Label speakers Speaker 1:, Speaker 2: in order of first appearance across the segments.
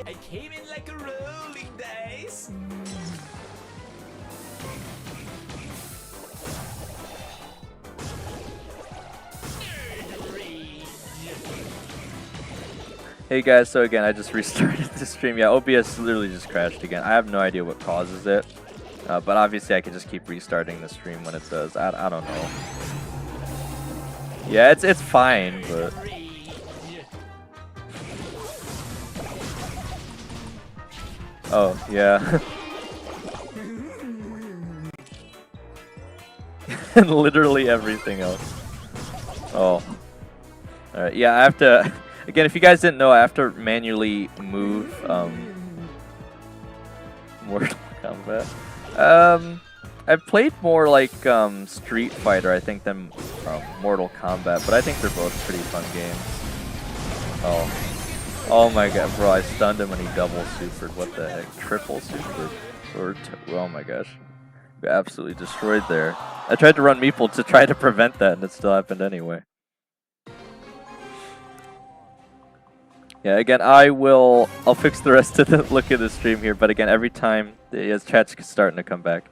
Speaker 1: I came in like a rolling dice.
Speaker 2: Hey guys, so again, I just restarted the stream. Yeah, OBS literally just crashed again. I have no idea what causes it, but obviously I can just keep restarting the stream when it does. I don't know. Yeah, it's fine, but oh yeah. And literally everything else. Oh. Alright, yeah, I have to again, if you guys didn't know, I have to manually move Mortal Kombat. I've played more like Street Fighter, I think, than Mortal Kombat, but I think they're both pretty fun games. Oh my god, bro, I stunned him when he double supered. What the heck? Triple supered? Or oh my gosh. Got absolutely destroyed there. I tried to run Meeple to try to prevent that, and it still happened anyway. Yeah, again, I'll fix the rest of the look of the stream here, but again, every time, as chat's starting to come back,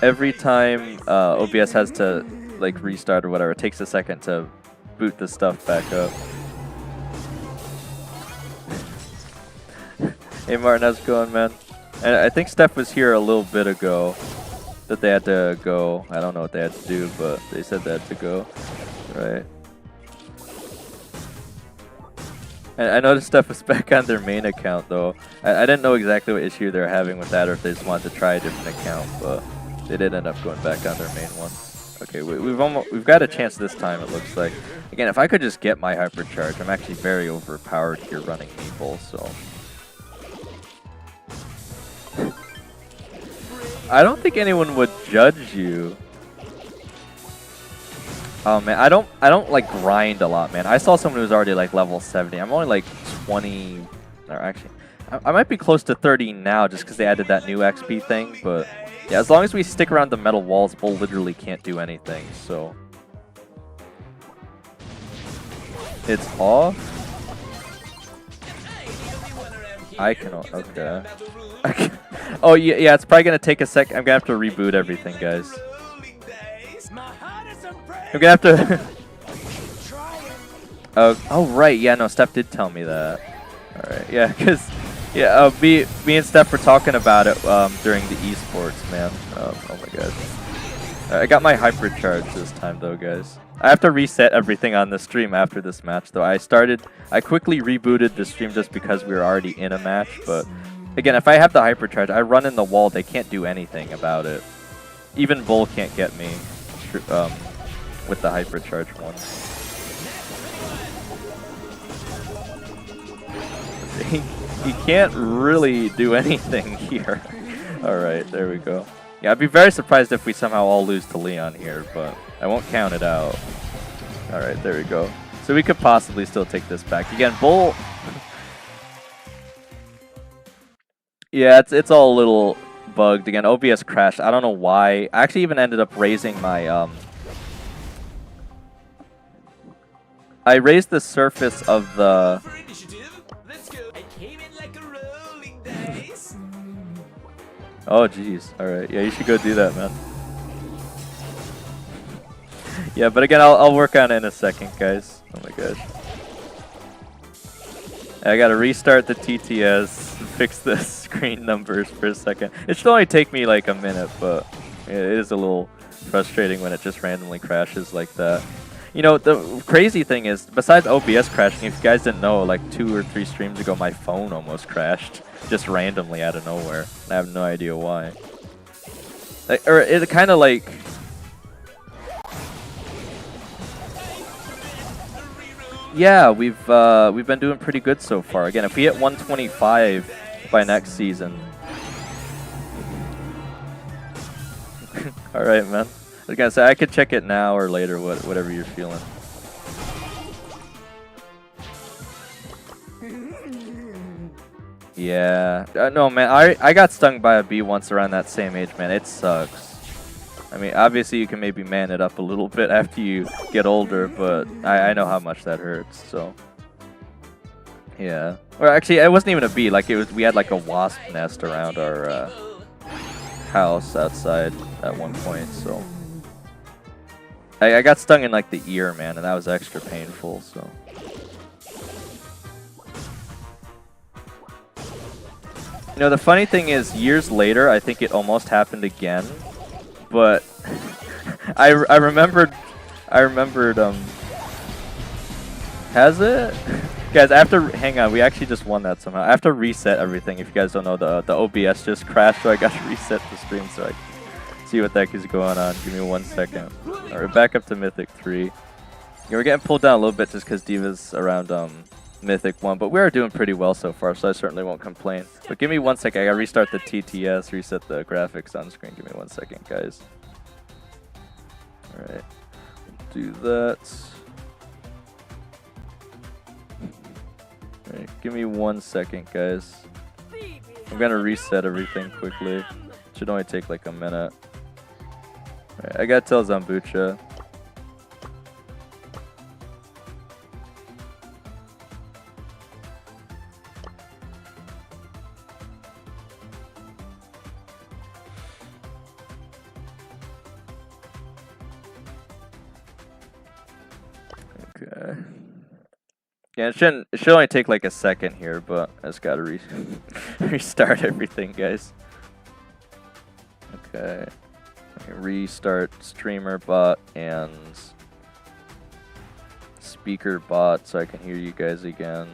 Speaker 2: every time OBS has to like restart or whatever, it takes a second to boot the stuff back up. Hey Martin, how's it going, man? And I think Steph was here a little bit ago that they had to go. I don't know what they had to do, but they said they had to go, right? And I noticed Steph was back on their main account though. I didn't know exactly what issue they were having with that, or if they just wanted to try a different account, but they did end up going back on their main one. Okay, we've got a chance this time, it looks like. Again, if I could just get my hypercharge, I'm actually very overpowered here running Meeple, so. I don't think anyone would judge you. Oh man, I don't like grind a lot, man. I saw someone who was already like level 70. I'm only like 20, or actually, I might be close to 30 now just because they added that new XP thing. But yeah, as long as we stick around the metal walls, Bull literally can't do anything. So it's off. I can. Okay. Oh yeah, it's probably gonna take a sec. I'm gonna have to reboot everything, guys. I'm gonna have to. Oh right, yeah, no, Steph did tell me that. All right, yeah, cause yeah, me and Steph were talking about it during the esports, man. Oh my god. I got my hypercharge this time though, guys. I have to reset everything on the stream after this match though. I quickly rebooted the stream just because we were already in a match, but again, if I have the hypercharge, I run in the wall, they can't do anything about it. Even Bull can't get me with the hypercharge one. He can't really do anything here. Alright, there we go. Yeah, I'd be very surprised if we somehow all lose to Leon here, but I won't count it out. Alright, there we go. So we could possibly still take this back. Again, Bull... Yeah, it's all a little bugged. Again, OBS crashed. I don't know why. I actually even ended up raising my... I raised the surface of the... Oh, jeez. Alright. Yeah, you should go do that, man. Yeah, but again, I'll work on it in a second, guys. Oh my gosh. I gotta restart the TTS, fix the screen numbers for a second. It should only take me like a minute, but it is a little frustrating when it just randomly crashes like that. You know, the crazy thing is, besides OBS crashing, if you guys didn't know, like 2 or 3 streams ago, my phone almost crashed. Just randomly out of nowhere. I have no idea why. Like, or it kind of like... Yeah, we've been doing pretty good so far. Again, if we hit 125 by next season... Alright, man. I was gonna say, I could check it now or later, whatever you're feeling. Yeah. No, man, I got stung by a bee once around that same age, man. It sucks. I mean, obviously you can maybe man it up a little bit after you get older, but I know how much that hurts, so... Yeah. Or actually, it wasn't even a bee. Like it was, we had like a wasp nest around our house outside at one point. So I got stung in like the ear, man, and that was extra painful. So. You know, the funny thing is, years later, I think it almost happened again, but I remembered, has it? Guys, hang on, we actually just won that somehow. I have to reset everything. If you guys don't know, the OBS just crashed, so I got to reset the stream so I can see what the heck is going on. Give me 1 second. Alright, back up to Mythic 3. Yeah, we're getting pulled down a little bit just because Diva's around, Mythic 1, but we are doing pretty well so far, so I certainly won't complain. But give me 1 second, I gotta restart the TTS, reset the graphics on screen. Give me 1 second, guys. Alright, do that. Alright, give me 1 second, guys. I'm gonna reset everything quickly. Should only take like a minute. Alright, I gotta tell Zambucha. Okay. Yeah, it should only take like a second here, but I just gotta restart everything, guys. Okay. Restart streamer bot and speaker bot so I can hear you guys again.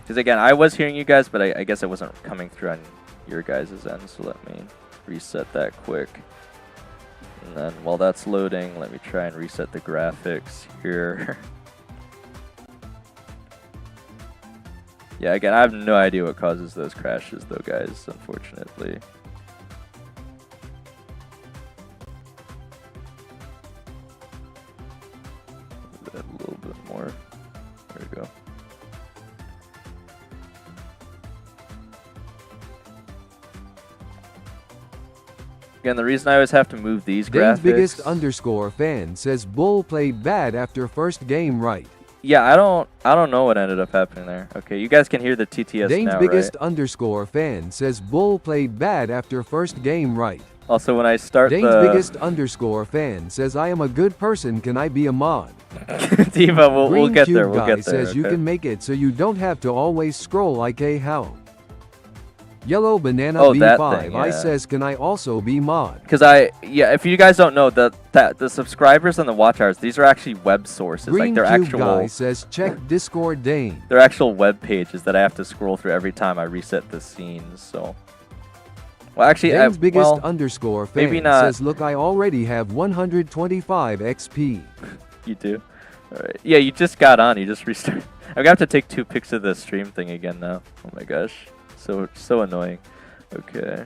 Speaker 2: Because again, I was hearing you guys, but I guess it wasn't coming through on your guys' end, so let me reset that quick. And then while that's loading, let me try and reset the graphics here. Yeah, again, I have no idea what causes those crashes though, guys, unfortunately. A little bit more. There we go. Again, the reason I always have to move these
Speaker 3: Dane's
Speaker 2: graphics...
Speaker 3: biggest underscore fan says Bull played bad after first game, right?
Speaker 2: Yeah, I don't know what ended up happening there. Okay, you guys can hear the TTS
Speaker 3: Dane's
Speaker 2: now,
Speaker 3: biggest
Speaker 2: right?
Speaker 3: underscore fan says Bull played bad after first game, right?
Speaker 2: Also, when I start
Speaker 3: Dane's biggest underscore fan says I am a good person, can I be a mod?
Speaker 2: Diva, we'll get there, we'll
Speaker 3: guy
Speaker 2: get there.
Speaker 3: says
Speaker 2: Okay.
Speaker 3: you can make it so you don't have to always scroll like a hell. Yellow Banana B5
Speaker 2: thing,
Speaker 3: I
Speaker 2: yeah.
Speaker 3: says can I also be mod?
Speaker 2: Because if you guys don't know, the subscribers and the watch hours, these are actually web sources.
Speaker 3: Green
Speaker 2: like they're
Speaker 3: Cube
Speaker 2: actual
Speaker 3: guy says check Discord Dane.
Speaker 2: they're actual web pages that I have to scroll through every time I reset the scenes. So, well, actually,
Speaker 3: Dane's biggest
Speaker 2: well,
Speaker 3: underscore fan
Speaker 2: maybe not.
Speaker 3: says look, I already have 125 XP.
Speaker 2: You do. All right. Yeah, you just got on. You just restarted. I'm gonna have to take 2 pics of the stream thing again now. Oh my gosh, so annoying. Okay,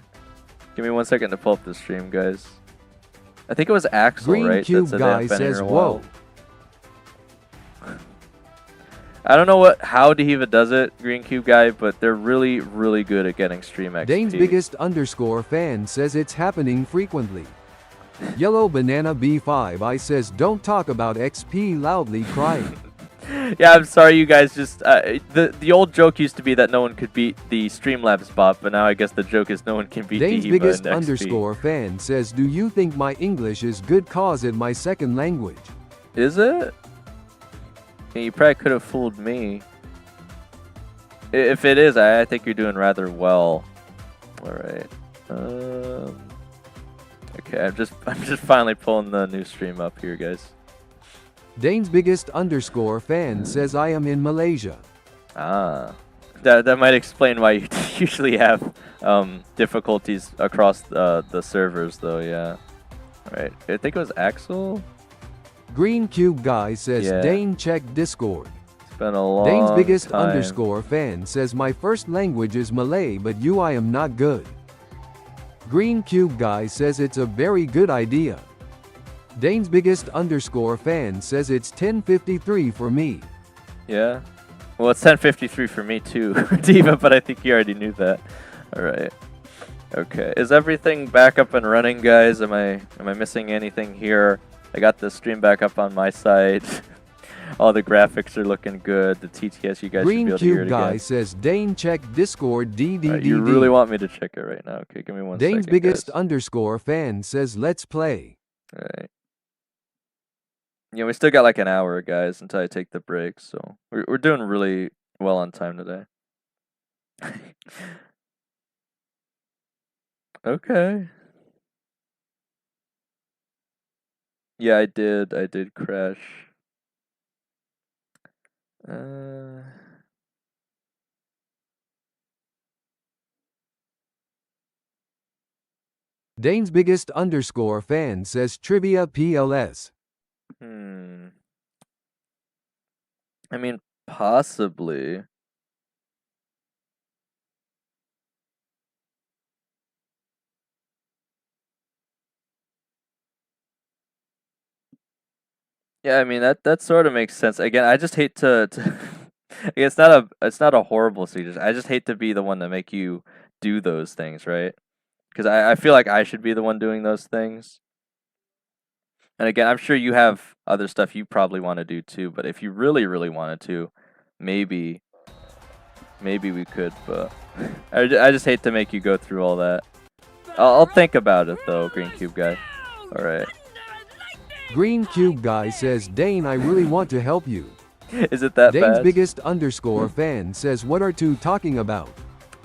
Speaker 2: give me 1 second to pull up the stream, guys. I think it was Axel,
Speaker 3: Green
Speaker 2: right?
Speaker 3: Cube
Speaker 2: that said
Speaker 3: guy
Speaker 2: they haven't been
Speaker 3: says
Speaker 2: here in a while.
Speaker 3: whoa.
Speaker 2: I don't know how Diva does it, Green Cube guy, but they're really, really good at getting stream XP.
Speaker 3: Dane's biggest underscore fan says it's happening frequently. Yellow Banana B5 I says don't talk about XP loudly crying.
Speaker 2: Yeah, I'm sorry, you guys. Just the old joke used to be that no one could beat the Streamlabs bot, but now I guess the joke is no one can beat
Speaker 3: Dane's
Speaker 2: Diva
Speaker 3: biggest
Speaker 2: and XP.
Speaker 3: underscore fan says do you think my English is good cause it my second language?
Speaker 2: Is it? Yeah, you probably could have fooled me. If it is, I think you're doing rather well. All right. Okay, I'm just finally pulling the new stream up here, guys.
Speaker 3: Dane's biggest underscore fan says I am in Malaysia.
Speaker 2: Ah, that might explain why you usually have difficulties across the servers, though. Yeah. All right. I think it was Axel.
Speaker 3: Green Cube guy says
Speaker 2: Yeah.
Speaker 3: Dane check Discord.
Speaker 2: It's been a long
Speaker 3: Dane's biggest
Speaker 2: time.
Speaker 3: underscore fan says my first language is Malay but I am not good. Green Cube guy says it's a very good idea. Dane's biggest underscore fan says it's 10:53 for me.
Speaker 2: Yeah. Well, it's 10:53 for me too, Diva, but I think you already knew that. All right. Okay. Is everything back up and running, guys? Am I missing anything here? I got the stream back up on my side. All the graphics are looking good. The TTS, you guys should be
Speaker 3: Green
Speaker 2: able to hear
Speaker 3: Cube
Speaker 2: it
Speaker 3: Guy
Speaker 2: again.
Speaker 3: says Dane check Discord DDDD.
Speaker 2: You really want me to check it right now? Okay, give me 1
Speaker 3: Dane's
Speaker 2: second,
Speaker 3: biggest
Speaker 2: guys.
Speaker 3: underscore fan says let's play.
Speaker 2: All right. Yeah, we still got like an hour, guys, until I take the break. So we're doing really well on time today. Okay. Yeah, I did crash.
Speaker 3: Dane's biggest underscore fan says trivia PLS.
Speaker 2: I mean, possibly. Yeah, I mean that sort of makes sense. Again, I just hate to it's not a horrible suggestion. I just hate to be the one to make you do those things, right? Because I feel like I should be the one doing those things. And again, I'm sure you have other stuff you probably want to do too, but if you really, really wanted to, maybe we could, but I just hate to make you go through all that. I'll think about it though, Green Cube Guy. Alright.
Speaker 3: Green Cube Guy says Dane, I really want to help you.
Speaker 2: Is it that
Speaker 3: Dane's
Speaker 2: bad?
Speaker 3: biggest underscore fan says what are two talking about?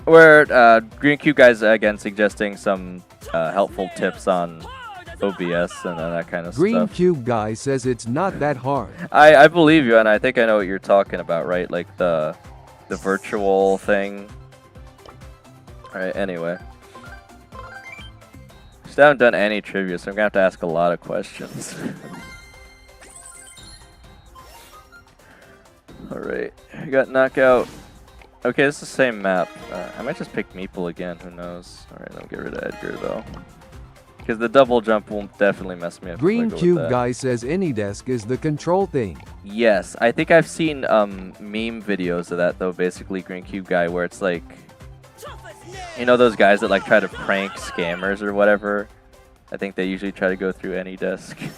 Speaker 2: Where Green Cube Guy's again suggesting some helpful tips on OBS and that kind of
Speaker 3: Green
Speaker 2: stuff.
Speaker 3: Cube Guy says it's not that hard.
Speaker 2: I believe you, and I think I know what you're talking about, right? Like the virtual thing. Alright, anyway. Still haven't done any trivia, so I'm gonna have to ask a lot of questions. Alright, we got knockout. Okay, it's the same map. I might just pick Meeple again, who knows. Alright, I'll get rid of Edgar though. Because the double jump will definitely mess me up.
Speaker 3: Green Cube Guy says AnyDesk is the control thing.
Speaker 2: Yes, I think I've seen meme videos of that though, basically Green Cube Guy, where it's like, you know those guys that like try to prank scammers or whatever? I think they usually try to go through AnyDesk.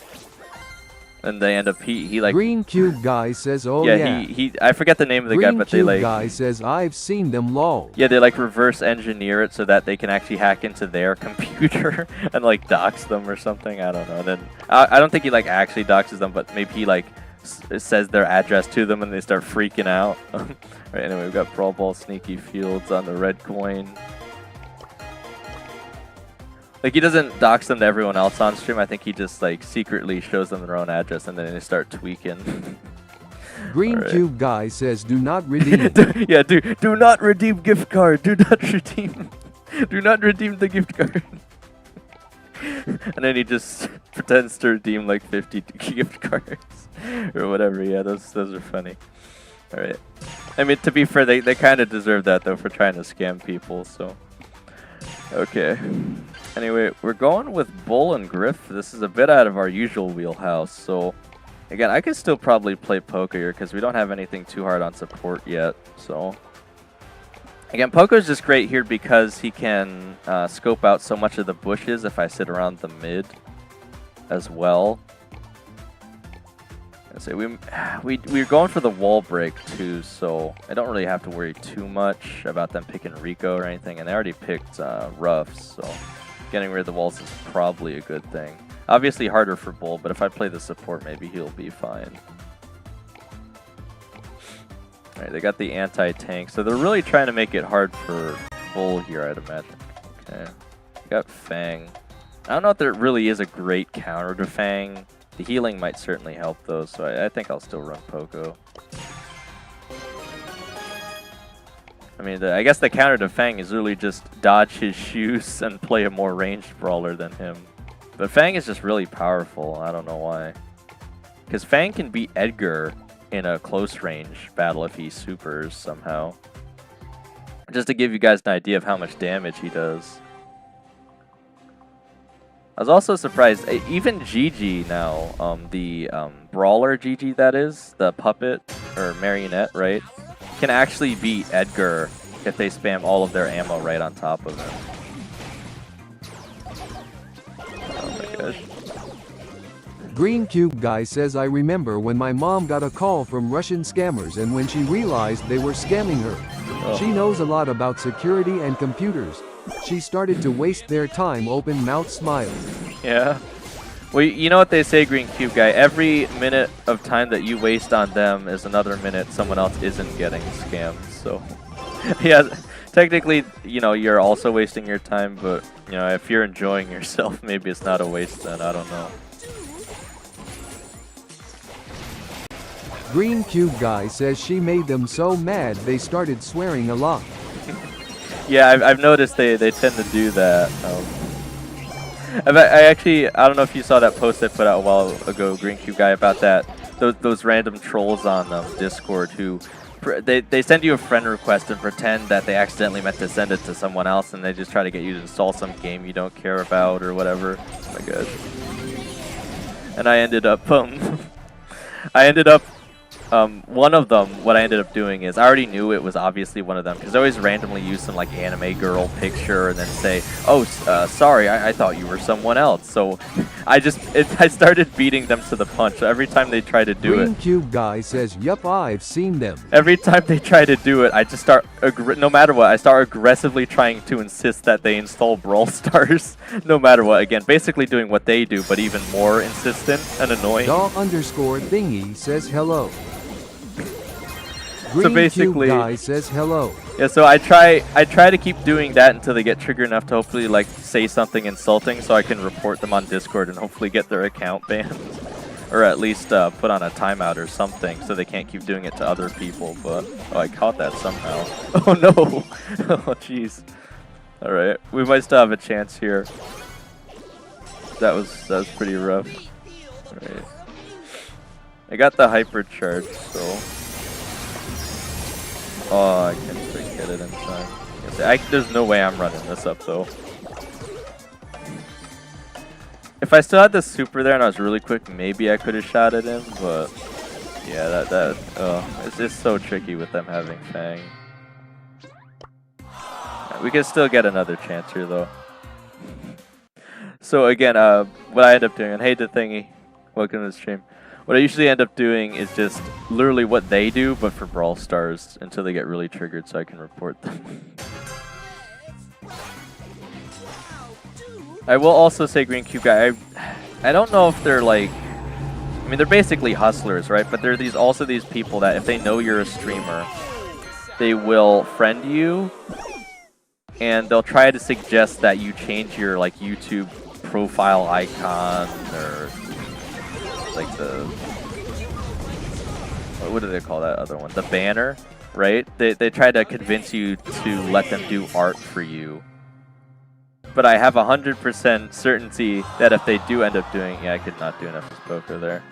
Speaker 2: And they end up, he like...
Speaker 3: Green Cube Guy says, oh yeah.
Speaker 2: He I forget the name of the guy, but they
Speaker 3: Green
Speaker 2: like...
Speaker 3: Cube Guy says, I've seen them lol.
Speaker 2: Yeah, they like reverse engineer it so that they can actually hack into their computer and like dox them or something. I don't know. Then I don't think he like actually doxes them, but maybe he like says their address to them and they start freaking out. Right, anyway, we've got Brawl Ball Sneaky Fields on the red coin. Like, he doesn't dox them to everyone else on stream. I think he just, like, secretly shows them their own address and then they start tweaking.
Speaker 3: Green Cube Guy says, do not redeem.
Speaker 2: Yeah, do not redeem gift card. Do not redeem. Do not redeem the gift card. And then he just pretends to redeem, like, 50 gift cards. Or whatever. Yeah, those are funny. Alright. I mean, to be fair, they kind of deserve that, though, for trying to scam people, so... Okay. Anyway, we're going with Bull and Griff. This is a bit out of our usual wheelhouse, so again, I could still probably play Poco here because we don't have anything too hard on support yet. So again, Poco's just great here because he can scope out so much of the bushes if I sit around the mid as well. So we're going for the wall break too, so I don't really have to worry too much about them picking Rico or anything, and they already picked Ruffs, so getting rid of the walls is probably a good thing. Obviously harder for Bull, but if I play the support, maybe he'll be fine. Alright, they got the anti-tank, so they're really trying to make it hard for Bull here, I'd imagine. Okay, got Fang. I don't know if there really is a great counter to Fang. The healing might certainly help though, so I think I'll still run Poco. I mean, I guess the counter to Fang is really just dodge his shoes and play a more ranged brawler than him. But Fang is just really powerful, I don't know why. Because Fang can beat Edgar in a close range battle if he supers somehow. Just to give you guys an idea of how much damage he does. I was also surprised, even GG now, the brawler GG that is, the puppet, or marionette, right, can actually beat Edgar if they spam all of their ammo right on top of him. Oh my gosh.
Speaker 3: Green Cube Guy says I remember when my mom got a call from Russian scammers and when she realized they were scamming her. She knows a lot about security and computers. She started to waste their time open mouth smiles.
Speaker 2: Yeah. Well, you know what they say, Green Cube Guy? Every minute of time that you waste on them is another minute someone else isn't getting scammed. So, yeah, technically, you know, you're also wasting your time, but, you know, if you're enjoying yourself, maybe it's not a waste then. I don't know.
Speaker 3: Green Cube Guy says she made them so mad they started swearing a lot.
Speaker 2: Yeah, I've noticed they tend to do that. I don't know if you saw that post I put out a while ago, Green Cube Guy, about that. Those random trolls on Discord who they send you a friend request and pretend that they accidentally meant to send it to someone else, and they just try to get you to install some game you don't care about or whatever. Oh my god. And I ended up one of them, what I ended up doing is, I already knew it was obviously one of them, because I always randomly use some like anime girl picture and then say, oh, sorry, I thought you were someone else. So I started beating them to the punch. So every time they try to do
Speaker 3: Green
Speaker 2: it.
Speaker 3: Cube Guy says, yup, I've seen them.
Speaker 2: Every time they try to do it, I just start, no matter what, I start aggressively trying to insist that they install Brawl Stars, no matter what. Again, basically doing what they do, but even more insistent and annoying.
Speaker 3: Dog_thingy says hello. Green
Speaker 2: So basically,
Speaker 3: Cube Guy says hello.
Speaker 2: Yeah, so I try to keep doing that until they get triggered enough to hopefully like say something insulting, so I can report them on Discord and hopefully get their account banned, or at least put on a timeout or something, so they can't keep doing it to other people. But oh, I caught that somehow. Oh no! Oh jeez. All right, we might still have a chance here. That was pretty rough. All right. I got the hypercharge, so. Oh, I can't quite get it in time. There's no way I'm running this up, though. If I still had the super there and I was really quick, maybe I could have shot it in, but yeah, it's just so tricky with them having Fang. We can still get another chance here, though. So again, what I end up doing, and hey to Thingy, welcome to the stream. What I usually end up doing is just literally what they do, but for Brawl Stars, until they get really triggered so I can report them. I will also say, Green Cube Guy, I don't know if they're like, I mean, they're basically hustlers, right? But they're also these people that if they know you're a streamer, they will friend you, and they'll try to suggest that you change your like YouTube profile icon or like what do they call that other one? The banner, right? They try to convince you to let them do art for you. But I have 100% certainty that if they do end up doing, yeah, I could not do enough poker there.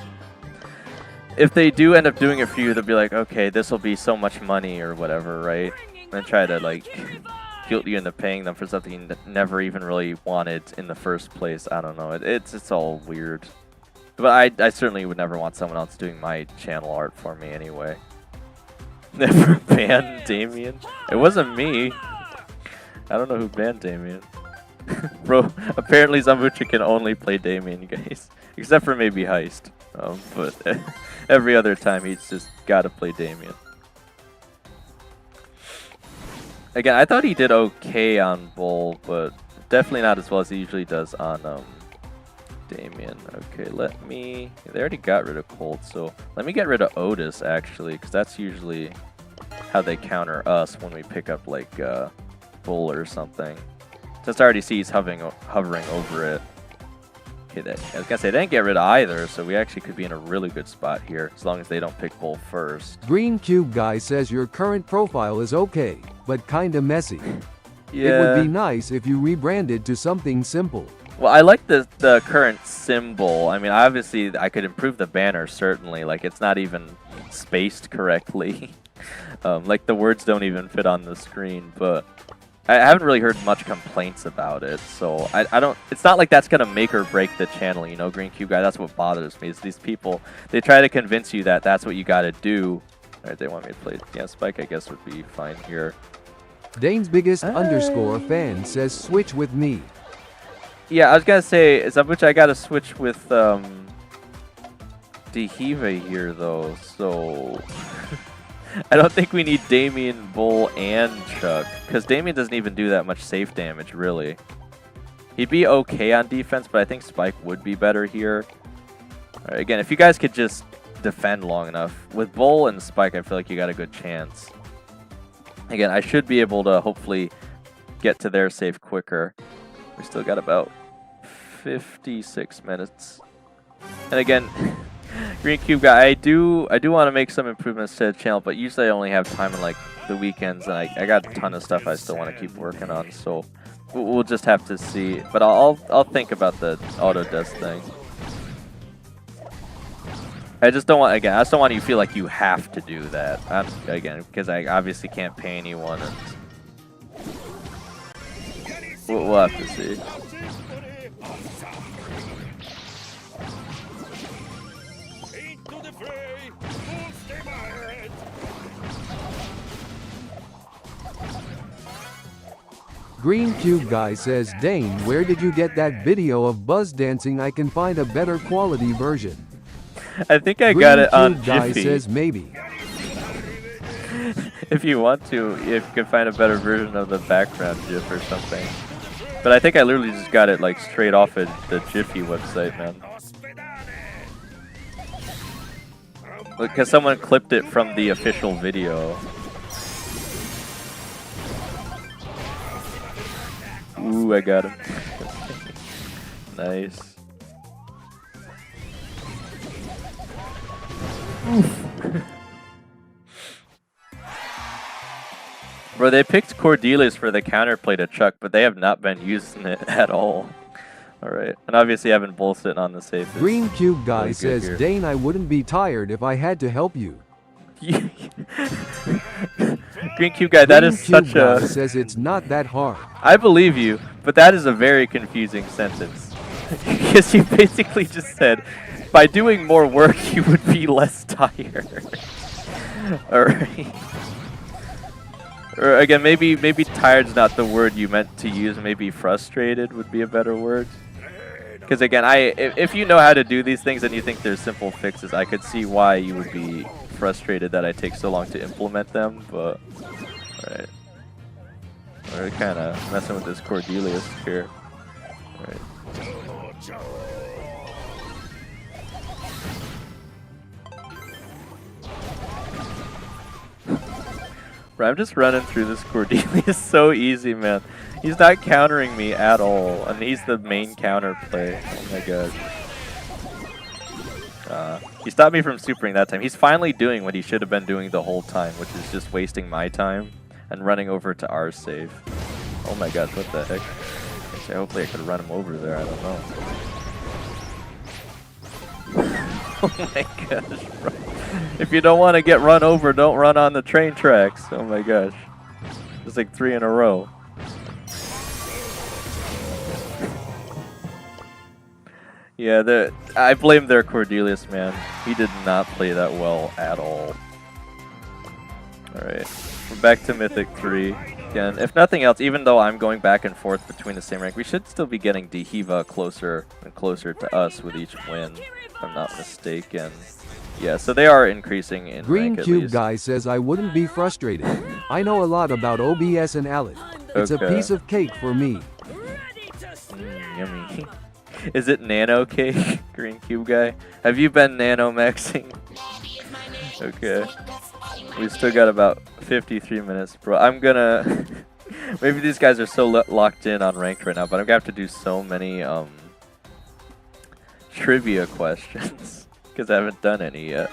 Speaker 2: If they do end up doing it for you, they'll be like, okay, this will be so much money or whatever, right? And try to like guilt you into paying them for something you never even really wanted in the first place. I don't know. It's all weird. But I certainly would never want someone else doing my channel art for me anyway. Never banned Damien. It wasn't me. I don't know who banned Damien. Bro, apparently Zambucha can only play Damien, guys. Except for maybe Heist. But every other time he's just gotta play Damien. Again, I thought he did okay on Bull, but definitely not as well as he usually does on Damien. Okay, they already got rid of Colt, so let me get rid of Otis actually, because that's usually how they counter us when we pick up like Bull or something. Just already see he's hovering over it. Okay, I was gonna say they didn't get rid of either, so we actually could be in a really good spot here as long as they don't pick Bull first.
Speaker 3: Green Cube Guy says your current profile is okay, but kinda messy.
Speaker 2: Yeah.
Speaker 3: It would be nice if you rebranded to something simple.
Speaker 2: Well, I like the current symbol. I mean, obviously, I could improve the banner, certainly. Like, it's not even spaced correctly. Like, the words don't even fit on the screen, but I haven't really heard much complaints about it, so I don't... It's not like that's gonna make or break the channel, you know, Green Cube Guy. That's what bothers me, is these people, they try to convince you that that's what you gotta do. Alright, they want me to play... Yeah, Spike, I guess, would be fine here.
Speaker 3: Dane's biggest underscore fan says switch with me.
Speaker 2: Yeah, I was gonna say, Zambucha, I gotta switch with Dehiva here though, so I don't think we need Damien, Bull, and Chuck, because Damien doesn't even do that much safe damage, really. He'd be okay on defense, but I think Spike would be better here. Alright, again, if you guys could just defend long enough. With Bull and Spike, I feel like you got a good chance. Again, I should be able to hopefully get to their safe quicker. We still got about 56 minutes. And again, Green Cube guy, I do want to make some improvements to the channel, but usually I only have time on like the weekends, and I got a ton of stuff I still want to keep working on, so we'll just have to see. But I'll think about the auto death thing. I just don't want, again, I just don't want you to feel like you have to do that. Again, because I obviously can't pay anyone, and we'll have to see.
Speaker 3: Green Cube Guy says, Dane, where did you get that video of Buzz dancing? I can find a better quality version.
Speaker 2: I think I got it on
Speaker 3: Green Cube Guy
Speaker 2: Jiffy.
Speaker 3: says maybe.
Speaker 2: If you want to, if you can find a better version of the background GIF or something. But I think I literally just got it like straight off of the Jiffy website, man. Because someone clipped it from the official video. Ooh, I got him. Nice. Bro, they picked Cordelius for the counterplay to Chuck, but they have not been using it at all. Alright, and obviously having Bull sitting on the safest.
Speaker 3: Green Cube Guy
Speaker 2: really
Speaker 3: says,
Speaker 2: here.
Speaker 3: Dane, I wouldn't be tired if I had to help you.
Speaker 2: Green Cube Guy, that is
Speaker 3: Green Cube
Speaker 2: such
Speaker 3: Guy
Speaker 2: a...
Speaker 3: says it's not that hard.
Speaker 2: I believe you, but that is a very confusing sentence. Because you basically just said, by doing more work, you would be less tired. Alright. Or again, maybe tired's not the word you meant to use. Maybe frustrated would be a better word. Because again, if you know how to do these things and you think they're simple fixes, I could see why you would be frustrated that I take so long to implement them. But alright, we're kind of messing with this Cordelius here. Alright. Bro, I'm just running through this Cordelius so easy, man. He's not countering me at all, and he's the main counter play. Oh my god. He stopped me from supering that time. He's finally doing what he should have been doing the whole time, which is just wasting my time and running over to our save. Oh my god, what the heck? Actually, hopefully I could run him over there, I don't know. Oh my gosh, bro. If you don't want to get run over, don't run on the train tracks. Oh my gosh. It's like 3 in a row. Yeah, I blame their Cordelius, man. He did not play that well at all. Alright, we're back to Mythic 3. Again, if nothing else, even though I'm going back and forth between the same rank, we should still be getting Dehiva closer and closer to us with each win, if I'm not mistaken. Yeah, so they are increasing in
Speaker 3: Green
Speaker 2: rank at
Speaker 3: Cube
Speaker 2: least.
Speaker 3: Guy says, I wouldn't be frustrated. I know a lot about OBS and Alit. It's a
Speaker 2: Okay.
Speaker 3: piece of cake for me.
Speaker 2: Yummy. Is it nano cake, Green Cube Guy? Have you been nano maxing? Okay. We still got about 53 minutes, bro. I'm gonna... Maybe these guys are so locked in on ranked right now, but I'm gonna have to do so many trivia questions because I haven't done any yet.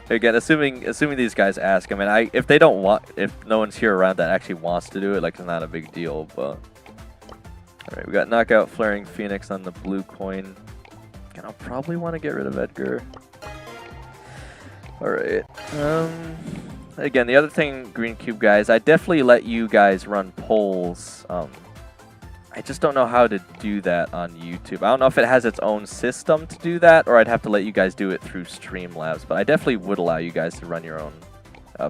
Speaker 2: Again, assuming these guys ask. I mean, if they don't want, if no one's here around that actually wants to do it, like it's not a big deal. But all right, we got Knockout Flaring Phoenix on the blue coin. And I'll probably want to get rid of Edgar. All right. Again, the other thing, Green Cube guys, I definitely let you guys run polls. I just don't know how to do that on YouTube. I don't know if it has its own system to do that, or I'd have to let you guys do it through Streamlabs. But I definitely would allow you guys to run your own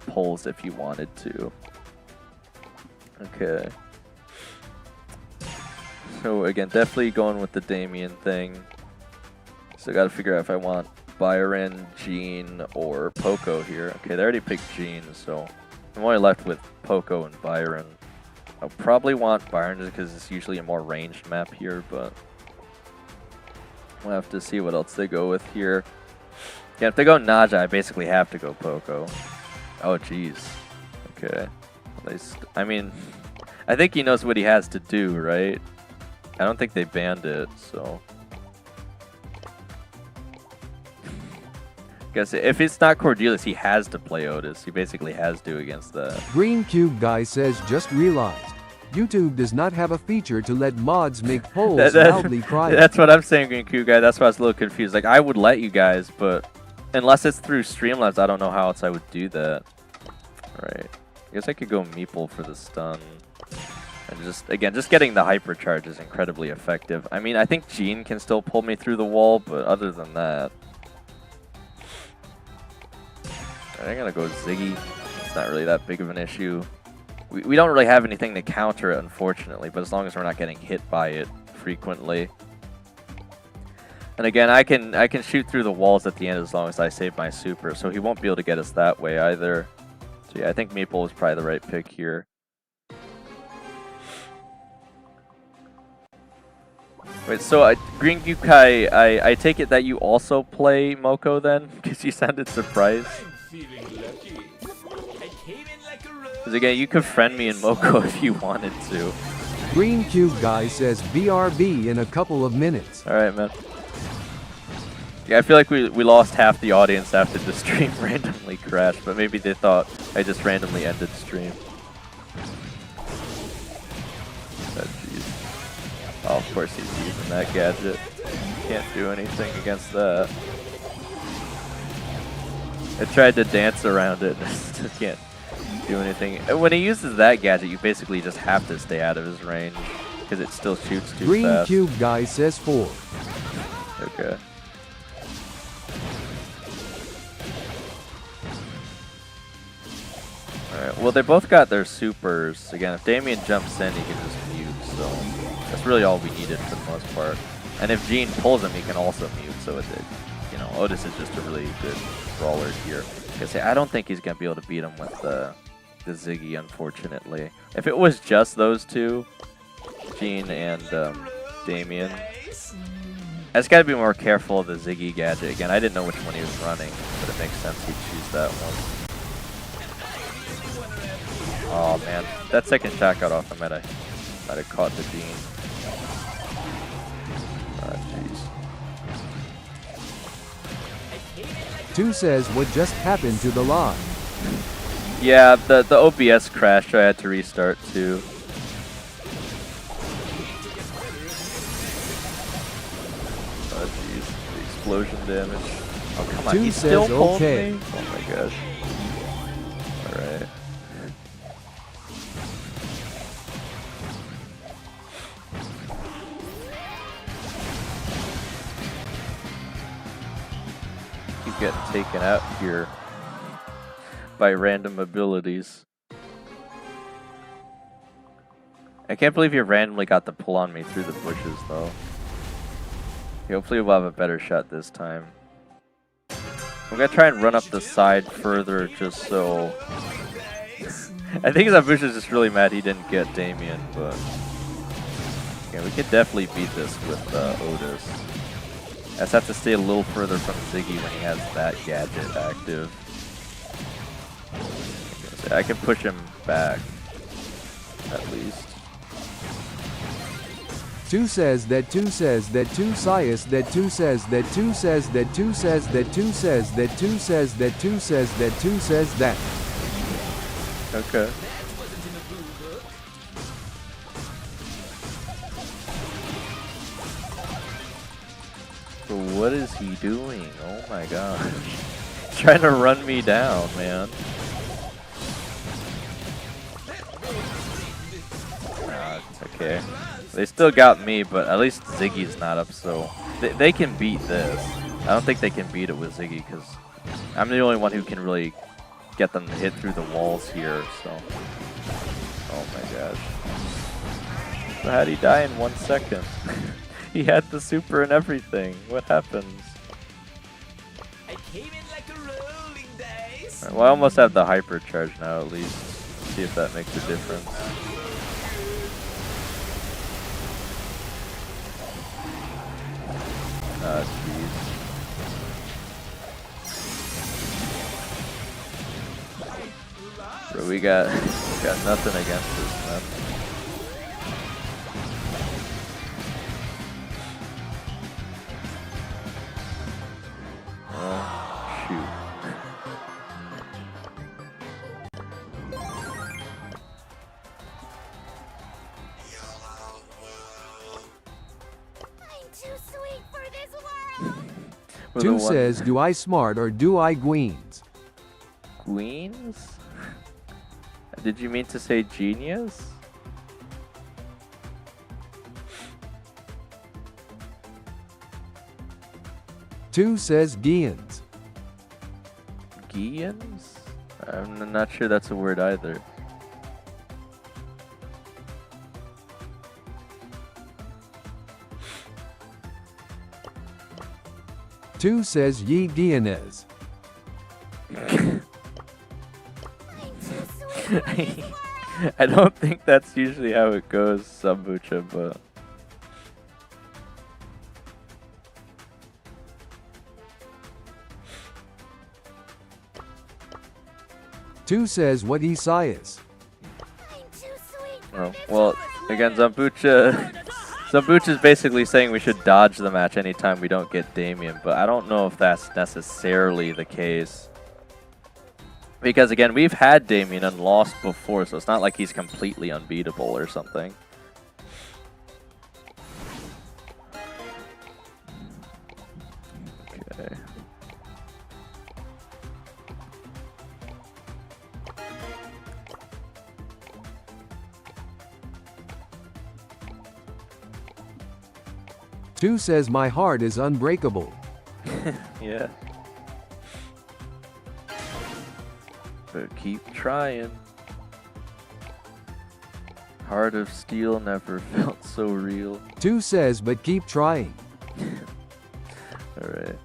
Speaker 2: polls if you wanted to. Okay. So again, definitely going with the Damien thing. So I got to figure out if I want Byron, Jean, or Poco here. Okay, they already picked Jean, so I'm only left with Poco and Byron. I'll probably want Byron just because it's usually a more ranged map here, but we'll have to see what else they go with here. Yeah, if they go Naja, I basically have to go Poco. Oh, jeez. Okay. I mean, I think he knows what he has to do, right? I don't think they banned it, so. Guess if it's not Cordelis, he has to play Otis. He basically has to against that.
Speaker 3: Green Cube Guy says, just realized. YouTube does not have a feature to let mods make polls loudly crying.
Speaker 2: That's what I'm saying, Green Cube Guy. That's why I was a little confused. Like, I would let you guys, but unless it's through Streamlabs, I don't know how else I would do that. Alright. I guess I could go Meeple for the stun. And just getting the hypercharge is incredibly effective. I mean, I think Jean can still pull me through the wall, but other than that. I'm gonna go Ziggy. It's not really that big of an issue. We don't really have anything to counter it, unfortunately, but as long as we're not getting hit by it frequently. And again, I can shoot through the walls at the end as long as I save my super, so he won't be able to get us that way either. So yeah, I think Meeple was probably the right pick here. Wait, so Green Yukai, I take it that you also play Moko then? Because you sounded surprised. Because again, you could friend me in Moko if you wanted to.
Speaker 3: Green Cube Guy says BRB in a couple of minutes.
Speaker 2: Alright, man. Yeah, I feel like we lost half the audience after the stream randomly crashed, but maybe they thought I just randomly ended stream. Oh, jeez. Oh, of course he's using that gadget. Can't do anything against that. I tried to dance around it and still can't do anything. When he uses that gadget, you basically just have to stay out of his range because it still shoots too
Speaker 3: Green
Speaker 2: fast.
Speaker 3: Cube Guy says 4.
Speaker 2: Okay. Alright, well they both got their supers. Again, if Damien jumps in, he can just mute, so that's really all we needed for the most part. And if Jean pulls him, he can also mute, so it, you know, Otis is just a really good brawler here. I don't think he's going to be able to beat him with the Ziggy, unfortunately. If it was just those two, Jean and Damien, I just got to be more careful of the Ziggy gadget. Again, I didn't know which one he was running, but it makes sense he'd choose that one. Oh man, that second shot got off. I might have caught the Jean. Oh jeez.
Speaker 3: 2 says, what just happened to the live?
Speaker 2: Yeah, the OBS crashed, so I had to restart too. Oh jeez, the explosion damage. Oh come on,
Speaker 3: 2
Speaker 2: he
Speaker 3: says,
Speaker 2: still pulled
Speaker 3: okay.
Speaker 2: me? Oh my gosh. Alright. He's getting taken out here by random abilities. I can't believe you randomly got the pull on me through the bushes though. Okay, hopefully we'll have a better shot this time. I'm gonna try and run up the side further just so... I think Zabush is just really mad he didn't get Damien, but... Yeah, we could definitely beat this with Otis. I just have to stay a little further from Ziggy when he has that gadget active. I can push him back, at least.
Speaker 3: 2 says that 2 says that 2 Sias that 2 says that 2 says that 2 says that 2 says that 2 says that 2 says that 2 says that.
Speaker 2: Okay. So what is he doing? Oh my gosh. He's trying to run me down, man. It's okay. They still got me, but at least Ziggy's not up, so they can beat this. I don't think they can beat it with Ziggy, because I'm the only one who can really get them to hit through the walls here, so... Oh my gosh. So how'd he die in 1 second? He had the super and everything. What happens?
Speaker 1: Came in like a rolling dice.
Speaker 2: Well, I almost have the hyper charge now at least. See if that makes a difference. Jeez. Bro, we got nothing against this, man. Shoot.
Speaker 4: I'm too sweet for this world.
Speaker 3: Two says, do I smart or do I gweens?
Speaker 2: Queens? Did you mean to say genius?
Speaker 3: Two says Gians.
Speaker 2: Gians? I'm not sure that's a word either.
Speaker 3: Two says Ye Gianez.
Speaker 2: I don't think that's usually how it goes, Sambucha, but...
Speaker 3: Two says what Isaias.
Speaker 2: Oh, well, again, Zambucha's basically saying we should dodge the match anytime we don't get Damien, but I don't know if that's necessarily the case. Because again, we've had Damien and lost before, so it's not like he's completely unbeatable or something. Okay.
Speaker 3: Two says my heart is unbreakable.
Speaker 2: Yeah. But keep trying. Heart of steel never felt so real.
Speaker 3: Two says but keep trying.
Speaker 2: Alright.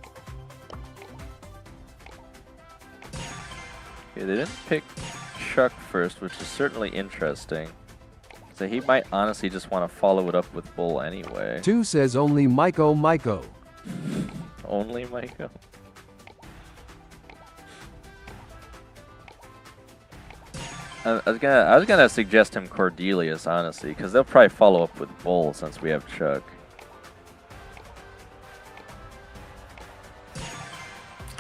Speaker 2: Okay, they didn't pick Chuck first, which is certainly interesting. So he might honestly just want to follow it up with Bull anyway.
Speaker 3: Two says only Maiko.
Speaker 2: Only Maiko. I was gonna suggest him Cordelius, honestly, because they'll probably follow up with Bull since we have Chuck.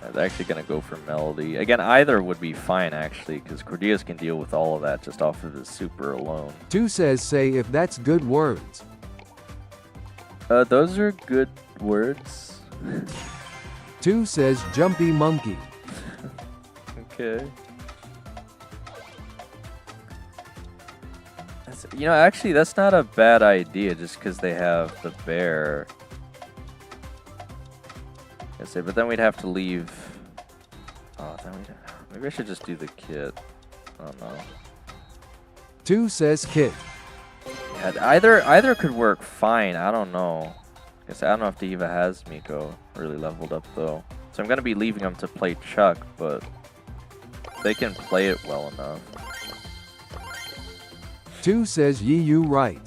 Speaker 2: I was actually gonna go for Melody. Again, either would be fine actually, because Cordelius can deal with all of that just off of his super alone.
Speaker 3: Two says say if that's good words.
Speaker 2: Those are good words.
Speaker 3: Two says jumpy monkey.
Speaker 2: Okay. You know, actually, that's not a bad idea just because they have the bear. I say, but then we'd have to leave. Oh, then maybe I should just do the kit. I don't know.
Speaker 3: Two says kit.
Speaker 2: Yeah, either could work fine. I don't know. I don't know if Diva has Miko really leveled up though. So I'm gonna be leaving them to play Chuck, but they can play it well enough.
Speaker 3: Two says you right.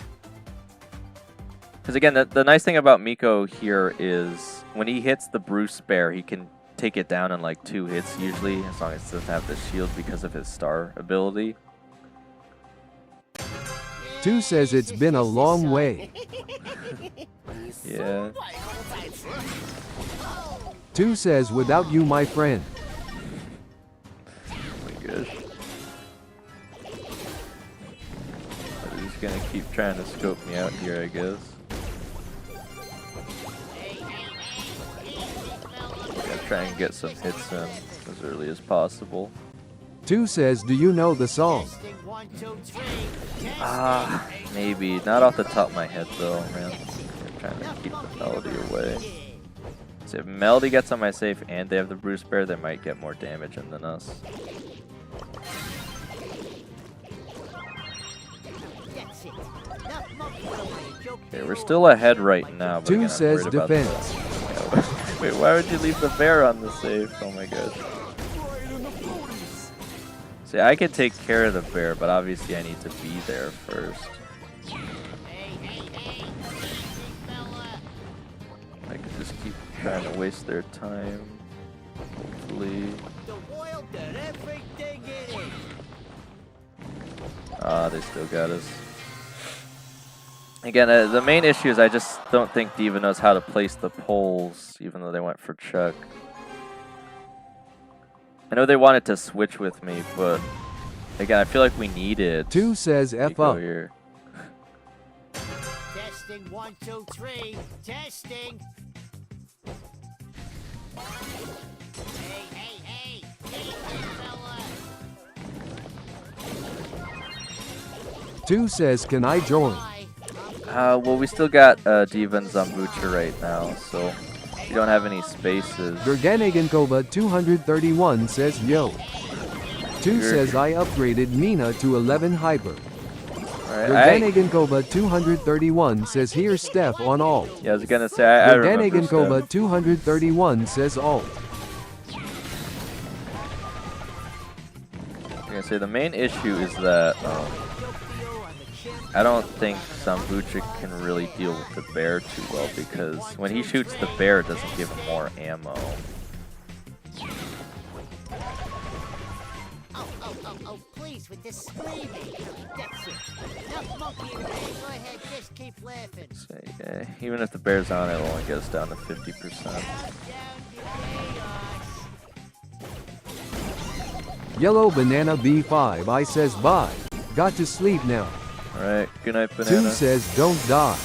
Speaker 2: Because again, the nice thing about Miko here is when he hits the Bruce Bear, he can take it down in like 2 hits usually, as long as it doesn't have the shield because of his star ability.
Speaker 3: Two says it's been a long way.
Speaker 2: Yeah.
Speaker 3: Two says without you, my friend.
Speaker 2: Oh my gosh. I'm just gonna keep trying to scope me out here, I guess. Gotta try and get some hits in as early as possible.
Speaker 3: Two says, do you know the song?
Speaker 2: Maybe. Not off the top of my head though, man. I'm trying to keep the Melody away. So if Melody gets on my safe and they have the Bruce Bear, they might get more damage in than us. Okay, we're still ahead right now. But
Speaker 3: Two
Speaker 2: again,
Speaker 3: says
Speaker 2: I'm worried about
Speaker 3: defense.
Speaker 2: Wait, why would you leave the bear on the safe? Oh my gosh. See, I could take care of the bear, but obviously I need to be there first. I could just keep trying to waste their time. Hopefully. Ah, they still got us. Again, the main issue is I just don't think Diva knows how to place the poles, even though they went for Chuck. I know they wanted to switch with me, but again, I feel like we need it.
Speaker 3: 2 says F up.
Speaker 2: Here.
Speaker 5: Testing 1, 2, 3. Testing. Hey, fella.
Speaker 3: 2 says, can I join?
Speaker 2: Well, we still got Diva and Zambucha right now, so we don't have any spaces.
Speaker 3: Gerganegankova 231 says, yo. 2 says, I upgraded Mina to 11 hyper. Gerganegankova 231 says, here's Steph on alt.
Speaker 2: Yeah, I was gonna say, I remember
Speaker 3: Gerganegankova 231 says, alt.
Speaker 2: I'm gonna say the main issue is that I don't think Zambucha can really deal with the bear too well, because when he shoots the bear, it doesn't give him more ammo.
Speaker 5: Oh, please, with this screaming. That's it. Enough monkeying, man. Go ahead, just keep laughing.
Speaker 2: So, yeah, even if the bear's on, it'll only get us down to 50%.
Speaker 3: Yellow Banana B5 I says, bye. Got to sleep now.
Speaker 2: Alright, good night, Banana.
Speaker 3: 2 says, don't die.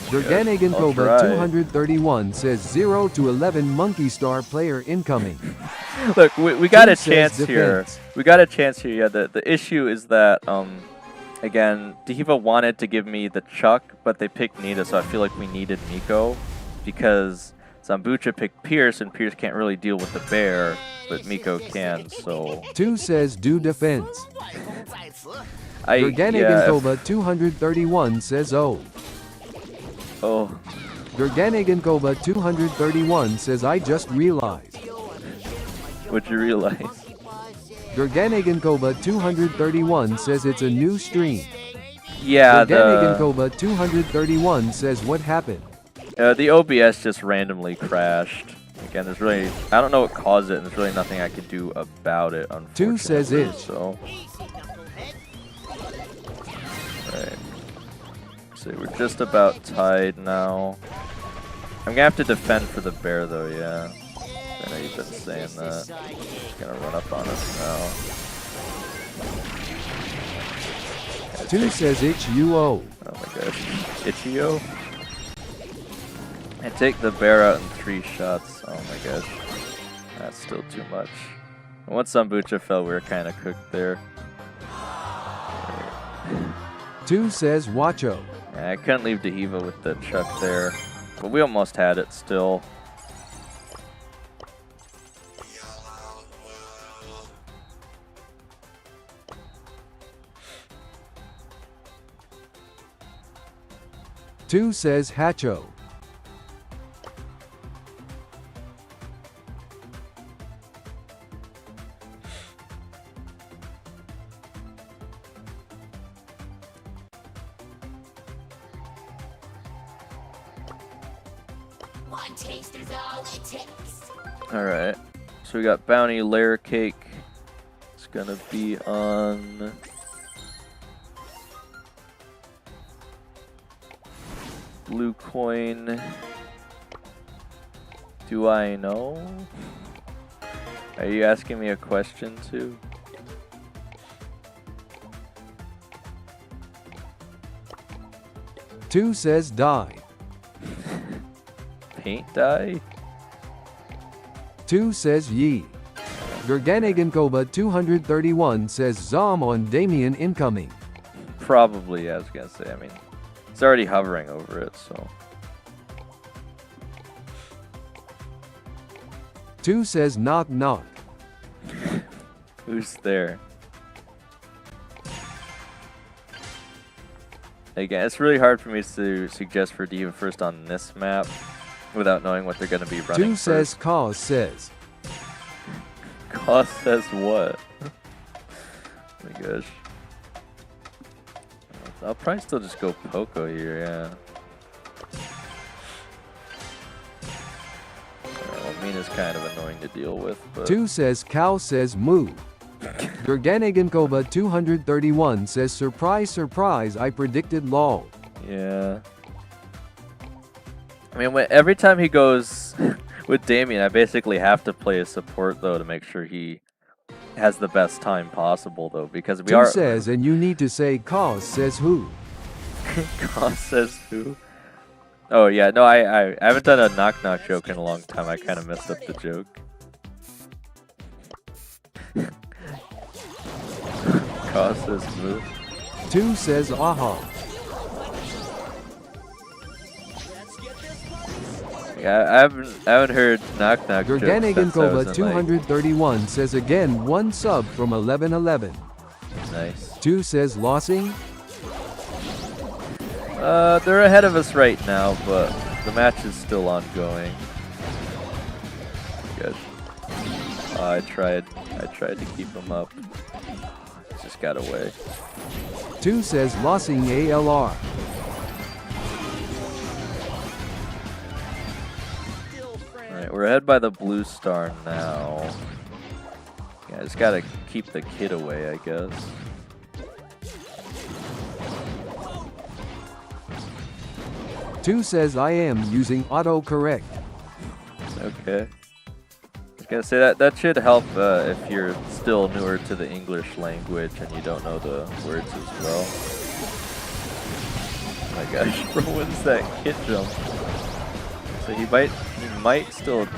Speaker 3: Gerganegankova 231 says, 0 to 11 Monkey Star player incoming.
Speaker 2: Look, we got a chance
Speaker 3: defense.
Speaker 2: here. We got a chance here. Yeah, the issue is that, again, Diva wanted to give me the Chuck, but they picked Nita, so I feel like we needed Miko, because Zambucha picked Pierce, and Pierce can't really deal with the bear, but Miko can, so...
Speaker 3: 2 says, do defense.
Speaker 2: Yeah,
Speaker 3: Gerganegankova 231 says, oh.
Speaker 2: Oh.
Speaker 3: Gerganegankova 231 says, I just realized.
Speaker 2: What'd you realize?
Speaker 3: Gerganegankova 231 says it's a new stream.
Speaker 2: Yeah,
Speaker 3: Gerganegankova 231 says, what happened?
Speaker 2: The OBS just randomly crashed. Again, there's really, I don't know what caused it, and there's really nothing I could do about it, unfortunately.
Speaker 3: 2 says it.
Speaker 2: So. Alright. So we're just about tied now. I'm gonna have to defend for the bear though, yeah. I know you've been saying that. He's gonna run up on us now.
Speaker 3: 2 says Itch-U-O.
Speaker 2: Oh my gosh. Itch-U-O? I take the bear out in 3 shots. Oh my gosh. That's still too much. And once Zambucha fell, we were kind of cooked there.
Speaker 3: 2 says Wacho.
Speaker 2: Yeah, I couldn't leave Diva with the Chuck there, but we almost had it still.
Speaker 3: Two says Hacho.
Speaker 4: One taste is all it takes.
Speaker 2: Alright, so we got Bounty Layer Cake. It's gonna be on... Blue Coin. Do I know? Are you asking me a question too?
Speaker 3: Two says die.
Speaker 2: Paint dye?
Speaker 3: 2 says Yi. Gerganegankova 231 says Zom on Damien incoming.
Speaker 2: Probably, yeah, I was gonna say. I mean, it's already hovering over it, so.
Speaker 3: 2 says knock knock.
Speaker 2: Who's there? Again, it's really hard for me to suggest for Diva first on this map. without knowing what they're going to be running.
Speaker 3: Two says Cause says.
Speaker 2: Cause says what? Oh my gosh. I'll probably still just go Poco here, yeah. Well, Mina's kind of annoying to deal with, but...
Speaker 3: Two says Cow says Moo. Gerganigankova 231 says surprise surprise I predicted lol.
Speaker 2: Yeah. I mean, every time he goes with Damien, I basically have to play a support though to make sure he has the best time possible though, because we
Speaker 3: Two
Speaker 2: are...
Speaker 3: says and you need to say Cause says who.
Speaker 2: Cause says who? Oh yeah, no, I haven't done a knock knock joke in a long time. I kind of messed up the joke. Cause says move.
Speaker 3: Two says aha.
Speaker 2: Yeah, I haven't heard knock knock jokes since I was
Speaker 3: Gerganigankova
Speaker 2: in,
Speaker 3: 231 says again 1 sub from 1111.
Speaker 2: Nice.
Speaker 3: Two says Lossing.
Speaker 2: They're ahead of us right now, but the match is still ongoing. Good. I tried to keep him up. Just got away.
Speaker 3: Two says Lossing ALR.
Speaker 2: Alright, we're ahead by the blue star now. Yeah, I just gotta keep the kid away, I guess.
Speaker 3: Two says I am using autocorrect.
Speaker 2: Okay. I was gonna say that should help if you're still newer to the English language and you don't know the words as well. Oh my gosh, bro, what is that kid jump? So he might still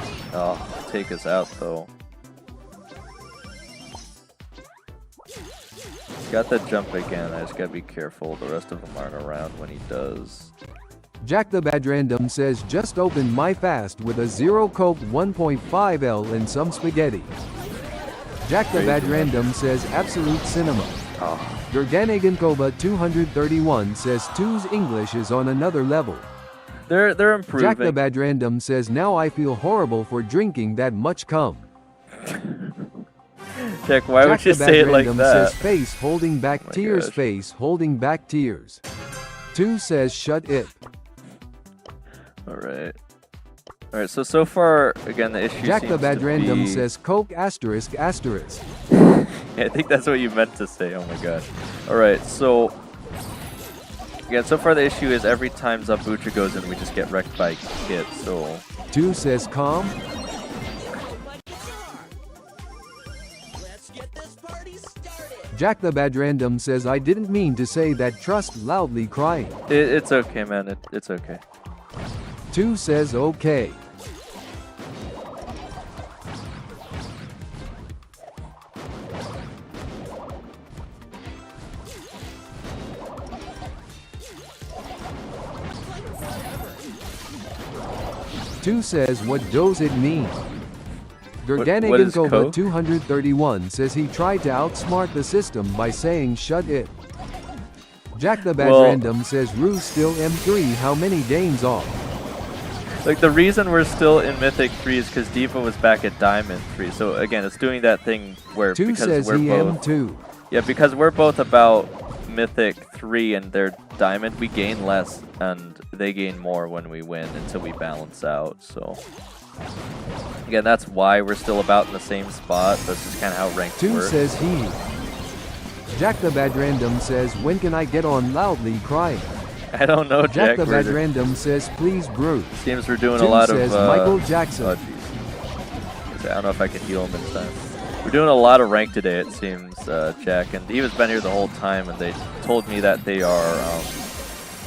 Speaker 2: take us out though. Got the jump again, I just gotta be careful. The rest of them aren't around when he does.
Speaker 3: Jack the Bad Random says just opened my fast with a 0 Coke 1.5 L and some spaghetti. Jack the Bad Random says absolute cinema.
Speaker 2: Oh.
Speaker 3: Gerganigankova 231 says Two's English is on another level.
Speaker 2: They're improving.
Speaker 3: Jack the Bad Random says now I feel horrible for drinking that much cum.
Speaker 2: Jack, why would you say it like that?
Speaker 3: Says face holding back tears,
Speaker 2: gosh.
Speaker 3: face holding back tears. Two says shut it.
Speaker 2: Alright. Alright, so far, again, the issue
Speaker 3: Jack
Speaker 2: seems
Speaker 3: the Bad
Speaker 2: to
Speaker 3: Random
Speaker 2: be...
Speaker 3: says Coke asterisk asterisk.
Speaker 2: Yeah, I think that's what you meant to say, oh my gosh. Alright, so... Again, so far the issue is every time Zabucha goes in, we just get wrecked by Kit, so...
Speaker 3: Two says calm. Jack the Bad Random says I didn't mean to say that trust loudly crying.
Speaker 2: It's okay, man, it's okay.
Speaker 3: Two says okay. Two says what does it mean? Gerganigankova 231 says he tried to outsmart the system by saying shut it. Jack the Bad Random says Rue still M3 how many games off?
Speaker 2: Like, the reason we're still in Mythic 3 is because Diva was back at Diamond 3. So, again, it's doing that thing where
Speaker 3: Two
Speaker 2: because
Speaker 3: says
Speaker 2: we're both...
Speaker 3: M2.
Speaker 2: Yeah, because we're both about Mythic 3 and they're Diamond, we gain less and they gain more when we win until we balance out, so... Again, that's why we're still about in the same spot. That's just kind of how ranked
Speaker 3: Two
Speaker 2: works.
Speaker 3: says he. Jack the Bad Random says when can I get on loudly crying?
Speaker 2: I don't know,
Speaker 3: Jack
Speaker 2: Jack.
Speaker 3: the Bad Random says please Bruce.
Speaker 2: Seems we're doing
Speaker 3: Two
Speaker 2: a lot
Speaker 3: says
Speaker 2: of...
Speaker 3: Michael Jackson.
Speaker 2: Oh, jeez. I don't know if I can heal him this time. We're doing a lot of rank today, it seems, Jack. And Diva's been here the whole time, and they told me that they are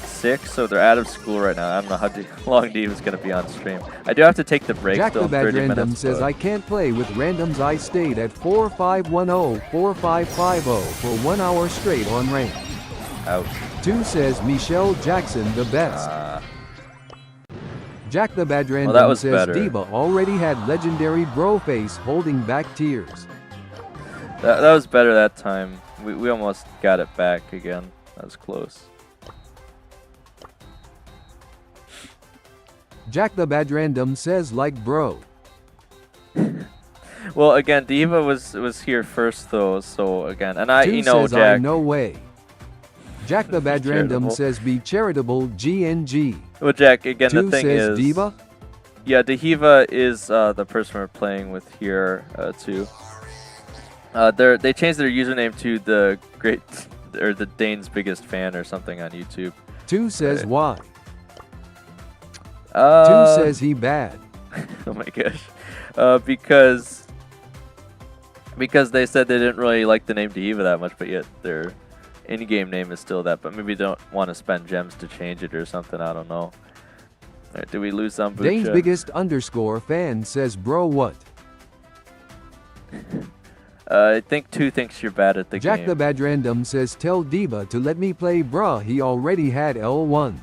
Speaker 2: sick, so they're out of school right now. I don't know how long Diva's going to be on stream. I do have to take the break
Speaker 3: Jack
Speaker 2: still,
Speaker 3: the Bad
Speaker 2: 30
Speaker 3: Random
Speaker 2: minutes,
Speaker 3: says
Speaker 2: but...
Speaker 3: I can't play with randoms. I stayed at 4510-4550 for 1 hour straight on rank.
Speaker 2: Ouch.
Speaker 3: Two says Michelle Jackson the best. Jack the Bad Random
Speaker 2: that was
Speaker 3: says
Speaker 2: better.
Speaker 3: Diva already had legendary bro face holding back tears.
Speaker 2: That was better that time. We almost got it back again. That was close.
Speaker 3: Jack the Bad Random says like bro.
Speaker 2: Well, again, Diva was here first though, so again, and
Speaker 3: Two
Speaker 2: you know,
Speaker 3: says
Speaker 2: Jack.
Speaker 3: no way. Jack the Bad Random says be charitable GNG.
Speaker 2: Well, Jack, again,
Speaker 3: Two
Speaker 2: the thing
Speaker 3: says
Speaker 2: is,
Speaker 3: Diva.
Speaker 2: yeah, Dehiva is the person we're playing with here too. They changed their username to the Dane's biggest fan or something on YouTube.
Speaker 3: Two says why.
Speaker 2: Two
Speaker 3: Two says he bad.
Speaker 2: Oh my gosh, because they said they didn't really like the name Dehiva that much, but yet their in-game name is still that. But maybe don't want to spend gems to change it or something. I don't know. Alright, do we lose Zambucha?
Speaker 3: Dane's biggest underscore fan says bro what?
Speaker 2: I think Two thinks you're bad at the game.
Speaker 3: Jack the Bad Random says tell Diva to let me play bruh, he already had L1.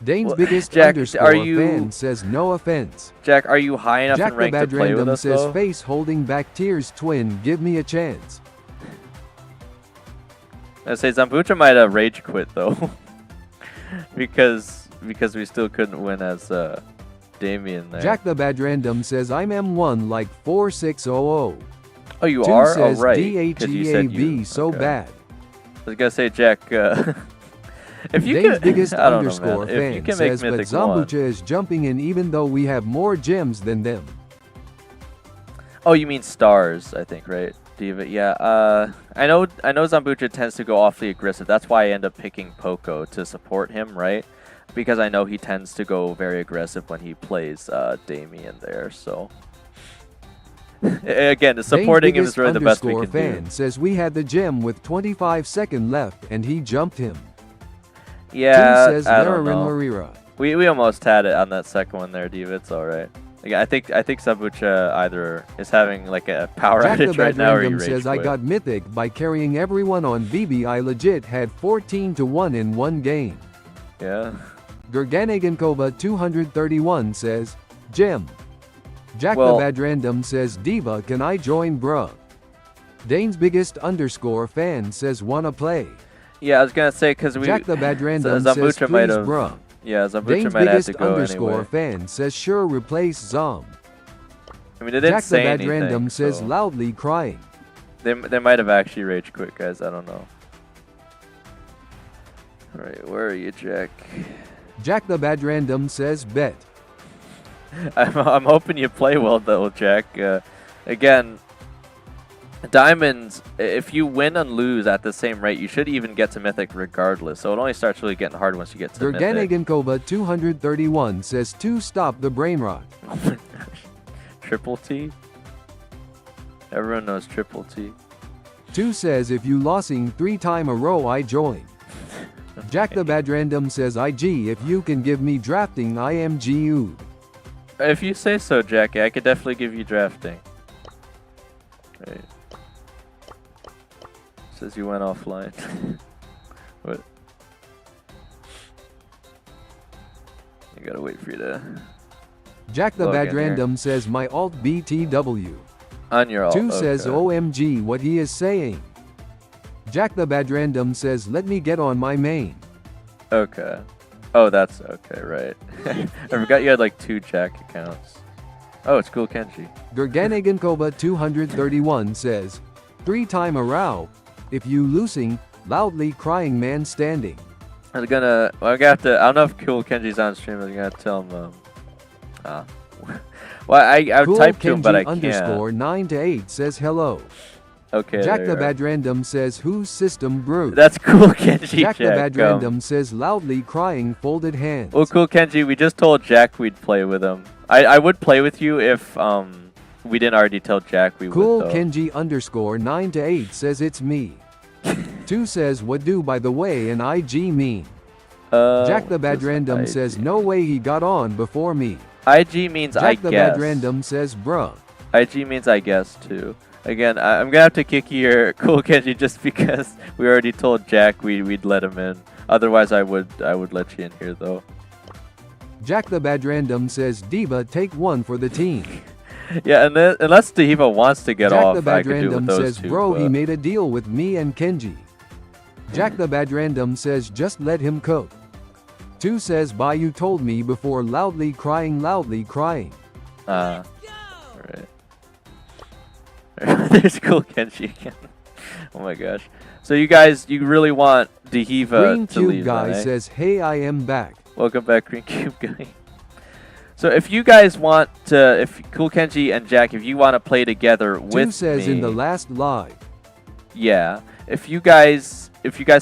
Speaker 3: Dane's biggest
Speaker 2: Jack,
Speaker 3: underscore fan says no offense.
Speaker 2: Jack, are you high enough
Speaker 3: Jack
Speaker 2: in
Speaker 3: the
Speaker 2: rank to
Speaker 3: Bad
Speaker 2: play with
Speaker 3: Random
Speaker 2: us
Speaker 3: says
Speaker 2: though?
Speaker 3: face holding back tears twin, give me a chance.
Speaker 2: I say Zambucha might have rage quit though. because we still couldn't win as Damien there.
Speaker 3: Jack the Bad Random says I'm M1 like 4600.
Speaker 2: Oh, you
Speaker 3: Two
Speaker 2: are?
Speaker 3: says
Speaker 2: Oh, right. 'Cause you said
Speaker 3: DHEAB so
Speaker 2: okay.
Speaker 3: bad.
Speaker 2: I was gonna say, Jack, if you
Speaker 3: Dane's
Speaker 2: can,
Speaker 3: biggest
Speaker 2: I don't
Speaker 3: underscore
Speaker 2: know, man. If you
Speaker 3: fan
Speaker 2: can make
Speaker 3: says but
Speaker 2: Mythic
Speaker 3: Zambucha
Speaker 2: 1.
Speaker 3: is jumping in even though we have more gems than them.
Speaker 2: Oh, you mean stars, I think, right? Diva, yeah. I know Zambucha tends to go awfully aggressive. That's why I end up picking Poco to support him, right? Because I know he tends to go very aggressive when he plays Damien there, so... Again, supporting him is really the best we can
Speaker 3: fan
Speaker 2: do.
Speaker 3: Says we had the gem with 25 seconds left and he jumped him.
Speaker 2: Yeah,
Speaker 3: Two says
Speaker 2: I don't know.
Speaker 3: Marira.
Speaker 2: We almost had it on that second one there, Diva. It's all right. Again, I think Zambucha either is having like a power
Speaker 3: Jack the
Speaker 2: outage right
Speaker 3: Bad
Speaker 2: now, or he
Speaker 3: Random
Speaker 2: rage
Speaker 3: says I
Speaker 2: quit.
Speaker 3: got mythic by carrying everyone on BB. I legit had 14-1 in one game.
Speaker 2: Yeah.
Speaker 3: Gerganegankova 231 says gem. Jack
Speaker 2: Well-
Speaker 3: the Bad Random says Diva can I join bruh. Dane's biggest underscore fan says wanna play.
Speaker 2: Yeah, I was gonna say because we.
Speaker 3: Jack the Bad Random
Speaker 2: Zambucha
Speaker 3: says please
Speaker 2: might have.
Speaker 3: bruh.
Speaker 2: Yeah, Zambucha
Speaker 3: Dane's
Speaker 2: might have
Speaker 3: biggest
Speaker 2: to go
Speaker 3: underscore
Speaker 2: anyway.
Speaker 3: fan says sure replace Zom.
Speaker 2: I mean, they didn't
Speaker 3: Jack the
Speaker 2: say
Speaker 3: Bad
Speaker 2: anything.
Speaker 3: Random says
Speaker 2: so
Speaker 3: loudly crying.
Speaker 2: they might have actually rage quit, guys. I don't know. All right, where are you, Jack?
Speaker 3: Jack the Bad Random says bet.
Speaker 2: I'm hoping you play well though, Jack. Again, diamonds. If you win and lose at the same rate, you should even get to mythic regardless. So it only starts really getting hard once you get to mythic.
Speaker 3: Gerganegankova 231 says to stop the brain rot.
Speaker 2: Oh my gosh. Triple T. Everyone knows Triple T.
Speaker 3: 2 says if you losing 3 times a row I join. Jack the Bad Random says IG if you can give me drafting I am GU.
Speaker 2: If you say so, Jackie, I could definitely give you drafting. Right. Says you went offline. What? You gotta wait for you to.
Speaker 3: Jack the
Speaker 2: log
Speaker 3: Bad
Speaker 2: in here.
Speaker 3: Random says my alt BTW.
Speaker 2: On your alt.
Speaker 3: 2 says
Speaker 2: okay.
Speaker 3: OMG what he is saying. Jack the Bad Random says let me get on my main.
Speaker 2: Okay. Oh, that's okay, right. I forgot you had like 2 Jack accounts. Oh, it's cool, Kenji.
Speaker 3: Gerganegankova 231 says 3 time a row. If you losing, loudly crying man standing.
Speaker 2: I'm gonna have to. I don't know if Cool Kenji's on stream. I'm gonna tell him. Well, I
Speaker 3: Cool
Speaker 2: typed to him, but I
Speaker 3: Kenji
Speaker 2: can't.
Speaker 3: underscore 9 to 8 says hello.
Speaker 2: Okay.
Speaker 3: Jack
Speaker 2: there
Speaker 3: the
Speaker 2: you are.
Speaker 3: Bad Random says whose system brewed.
Speaker 2: That's cool, Kenji.
Speaker 3: Jack the Bad
Speaker 2: come.
Speaker 3: Random says loudly crying folded hands.
Speaker 2: Well, cool, Kenji. We just told Jack we'd play with him. I would play with you if we didn't already tell Jack we
Speaker 3: Cool
Speaker 2: would. Though.
Speaker 3: Kenji underscore 9 to 8 says it's me. 2 says what do by the way and IG mean. Jack the Bad
Speaker 2: just
Speaker 3: Random
Speaker 2: IG.
Speaker 3: says no way he got on before me.
Speaker 2: IG means
Speaker 3: Jack
Speaker 2: I
Speaker 3: the
Speaker 2: guess.
Speaker 3: Bad Random says bruh.
Speaker 2: IG means I guess too. Again, I'm gonna have to kick your cool Kenji just because we already told Jack we'd let him in. Otherwise, I would let you in here though.
Speaker 3: Jack the Bad Random says Diva take one for the team.
Speaker 2: Yeah, and then, unless Dehiva wants to get
Speaker 3: Jack
Speaker 2: off,
Speaker 3: the
Speaker 2: I
Speaker 3: Bad
Speaker 2: could do it with
Speaker 3: Random
Speaker 2: those
Speaker 3: says
Speaker 2: two.
Speaker 3: bro he
Speaker 2: but-
Speaker 3: made a deal with me and Kenji. Jack the Bad Random says just let him cook. 2 says bye you told me before loudly crying loudly crying.
Speaker 2: Alright. There's cool Kenji again. Oh my gosh. So you guys, you really want Dehiva
Speaker 3: Green
Speaker 2: to
Speaker 3: Cube
Speaker 2: leave,
Speaker 3: Guy
Speaker 2: right?
Speaker 3: says, hey, I am back.
Speaker 2: Welcome back, Green Cube Guy. So if you guys want to, if Cool Kenji and Jack, if you want to play together with
Speaker 3: 2 says
Speaker 2: me,
Speaker 3: in the last live.
Speaker 2: yeah. If you guys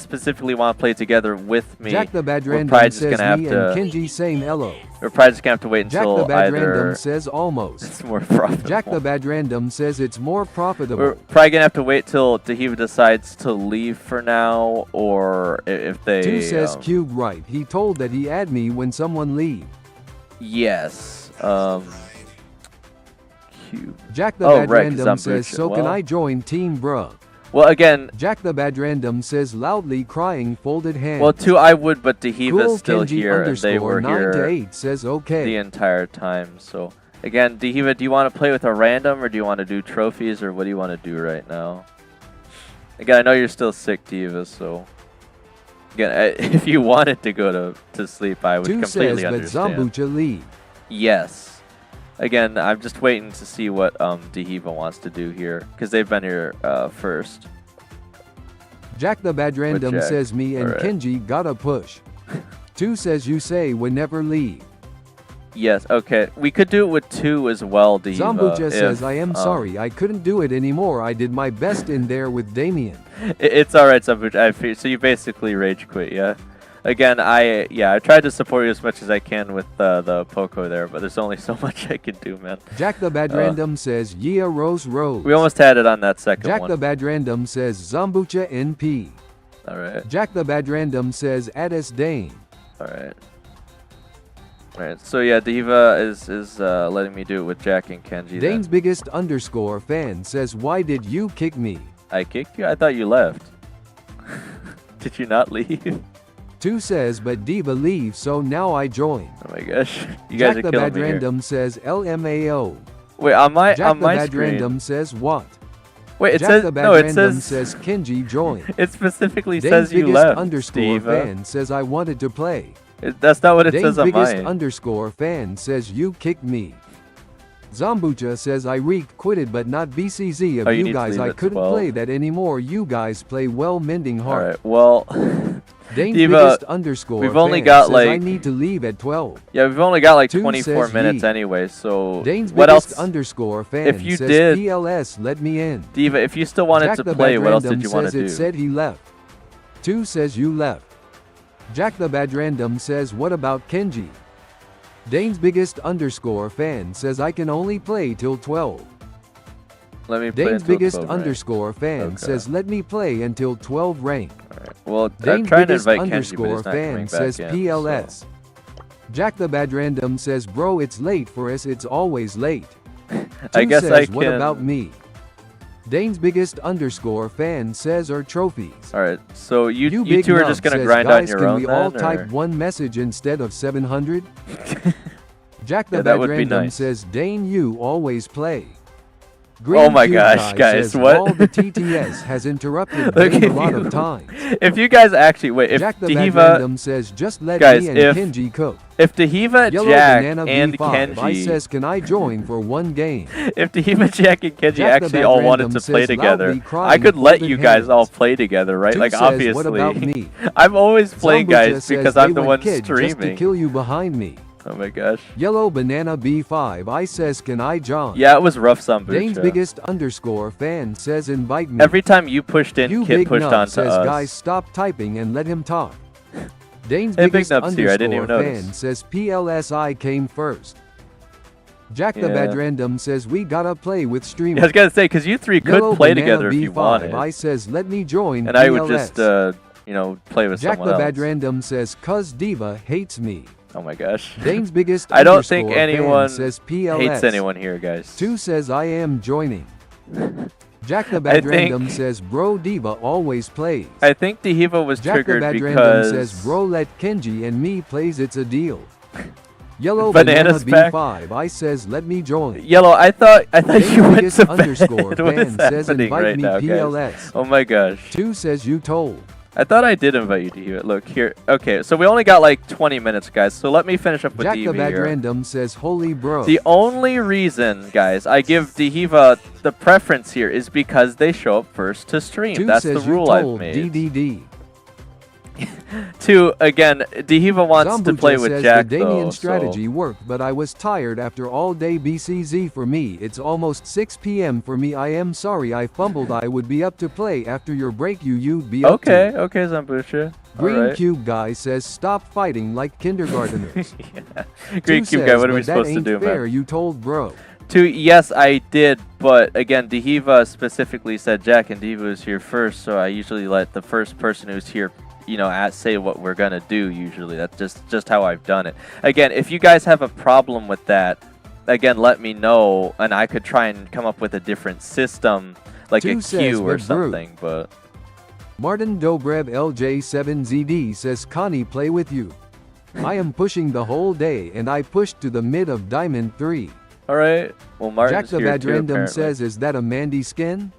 Speaker 2: specifically want to play together with me,
Speaker 3: Jack the Bad
Speaker 2: we're
Speaker 3: Random
Speaker 2: probably just
Speaker 3: says
Speaker 2: gonna have
Speaker 3: me
Speaker 2: to.
Speaker 3: and Kenji saying hello.
Speaker 2: We're probably just gonna have to wait
Speaker 3: Jack
Speaker 2: until
Speaker 3: the Bad
Speaker 2: either
Speaker 3: Random says almost.
Speaker 2: it's more profitable.
Speaker 3: Jack the Bad Random says it's more profitable.
Speaker 2: We're probably gonna have to wait till Dehiva decides to leave for now, or if they.
Speaker 3: 2 says Cube right. He told that he add me when someone leave.
Speaker 2: Yes. Cube.
Speaker 3: Jack the
Speaker 2: Oh,
Speaker 3: Bad
Speaker 2: right, 'cause
Speaker 3: Random
Speaker 2: I'm
Speaker 3: says,
Speaker 2: Bucha.
Speaker 3: so can
Speaker 2: Well-
Speaker 3: I join Team Bruh?
Speaker 2: Well, again,
Speaker 3: Jack the Bad Random says loudly crying folded hands.
Speaker 2: well, too, I would, but Dehiva's
Speaker 3: Cool
Speaker 2: still
Speaker 3: Kenji
Speaker 2: here, and they were
Speaker 3: 9 to
Speaker 2: here
Speaker 3: 8 says okay.
Speaker 2: the entire time. So, again, Dehiva, do you want to play with a random, or do you want to do trophies, or what do you want to do right now? Again, I know you're still sick, Dehiva, so again, if you wanted to go to sleep, I would
Speaker 3: 2
Speaker 2: completely
Speaker 3: says, but
Speaker 2: understand.
Speaker 3: Zambucha leave.
Speaker 2: Yes. Again, I'm just waiting to see what Dehiva wants to do here, because they've been here first.
Speaker 3: Jack the Bad Random
Speaker 2: Jack.
Speaker 3: says me and
Speaker 2: Alright.
Speaker 3: Kenji gotta push. 2 says you say we never leave.
Speaker 2: Yes, okay. We could do it with 2 as well, Dehiva.
Speaker 3: Zambucha
Speaker 2: if,
Speaker 3: says I am sorry, I couldn't do it anymore. I did my best in there with Damien.
Speaker 2: It's alright, Zambucha. So you basically rage quit, yeah? Again, I tried to support you as much as I can with the Poco there, but there's only so much I can do, man.
Speaker 3: Jack the Bad Random says yeah Rose Rose.
Speaker 2: We almost had it on that second
Speaker 3: Jack
Speaker 2: one.
Speaker 3: the Bad Random says Zambucha NP.
Speaker 2: Alright,
Speaker 3: Jack the Bad Random says Addis Dane.
Speaker 2: alright. Alright, so yeah, Dehiva is letting me do it with Jack and Kenji.
Speaker 3: Dane's
Speaker 2: Then.
Speaker 3: biggest underscore fan says why did you kick me?
Speaker 2: I kicked you? I thought you left. Did you not leave?
Speaker 3: 2 says but Diva leaves so now I join.
Speaker 2: Oh my gosh, you guys
Speaker 3: Jack
Speaker 2: are
Speaker 3: the
Speaker 2: killing
Speaker 3: Bad
Speaker 2: me here.
Speaker 3: Random says LMAO.
Speaker 2: Wait, on my
Speaker 3: Jack
Speaker 2: on
Speaker 3: the
Speaker 2: my
Speaker 3: Bad
Speaker 2: screen.
Speaker 3: Random says what?
Speaker 2: Wait, it
Speaker 3: Jack
Speaker 2: says
Speaker 3: the Bad
Speaker 2: no. It
Speaker 3: Random
Speaker 2: says
Speaker 3: Kenji join.
Speaker 2: it specifically
Speaker 3: Dane's
Speaker 2: says you
Speaker 3: biggest
Speaker 2: left.
Speaker 3: underscore
Speaker 2: Dehiva.
Speaker 3: fan says I wanted to play.
Speaker 2: That's not what it
Speaker 3: Dane's
Speaker 2: says on
Speaker 3: biggest
Speaker 2: mine.
Speaker 3: underscore fan says you kicked me. Zambucha says I quitted but not BCZ of
Speaker 2: Oh, you need
Speaker 3: you
Speaker 2: to
Speaker 3: guys
Speaker 2: leave
Speaker 3: I
Speaker 2: at
Speaker 3: couldn't
Speaker 2: 12.
Speaker 3: play that anymore you guys play well mending heart.
Speaker 2: Alright, well,
Speaker 3: Dane's
Speaker 2: Diva,
Speaker 3: biggest underscore
Speaker 2: we've only
Speaker 3: fan
Speaker 2: got,
Speaker 3: says I
Speaker 2: like-
Speaker 3: need to leave at 12.
Speaker 2: yeah, we've only got like
Speaker 3: 2
Speaker 2: 24
Speaker 3: says
Speaker 2: minutes
Speaker 3: ye.
Speaker 2: anyway, so
Speaker 3: Dane's
Speaker 2: what
Speaker 3: biggest
Speaker 2: else?
Speaker 3: underscore fan
Speaker 2: If you
Speaker 3: says
Speaker 2: did-
Speaker 3: PLS let me in.
Speaker 2: Diva, if you still wanted
Speaker 3: Jack
Speaker 2: to
Speaker 3: the
Speaker 2: play,
Speaker 3: Bad
Speaker 2: what else did
Speaker 3: Random
Speaker 2: you want
Speaker 3: says
Speaker 2: to do?
Speaker 3: it said he left. 2 says you left. Jack the Bad Random says what about Kenji? Dane's biggest underscore fan says I can only play till 12.
Speaker 2: Let me play
Speaker 3: Dane's
Speaker 2: until
Speaker 3: biggest
Speaker 2: 12, right?
Speaker 3: underscore fan
Speaker 2: Okay.
Speaker 3: says let me play until 12 rank.
Speaker 2: Alright, well, I'm
Speaker 3: Dane's
Speaker 2: trying to
Speaker 3: biggest
Speaker 2: invite Kenji, but
Speaker 3: underscore
Speaker 2: he's not
Speaker 3: fan
Speaker 2: coming back
Speaker 3: says
Speaker 2: in,
Speaker 3: PLS.
Speaker 2: so-
Speaker 3: Jack the Bad Random says bro it's late for us it's always late. 2
Speaker 2: I guess
Speaker 3: says
Speaker 2: I can.
Speaker 3: what about me? Dane's biggest underscore fan says are trophies.
Speaker 2: Alright, so you
Speaker 3: big
Speaker 2: two are
Speaker 3: nub
Speaker 2: just gonna
Speaker 3: says,
Speaker 2: grind
Speaker 3: guys,
Speaker 2: on your
Speaker 3: can
Speaker 2: own
Speaker 3: we all
Speaker 2: then,
Speaker 3: type
Speaker 2: or?
Speaker 3: one message instead of 700? Jack the
Speaker 2: Yeah, that
Speaker 3: Bad
Speaker 2: would be
Speaker 3: Random
Speaker 2: nice.
Speaker 3: says Dane you always play.
Speaker 2: Oh my
Speaker 3: Cube
Speaker 2: gosh,
Speaker 3: Guy
Speaker 2: guys,
Speaker 3: says,
Speaker 2: what?
Speaker 3: All the TTS has interrupted
Speaker 2: Look
Speaker 3: Dane a
Speaker 2: at
Speaker 3: lot
Speaker 2: you.
Speaker 3: of times.
Speaker 2: If you guys actually wait, if
Speaker 3: Jack the Bad
Speaker 2: Dehiva,
Speaker 3: Random says just let
Speaker 2: Guys,
Speaker 3: me and
Speaker 2: if-
Speaker 3: Kenji cook.
Speaker 2: if Dehiva,
Speaker 3: Yellow
Speaker 2: Jack,
Speaker 3: Banana
Speaker 2: and
Speaker 3: B5 I
Speaker 2: Kenji,
Speaker 3: says can I join for one game?
Speaker 2: if Dehiva, Jack, and Kenji
Speaker 3: Jack the
Speaker 2: actually
Speaker 3: Bad
Speaker 2: all wanted
Speaker 3: Random
Speaker 2: to play
Speaker 3: says,
Speaker 2: together,
Speaker 3: loudly crying
Speaker 2: I could let
Speaker 3: folded
Speaker 2: you guys
Speaker 3: hands.
Speaker 2: all play together, right?
Speaker 3: 2
Speaker 2: Like
Speaker 3: says,
Speaker 2: obviously,
Speaker 3: what about me?
Speaker 2: I'm always playing,
Speaker 3: Zambucha
Speaker 2: guys,
Speaker 3: says
Speaker 2: because
Speaker 3: they
Speaker 2: I'm the
Speaker 3: went
Speaker 2: one
Speaker 3: kid just to
Speaker 2: streaming.
Speaker 3: kill you behind me.
Speaker 2: Oh my gosh.
Speaker 3: Yellow Banana B5 I says can I join?
Speaker 2: Yeah, it was rough, Zambucha.
Speaker 3: Dane's biggest underscore fan says invite me.
Speaker 2: Every time you pushed in,
Speaker 3: you
Speaker 2: Kit
Speaker 3: big
Speaker 2: pushed
Speaker 3: nub
Speaker 2: onto
Speaker 3: says
Speaker 2: us.
Speaker 3: guys stop typing and let him talk. Dane's
Speaker 2: Hey, Big
Speaker 3: biggest
Speaker 2: Nub's here, I didn't
Speaker 3: underscore
Speaker 2: even notice.
Speaker 3: fan says PLSI came first. Jack the
Speaker 2: Yeah.
Speaker 3: Bad Random says we gotta play with
Speaker 2: I
Speaker 3: streamers.
Speaker 2: was gonna say, because you three could
Speaker 3: Yellow
Speaker 2: play
Speaker 3: Banana
Speaker 2: together if
Speaker 3: B5
Speaker 2: you wanted,
Speaker 3: I says let me join
Speaker 2: and I would
Speaker 3: PLS.
Speaker 2: just, you know, play with
Speaker 3: Jack
Speaker 2: someone
Speaker 3: the
Speaker 2: else.
Speaker 3: Bad Random says cuz Diva hates me.
Speaker 2: Oh my gosh.
Speaker 3: Dane's biggest
Speaker 2: I don't think
Speaker 3: underscore fan
Speaker 2: anyone
Speaker 3: says PLS.
Speaker 2: hates anyone here, guys.
Speaker 3: 2 says I am joining. Jack the Bad
Speaker 2: I think-
Speaker 3: Random says bro Diva always plays.
Speaker 2: I think Dehiva was
Speaker 3: Jack the
Speaker 2: triggered
Speaker 3: Bad Random
Speaker 2: because
Speaker 3: says bro let Kenji and me plays it's a deal. Yellow
Speaker 2: Bananas
Speaker 3: Banana
Speaker 2: back.
Speaker 3: B5 I says let me join.
Speaker 2: Yellow, I thought
Speaker 3: Dane's
Speaker 2: you went
Speaker 3: biggest
Speaker 2: to bed.
Speaker 3: underscore
Speaker 2: What
Speaker 3: fan
Speaker 2: is
Speaker 3: says
Speaker 2: happening
Speaker 3: invite
Speaker 2: right
Speaker 3: me
Speaker 2: now, guys?
Speaker 3: PLS.
Speaker 2: Oh my gosh.
Speaker 3: 2 says you told.
Speaker 2: I thought I did invite you to hear it. Look here. Okay, so we only got like 20 minutes, guys. So let me finish up with
Speaker 3: Jack
Speaker 2: DV
Speaker 3: the Bad
Speaker 2: here.
Speaker 3: Random says, "Holy bro."
Speaker 2: The only reason, guys, I give Dehiva the preference here is because they show up first to stream.
Speaker 3: Two
Speaker 2: That's
Speaker 3: says
Speaker 2: the rule
Speaker 3: you
Speaker 2: I've
Speaker 3: told
Speaker 2: made.
Speaker 3: DDD.
Speaker 2: 2, again, Dehiva wants to
Speaker 3: Zambuja
Speaker 2: play with
Speaker 3: says
Speaker 2: Jack,
Speaker 3: the Damian
Speaker 2: though.
Speaker 3: strategy
Speaker 2: So.
Speaker 3: worked, but I was tired after all day BCZ for me. It's almost 6 p.m. for me. I am sorry I fumbled. I would be up to play after your break. You'd be up to.
Speaker 2: Okay, Zambucha.
Speaker 3: Green
Speaker 2: All right.
Speaker 3: Cube Guy says stop fighting like kindergarteners.
Speaker 2: Yeah.
Speaker 3: Two
Speaker 2: Green Cube
Speaker 3: says,
Speaker 2: guy, what are we
Speaker 3: "But
Speaker 2: supposed
Speaker 3: that
Speaker 2: to
Speaker 3: ain't
Speaker 2: do,
Speaker 3: fair,
Speaker 2: man?
Speaker 3: You told bro.
Speaker 2: 2, yes, I did, but again, Dehiva specifically said Jack, and Dehiva was here first, so I usually let the first person who's here, you know, say what we're gonna do. Usually, that's just how I've done it. Again, if you guys have a problem with that, again, let me know, and I could try and come up with a different system, like
Speaker 3: Two
Speaker 2: a
Speaker 3: says,
Speaker 2: queue or
Speaker 3: "But Brew."
Speaker 2: something. But
Speaker 3: Martin Dobrev LJ7ZD says Connie play with you. I am pushing the whole day and I pushed to the mid of Diamond 3.
Speaker 2: all right, well, Martin's
Speaker 3: Jack the
Speaker 2: here
Speaker 3: Bad
Speaker 2: too,
Speaker 3: Random
Speaker 2: apparently.
Speaker 3: says, is that a Mandy skin?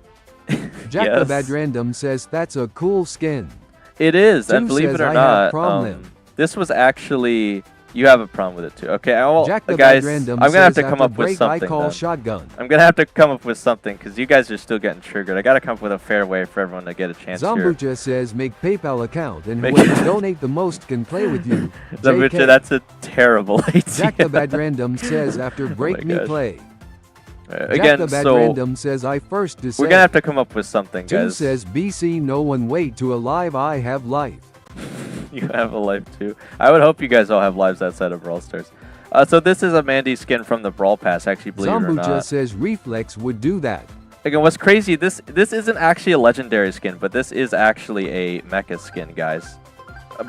Speaker 3: Jack the
Speaker 2: Yes.
Speaker 3: Bad Random says, that's a cool skin.
Speaker 2: It is, and
Speaker 3: Two
Speaker 2: believe
Speaker 3: says,
Speaker 2: it or
Speaker 3: "I have
Speaker 2: not,
Speaker 3: problem."
Speaker 2: this was actually. You have a problem with it too. Okay, well,
Speaker 3: Jack the
Speaker 2: guys,
Speaker 3: Bad Random
Speaker 2: I'm gonna have
Speaker 3: says,
Speaker 2: to come
Speaker 3: after
Speaker 2: up with
Speaker 3: break,
Speaker 2: something.
Speaker 3: I call
Speaker 2: then.
Speaker 3: shotgun.
Speaker 2: I'm gonna have to come up with something because you guys are still getting triggered. I gotta come up with a fair way for everyone to get a chance here.
Speaker 3: Zambucha says, make PayPal account and
Speaker 2: Make-
Speaker 3: whoever donate the most can play with you.
Speaker 2: Zambucha,
Speaker 3: JK.
Speaker 2: that's a terrible idea.
Speaker 3: Jack the Bad Random says, after break me
Speaker 2: gosh.
Speaker 3: play. Jack
Speaker 2: Again,
Speaker 3: the Bad
Speaker 2: so
Speaker 3: Random says, I first to say.
Speaker 2: we're gonna have to come up with something,
Speaker 3: 2
Speaker 2: guys.
Speaker 3: says, BC no one wait to alive I have life.
Speaker 2: You have a life too. I would hope you guys all have lives outside of Brawl Stars. So this is a Mandy skin from the Brawl Pass, actually, believe it or
Speaker 3: Zambucha
Speaker 2: not.
Speaker 3: says Reflex would do that.
Speaker 2: Again, what's crazy, this isn't actually a legendary skin, but this is actually a mecha skin, guys.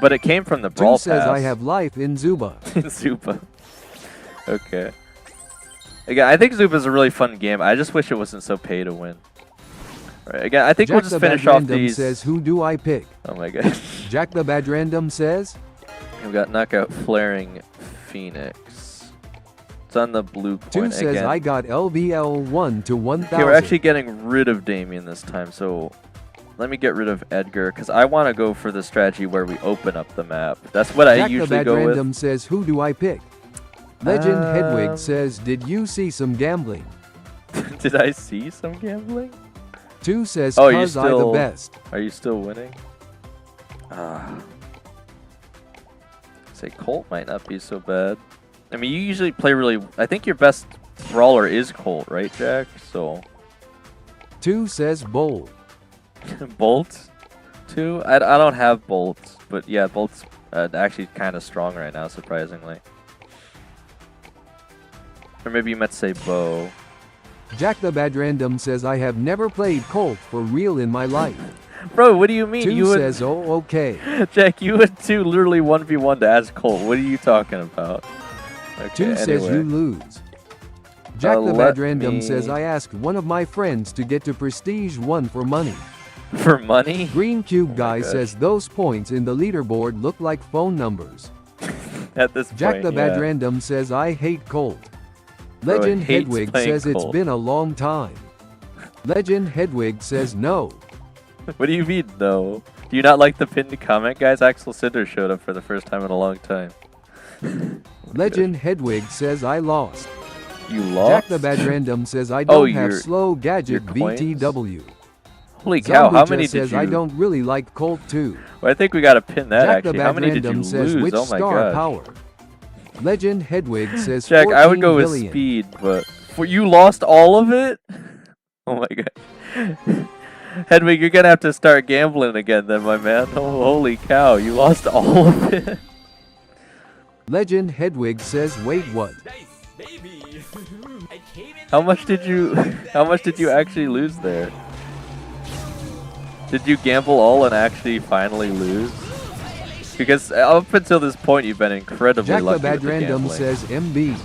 Speaker 2: But it came from the
Speaker 3: 2
Speaker 2: Brawl
Speaker 3: says
Speaker 2: Pass.
Speaker 3: I have life in Zuba.
Speaker 2: in Zupa. Okay. Again, I think Zupa's a really fun game. I just wish it wasn't so pay to win. Right, again, I think
Speaker 3: Jack
Speaker 2: we'll
Speaker 3: the
Speaker 2: just
Speaker 3: Bad
Speaker 2: finish off
Speaker 3: Random
Speaker 2: these.
Speaker 3: says, who do I pick?
Speaker 2: Oh my gosh.
Speaker 3: Jack the Bad Random says,
Speaker 2: We've got Knockout Flaring Phoenix. It's on the blue
Speaker 3: 2
Speaker 2: point
Speaker 3: says
Speaker 2: again.
Speaker 3: I got LBL 1 to 1000.
Speaker 2: Okay, we're actually getting rid of Damien this time, so let me get rid of Edgar, because I want to go for the strategy where we open up the map. That's what I
Speaker 3: Jack the
Speaker 2: usually
Speaker 3: Bad
Speaker 2: go
Speaker 3: Random
Speaker 2: with.
Speaker 3: says, who do I pick? Legend Hedwig says, did you see some gambling?
Speaker 2: Did I see some gambling?
Speaker 3: 2 says,
Speaker 2: Oh, you
Speaker 3: cause I the
Speaker 2: still-
Speaker 3: best.
Speaker 2: Are you still winning? Say Colt might not be so bad. I mean, you usually play really. I think your best brawler is Colt, right, Jack? So
Speaker 3: 2 says bold.
Speaker 2: Bolt, too. I don't have Bolt, but yeah, Bolt's actually kind of strong right now, surprisingly. Or maybe you meant to say Bo.
Speaker 3: Jack the Bad Random says, I have never played Colt for real in my life.
Speaker 2: Bro, what do you mean?
Speaker 3: 2
Speaker 2: You
Speaker 3: says, oh, okay.
Speaker 2: Jack, you would do literally 1v1 to ask Colt. What are you talking about? Okay,
Speaker 3: 2 says,
Speaker 2: anyway.
Speaker 3: you lose. Jack the
Speaker 2: let
Speaker 3: Bad Random
Speaker 2: me-
Speaker 3: says, I asked one of my friends to get to Prestige 1 for money.
Speaker 2: For money?
Speaker 3: Green Cube Guy
Speaker 2: gosh.
Speaker 3: says, those points in the leaderboard look like phone numbers.
Speaker 2: At this
Speaker 3: Jack
Speaker 2: point,
Speaker 3: the Bad
Speaker 2: yeah.
Speaker 3: Random says, I hate Colt.
Speaker 2: Bro,
Speaker 3: Legend
Speaker 2: he hates
Speaker 3: Hedwig
Speaker 2: playing
Speaker 3: says, it's
Speaker 2: Colt.
Speaker 3: been a long time. Legend Hedwig says, no.
Speaker 2: What do you mean, no? Do you not like the pinned comment, guys? Axel Cinder showed up for the first time in a long time.
Speaker 3: Legend Hedwig says, I lost.
Speaker 2: You lost?
Speaker 3: Jack the Bad Random says, I don't have
Speaker 2: your-
Speaker 3: slow gadget
Speaker 2: your coins?
Speaker 3: BTW.
Speaker 2: Holy cow, how
Speaker 3: Zambucha
Speaker 2: many
Speaker 3: says,
Speaker 2: did you...
Speaker 3: I don't really like Colt too.
Speaker 2: Well, I think we gotta pin that,
Speaker 3: Jack
Speaker 2: actually.
Speaker 3: the
Speaker 2: How
Speaker 3: Bad
Speaker 2: many did you
Speaker 3: Random says,
Speaker 2: lose?
Speaker 3: which
Speaker 2: Oh my
Speaker 3: star
Speaker 2: god.
Speaker 3: power? Legend Hedwig says,
Speaker 2: Jack, I would
Speaker 3: 14
Speaker 2: go with
Speaker 3: billion.
Speaker 2: speed, but... You lost all of it? Oh my god. Hedwig, you're gonna have to start gambling again then, my man. Oh, holy cow, you lost all of it?
Speaker 3: Legend Hedwig says, wait, what?
Speaker 1: Nice, baby. I came in
Speaker 2: How much did you... How much did you actually lose there? Did you gamble all and actually finally lose? Because up until this point, you've been incredibly
Speaker 3: Jack the
Speaker 2: lucky
Speaker 3: Bad
Speaker 2: with the
Speaker 3: Random
Speaker 2: gambling.
Speaker 3: says, MB.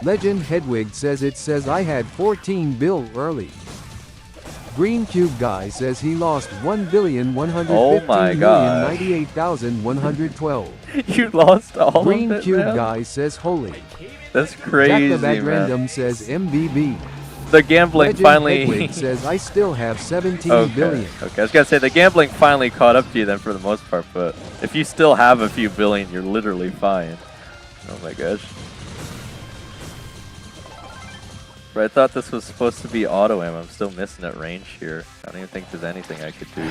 Speaker 3: Legend Hedwig says, it says I had 14 bill early. Green Cube Guy says he lost 1,115,098,112.
Speaker 2: You lost all
Speaker 3: Green
Speaker 2: of it,
Speaker 3: Cube
Speaker 2: man?
Speaker 3: Guy says, holy.
Speaker 2: That's
Speaker 3: Jack
Speaker 2: crazy,
Speaker 3: the Bad
Speaker 2: man.
Speaker 3: Random says, MBB.
Speaker 2: the gambling
Speaker 3: Legend
Speaker 2: finally.
Speaker 3: Hedwig says I still have 17
Speaker 2: Okay.
Speaker 3: billion.
Speaker 2: Okay, I was gonna say the gambling finally caught up to you then for the most part, but if you still have a few billion, you're literally fine. Oh my gosh. But I thought this was supposed to be auto aim. I'm still missing at range here. I don't even think there's anything I could do.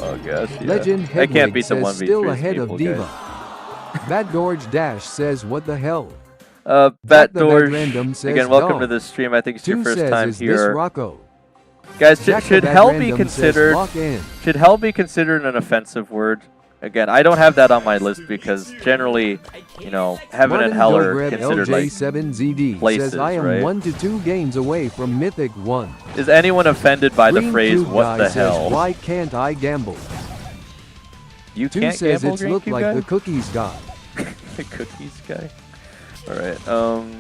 Speaker 2: Oh gosh, yeah.
Speaker 3: Legend
Speaker 2: I can't
Speaker 3: Hedwig
Speaker 2: beat the
Speaker 3: says
Speaker 2: 1v3
Speaker 3: still ahead
Speaker 2: people,
Speaker 3: of Diva.
Speaker 2: guys.
Speaker 3: Bad Dorge Dash says what the hell.
Speaker 2: Bat
Speaker 3: Jack the Bad
Speaker 2: Dorge,
Speaker 3: Random says
Speaker 2: again, welcome to
Speaker 3: dog.
Speaker 2: the stream. I think it's your
Speaker 3: 2
Speaker 2: first
Speaker 3: says
Speaker 2: time
Speaker 3: is this
Speaker 2: here.
Speaker 3: Rocco.
Speaker 2: Guys,
Speaker 3: Jack the
Speaker 2: should
Speaker 3: Bad
Speaker 2: hell be
Speaker 3: Random says
Speaker 2: considered?
Speaker 3: lock in.
Speaker 2: Should hell be considered an offensive word? Again, I don't have that on my list because generally, you know, heaven and hell are
Speaker 3: Dobreb
Speaker 2: considered like
Speaker 3: LJ7ZD
Speaker 2: places,
Speaker 3: says I am
Speaker 2: right?
Speaker 3: 1 to 2 games away from Mythic 1.
Speaker 2: Is anyone offended by
Speaker 3: Green
Speaker 2: the phrase
Speaker 3: Cube
Speaker 2: "what
Speaker 3: Guy
Speaker 2: the
Speaker 3: says,
Speaker 2: hell"?
Speaker 3: why can't I gamble?
Speaker 2: You
Speaker 3: 2
Speaker 2: can't
Speaker 3: says
Speaker 2: gamble,
Speaker 3: it's
Speaker 2: Green
Speaker 3: looked
Speaker 2: Cube
Speaker 3: like
Speaker 2: guy?
Speaker 3: the cookies guy.
Speaker 2: The cookies guy. All right.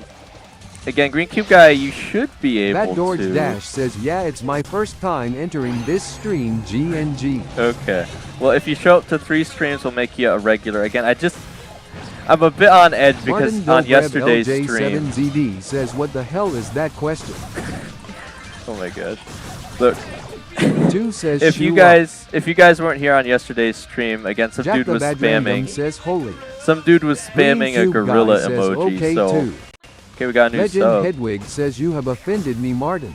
Speaker 2: Again, Green Cube guy, you should be able
Speaker 3: That George
Speaker 2: to.
Speaker 3: Dash says, yeah, it's my first time entering this stream, GNG.
Speaker 2: Okay. Well, if you show up to 3 streams, we'll make you a regular. Again, I'm a bit on edge because
Speaker 3: Martin
Speaker 2: on
Speaker 3: Dobreb
Speaker 2: yesterday's stream.
Speaker 3: LJ7ZD says, what the hell is that question?
Speaker 2: Oh my gosh. Look.
Speaker 3: 2 says,
Speaker 2: if you guys weren't here on yesterday's stream, again, some
Speaker 3: Jack
Speaker 2: dude
Speaker 3: the
Speaker 2: was
Speaker 3: Bad Random
Speaker 2: spamming.
Speaker 3: says, holy.
Speaker 2: Some dude was spamming a
Speaker 3: Green Cube
Speaker 2: gorilla
Speaker 3: Guy says,
Speaker 2: emoji.
Speaker 3: okay,
Speaker 2: So
Speaker 3: too.
Speaker 2: okay, we got a new
Speaker 3: Legend
Speaker 2: sub.
Speaker 3: Hedwig says, you have offended me, Martin.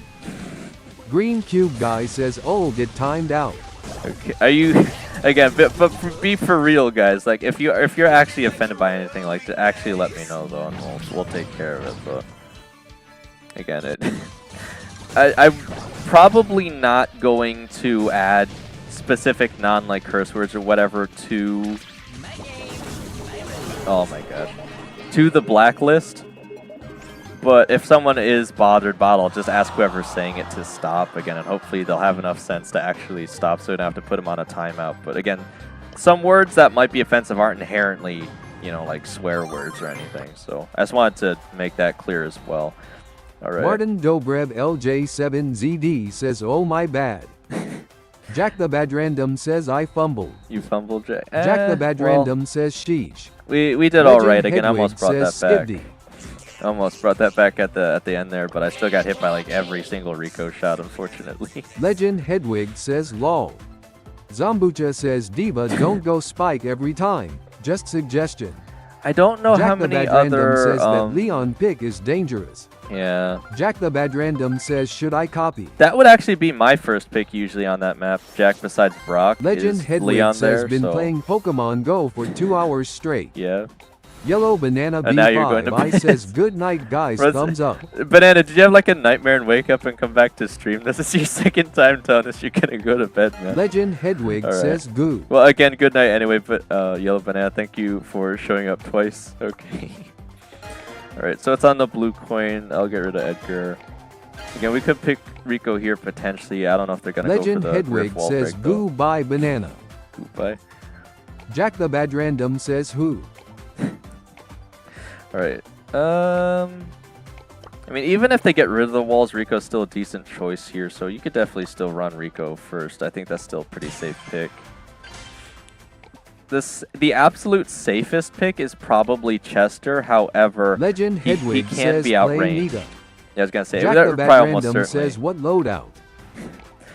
Speaker 3: Green Cube Guy says, oh, get timed out.
Speaker 2: Okay. Are you again? But be for real, guys. Like if you're actually offended by anything, like to actually let me know though, and we'll take care of it. But again, I'm probably not going to add specific non-like curse words or whatever to. Oh my gosh, to the blacklist. But if someone is bothered by it, I'll just ask whoever's saying it to stop again, and hopefully they'll have enough sense to actually stop so we don't have to put them on a timeout. But again, some words that might be offensive aren't inherently, you know, like swear words or anything. So I just wanted to make that clear as well. All right.
Speaker 3: Martin Dobreb LJ7ZD says, oh my bad. Jack the Bad Random says, I fumbled.
Speaker 2: You fumbled, Jack.
Speaker 3: Jack the Bad
Speaker 2: well,
Speaker 3: Random says, sheesh.
Speaker 2: We did all right. Again, I
Speaker 3: Hedwig
Speaker 2: almost brought that
Speaker 3: says,
Speaker 2: back.
Speaker 3: Skibdi.
Speaker 2: Almost brought that back at the end there, but I still got hit by like every single Rico shot, unfortunately.
Speaker 3: Legend Hedwig says, lol. Zambucha says, Diva, don't go spike every time. Just suggestion.
Speaker 2: I don't know
Speaker 3: Jack
Speaker 2: how
Speaker 3: the
Speaker 2: many
Speaker 3: Bad Random
Speaker 2: other.
Speaker 3: says that Leon Pick is dangerous.
Speaker 2: Yeah.
Speaker 3: Jack the Bad Random says, should I copy?
Speaker 2: That would actually be my first pick usually on that map. Jack besides Brock.
Speaker 3: Legend
Speaker 2: is
Speaker 3: Hedwig
Speaker 2: Leon
Speaker 3: says,
Speaker 2: there,
Speaker 3: been
Speaker 2: so
Speaker 3: playing Pokemon Go for 2 hours straight.
Speaker 2: yeah.
Speaker 3: Yellow Banana
Speaker 2: And now you're going
Speaker 3: B5
Speaker 2: to
Speaker 3: I
Speaker 2: bed.
Speaker 3: says, good night guys,
Speaker 2: Russ-
Speaker 3: thumbs up.
Speaker 2: Banana, did you have like a nightmare and wake up and come back to stream? This is your second time telling us you're gonna go to bed, man.
Speaker 3: Legend Hedwig
Speaker 2: All right.
Speaker 3: says, good.
Speaker 2: Well, again, good night anyway, but Yellow Banana, thank you for showing up twice. Okay. Alright, so it's on the blue coin. I'll get rid of Edgar. Again, we could pick Rico here potentially. I don't know if they're gonna
Speaker 3: Legend
Speaker 2: go for the
Speaker 3: Hedwig
Speaker 2: Rift wall
Speaker 3: says,
Speaker 2: break, though.
Speaker 3: goo bye banana.
Speaker 2: Goodbye.
Speaker 3: Jack the Bad Random says, who?
Speaker 2: Alright. I mean, even if they get rid of the walls, Rico's still a decent choice here, so you could definitely still run Rico first. I think that's still a pretty safe pick. The absolute safest pick is probably Chester. However,
Speaker 3: Legend
Speaker 2: he
Speaker 3: Hedwig
Speaker 2: can
Speaker 3: says,
Speaker 2: be
Speaker 3: play
Speaker 2: outranged.
Speaker 3: Nita.
Speaker 2: Yeah, I was gonna say
Speaker 3: Jack
Speaker 2: that
Speaker 3: the
Speaker 2: would
Speaker 3: Bad
Speaker 2: probably almost
Speaker 3: Random
Speaker 2: certainly.
Speaker 3: says, what loadout?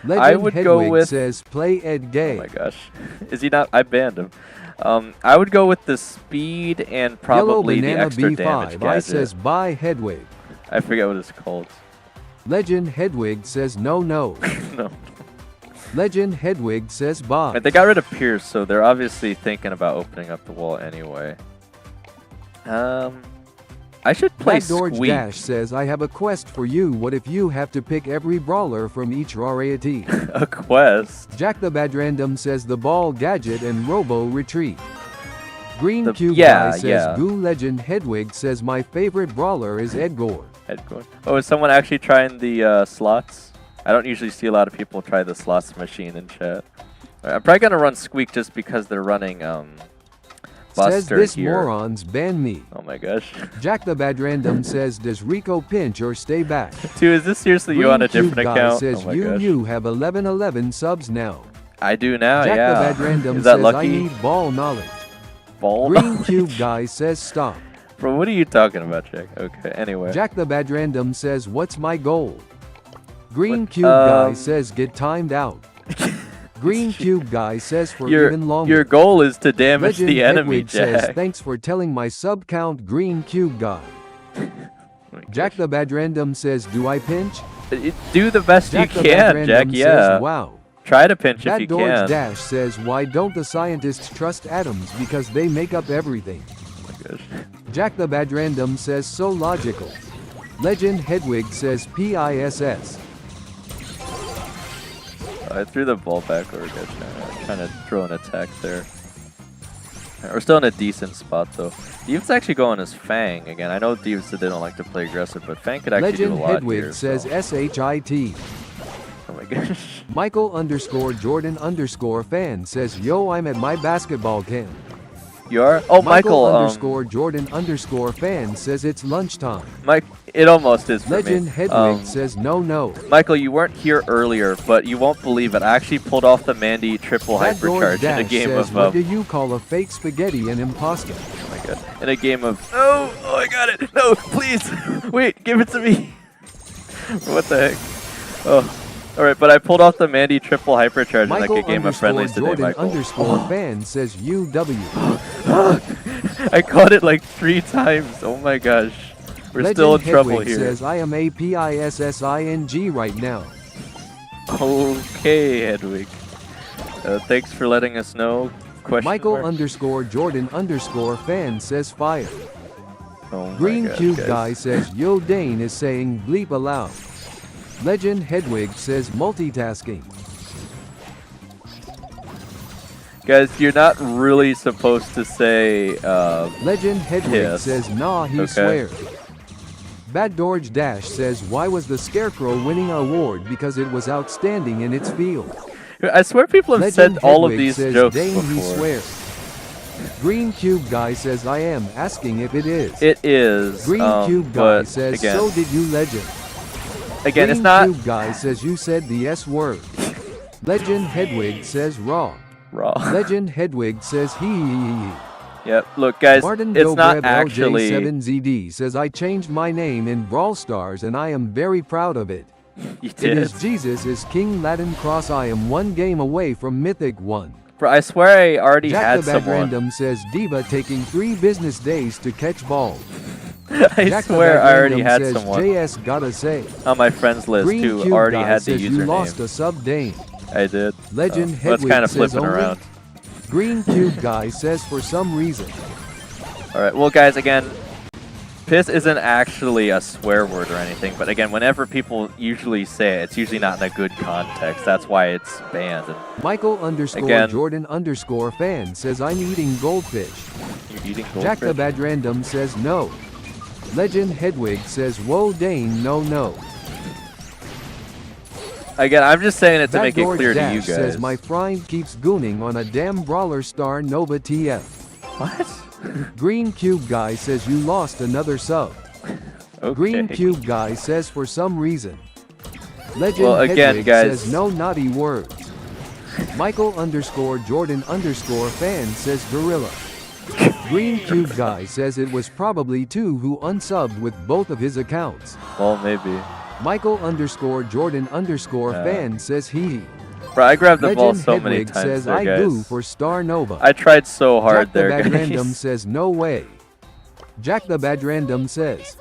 Speaker 2: I
Speaker 3: Legend
Speaker 2: would
Speaker 3: Hedwig
Speaker 2: go with-
Speaker 3: says, play Ed Gay.
Speaker 2: Oh my gosh, is he not? I banned him. I would go with the speed and probably
Speaker 3: Yellow
Speaker 2: the
Speaker 3: Banana
Speaker 2: extra damage
Speaker 3: B5 I
Speaker 2: gadget.
Speaker 3: says, bye Hedwig.
Speaker 2: I forget what it's called.
Speaker 3: Legend Hedwig says, no.
Speaker 2: No.
Speaker 3: Legend Hedwig says, bye.
Speaker 2: They got rid of Pierce, so they're obviously thinking about opening up the wall anyway. I should play
Speaker 3: Black George
Speaker 2: Squeak.
Speaker 3: Dash says, I have a quest for you. What if you have to pick every brawler from each variety?
Speaker 2: A quest.
Speaker 3: Jack the Bad Random says, the ball gadget and robo retreat. Green
Speaker 2: The-
Speaker 3: Cube
Speaker 2: yeah,
Speaker 3: Guy says,
Speaker 2: yeah.
Speaker 3: Goo Legend Hedwig says, my favorite brawler is Edgar.
Speaker 2: Edgar. Oh, is someone actually trying the slots? I don't usually see a lot of people try the slots machine in chat. Alright, I'm probably gonna run Squeak just because they're running
Speaker 3: Says
Speaker 2: Buster
Speaker 3: this
Speaker 2: here.
Speaker 3: morons ban me.
Speaker 2: Oh my gosh.
Speaker 3: Jack the Bad Random says, does Rico pinch or stay back?
Speaker 2: Dude, is this seriously you
Speaker 3: Green
Speaker 2: on a
Speaker 3: Cube
Speaker 2: different
Speaker 3: Guy
Speaker 2: account?
Speaker 3: says,
Speaker 2: Oh my gosh.
Speaker 3: you have 1111 subs now.
Speaker 2: I do now,
Speaker 3: Jack
Speaker 2: yeah.
Speaker 3: the Bad Random
Speaker 2: is that
Speaker 3: says,
Speaker 2: lucky?
Speaker 3: I need ball knowledge.
Speaker 2: Ball
Speaker 3: Green
Speaker 2: knowledge?
Speaker 3: Cube Guy says, stop.
Speaker 2: Bro, what are you talking about, Jack? Okay, anyway.
Speaker 3: Jack the Bad Random says, what's my goal? Green
Speaker 2: What?
Speaker 3: Cube Guy says, get timed out. Green Cube Guy says, for even longer.
Speaker 2: Your goal is to damage
Speaker 3: Legend
Speaker 2: the enemy,
Speaker 3: Hedwig says,
Speaker 2: Jack.
Speaker 3: thanks for telling my sub count, Green Cube Guy. Jack the Bad Random says, do I pinch?
Speaker 2: Do the best
Speaker 3: Jack
Speaker 2: you
Speaker 3: the Bad
Speaker 2: can,
Speaker 3: Random
Speaker 2: Jack.
Speaker 3: says,
Speaker 2: Yeah.
Speaker 3: wow.
Speaker 2: Try to pinch if
Speaker 3: Bad
Speaker 2: you
Speaker 3: Dorge
Speaker 2: can.
Speaker 3: Dash says, why don't the scientists trust atoms because they make up everything?
Speaker 2: Oh my gosh.
Speaker 3: Jack the Bad Random says, so logical. Legend Hedwig says, PISS.
Speaker 2: I threw the ball backward. Trying to throw an attack there. We're still in a decent spot though. Deeves actually going as Fang again. I know Deeves said they don't like to play aggressive, but Fang could actually
Speaker 3: Legend
Speaker 2: do a lot
Speaker 3: Hedwig
Speaker 2: here.
Speaker 3: says,
Speaker 2: So.
Speaker 3: SHIT.
Speaker 2: Oh my gosh.
Speaker 3: Michael_Jordan_fan says, yo, I'm at my basketball camp.
Speaker 2: You are? Oh, Michael.
Speaker 3: Michael_Jordan_fan says it's lunchtime.
Speaker 2: Mike, it almost is for
Speaker 3: Legend
Speaker 2: me.
Speaker 3: Hedwig says, no.
Speaker 2: Michael, you weren't here earlier, but you won't believe it. I actually pulled off the Mandy triple
Speaker 3: That Dorge
Speaker 2: hypercharge in a
Speaker 3: Dash
Speaker 2: game
Speaker 3: says,
Speaker 2: of.
Speaker 3: what do you call a fake spaghetti and imposter?
Speaker 2: Oh my god. In a game of. Oh, I got it. No, please. Wait, give it to me. What the heck? Oh. Alright, but I pulled off the Mandy triple hypercharge in like a game of friendlies today, Michael.
Speaker 3: Michael_Jordan_fan says UW.
Speaker 2: I caught it like 3 times. Oh my gosh. We're
Speaker 3: Legend
Speaker 2: still in trouble
Speaker 3: Hedwig
Speaker 2: here.
Speaker 3: says I am APISSING right now.
Speaker 2: Okay, Hedwig. Thanks for letting us know. Question mark?
Speaker 3: Michael_Jordan_fan says fire.
Speaker 2: Oh my
Speaker 3: Green
Speaker 2: gosh,
Speaker 3: Cube
Speaker 2: guys.
Speaker 3: Guy says Yo Dane is saying bleep aloud. Legend Hedwig says multitasking.
Speaker 2: Guys, you're not really supposed to say
Speaker 3: Legend Hedwig
Speaker 2: yes.
Speaker 3: says nah, he
Speaker 2: Okay.
Speaker 3: swears. Bad Dorge Dash says why was the Scarecrow winning an award because it was outstanding in its field.
Speaker 2: I swear people have
Speaker 3: Legend
Speaker 2: said all of
Speaker 3: Hedwig
Speaker 2: these
Speaker 3: says
Speaker 2: jokes
Speaker 3: Dane, he
Speaker 2: before.
Speaker 3: swears. Green Cube Guy says I am asking if it is.
Speaker 2: It is.
Speaker 3: Green Cube Guy
Speaker 2: but
Speaker 3: says
Speaker 2: again,
Speaker 3: so did you, Legend.
Speaker 2: Again,
Speaker 3: Green
Speaker 2: it's not
Speaker 3: Cube Guy says you said the S word. Legend Hedwig says raw.
Speaker 2: raw.
Speaker 3: Legend Hedwig says he.
Speaker 2: Yep. Look, guys,
Speaker 3: Martin
Speaker 2: it's not
Speaker 3: Dobrev
Speaker 2: actually.
Speaker 3: LJ7ZD says I changed my name in Brawl Stars and I am very proud of it.
Speaker 2: You
Speaker 3: It
Speaker 2: did.
Speaker 3: is Jesus is King Latin Cross. I am one game away from Mythic 1.
Speaker 2: Bro, I swear I already
Speaker 3: Jack
Speaker 2: had
Speaker 3: the Bad
Speaker 2: someone.
Speaker 3: Random says Diva taking 3 business days to catch balls.
Speaker 2: I
Speaker 3: Jack the
Speaker 2: swear
Speaker 3: Bad
Speaker 2: I already
Speaker 3: Random
Speaker 2: had
Speaker 3: says
Speaker 2: someone
Speaker 3: JS gotta say.
Speaker 2: on my friends list
Speaker 3: Green
Speaker 2: who
Speaker 3: Cube
Speaker 2: already
Speaker 3: Guy
Speaker 2: had the
Speaker 3: says you lost
Speaker 2: username.
Speaker 3: a sub Dane.
Speaker 2: I did.
Speaker 3: Legend
Speaker 2: Well, it's
Speaker 3: Hedwig
Speaker 2: kind of
Speaker 3: says
Speaker 2: flipping
Speaker 3: only.
Speaker 2: around.
Speaker 3: Green Cube Guy says for some reason.
Speaker 2: All right. Well, guys, again, piss isn't actually a swear word or anything, but again, whenever people usually say it, it's usually not in a good context. That's why it's banned. And Again.
Speaker 3: Michael_Jordan_fan says I'm eating goldfish.
Speaker 2: you're eating
Speaker 3: Jack the
Speaker 2: goldfish.
Speaker 3: Bad Random says no. Legend Hedwig says whoa Dane no.
Speaker 2: Again, I'm just saying it to
Speaker 3: Bad
Speaker 2: make it
Speaker 3: Dorge
Speaker 2: clear to you
Speaker 3: Dash
Speaker 2: guys.
Speaker 3: says my friend keeps gooning on a damn brawler star Nova TF.
Speaker 2: What?
Speaker 3: Green Cube Guy says you lost another sub.
Speaker 2: Okay.
Speaker 3: Green Cube Guy says for some reason. Legend
Speaker 2: Well, again,
Speaker 3: Hedwig
Speaker 2: guys-
Speaker 3: says no naughty words. Michael_Jordan_fan says gorilla. Green Cube Guy says it was probably 2 who unsubbed with both of his accounts.
Speaker 2: Well, maybe.
Speaker 3: Michael_Jordan_fan says he.
Speaker 2: Bro, I grabbed the ball
Speaker 3: Legend
Speaker 2: so many
Speaker 3: Hedwig
Speaker 2: times
Speaker 3: says
Speaker 2: there,
Speaker 3: I
Speaker 2: guys.
Speaker 3: goo for Star Nova.
Speaker 2: I tried so hard
Speaker 3: Jack
Speaker 2: there,
Speaker 3: the Bad
Speaker 2: guys.
Speaker 3: Random says no way. Jack the Bad Random says.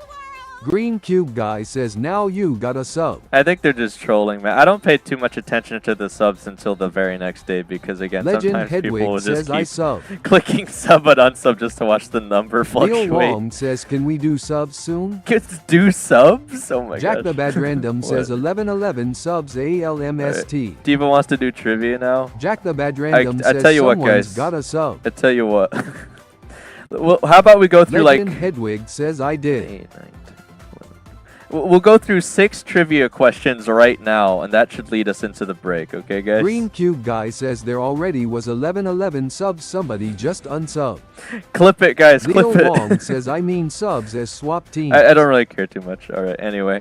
Speaker 3: Green Cube Guy says now you got a sub.
Speaker 2: I think they're just trolling, man. I don't pay too much attention to the subs until the very next day because, again,
Speaker 3: Legend
Speaker 2: sometimes people will
Speaker 3: Hedwig
Speaker 2: just
Speaker 3: says I
Speaker 2: keep
Speaker 3: sub.
Speaker 2: clicking sub and unsub just to watch the number
Speaker 3: Leo
Speaker 2: fluctuate.
Speaker 3: Wong says can we do subs soon?
Speaker 2: Kids do subs? Oh my
Speaker 3: Jack
Speaker 2: gosh.
Speaker 3: the Bad Random
Speaker 2: What?
Speaker 3: says 1111 subs ALMST.
Speaker 2: Diva wants to do trivia now.
Speaker 3: Jack the Bad Random
Speaker 2: I
Speaker 3: says
Speaker 2: tell you what,
Speaker 3: someone's
Speaker 2: guys.
Speaker 3: got a sub.
Speaker 2: I tell you what. Well, how about we go through
Speaker 3: Legend
Speaker 2: like
Speaker 3: Hedwig says I did.
Speaker 2: 8, 9, 10, 11. We'll go through 6 trivia questions right now, and that should lead us into the break. Okay, guys?
Speaker 3: Green Cube Guy says there already was 1111 subs. Somebody just unsubbed.
Speaker 2: Clip it, guys.
Speaker 3: Leo
Speaker 2: Clip it.
Speaker 3: Wong says I mean subs as swap teams.
Speaker 2: I don't really care too much. All right. Anyway,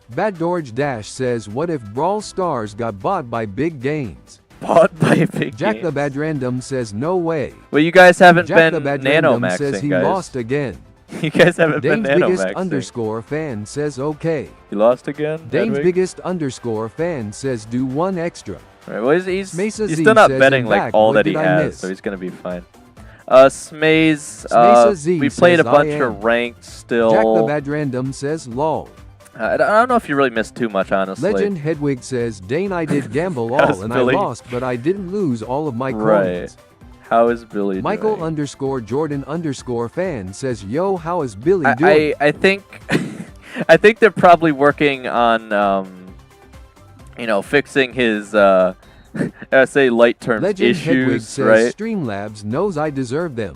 Speaker 3: Bad Dorge Dash says what if Brawl Stars got bought by big games?
Speaker 2: bought by Big
Speaker 3: Jack
Speaker 2: Games.
Speaker 3: the Bad Random says no way.
Speaker 2: Well, you guys haven't
Speaker 3: Jack the
Speaker 2: been
Speaker 3: Bad
Speaker 2: nano
Speaker 3: Random says
Speaker 2: maxing,
Speaker 3: he
Speaker 2: guys.
Speaker 3: lost again.
Speaker 2: You guys haven't been
Speaker 3: Dane's
Speaker 2: nano
Speaker 3: biggest
Speaker 2: maxing.
Speaker 3: underscore fan says okay.
Speaker 2: You lost again?
Speaker 3: Dane's
Speaker 2: Hedwig?
Speaker 3: biggest underscore fan says do one extra.
Speaker 2: All right, well, he's
Speaker 3: Mesa
Speaker 2: he's
Speaker 3: Z
Speaker 2: still not
Speaker 3: says,
Speaker 2: betting
Speaker 3: in
Speaker 2: like
Speaker 3: fact,
Speaker 2: all
Speaker 3: what
Speaker 2: that he
Speaker 3: did I
Speaker 2: has,
Speaker 3: miss?
Speaker 2: so he's gonna be fine. Smaze,
Speaker 3: Mesa Z
Speaker 2: we played a
Speaker 3: says,
Speaker 2: bunch
Speaker 3: I am.
Speaker 2: of ranked still.
Speaker 3: Jack the Bad Random says lol.
Speaker 2: I don't know if you really missed too much, honestly.
Speaker 3: Legend Hedwig says Dane I did gamble
Speaker 2: How's
Speaker 3: all and
Speaker 2: Billy?
Speaker 3: I lost but I didn't lose all of my coins.
Speaker 2: Right. How is Billy
Speaker 3: Michael
Speaker 2: doing?
Speaker 3: underscore Jordan underscore fan says yo how is Billy doing?
Speaker 2: I think I think they're probably working on you know, fixing his I say light terms
Speaker 3: Legend Hedwig
Speaker 2: issues,
Speaker 3: says
Speaker 2: right?
Speaker 3: Streamlabs knows I deserve them.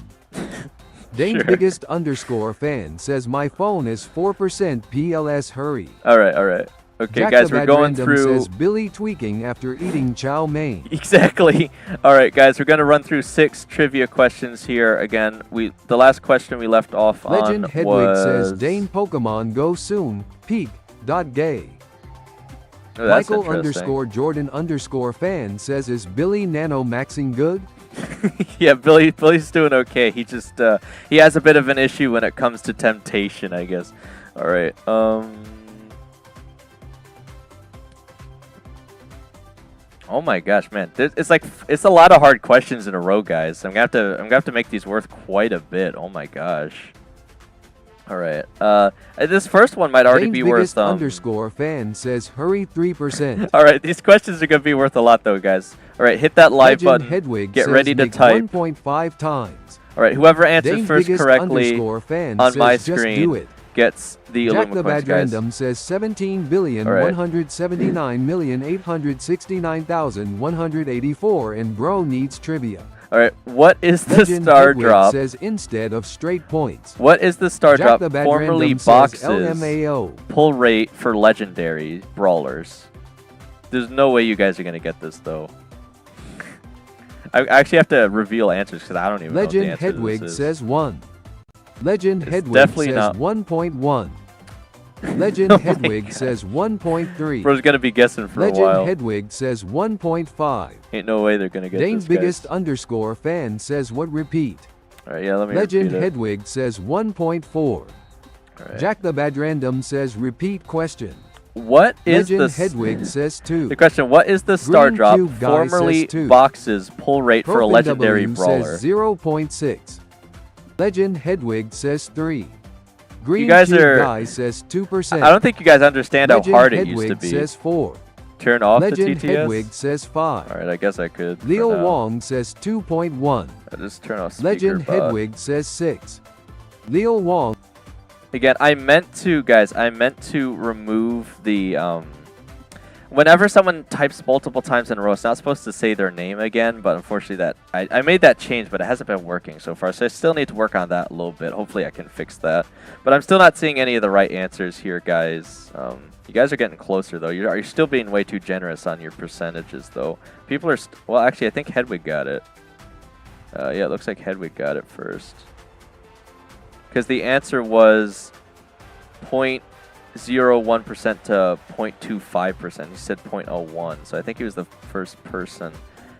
Speaker 3: Dane's
Speaker 2: Sure.
Speaker 3: biggest underscore fan says my phone is 4% PLS hurry.
Speaker 2: All right. Okay,
Speaker 3: Jack
Speaker 2: guys,
Speaker 3: the
Speaker 2: we're
Speaker 3: Bad
Speaker 2: going
Speaker 3: Random
Speaker 2: through
Speaker 3: says Billy tweaking after eating chow mein.
Speaker 2: exactly. All right, guys, we're going to run through 6 trivia questions here. Again, the last question we left off
Speaker 3: Legend
Speaker 2: on
Speaker 3: Hedwig
Speaker 2: was
Speaker 3: says Dane Pokemon go soon. Peak. Gay.
Speaker 2: Oh, that's
Speaker 3: Michael
Speaker 2: interesting.
Speaker 3: underscore Jordan underscore fan says is Billy nano maxing good?
Speaker 2: Yeah, Billy's doing okay. He just he has a bit of an issue when it comes to temptation, I guess. All right. Oh my gosh, man! It's a lot of hard questions in a row, guys. I'm gonna have to make these worth quite a bit. Oh my gosh! All right. This first one might already
Speaker 3: Dane's
Speaker 2: be
Speaker 3: biggest
Speaker 2: worth
Speaker 3: underscore fan says hurry 3%.
Speaker 2: All right, these questions are gonna be worth a lot, though, guys. All right, hit that like
Speaker 3: Legend
Speaker 2: button.
Speaker 3: Hedwig
Speaker 2: Get
Speaker 3: says
Speaker 2: ready to
Speaker 3: make
Speaker 2: type.
Speaker 3: 1.5 times.
Speaker 2: All right, whoever answers
Speaker 3: Dane's
Speaker 2: first
Speaker 3: biggest
Speaker 2: correctly
Speaker 3: underscore fan
Speaker 2: on
Speaker 3: says
Speaker 2: my
Speaker 3: just do
Speaker 2: screen
Speaker 3: it.
Speaker 2: gets the
Speaker 3: Jack
Speaker 2: Illuma
Speaker 3: the
Speaker 2: coins,
Speaker 3: Bad
Speaker 2: guys.
Speaker 3: Random says 17,179,869,184 and bro needs trivia.
Speaker 2: All right, what is the
Speaker 3: Legend
Speaker 2: star
Speaker 3: Hedwig
Speaker 2: drop?
Speaker 3: says instead of straight points.
Speaker 2: What is the star
Speaker 3: Jack
Speaker 2: drop
Speaker 3: the Bad
Speaker 2: formerly
Speaker 3: Random says
Speaker 2: boxes
Speaker 3: LMAO.
Speaker 2: pull rate for legendary brawlers? There's no way you guys are gonna get this, though. I actually have to reveal answers because I don't even know
Speaker 3: Legend
Speaker 2: what the answer
Speaker 3: Hedwig
Speaker 2: to this is.
Speaker 3: says 1. Legend
Speaker 2: It's
Speaker 3: Hedwig
Speaker 2: definitely
Speaker 3: says
Speaker 2: not.
Speaker 3: 1.1. Legend
Speaker 2: Oh my
Speaker 3: Hedwig
Speaker 2: God.
Speaker 3: says 1.3.
Speaker 2: Bro's gonna be guessing for
Speaker 3: Legend
Speaker 2: a while.
Speaker 3: Hedwig says 1.5.
Speaker 2: Ain't no way they're gonna get
Speaker 3: Dane's
Speaker 2: this,
Speaker 3: biggest
Speaker 2: guys.
Speaker 3: underscore fan says what repeat.
Speaker 2: All right, yeah, let me
Speaker 3: Legend
Speaker 2: repeat it.
Speaker 3: Hedwig says 1.4.
Speaker 2: All right.
Speaker 3: Jack the Bad Random says repeat question.
Speaker 2: What is
Speaker 3: Legend
Speaker 2: the
Speaker 3: Hedwig says 2.
Speaker 2: the question? What is the star
Speaker 3: Green
Speaker 2: drop
Speaker 3: Cube Guy
Speaker 2: formerly
Speaker 3: says 2.
Speaker 2: boxes pull rate for a
Speaker 3: Profin
Speaker 2: legendary
Speaker 3: W
Speaker 2: brawler?
Speaker 3: says 0.6. Legend Hedwig says 3. Green
Speaker 2: guys
Speaker 3: Cube
Speaker 2: are-
Speaker 3: Guy says 2%.
Speaker 2: I don't think you guys understand
Speaker 3: Legend
Speaker 2: how hard it
Speaker 3: Hedwig
Speaker 2: used to be.
Speaker 3: says 4.
Speaker 2: Turn off
Speaker 3: Legend
Speaker 2: the TTS.
Speaker 3: Hedwig says 5.
Speaker 2: All right, I guess I could. for
Speaker 3: Leo
Speaker 2: now.
Speaker 3: Wong says 2.1.
Speaker 2: I'll just turn off speaker
Speaker 3: Legend
Speaker 2: bot.
Speaker 3: Hedwig says 6. Leo Wong.
Speaker 2: Again, I meant to remove the whenever someone types multiple times in a row, it's not supposed to say their name again, but unfortunately I made that change, but it hasn't been working so far, so I still need to work on that a little bit. Hopefully I can fix that. But I'm still not seeing any of the right answers here, guys. You guys are getting closer, though. You're still being way too generous on your percentages, though. People are... well, actually, I think Hedwig got it. Yeah, it looks like Hedwig got it first. Because the answer was 0.01% to 0.25%. He said 0.01, so I think he was the first person.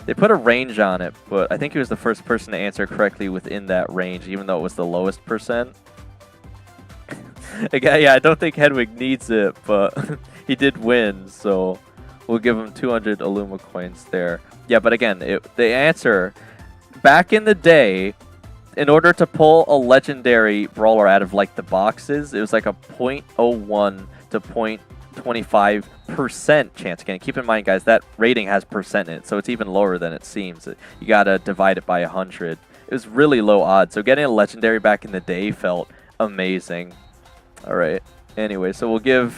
Speaker 2: They put a range on it, but I think he was the first person to answer correctly within that range, even though it was the lowest percent. Again, yeah, I don't think Hedwig needs it, but he did win, so we'll give him 200 Illuma coins there. Yeah, but again, the answer, back in the day, in order to pull a legendary brawler out of like the boxes, it was like a 0.01 to 0.25% chance. Again, keep in mind, guys, that rating has percent in it, so it's even lower than it seems. You gotta divide it by 100. It was really low odds, so getting a legendary back in the day felt amazing. All right. Anyway, so we'll give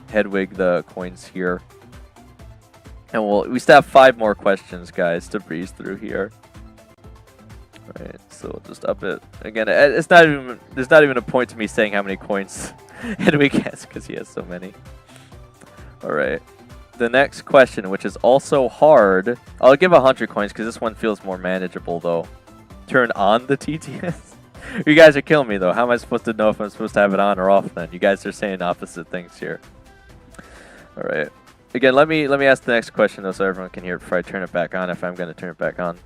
Speaker 2: Hedwig the coins here, and we still have 5 more questions, guys, to breeze through here. All right, so we'll just up it again. It's not even there's not even a point to me saying how many coins Hedwig has because he has so many. All right. The next question, which is also hard, I'll give 100 coins because this one feels more manageable, though. Turn on the TTS. You guys are killing me, though. How am I supposed to know if I'm supposed to have it on or off, then? You guys are saying opposite things here. All right. Again, let me ask the next question though, so everyone can hear it before I turn it back on. If I'm going to turn it back on.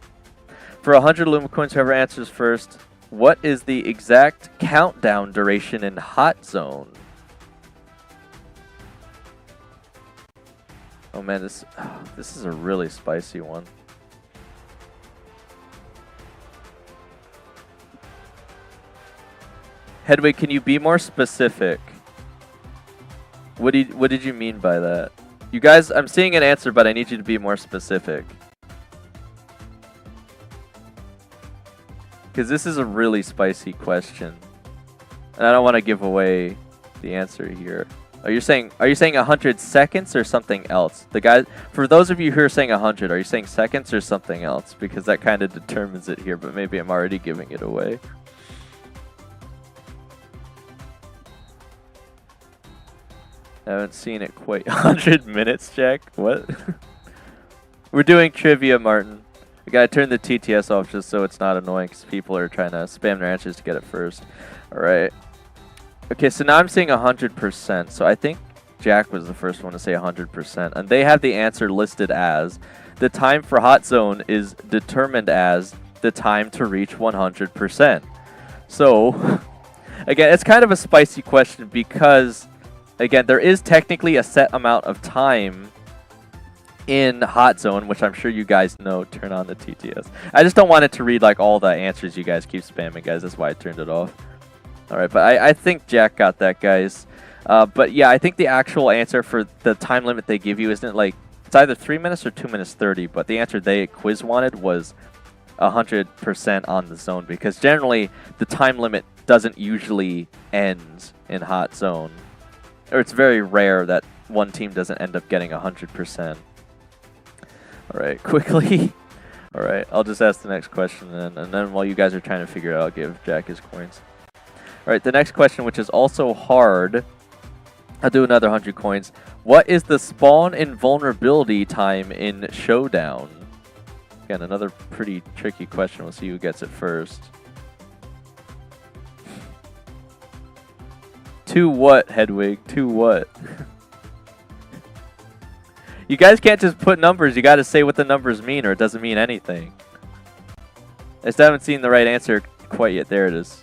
Speaker 2: For 100 Luma coins, whoever answers first, what is the exact countdown duration in Hot Zone? Oh man, this is a really spicy one. Hedwig, can you be more specific? What did you mean by that? You guys, I'm seeing an answer, but I need you to be more specific. Because this is a really spicy question. And I don't want to give away the answer here. Are you saying 100 seconds or something else? The guys, for those of you who are saying 100, are you saying seconds or something else? Because that kind of determines it here, but maybe I'm already giving it away. I haven't seen it quite 100 minutes, Jack. What? We're doing trivia, Martin. We gotta turn the TTS off just so it's not annoying because people are trying to spam their answers to get it first. Alright. Okay, so now I'm saying 100%. So I think Jack was the first one to say 100%. And they have the answer listed as the time for Hot Zone is determined as the time to reach 100%. So, again, it's kind of a spicy question because, again, there is technically a set amount of time in Hot Zone, which I'm sure you guys know. Turn on the TTS. I just don't want it to read like all the answers you guys keep spamming, guys. That's why I turned it off. Alright, but I think Jack got that, guys. But yeah, I think the actual answer for the time limit they give you isn't like, it's either 3 minutes or 2 minutes 30, but the answer they quiz wanted was 100% on the zone, because generally the time limit doesn't usually end in Hot Zone. Or it's very rare that one team doesn't end up getting 100%. Alright, quickly. Alright, I'll just ask the next question then, and then while you guys are trying to figure it out, I'll give Jack his coins. Alright, the next question, which is also hard. I'll do another 100 coins. What is the spawn invulnerability time in Showdown? Again, another pretty tricky question. We'll see who gets it first. To what, Hedwig? To what? You guys can't just put numbers. You got to say what the numbers mean, or it doesn't mean anything. I still haven't seen the right answer quite yet. There it is.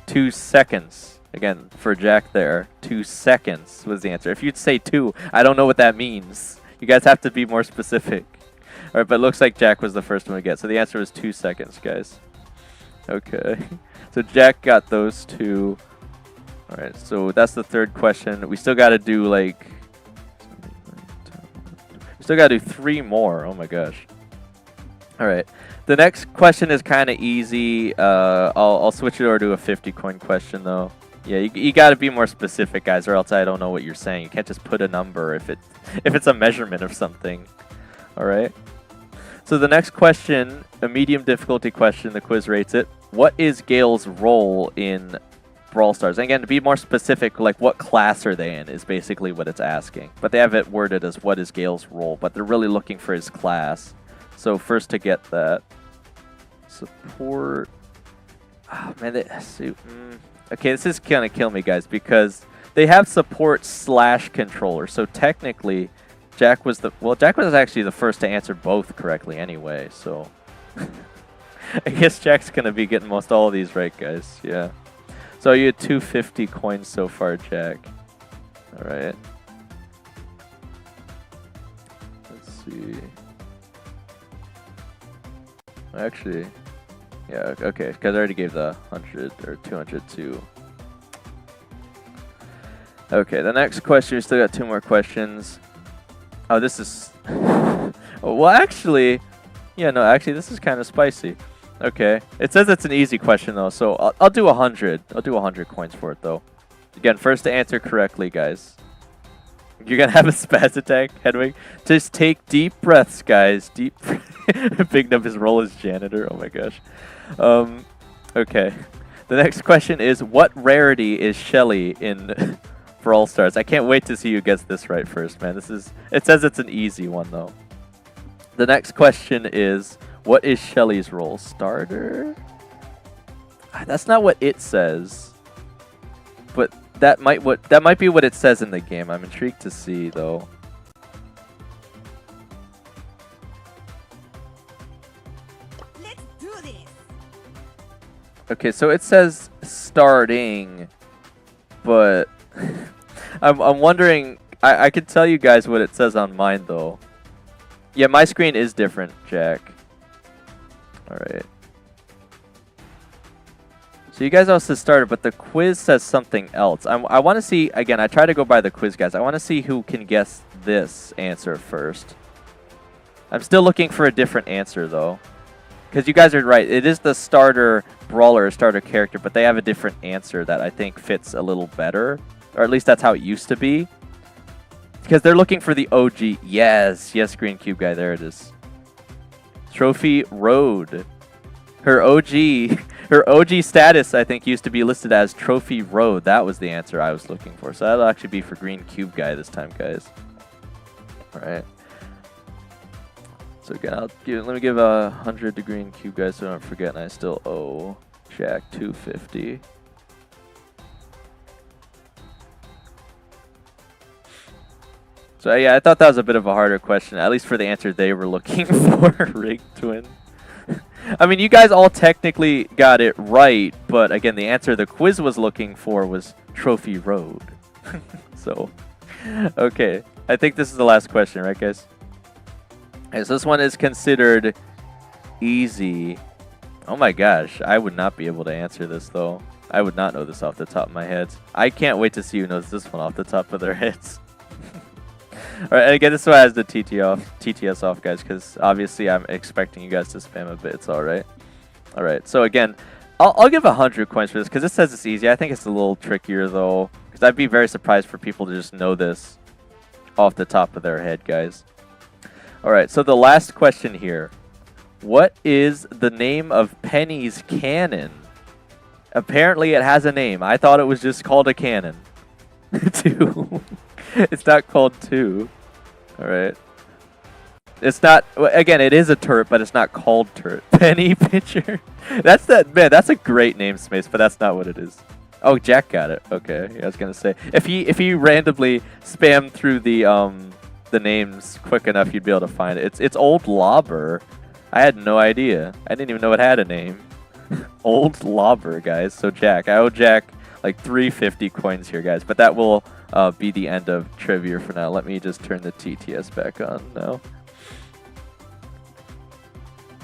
Speaker 2: 2 seconds. Again, for Jack there. 2 seconds was the answer. If you'd say 2, I don't know what that means. You guys have to be more specific. Alright, but it looks like Jack was the first one to get. So the answer was 2 seconds, guys. Okay. So Jack got those 2. Alright, so that's the third question. We still got to do like... We still got to do 3 more. Oh my gosh. Alright. The next question is kind of easy. I'll switch it over to a 50 coin question though. Yeah, you got to be more specific, guys, or else I don't know what you're saying. You can't just put a number if it's a measurement of something. Alright. So the next question, a medium difficulty question, the quiz rates it. What is Gale's role in Brawl Stars? And again, to be more specific, like what class are they in is basically what it's asking. But they have it worded as what is Gale's role, but they're really looking for his class. So first to get that. Support. Oh man, okay, this is gonna kill me, guys, because they have support / controller. So technically, Jack was actually the first to answer both correctly anyway. So I guess Jack's gonna be getting most all of these right, guys. Yeah. So you had 250 coins so far, Jack. All right. Let's see. Actually, yeah, okay, because I already gave the 100 or 200 to. Okay, the next question, we still got 2 more questions. Oh, this is... well, actually, yeah, no, actually, this is kind of spicy. Okay, it says it's an easy question, though, so I'll do 100. I'll do 100 coins for it, though. Again, first to answer correctly, guys. You're going to have a spaz attack, Hedwig? Just take deep breaths, guys. Deep Picking up his role as janitor. Oh my gosh. Okay. The next question is, what rarity is Shelly in Brawl Stars? I can't wait to see who gets this right first, man. It says it's an easy one, though. The next question is, what is Shelly's role? Starter? That's not what it says. But that might be what it says in the game. I'm intrigued to see, though. Okay, so it says starting, but I'm wondering. I could tell you guys what it says on mine though. Yeah, my screen is different, Jack. All right. So you guys also started, but the quiz says something else. I want to see again. I try to go by the quiz, guys. I want to see who can guess this answer first. I'm still looking for a different answer though. Because you guys are right. It is the starter brawler, starter character, but they have a different answer that I think fits a little better. Or at least that's how it used to be. Because they're looking for the OG. Yes, yes, Green Cube guy. There it is. Trophy Road. Her OG status, I think, used to be listed as Trophy Road. That was the answer I was looking for. So that'll actually be for Green Cube guy this time, guys. All right. So again, let me give 100 to Green Cube guys so I don't forget, and I still owe Jack 250. So yeah, I thought that was a bit of a harder question, at least for the answer they were looking for. Rig Twin. I mean, you guys all technically got it right, but again, the answer the quiz was looking for was Trophy Road. So, okay, I think this is the last question, right, guys? Okay, so this one is considered easy. Oh my gosh, I would not be able to answer this though. I would not know this off the top of my head. I can't wait to see who knows this one off the top of their heads. Alright, and again, this one has the TTS off, guys, because obviously I'm expecting you guys to spam a bit. It's alright. Alright, so again, I'll give 100 coins for this because it says it's easy. I think it's a little trickier though, because I'd be very surprised for people to just know this off the top of their head, guys. Alright, so the last question here. What is the name of Penny's cannon? Apparently it has a name. I thought it was just called a cannon. 2. It's not called 2. Alright. It's not, again, it is a turret, but it's not called turret. Penny Pitcher. That's a great name, Space, but that's not what it is. Oh, Jack got it. Okay, yeah, I was gonna say. If he randomly spammed through the names quick enough, you'd be able to find it. It's Old Lobber. I had no idea. I didn't even know it had a name. Old Lobber, guys. So Jack, I owe Jack like 350 coins here, guys. But that will be the end of trivia for now. Let me just turn the TTS back on now.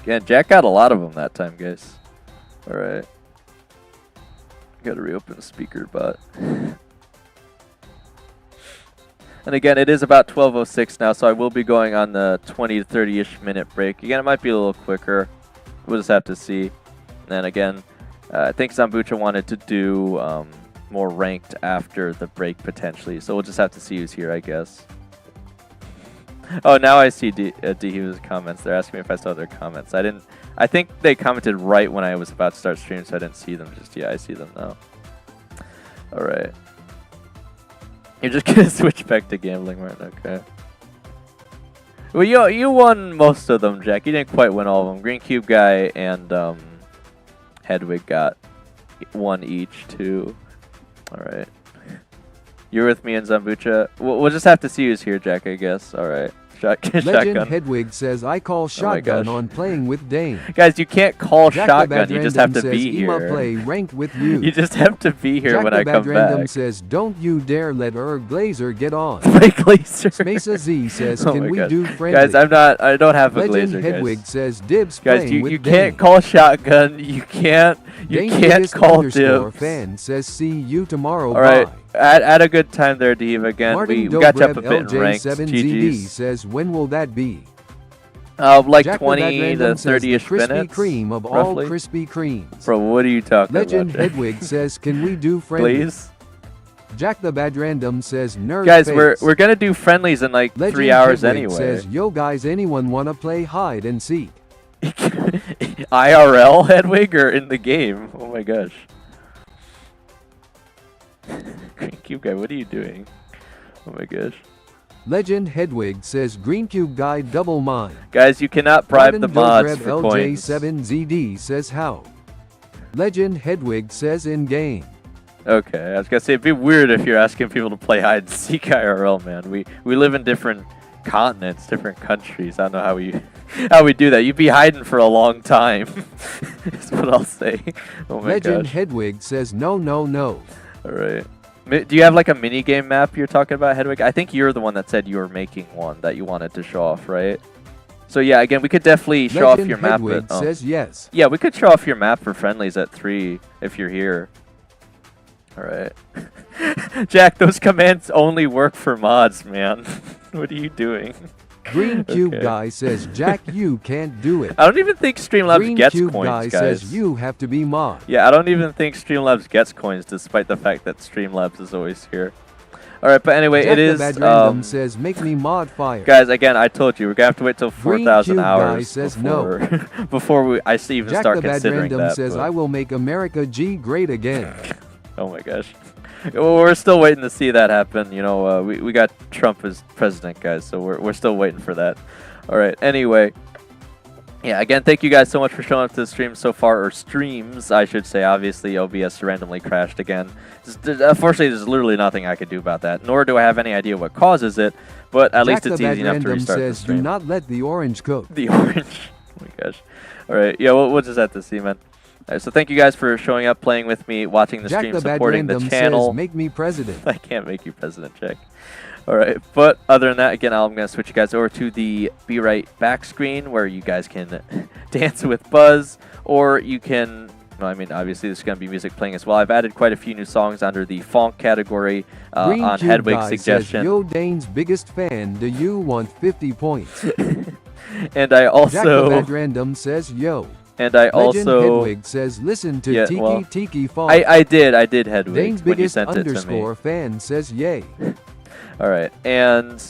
Speaker 2: Again, Jack got a lot of them that time, guys. All right. Got to reopen the speaker bot. And again, it is about 12:06 now, so I will be going on the 20 to 30-ish minute break. Again, it might be a little quicker. We'll just have to see. And then again, I think Zambucha wanted to do more ranked after the break potentially, so we'll just have to see who's here, I guess. Oh, now I see Dehu's comments. They're asking me if I saw their comments. I think they commented right when I was about to start streaming, so I didn't see them just yet. I see them now. All right. You're just gonna switch back to gambling, right? Okay. Well, you won most of them, Jack. You didn't quite win all of them. Green Cube guy and Hedwig got 1 each too. All right. You're with me and Zambucha. We'll just have to see who's here, Jack. I guess. All right.
Speaker 3: Legend
Speaker 2: Shotgun.
Speaker 3: Hedwig says, I call shotgun on playing with Dane.
Speaker 2: Guys, you can't call
Speaker 3: Jack
Speaker 2: shotgun. You just have to
Speaker 3: says,
Speaker 2: be here.
Speaker 3: Play ranked with you.
Speaker 2: You just have to be here
Speaker 3: Jack
Speaker 2: when I come back.
Speaker 3: Says, don't you dare let Glazer get on.
Speaker 2: Play Glazer.
Speaker 3: Mesa Z says,
Speaker 2: Oh
Speaker 3: can
Speaker 2: my
Speaker 3: we
Speaker 2: God.
Speaker 3: do friendly?
Speaker 2: Guys, I don't have a
Speaker 3: Legend
Speaker 2: Glazer,
Speaker 3: Hedwig
Speaker 2: guys.
Speaker 3: says, dibs
Speaker 2: Guys,
Speaker 3: playing with
Speaker 2: you
Speaker 3: Dane.
Speaker 2: can't call shotgun. You can't call dibs.
Speaker 3: Fan says, see you tomorrow.
Speaker 2: All right.
Speaker 3: Bye.
Speaker 2: At a good time there, Dave. Again,
Speaker 3: Martin
Speaker 2: we got you up a bit in
Speaker 3: LJ
Speaker 2: ranks.
Speaker 3: 7ZD
Speaker 2: GG's.
Speaker 3: says, when will that be?
Speaker 2: Like
Speaker 3: Jack
Speaker 2: 20 to 30-ish
Speaker 3: Krispy
Speaker 2: minutes.
Speaker 3: Kreme of
Speaker 2: roughly.
Speaker 3: all Krispy Kremes.
Speaker 2: Bro, what are you talking
Speaker 3: Legend
Speaker 2: about?
Speaker 3: Hedwig says, can we do friendly?
Speaker 2: Please?
Speaker 3: Jack the Bad Random says, nerd
Speaker 2: Guys,
Speaker 3: face.
Speaker 2: we're going to do friendlies in like
Speaker 3: Legend
Speaker 2: 3 hours
Speaker 3: Hedwig
Speaker 2: anyway.
Speaker 3: says, yo guys, anyone want to play hide and seek?
Speaker 2: IRL, Hedwig, or in the game? Oh my gosh. Green Cube guy, what are you doing? Oh my gosh.
Speaker 3: Legend Hedwig says, Green Cube guy double mine.
Speaker 2: Guys, you cannot bribe
Speaker 3: Martin
Speaker 2: the mods
Speaker 3: Dobreb
Speaker 2: for coins.
Speaker 3: LJ7ZD says how? Legend Hedwig says in game.
Speaker 2: Okay, I was gonna say it'd be weird if you're asking people to play hide and seek IRL, man. We live in different continents, different countries. I don't know how we how we do that. You'd be hiding for a long time. That's what I'll say. Oh my
Speaker 3: Legend
Speaker 2: gosh.
Speaker 3: Hedwig says no, no, no.
Speaker 2: All right. Do you have like a mini game map you're talking about, Hedwig? I think you're the one that said you were making one that you wanted to show off, right? So yeah, again, we could definitely show off your map.
Speaker 3: Hedwig says yes.
Speaker 2: Yeah, we could show off your map for friendlies at 3 if you're here. All right. Jack, those commands only work for mods, man. What are you doing?
Speaker 3: Green Cube
Speaker 2: Okay.
Speaker 3: Guy says, Jack, you can't do it.
Speaker 2: I don't even think Streamlabs
Speaker 3: Green
Speaker 2: gets
Speaker 3: Cube
Speaker 2: coins,
Speaker 3: Guy
Speaker 2: guys.
Speaker 3: says, you have to be mod.
Speaker 2: Yeah, I don't even think Streamlabs gets coins, despite the fact that Streamlabs is always here. All right, but anyway,
Speaker 3: Jack
Speaker 2: it is.
Speaker 3: the Bad Random says, make me mod fire.
Speaker 2: Guys, again, I told you we're gonna have to wait till
Speaker 3: Green
Speaker 2: 4,000
Speaker 3: Cube Guy
Speaker 2: hours
Speaker 3: says
Speaker 2: before
Speaker 3: no.
Speaker 2: before I even
Speaker 3: Jack
Speaker 2: start
Speaker 3: the Bad
Speaker 2: considering
Speaker 3: Random
Speaker 2: that.
Speaker 3: says,
Speaker 2: but-
Speaker 3: I will make America G great again.
Speaker 2: Oh my gosh. Well, we're still waiting to see that happen. You know, we got Trump as president, guys, so we're still waiting for that. All right. Anyway, yeah. Again, thank you guys so much for showing up to the stream so far, or streams, I should say. Obviously, OBS randomly crashed again. Unfortunately, there's literally nothing I could do about that. Nor do I have any idea what causes it. But at least
Speaker 3: Jack
Speaker 2: it's
Speaker 3: the Bad
Speaker 2: easy enough to
Speaker 3: Random
Speaker 2: restart the
Speaker 3: says,
Speaker 2: stream.
Speaker 3: do not let the orange cook.
Speaker 2: The orange. Oh my gosh. All right. Yeah. We'll just have to see, man. All right, so thank you guys for showing up, playing with me, watching the
Speaker 3: Jack
Speaker 2: stream,
Speaker 3: the Bad
Speaker 2: supporting the
Speaker 3: Random
Speaker 2: channel.
Speaker 3: says, make me president.
Speaker 2: I can't make you president, Jack. All right, but other than that, again, I'm going to switch you guys over to the Be Right back screen where you guys can dance with Buzz, or you can, well, I mean, obviously there's going to be music playing as well. I've added quite a few new songs under the funk category
Speaker 3: Green
Speaker 2: on
Speaker 3: Cube
Speaker 2: Hedwig's
Speaker 3: Guy
Speaker 2: suggestion.
Speaker 3: says, Yo, Dane's biggest fan, do you want 50 points?
Speaker 2: And I
Speaker 3: Jack the
Speaker 2: also,
Speaker 3: Bad Random says, yo.
Speaker 2: and I
Speaker 3: Legend
Speaker 2: also,
Speaker 3: Hedwig says, listen to
Speaker 2: Yeah,
Speaker 3: Tiki
Speaker 2: well,
Speaker 3: Tiki Funk.
Speaker 2: I did Hedwig
Speaker 3: Dane's
Speaker 2: when you
Speaker 3: biggest
Speaker 2: sent it to me.
Speaker 3: underscore fan says, yay.
Speaker 2: All right, and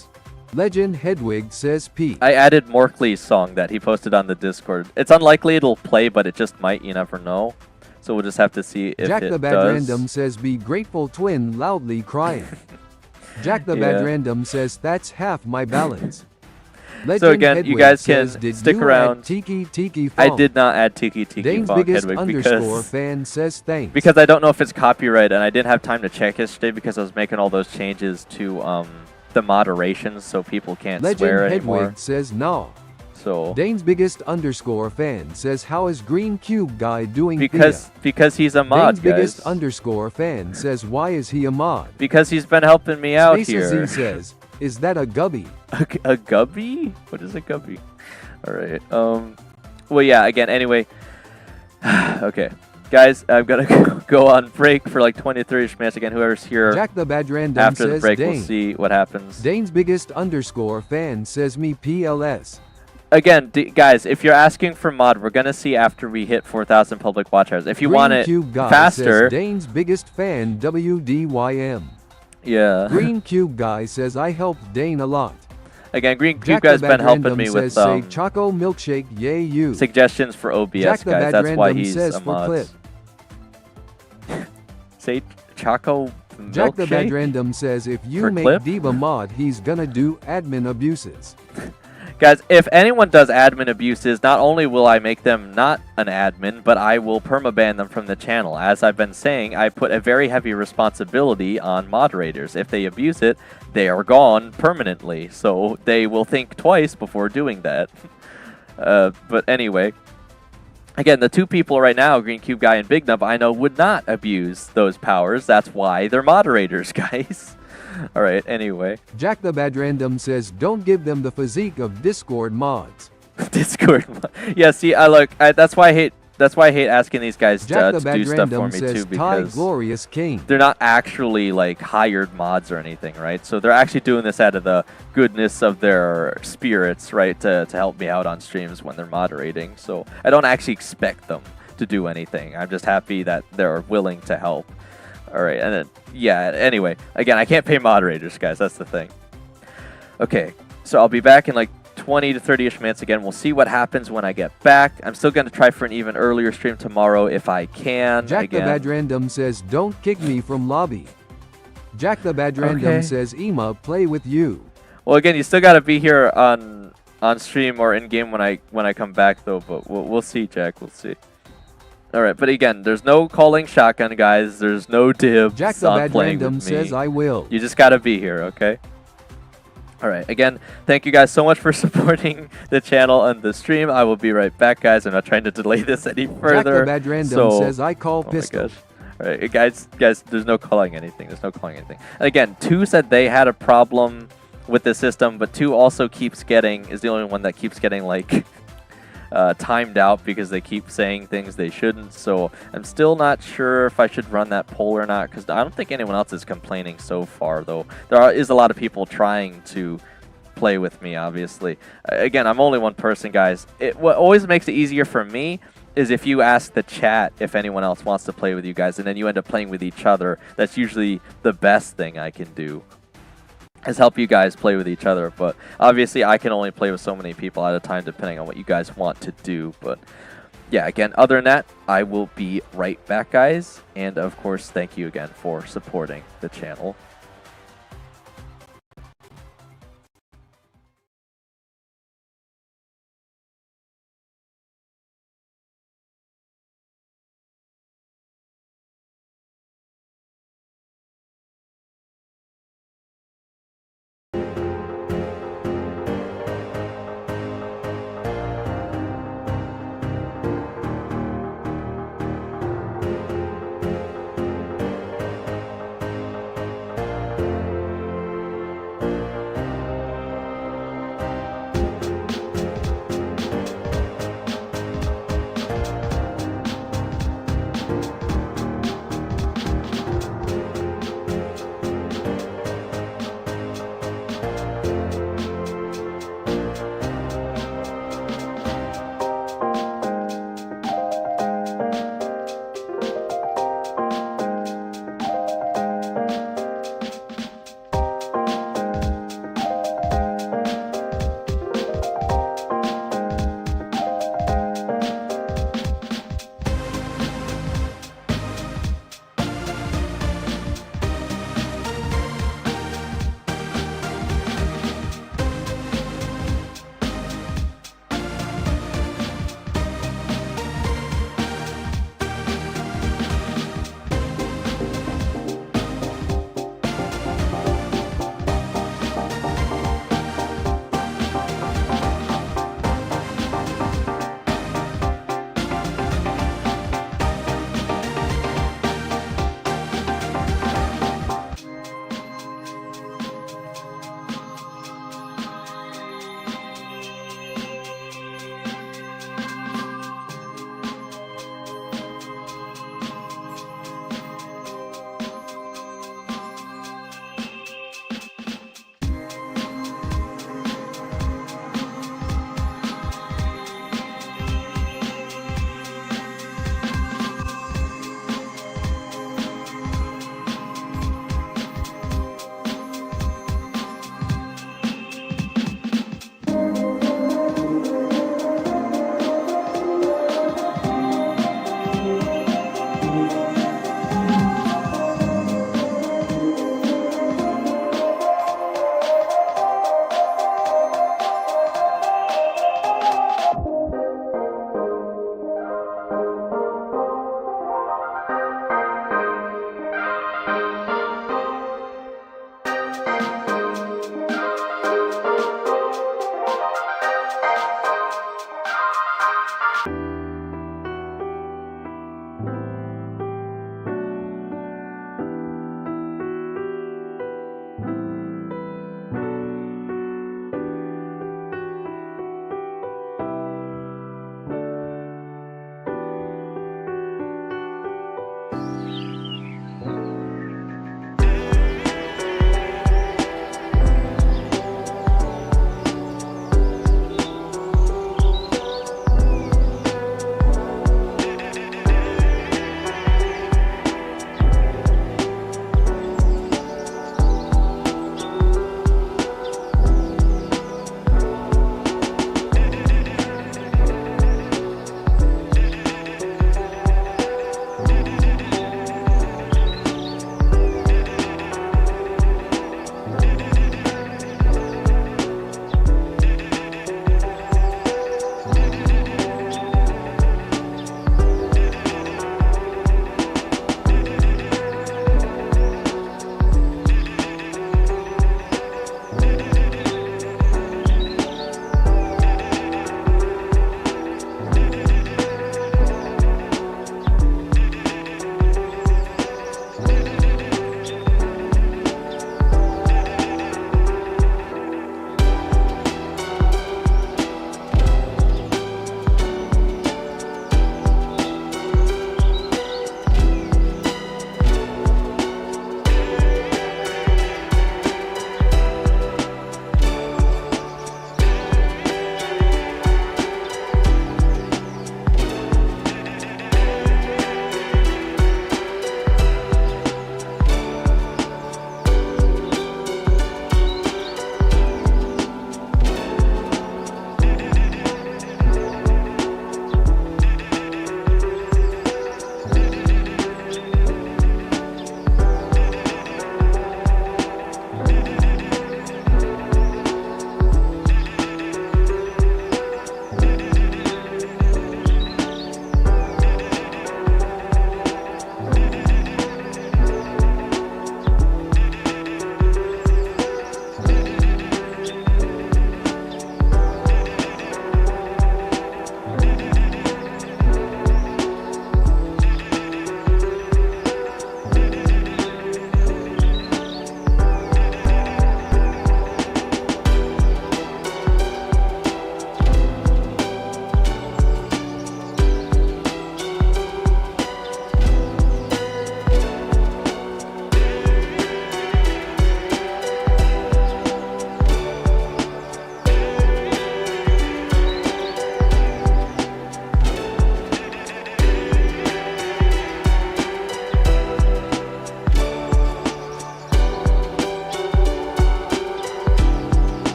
Speaker 3: Legend Hedwig says, P.
Speaker 2: I added Morkley's song that he posted on the Discord. It's unlikely it'll play, but it just might. You never know. So we'll just have to see if
Speaker 3: Jack
Speaker 2: it
Speaker 3: the Bad
Speaker 2: does.
Speaker 3: Random says, be grateful twin loudly crying. Jack the Bad
Speaker 2: Yeah.
Speaker 3: Random says, that's half my balance. Legend
Speaker 2: So again, you
Speaker 3: Hedwig
Speaker 2: guys
Speaker 3: says,
Speaker 2: can
Speaker 3: did
Speaker 2: stick
Speaker 3: you
Speaker 2: around.
Speaker 3: add Tiki Tiki
Speaker 2: I
Speaker 3: Funk?
Speaker 2: did not add Tiki Tiki
Speaker 3: Dane's
Speaker 2: Funk,
Speaker 3: biggest
Speaker 2: Hedwig,
Speaker 3: underscore
Speaker 2: because
Speaker 3: fan says thanks.
Speaker 2: because I don't know if it's copyright, and I didn't have time to check yesterday because I was making all those changes to the moderations, so people can't
Speaker 3: Legend
Speaker 2: swear
Speaker 3: Hedwig
Speaker 2: anymore.
Speaker 3: says, no.
Speaker 2: So
Speaker 3: Dane's biggest underscore fan says, how is Green Cube Guy doing
Speaker 2: because he's a mod,
Speaker 3: Dane's biggest
Speaker 2: guys.
Speaker 3: underscore fan says, why is he a mod?
Speaker 2: Because he's been helping me out
Speaker 3: Space
Speaker 2: here.
Speaker 3: Z says, is that a gubby?
Speaker 2: A gubby? What is a gubby? All right. Well, yeah. Again. Anyway. Okay, guys. I've got to go on break for like 20 to 30 minutes. Again, whoever's here
Speaker 3: Jack the Bad Random
Speaker 2: after
Speaker 3: says,
Speaker 2: the break,
Speaker 3: Dane.
Speaker 2: we'll see what happens.
Speaker 3: Dane's biggest underscore fan says, me PLS.
Speaker 2: Again, guys, if you're asking for mod, we're gonna see after we hit 4,000 public watch hours. If you want it
Speaker 3: Cube Guy
Speaker 2: faster,
Speaker 3: says, Dane's biggest fan WDYM.
Speaker 2: yeah.
Speaker 3: Green Cube Guy says, I helped Dane a lot.
Speaker 2: Again, Green Cube
Speaker 3: Jack
Speaker 2: guy's
Speaker 3: the
Speaker 2: been
Speaker 3: Bad
Speaker 2: helping
Speaker 3: Random
Speaker 2: me with
Speaker 3: says, say Choco Milkshake, yay you.
Speaker 2: suggestions for OBS,
Speaker 3: Jack the
Speaker 2: guys.
Speaker 3: Bad
Speaker 2: That's why
Speaker 3: Random
Speaker 2: he's
Speaker 3: says
Speaker 2: a
Speaker 3: for
Speaker 2: mod.
Speaker 3: clip.
Speaker 2: Say Choco
Speaker 3: Jack the Bad
Speaker 2: Milkshake?
Speaker 3: Random says, if you
Speaker 2: For
Speaker 3: make
Speaker 2: clip?
Speaker 3: Diva mod, he's gonna do admin abuses.
Speaker 2: Guys, if anyone does admin abuses, not only will I make them not an admin, but I will permaban them from the channel. As I've been saying, I put a very heavy responsibility on moderators. If they abuse it, they are gone permanently. So they will think twice before doing that. But anyway, again, the two people right now, Green Cube Guy and Big Nub, I know would not abuse those powers. That's why they're moderators, guys. All right, anyway.
Speaker 3: Jack the Bad Random says, don't give them the physique of Discord mods.
Speaker 2: Discord. Yeah, see, that's why I hate asking these guys
Speaker 3: Jack
Speaker 2: to
Speaker 3: the Bad
Speaker 2: do stuff for
Speaker 3: Random
Speaker 2: me
Speaker 3: says,
Speaker 2: too,
Speaker 3: Ty
Speaker 2: because
Speaker 3: Glorious King.
Speaker 2: they're not actually like hired mods or anything, right? So they're actually doing this out of the goodness of their spirits, right, to help me out on streams when they're moderating. So I don't actually expect them to do anything. I'm just happy that they're willing to help. All right, and then, yeah, anyway, again, I can't pay moderators, guys. That's the thing. Okay, so I'll be back in like 20 to 30-ish minutes again. We'll see what happens when I get back. I'm still going to try for an even earlier stream tomorrow if I can.
Speaker 3: Jack
Speaker 2: again.
Speaker 3: the Bad Random says, don't kick me from lobby. Jack the Bad Random
Speaker 2: Okay.
Speaker 3: says, Ema, play with you.
Speaker 2: Well, again, you still got to be here on stream or in-game when I come back, though, but we'll see, Jack. We'll see. All right, but again, there's no calling shotgun, guys. There's no dibs
Speaker 3: Jack the
Speaker 2: on
Speaker 3: Bad
Speaker 2: playing
Speaker 3: Random
Speaker 2: with me.
Speaker 3: says, I will.
Speaker 2: You just got to be here, okay? All right. Again, thank you guys so much for supporting the channel and the stream. I will be right back, guys. I'm not trying to delay this any further.
Speaker 3: Jack the Bad Random
Speaker 2: So,
Speaker 3: says I call
Speaker 2: oh
Speaker 3: pistol.
Speaker 2: my gosh. All right, guys, there's no calling anything. There's no calling anything. And again, 2 said they had a problem with the system, but 2 also is the only one that keeps getting like timed out because they keep saying things they shouldn't. So I'm still not sure if I should run that poll or not, because I don't think anyone else is complaining so far, though. There is a lot of people trying to play with me, obviously. Again, I'm only one person, guys. What always makes it easier for me is if you ask the chat if anyone else wants to play with you guys, and then you end up playing with each other. That's usually the best thing I can do, is help you guys play with each other. But obviously I can only play with so many people at a time depending on what you guys want to do. But yeah, again, other than that, I will be right back, guys. And of course, thank you again for supporting the channel.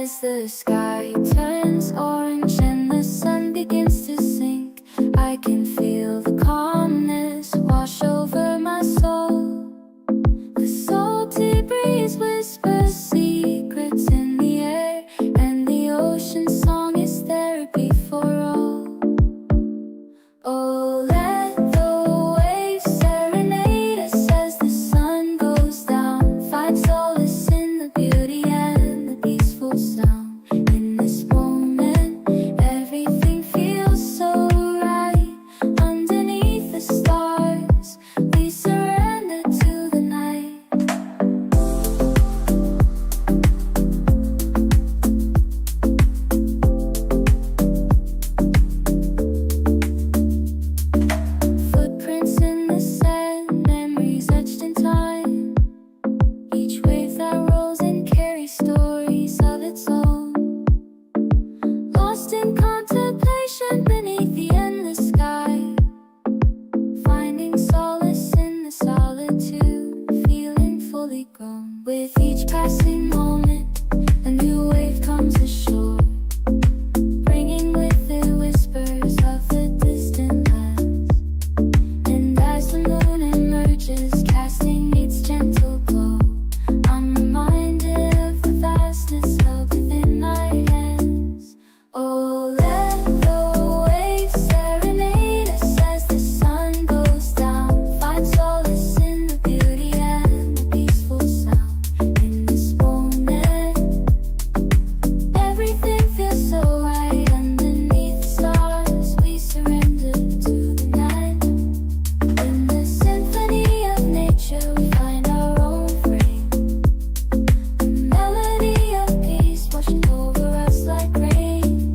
Speaker 6: As the sky turns orange and the sun begins to sink, I can feel the calmness wash over my soul. The salty breeze whispers secrets in the air, and the ocean song is therapy for all. Oh, let the waves serenade us as the sun goes down. Find solace in the beauty and the peaceful sound. In this moment, everything feels so right. Underneath the stars, we surrender to the night. Footprints in the sand, memories etched in time. Each wave that rolls in carries stories of its own. Lost in contemplation beneath the endless sky, finding solace in the solitude, feeling fully grown. With each passing moment, a new wave comes ashore, bringing with it whispers of the distant lands. And as the moon emerges, casting its gentle glow, I'm reminded of the vastness held within my hands. Oh, let the waves serenade us as the sun goes down. Find solace in the beauty and the peaceful sound. In this moment, everything feels so right. Underneath the stars, we surrender to the night. In the symphony of nature, we find our own frame. The melody of peace washing over us like rain.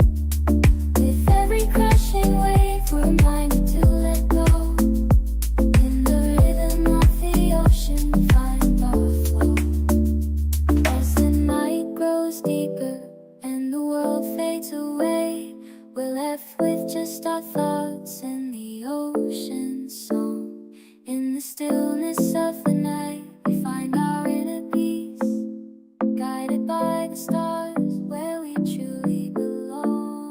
Speaker 6: With every crashing wave, we're reminded to let go. In the rhythm of the ocean, we find our flow. As the night grows deeper and the world fades away, we're left with just our thoughts and the ocean's song. In the stillness of the night, we find our inner peace, guided by the stars where we truly belong.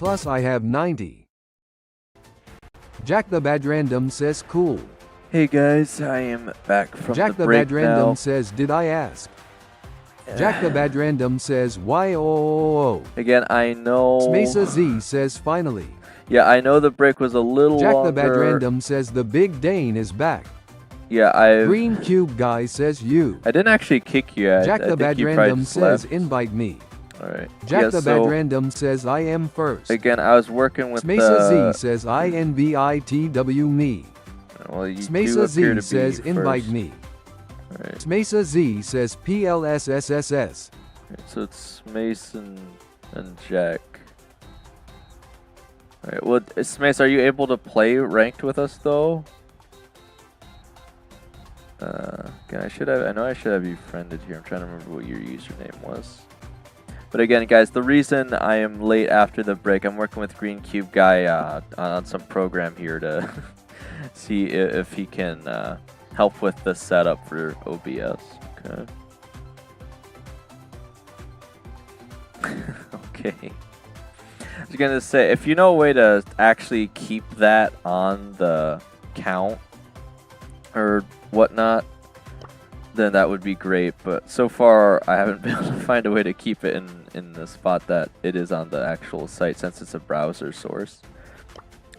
Speaker 3: plus I have 90. Jack the Bad Random says cool.
Speaker 2: Hey guys, I am back from
Speaker 3: Jack the
Speaker 2: break
Speaker 3: Bad Random
Speaker 2: now.
Speaker 3: says did I ask? Jack the Bad Random says why oh.
Speaker 2: Again, I know.
Speaker 3: Mesa Z says finally.
Speaker 2: Yeah, I know the break was a little
Speaker 3: Jack
Speaker 2: longer.
Speaker 3: the Bad Random says the Big Dane is back.
Speaker 2: Yeah, I.
Speaker 3: Green Cube Guy says you.
Speaker 2: I didn't actually kick you.
Speaker 3: Jack
Speaker 2: I
Speaker 3: the
Speaker 2: think
Speaker 3: Bad
Speaker 2: you
Speaker 3: Random
Speaker 2: probably
Speaker 3: says
Speaker 2: left.
Speaker 3: invite me.
Speaker 2: Alright.
Speaker 3: Jack
Speaker 2: Yeah,
Speaker 3: the
Speaker 2: so,
Speaker 3: Bad Random says I am first.
Speaker 2: Again, I was working with
Speaker 3: Mesa Z says INVITW me.
Speaker 2: Well, you
Speaker 3: Mesa
Speaker 2: do appear
Speaker 3: Z
Speaker 2: to
Speaker 3: says
Speaker 2: be
Speaker 3: invite
Speaker 2: first.
Speaker 3: me.
Speaker 2: Alright.
Speaker 3: Mesa Z says PLSSSS.
Speaker 2: So it's Mason and Jack. Alright, well, Mace, are you able to play ranked with us though? Again, I know I should have you friended here. I'm trying to remember what your username was. But again, guys, the reason I am late after the break, I'm working with Green Cube Guy on some program here to see if he can help with the setup for OBS. Okay. Okay. I was gonna say, if you know a way to actually keep that on the count or whatnot, then that would be great. But so far, I haven't been able to find a way to keep it in the spot that it is on the actual site, since it's a browser source.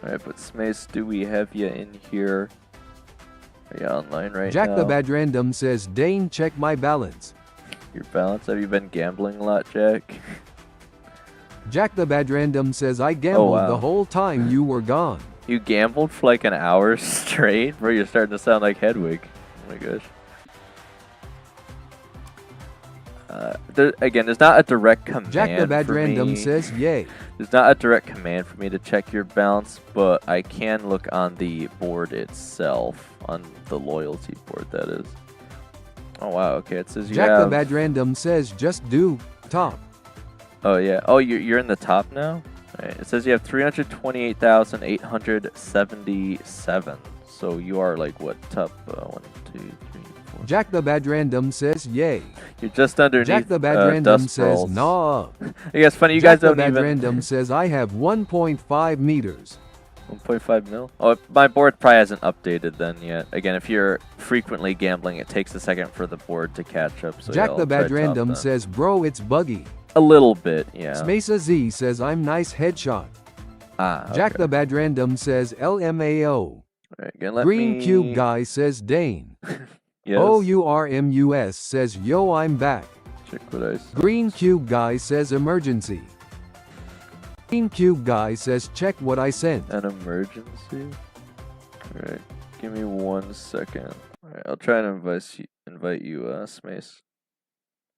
Speaker 2: Alright, but Smace, do we have you in here? Are you online right
Speaker 3: Jack
Speaker 2: now?
Speaker 3: the Bad Random says Dane check my balance.
Speaker 2: Your balance? Have you been gambling a lot, Jack?
Speaker 3: Jack the Bad Random says I gambled
Speaker 2: wow.
Speaker 3: the whole time you were gone.
Speaker 2: You gambled for like an hour straight? Bro, you're starting to sound like Hedwig. Oh my gosh. Again, there's not a direct command
Speaker 3: Jack the Bad
Speaker 2: for
Speaker 3: Random
Speaker 2: me.
Speaker 3: says yay.
Speaker 2: There's not a direct command for me to check your balance, but I can look on the board itself, on the loyalty board, that is. Oh wow, okay, it says you
Speaker 3: Jack
Speaker 2: have...
Speaker 3: the Bad Random says just do top.
Speaker 2: Oh yeah, oh you're in the top now? Alright, it says you have 328,877. So you are like what, top 1, 2, 3, 4.
Speaker 3: Jack the Bad Random says yay.
Speaker 2: You're just underneath
Speaker 3: Jack the Bad Random
Speaker 2: Dust
Speaker 3: says
Speaker 2: Rolls.
Speaker 3: nah.
Speaker 2: I guess funny, you
Speaker 3: Jack
Speaker 2: guys don't
Speaker 3: the Bad
Speaker 2: even...
Speaker 3: Random says I have 1.5 meters.
Speaker 2: 1.5 mil? Oh, my board probably hasn't updated then yet. Again, if you're frequently gambling, it takes a second for the board to catch up. So
Speaker 3: Jack
Speaker 2: yeah,
Speaker 3: the
Speaker 2: I'll
Speaker 3: Bad
Speaker 2: try
Speaker 3: Random
Speaker 2: top that.
Speaker 3: says bro it's buggy.
Speaker 2: A little bit, yeah.
Speaker 3: Mesa Z says I'm nice headshot.
Speaker 2: Ah,
Speaker 3: Jack
Speaker 2: okay.
Speaker 3: the Bad Random says LMAO.
Speaker 2: Right, again, let
Speaker 3: Green
Speaker 2: me...
Speaker 3: Cube Guy says Dane.
Speaker 2: Yes.
Speaker 3: OURMUS says yo I'm back.
Speaker 2: Check what I said.
Speaker 3: Green Cube Guy says emergency. Green Cube Guy says check what I sent.
Speaker 2: An emergency? Alright, give me 1 second. Alright, I'll try and invite you, Smace.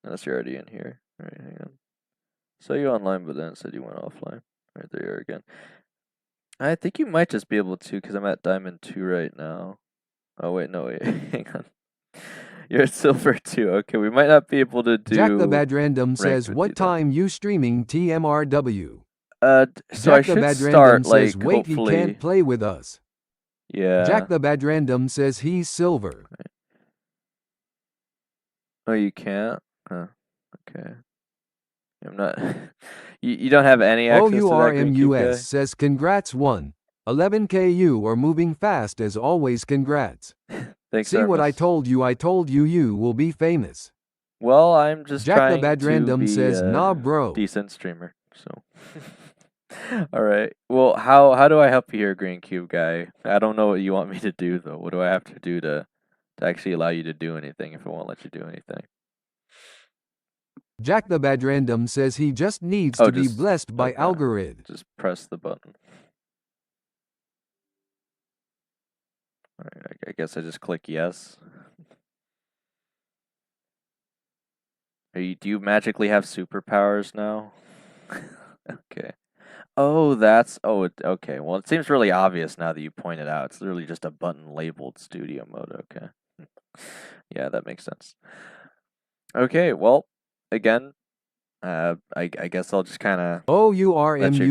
Speaker 2: Unless you're already in here. Alright, hang on. Saw you online, but then it said you went offline. Alright, there you are again. I think you might just be able to, because I'm at Diamond 2 right now. Oh, wait, no, wait. Hang on. You're at Silver 2. Okay, we might not be able to do...
Speaker 3: Jack the Bad Random
Speaker 2: ranked
Speaker 3: says
Speaker 2: with
Speaker 3: what
Speaker 2: you then.
Speaker 3: time you streaming TMRW?
Speaker 2: So
Speaker 3: Jack
Speaker 2: I
Speaker 3: the
Speaker 2: should
Speaker 3: Bad
Speaker 2: start,
Speaker 3: Random
Speaker 2: like,
Speaker 3: says wait
Speaker 2: hopefully...
Speaker 3: he can't play with us.
Speaker 2: Yeah.
Speaker 3: Jack the Bad Random says he's silver.
Speaker 2: Oh, you can't? Huh. Okay. I'm not... you don't have any access to that Green Cube guy?
Speaker 3: OURMUS says congrats 1. 11KU are moving fast as always congrats.
Speaker 2: Thanks,
Speaker 3: See what I
Speaker 2: Armus.
Speaker 3: told you you will be famous.
Speaker 2: Well, I'm just
Speaker 3: Jack
Speaker 2: trying
Speaker 3: the Bad
Speaker 2: to
Speaker 3: Random
Speaker 2: be
Speaker 3: says
Speaker 2: a
Speaker 3: nah bro.
Speaker 2: decent streamer, so... Alright, well, how do I help you here, Green Cube guy? I don't know what you want me to do, though. What do I have to do to actually allow you to do anything if I won't let you do anything?
Speaker 3: Jack the Bad Random says he just needs
Speaker 2: Oh,
Speaker 3: to be
Speaker 2: just-
Speaker 3: blessed by
Speaker 2: okay.
Speaker 3: algorithm.
Speaker 2: Just press the button. Alright, I guess I just click yes. Do you magically have superpowers now? Okay. Oh, that's... Oh, okay. Well, it seems really obvious now that you point it out. It's literally just a button labeled studio mode. Okay. Yeah, that makes sense. Okay, well, again, I guess I'll just kind of... let you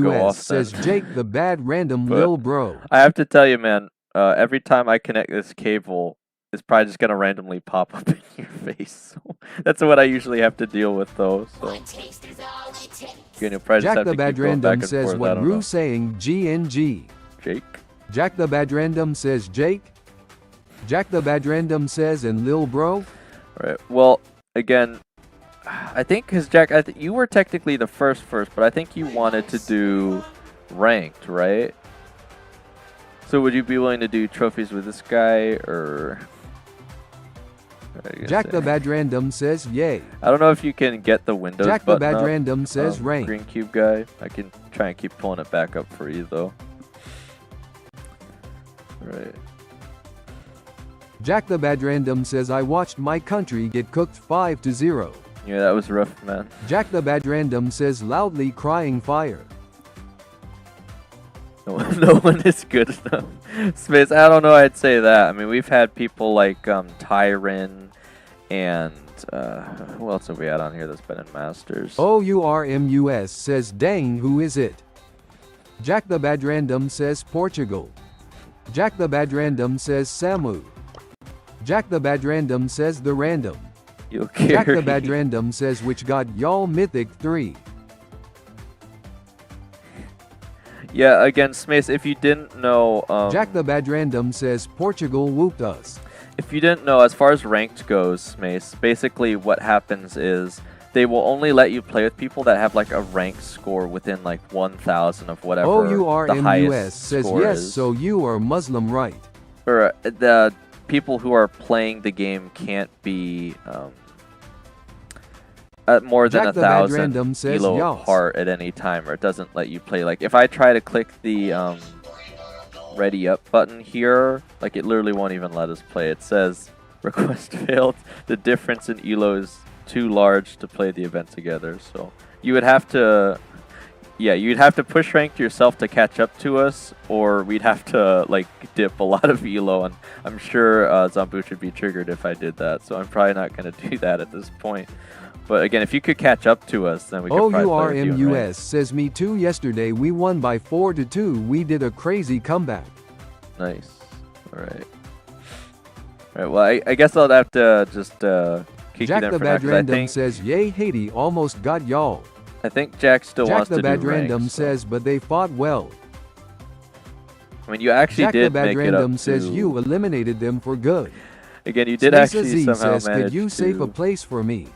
Speaker 2: go off
Speaker 3: OURMUS says
Speaker 2: then.
Speaker 3: Jake the Bad Random
Speaker 2: But-
Speaker 3: lil bro.
Speaker 2: I have to tell you, man, every time I connect this cable, it's probably just going to randomly pop up in your face. So that's what I usually have to deal with, though. So.
Speaker 4: One taste is all it takes.
Speaker 2: Again, you'll probably just
Speaker 3: Jack
Speaker 2: have
Speaker 3: the
Speaker 2: to
Speaker 3: Bad
Speaker 2: keep going back
Speaker 3: Random
Speaker 2: and
Speaker 3: says
Speaker 2: forth. I
Speaker 3: what
Speaker 2: don't know.
Speaker 3: Rue saying GNG.
Speaker 2: Jake?
Speaker 3: Jack the Bad Random says Jake. Jack the Bad Random says and Lil Bro.
Speaker 2: Right. Well, again, I think because Jack, you were technically the first, but I think you wanted to do ranked, right? So would you be willing to do trophies with this guy, or?
Speaker 3: Jack the Bad Random says yay.
Speaker 2: I don't know if you can get the Windows
Speaker 3: Jack the
Speaker 2: button
Speaker 3: Bad
Speaker 2: up,
Speaker 3: Random says rank.
Speaker 2: Green Cube guy. I can try and keep pulling it back up for you though. Right.
Speaker 3: Jack the Bad Random says I watched my country get cooked 5-0.
Speaker 2: Yeah, that was rough, man.
Speaker 3: Jack the Bad Random says loudly crying fire.
Speaker 2: No one is good enough. Space, I don't know, I'd say that. I mean, we've had people like Tyron and who else have we had on here that's been in Masters?
Speaker 3: OURMUS says dang, who is it? Jack the Bad Random says Portugal. Jack the Bad Random says Samu. Jack the Bad Random says the random.
Speaker 2: You'll
Speaker 3: Jack the
Speaker 2: carry.
Speaker 3: Bad Random says which got y'all Mythic 3.
Speaker 2: Yeah, again, Smace, if you didn't know,
Speaker 3: Jack the Bad Random says Portugal whooped us.
Speaker 2: if you didn't know, as far as ranked goes, Smace, basically what happens is they will only let you play with people that have like a rank score within like 1,000 of whatever the highest
Speaker 3: OURMUS says
Speaker 2: score
Speaker 3: yes,
Speaker 2: is.
Speaker 3: so you are Muslim, right?
Speaker 2: Or the people who are playing the game can't be at more than
Speaker 3: Jack the Bad
Speaker 2: 1,000
Speaker 3: Random says
Speaker 2: elo
Speaker 3: yas.
Speaker 2: apart at any time, or it doesn't let you play. Like if I try to click the ready up button here, like it literally won't even let us play. It says request failed. The difference in elo is too large to play the event together. So you would have to, yeah, you'd have to push rank yourself to catch up to us, or we'd have to like dip a lot of elo, and I'm sure Zambu should be triggered if I did that. So I'm probably not going to do that at this point. But again, if you could catch up to us, then we could probably play with you in rank.
Speaker 3: OURMUS says me too. Yesterday we won by 4-2. We did a crazy comeback.
Speaker 2: Nice. All right. All right. Well, I guess I'll have to just kick
Speaker 3: Jack
Speaker 2: you
Speaker 3: the
Speaker 2: then for now,
Speaker 3: Bad
Speaker 2: 'cause I
Speaker 3: Random
Speaker 2: think
Speaker 3: says yay Haiti almost got y'all.
Speaker 2: I think Jack still
Speaker 3: Jack
Speaker 2: wants
Speaker 3: the
Speaker 2: to
Speaker 3: Bad
Speaker 2: do rank,
Speaker 3: Random
Speaker 2: so.
Speaker 3: says but they fought well.
Speaker 2: I mean, you actually
Speaker 3: Jack the
Speaker 2: did
Speaker 3: Bad
Speaker 2: make it
Speaker 3: Random
Speaker 2: up
Speaker 3: says
Speaker 2: to,
Speaker 3: you eliminated them for good.
Speaker 2: again, you did
Speaker 3: Smace
Speaker 2: actually
Speaker 3: Z
Speaker 2: somehow
Speaker 3: says
Speaker 2: manage
Speaker 3: could you
Speaker 2: to.
Speaker 3: save a place for me?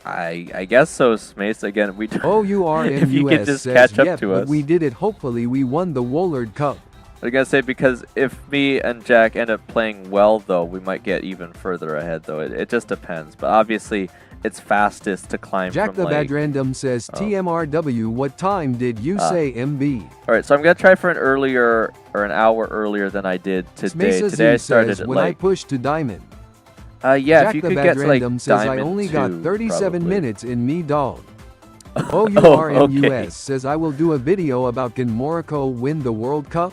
Speaker 2: I guess so, Smace. Again, we don't.
Speaker 3: OURMUS
Speaker 2: if you could just
Speaker 3: says
Speaker 2: catch up
Speaker 3: yep,
Speaker 2: to
Speaker 3: but
Speaker 2: us.
Speaker 3: we did it. Hopefully we won the Woolard Cup.
Speaker 2: I was gonna say, because if me and Jack end up playing well, though, we might get even further ahead. Though it just depends. But obviously, it's fastest to climb
Speaker 3: Jack
Speaker 2: from
Speaker 3: the
Speaker 2: like.
Speaker 3: Bad Random says TMRW. What time did you say MB?
Speaker 2: All right, so I'm gonna try for an hour earlier than I did today.
Speaker 3: Smesa
Speaker 2: Today I
Speaker 3: Z
Speaker 2: started
Speaker 3: says
Speaker 2: at
Speaker 3: when I
Speaker 2: like.
Speaker 3: pushed to Diamond.
Speaker 2: Yeah,
Speaker 3: Jack
Speaker 2: if you
Speaker 3: the
Speaker 2: could
Speaker 3: Bad
Speaker 2: get to like
Speaker 3: Random says I
Speaker 2: Diamond
Speaker 3: only got
Speaker 2: 2,
Speaker 3: 37
Speaker 2: probably.
Speaker 3: minutes in me, dog.
Speaker 2: Oh,
Speaker 3: OURMUS
Speaker 2: okay.
Speaker 3: says I will do a video about can Morocco win the World Cup?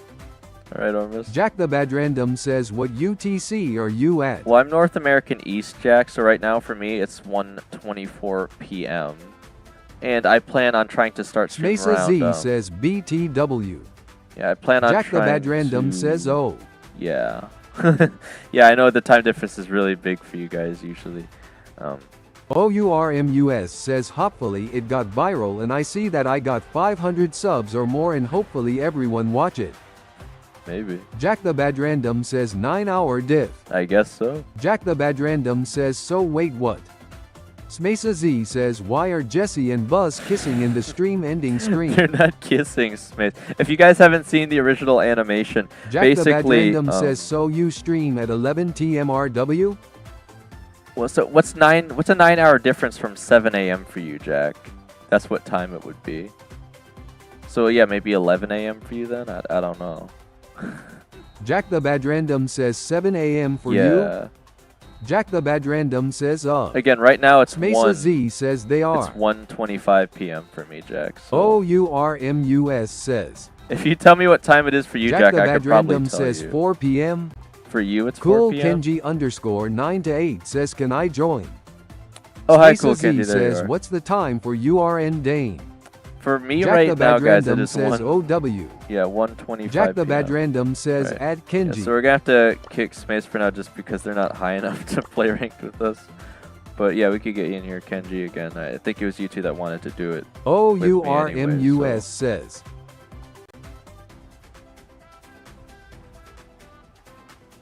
Speaker 2: All right, Ormus.
Speaker 3: Jack the Bad Random says what UTC are you at?
Speaker 2: Well, I'm North American East, Jack, so right now for me it's 1:24 p.m. And I plan on trying to start streaming
Speaker 3: Mesa Z
Speaker 2: around.
Speaker 3: says BTW.
Speaker 2: Yeah, I plan on
Speaker 3: Jack the
Speaker 2: trying
Speaker 3: Bad Random
Speaker 2: to-
Speaker 3: says oh.
Speaker 2: Yeah. Yeah, I know the time difference is really big for you guys usually.
Speaker 3: OURMUS says hopefully it got viral and I see that I got 500 subs or more and hopefully everyone watch it.
Speaker 2: Maybe.
Speaker 3: Jack the Bad Random says 9-hour diff.
Speaker 2: I guess so.
Speaker 3: Jack the Bad Random says so wait what? Smesa Z says why are Jesse and Buzz kissing in the stream ending screen?
Speaker 2: They're not kissing, Smith. If you guys haven't seen the original animation,
Speaker 3: Jack the Bad
Speaker 2: basically,
Speaker 3: Random says so you stream at 11 TMRW?
Speaker 2: well, so what's a 9-hour difference from 7 a.m. for you, Jack? That's what time it would be. So yeah, maybe 11 a.m. for you then? I don't know.
Speaker 3: Jack the Bad Random says 7 a.m. for
Speaker 2: Yeah.
Speaker 3: you? Jack the Bad Random says
Speaker 2: Again, right now it's
Speaker 3: Mesa Z says they
Speaker 2: It's
Speaker 3: are.
Speaker 2: 1:25 p.m. for me, Jack. So
Speaker 3: OURMUS says.
Speaker 2: if you tell me what time it is for you,
Speaker 3: Jack
Speaker 2: Jack,
Speaker 3: the
Speaker 2: I
Speaker 3: Bad
Speaker 2: could probably
Speaker 3: Random
Speaker 2: tell
Speaker 3: says
Speaker 2: you.
Speaker 3: 4 p.m.
Speaker 2: For you, it's
Speaker 3: Cool
Speaker 2: 4 p.m.
Speaker 3: Kenji _ 9 to 8 says can I join?
Speaker 2: Oh, hi,
Speaker 3: Mesa
Speaker 2: Cool
Speaker 3: Z
Speaker 2: Kenji. There
Speaker 3: says
Speaker 2: you are.
Speaker 3: what's the time for URN Dane?
Speaker 2: For me
Speaker 3: Jack
Speaker 2: right
Speaker 3: the
Speaker 2: now,
Speaker 3: Bad
Speaker 2: guys, it
Speaker 3: Random
Speaker 2: is
Speaker 3: says 1:25 Jack the Bad
Speaker 2: p.m.
Speaker 3: Random says
Speaker 2: Right.
Speaker 3: at
Speaker 2: Yeah,
Speaker 3: Kenji.
Speaker 2: so we're gonna have to kick Smace for now, just because they're not high enough to play ranked with us. But yeah, we could get you in here, Kenji, again. I think it was you two that wanted to do it.
Speaker 3: OURMUS says.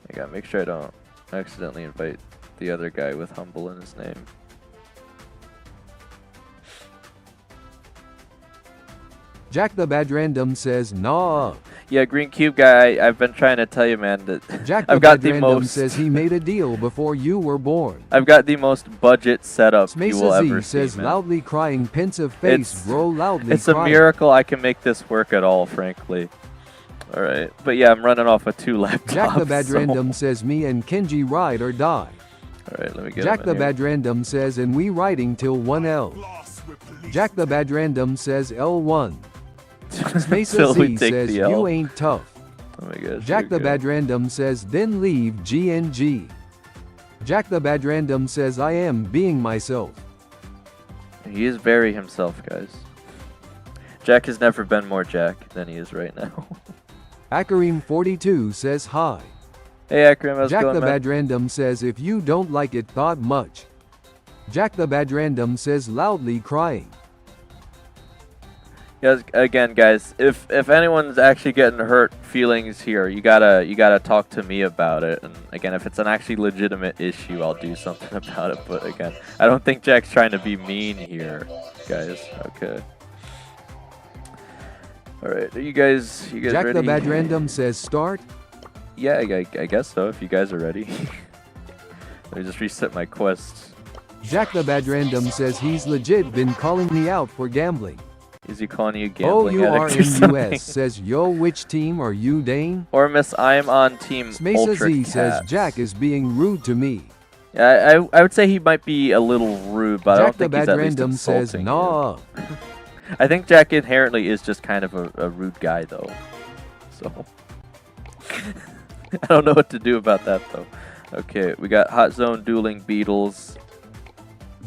Speaker 2: I gotta make sure I don't accidentally invite the other guy with Humble in his name.
Speaker 3: Jack the Bad Random says, nah.
Speaker 2: Yeah, Green Cube guy, I've been trying to tell you, man, that
Speaker 3: Jack the
Speaker 2: I've got
Speaker 3: Bad
Speaker 2: the
Speaker 3: Random
Speaker 2: most.
Speaker 3: says he made a deal before you were born.
Speaker 2: I've got the most budget setup you will
Speaker 3: Mesa
Speaker 2: ever
Speaker 3: Z says,
Speaker 2: see, man.
Speaker 3: loudly crying, pensive face, bro, loudly
Speaker 2: It's
Speaker 3: crying.
Speaker 2: a miracle I can make this work at all, frankly. All right, but yeah, I'm running off of 2 laptops.
Speaker 3: Jack the Bad
Speaker 2: so-
Speaker 3: Random says, me and Kenji ride or die.
Speaker 2: All right, let me get
Speaker 3: Jack
Speaker 2: him
Speaker 3: the
Speaker 2: in here.
Speaker 3: Bad Random says, and we riding till 1L. Jack the Bad Random says, L1. Mesa
Speaker 2: Till we
Speaker 3: Z
Speaker 2: take
Speaker 3: says,
Speaker 2: the L.
Speaker 3: you ain't tough.
Speaker 2: Oh my gosh.
Speaker 3: Jack
Speaker 2: here
Speaker 3: the
Speaker 2: we go.
Speaker 3: Bad Random says, then leave GNG. Jack the Bad Random says, I am being myself.
Speaker 2: He is very himself, guys. Jack has never been more Jack than he is right now.
Speaker 3: Akarim42 says, hi.
Speaker 2: Hey, Akram, how's it
Speaker 3: Jack
Speaker 2: going,
Speaker 3: the
Speaker 2: man?
Speaker 3: Bad Random says, if you don't like it, thought much. Jack the Bad Random says, loudly crying.
Speaker 2: Yes, again, guys, if anyone's actually getting hurt feelings here, you gotta talk to me about it. And again, if it's an actually legitimate issue, I'll do something about it. But again, I don't think Jack's trying to be mean here, guys. Okay. All right, are you guys
Speaker 3: Jack
Speaker 2: ready?
Speaker 3: the Bad Random says, start.
Speaker 2: Yeah, I guess so. If you guys are ready. Let me just reset my quest.
Speaker 3: Jack the Bad Random says he's legit been calling me out for gambling.
Speaker 2: Is he calling you a gambling addict or
Speaker 3: OURMUS
Speaker 2: something?
Speaker 3: says, yo, which team are you, Dane?
Speaker 2: Or Miss, I'm on team
Speaker 3: Mesa
Speaker 2: Ultra
Speaker 3: Z says,
Speaker 2: Cats.
Speaker 3: Jack is being rude to me.
Speaker 2: Yeah, I would say he might be a little rude, but I
Speaker 3: Jack
Speaker 2: don't
Speaker 3: the
Speaker 2: think he's
Speaker 3: Bad
Speaker 2: at least
Speaker 3: Random says,
Speaker 2: insulting you.
Speaker 3: nah.
Speaker 2: I think Jack inherently is just kind of a rude guy, though. So I don't know what to do about that, though. Okay, we got Hot Zone Dueling Beetles.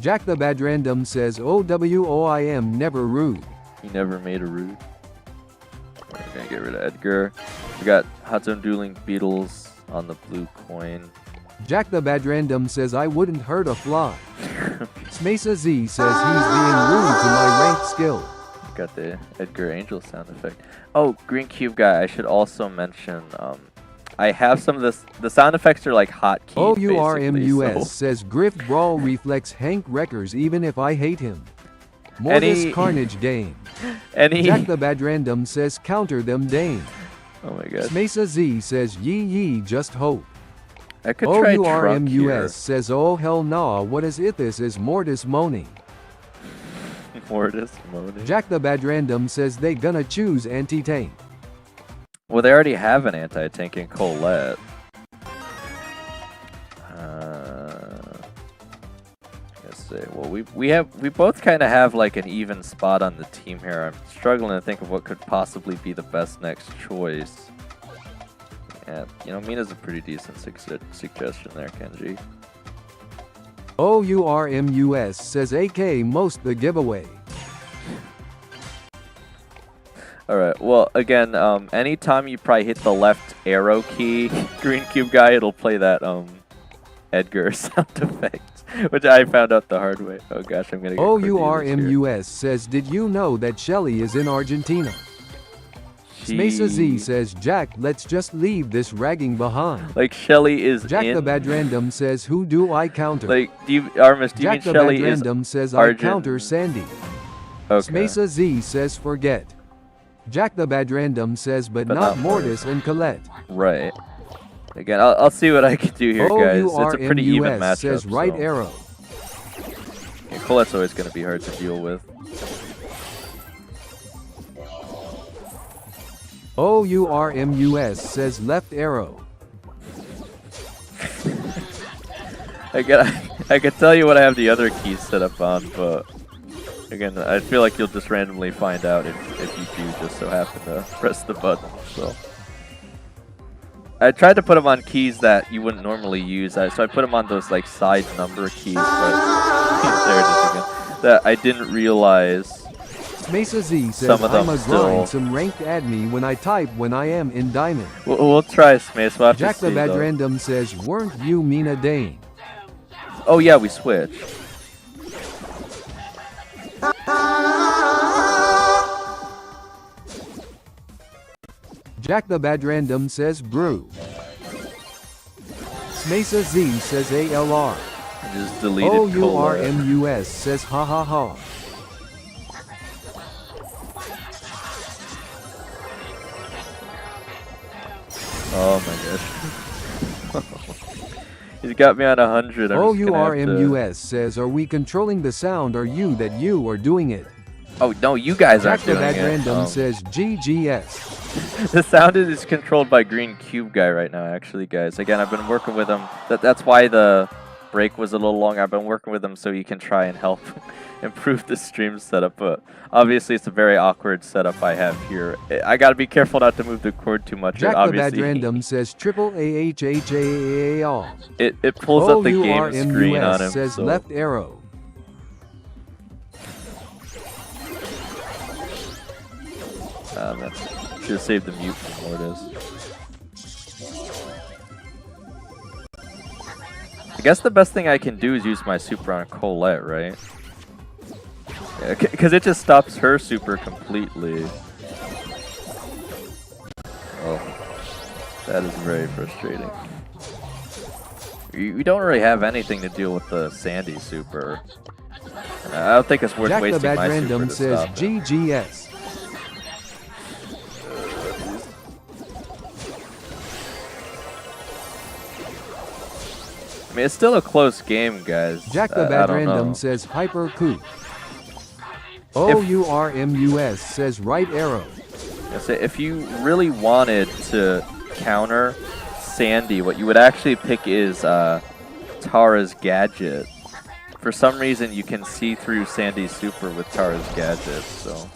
Speaker 3: Jack the Bad Random says, OWOIM never rude.
Speaker 2: He never made a rude. We're gonna get rid of Edgar. We got Hot Zone Dueling Beetles on the blue coin.
Speaker 3: Jack the Bad Random says, I wouldn't hurt a fly. Mesa Z says he's being rude to my ranked skill.
Speaker 2: Got the Edgar Angel sound effect. Oh, Green Cube guy, I should also mention, I have some of this. The sound effects are like hotkeys.
Speaker 3: OURMUS
Speaker 2: basically, so
Speaker 3: says, Griff Brawl reflects Hank Wreckers even if I hate him. Mortis
Speaker 2: Any-
Speaker 3: Carnage Dane.
Speaker 2: Any.
Speaker 3: Jack the Bad Random says, counter them Dane.
Speaker 2: Oh my god.
Speaker 3: Mesa Z says, yee just hope.
Speaker 2: I could try Trunk here.
Speaker 3: OURMUS says, oh hell nah, what is it? This is Mortis moaning.
Speaker 2: Mortis moaning.
Speaker 3: Jack the Bad Random says they gonna choose anti-tank.
Speaker 2: Well, they already have an anti-tank in Colette. Let's see. Well, we both kind of have like an even spot on the team here. I'm struggling to think of what could possibly be the best next choice. Yeah, you know, Mina's a pretty decent suggestion there, Kenji.
Speaker 3: OURMUS says AK most the giveaway.
Speaker 2: Alright, well, again, anytime you probably hit the left arrow key, Green Cube guy, it'll play that, Edgar sound effect, which I found out the hard way. Oh gosh, I'm gonna get
Speaker 3: OURMUS says, did you know that Shelly is in Argentina? Mesa Z says, Jack, let's just leave this ragging behind.
Speaker 2: Like, Shelly is
Speaker 3: Jack
Speaker 2: in...
Speaker 3: the Bad Random says, who do I counter?
Speaker 2: Like, Armis, do you
Speaker 3: Jack
Speaker 2: mean
Speaker 3: the
Speaker 2: Shelly
Speaker 3: Bad
Speaker 2: is
Speaker 3: Random says, I
Speaker 2: Argent?
Speaker 3: counter Sandy.
Speaker 2: Okay.
Speaker 3: Mesa Z says, forget. Jack the Bad Random says, but not Mortis and Colette.
Speaker 2: Right. Again, I'll see what I can do here, guys. It's a pretty even matchup.
Speaker 3: says, right
Speaker 2: so.
Speaker 3: arrow.
Speaker 2: Yeah, Colette's always going to be hard to deal with.
Speaker 3: OURMUS says, left arrow.
Speaker 2: Again, I can tell you what I have the other keys set up on, but again, I feel like you'll just randomly find out if you do just so happen to press the button. So I tried to put them on keys that you wouldn't normally use, so I put them on those like side number keys, but there it is again, that I didn't realize.
Speaker 3: Mesa Z says,
Speaker 2: Some of them
Speaker 3: I'm a
Speaker 2: still-
Speaker 3: grind some ranked add me when I type when I am in diamond.
Speaker 2: We'll try Smace. We'll have
Speaker 3: Jack
Speaker 2: to
Speaker 3: the
Speaker 2: see,
Speaker 3: Bad
Speaker 2: though.
Speaker 3: Random says, weren't you Mina Dane?
Speaker 2: Oh yeah, we switched.
Speaker 3: Jack the Bad Random says brew. Smesa Z says ALR.
Speaker 2: I just deleted Colette.
Speaker 3: OURMUS says ha ha ha.
Speaker 2: Oh my gosh. He's got me on 100.
Speaker 3: OURMUS says, are we controlling the sound or you that you are doing it?
Speaker 2: Oh no, you guys
Speaker 3: Jack
Speaker 2: aren't
Speaker 3: the
Speaker 2: doing
Speaker 3: Bad
Speaker 2: it.
Speaker 3: Random says GGS.
Speaker 2: The sound is controlled by Green Cube Guy right now, actually, guys. Again, I've been working with him. That's why the break was a little long. I've been working with him so he can try and help improve the stream setup. But obviously, it's a very awkward setup I have here. I got to be careful not to move the cord too much.
Speaker 3: Jack the Bad Random says triple AHHAAR.
Speaker 2: It pulls up the game screen on him.
Speaker 3: Says
Speaker 2: so.
Speaker 3: left arrow.
Speaker 2: Should have saved the mute for Mortis. I guess the best thing I can do is use my super on Colette, right? Because it just stops her super completely. Oh, that is very frustrating. We don't really have anything to deal with the Sandy super. I don't think it's worth
Speaker 3: Jack
Speaker 2: wasting
Speaker 3: the Bad
Speaker 2: my
Speaker 3: Random
Speaker 2: super to
Speaker 3: says
Speaker 2: stop it.
Speaker 3: GGS.
Speaker 2: I mean, it's still a close game, guys.
Speaker 3: Jack the Bad Random says hyper coup. OURMUS says right arrow.
Speaker 2: If you really wanted to counter Sandy, what you would actually pick is Tara's gadget. For some reason, you can see through Sandy's super with Tara's gadget, so.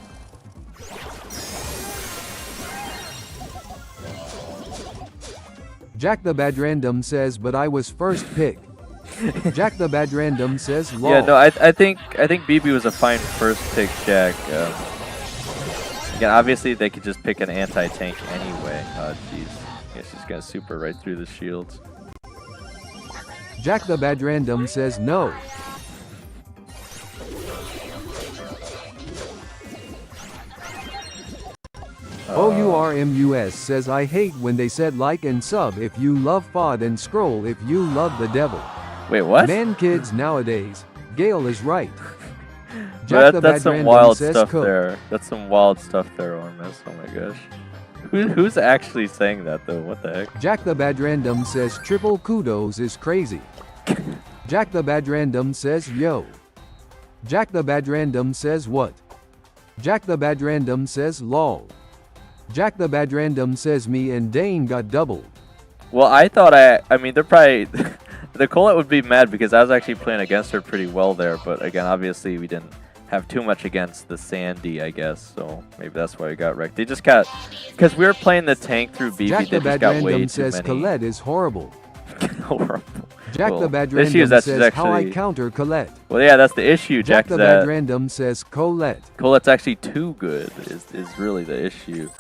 Speaker 3: Jack the Bad Random says, but I was first pick. Jack the Bad Random says, lol.
Speaker 2: Yeah, no, I think BB was a fine first pick, Jack. Again, obviously they could just pick an anti-tank anyway. Oh, jeez. Yeah, she's gonna super right through the shields.
Speaker 3: Jack the Bad Random says no. OURMUS says I hate when they said like and sub if you love FOD and scroll if you love the devil.
Speaker 2: Wait, what?
Speaker 3: Man, kids nowadays. Gale is right.
Speaker 2: Jack that's some wild stuff there. That's some wild stuff there, Ormus. Oh my gosh. Who's actually saying that though? What the heck?
Speaker 3: Jack the Bad Random says triple kudos is crazy. Jack the Bad Random says yo. Jack the Bad Random says what? Jack the Bad Random says lol. Jack the Bad Random says me and Dane got doubled.
Speaker 2: Well, I thought I mean, they're probably... the Colette would be mad because I was actually playing against her pretty well there. But again, obviously we didn't have too much against the Sandy, I guess. So maybe that's why we got wrecked. They just got... Because we were playing the tank through BB,
Speaker 3: Jack
Speaker 2: they
Speaker 3: the
Speaker 2: just
Speaker 3: Bad
Speaker 2: got way
Speaker 3: Random
Speaker 2: too
Speaker 3: says
Speaker 2: many...
Speaker 3: Colette is horrible.
Speaker 2: Horrible.
Speaker 3: Jack
Speaker 2: well,
Speaker 3: the Bad
Speaker 2: the issue is
Speaker 3: Random
Speaker 2: that's
Speaker 3: says
Speaker 2: actually...
Speaker 3: how I counter Colette.
Speaker 2: Well, yeah, that's the issue,
Speaker 3: Jack
Speaker 2: Jack.
Speaker 3: the Bad Random says Colette.
Speaker 2: Colette's actually too good is really the issue.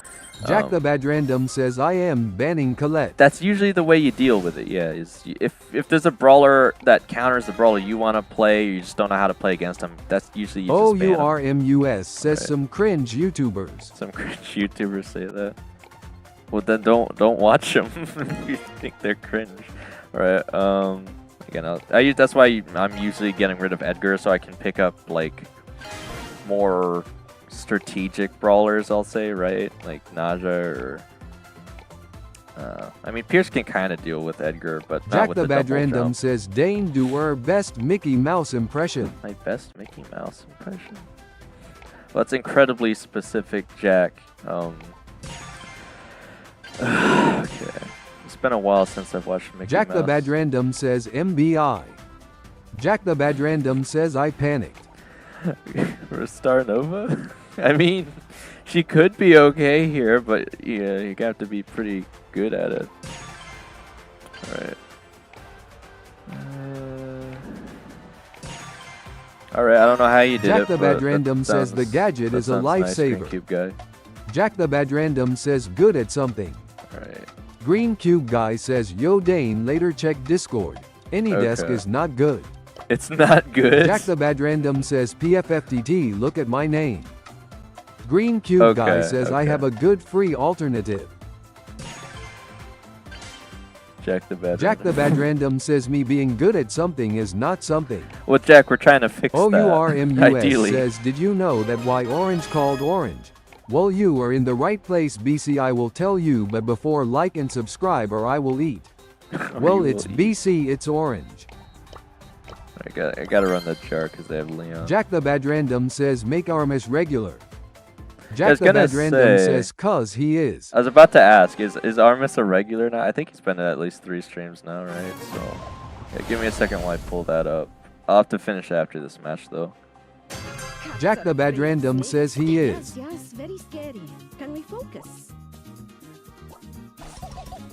Speaker 3: Jack the Bad Random says I am banning Colette.
Speaker 2: That's usually the way you deal with it, yeah. If there's a brawler that counters the brawler you want to play, you just don't know how to play against them, that's usually you just ban 'em.
Speaker 3: OURMUS says
Speaker 2: Okay.
Speaker 3: some cringe YouTubers.
Speaker 2: Some cringe YouTubers say that. Well, then don't watch them if you think they're cringe. Alright, again, that's why I'm usually getting rid of Edgar so I can pick up, like, more strategic brawlers, I'll say, right? Like Naja or... I mean, Pierce can kind of deal with Edgar, but not
Speaker 3: Jack
Speaker 2: with
Speaker 3: the Bad
Speaker 2: double
Speaker 3: Random
Speaker 2: jump.
Speaker 3: says Dane do her best Mickey Mouse impression.
Speaker 2: My best Mickey Mouse impression? Well, that's incredibly specific, Jack. Okay. It's been a while since I've watched Mickey
Speaker 3: Jack
Speaker 2: Mouse.
Speaker 3: the Bad Random says MBI. Jack the Bad Random says I panicked.
Speaker 2: For a Star Nova? I mean, she could be okay here, but yeah, you have to be pretty good at it. Alright. Alright, I don't know how you did it.
Speaker 3: Jack the Bad
Speaker 2: but
Speaker 3: Random
Speaker 2: that
Speaker 3: says the
Speaker 2: sounds-
Speaker 3: gadget
Speaker 2: that
Speaker 3: is a
Speaker 2: sounds nice,
Speaker 3: lifesaver.
Speaker 2: Green Cube guy.
Speaker 3: Jack the Bad Random says good at something.
Speaker 2: Alright.
Speaker 3: Green Cube Guy says yo Dane later check Discord. Any desk
Speaker 2: Okay.
Speaker 3: is not good.
Speaker 2: It's not good.
Speaker 3: Jack the Bad Random says PFFTT look at my name. Green Cube Guy
Speaker 2: Okay,
Speaker 3: says I
Speaker 2: okay.
Speaker 3: have a good free alternative.
Speaker 2: Jack the Bad.
Speaker 3: Jack the Bad Random says me being good at something is not something.
Speaker 2: Well, Jack, we're trying to fix that.
Speaker 3: OURMUS
Speaker 2: Ideally.
Speaker 3: says, did you know that why orange called orange? Well, you are in the right place, BC. I will tell you, but before like and subscribe or I will eat. Well, it's BC, it's orange.
Speaker 2: I gotta run that jar because they have Leon.
Speaker 3: Jack the Bad Random says make Armis regular.
Speaker 2: I
Speaker 3: Jack
Speaker 2: was
Speaker 3: the
Speaker 2: gonna
Speaker 3: Bad Random
Speaker 2: say-
Speaker 3: says cuz he is.
Speaker 2: I was about to ask, is Armis a regular now? I think he's been at least 3 streams now, right? So, yeah, give me a second while I pull that up. I'll have to finish after this match, though.
Speaker 3: Jack the Bad Random says he is.
Speaker 7: Yes, very scary. Can we focus?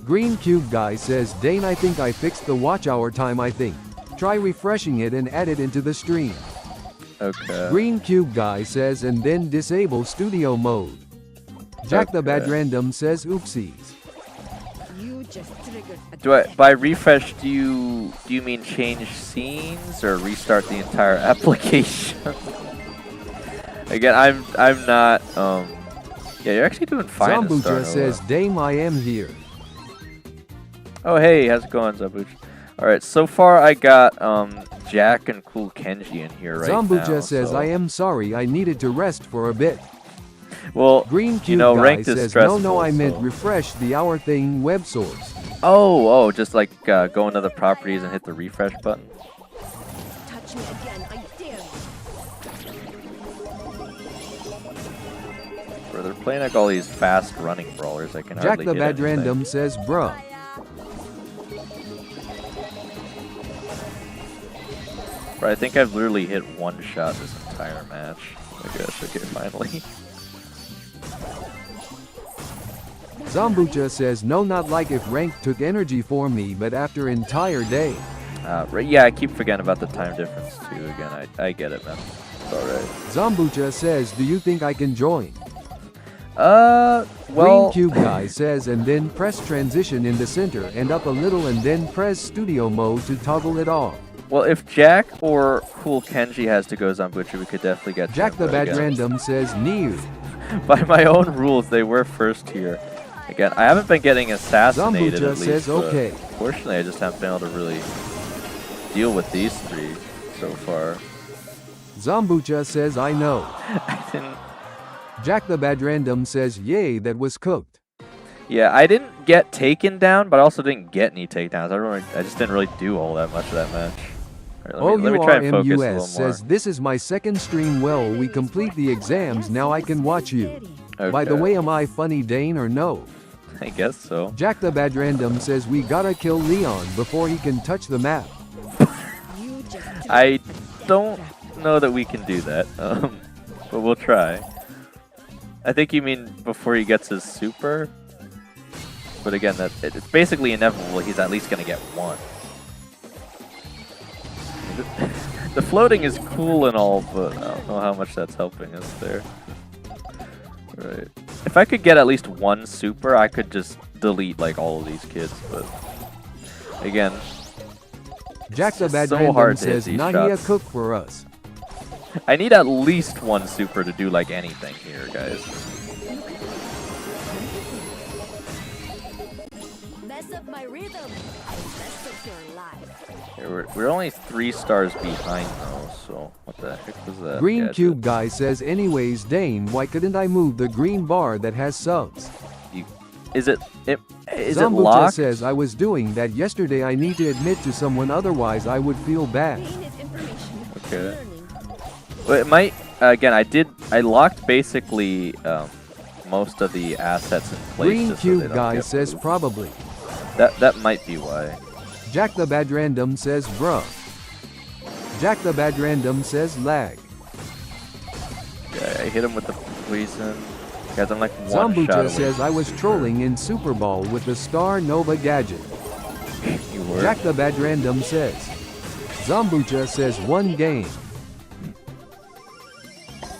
Speaker 3: Green Cube Guy says, Dane, I think I fixed the watch hour time. I think. Try refreshing it and add it into the stream.
Speaker 2: Okay.
Speaker 3: Green Cube Guy says, and then disable studio mode. Jack the Bad
Speaker 2: Okay.
Speaker 3: Random says, oopsies.
Speaker 7: You just triggered a
Speaker 2: Do I by refresh? Do you mean change scenes or restart the entire application? Again, I'm not. Yeah, you're actually doing fine. to start
Speaker 3: Zambucha says, Dame, I am here.
Speaker 2: Oh hey, how's it going, Zambucha? All right, so far I got Jack and Cool Kenji in here right now.
Speaker 3: Zambucha says,
Speaker 2: so-
Speaker 3: I am sorry, I needed to rest for a bit.
Speaker 2: Well,
Speaker 3: Green Cube
Speaker 2: you know,
Speaker 3: Guy
Speaker 2: ranked is
Speaker 3: says,
Speaker 2: stressful.
Speaker 3: no, I meant
Speaker 2: so-
Speaker 3: refresh the hour thing web source.
Speaker 2: Oh, just like go into the properties and hit the refresh button.
Speaker 7: touch me again, I dare you.
Speaker 2: Bro, they're playing like all these fast running brawlers. I can
Speaker 3: Jack
Speaker 2: hardly
Speaker 3: the
Speaker 2: hit
Speaker 3: Bad
Speaker 2: anything.
Speaker 3: Random says, bruh.
Speaker 2: Bro, I think I've literally hit one shot this entire match. I guess, okay, finally.
Speaker 3: Zambucha says, no, not like if rank took energy for me, but after entire day.
Speaker 2: Right, yeah, I keep forgetting about the time difference too. Again, I get it, man. It's alright.
Speaker 3: Zambucha says, do you think I can join?
Speaker 2: Well...
Speaker 3: Green Cube Guy says, and then press transition in the center and up a little and then press studio mode to toggle it off.
Speaker 2: Well, if Jack or Cool Kenji has to go Zambucha, we could definitely get
Speaker 3: Jack the
Speaker 2: Jumbo
Speaker 3: Bad
Speaker 2: again.
Speaker 3: Random says, Niu.
Speaker 2: By my own rules, they were first here. Again, I haven't been getting assassinated
Speaker 3: Zambucha
Speaker 2: at least,
Speaker 3: says,
Speaker 2: but
Speaker 3: okay.
Speaker 2: Fortunately, I just haven't been able to really deal with these 3 so far.
Speaker 3: Zambucha says, I know.
Speaker 2: I didn't...
Speaker 3: Jack the Bad Random says, yay, that was cooked.
Speaker 2: Yeah, I didn't get taken down, but I also didn't get any takedowns. I just didn't really do all that much of that match. All right, let me try and focus a little more.
Speaker 3: OURMUS says, this is my second stream. Well, we complete the exams, now I can watch you. By the
Speaker 2: Okay.
Speaker 3: way, am I funny, Dane, or no?
Speaker 2: I guess so.
Speaker 3: Jack the Bad Random says, we gotta kill Leon before he can touch the map.
Speaker 7: You just triggered
Speaker 2: I
Speaker 7: a
Speaker 2: don't
Speaker 7: trap.
Speaker 2: know that we can do that, but we'll try. I think you mean before he gets his super? But again, it's basically inevitable he's at least going to get one. The floating is cool and all, but I don't know how much that's helping us there. Right. If I could get at least one super, I could just delete like all of these kids, but again,
Speaker 3: Jack the
Speaker 2: just
Speaker 3: Bad
Speaker 2: so
Speaker 3: Random
Speaker 2: hard to hit
Speaker 3: says,
Speaker 2: these
Speaker 3: Nahia
Speaker 2: shots.
Speaker 3: cook for us.
Speaker 2: I need at least one super to do like anything here, guys.
Speaker 7: Mess up my rhythm. I mess up your life.
Speaker 2: Here, we're only 3 stars behind though, so what the heck was that?
Speaker 3: Green
Speaker 2: gadget?
Speaker 3: Cube Guy says, anyways, Dane, why couldn't I move the green bar that has subs?
Speaker 2: Is it
Speaker 3: Zambucha
Speaker 2: locked?
Speaker 3: says, I was doing that yesterday. I need to admit to someone, otherwise I would feel bad.
Speaker 7: Pain is information.
Speaker 2: Okay.
Speaker 7: Learning.
Speaker 2: Well, it might. Again, I locked basically most of the assets in place.
Speaker 3: Green
Speaker 2: just so they
Speaker 3: Cube
Speaker 2: don't
Speaker 3: Guy
Speaker 2: get
Speaker 3: says,
Speaker 2: moved.
Speaker 3: probably.
Speaker 2: That might be why.
Speaker 3: Jack the Bad Random says, bruh. Jack the Bad Random says, lag.
Speaker 2: Yeah, I hit him with the poison. Guys, I'm like one shot
Speaker 3: Zambucha
Speaker 2: away.
Speaker 3: says, I was trolling in Super Bowl with the Star Nova gadget.
Speaker 2: You were.
Speaker 3: Jack the Bad Random says. Zambucha says, one game.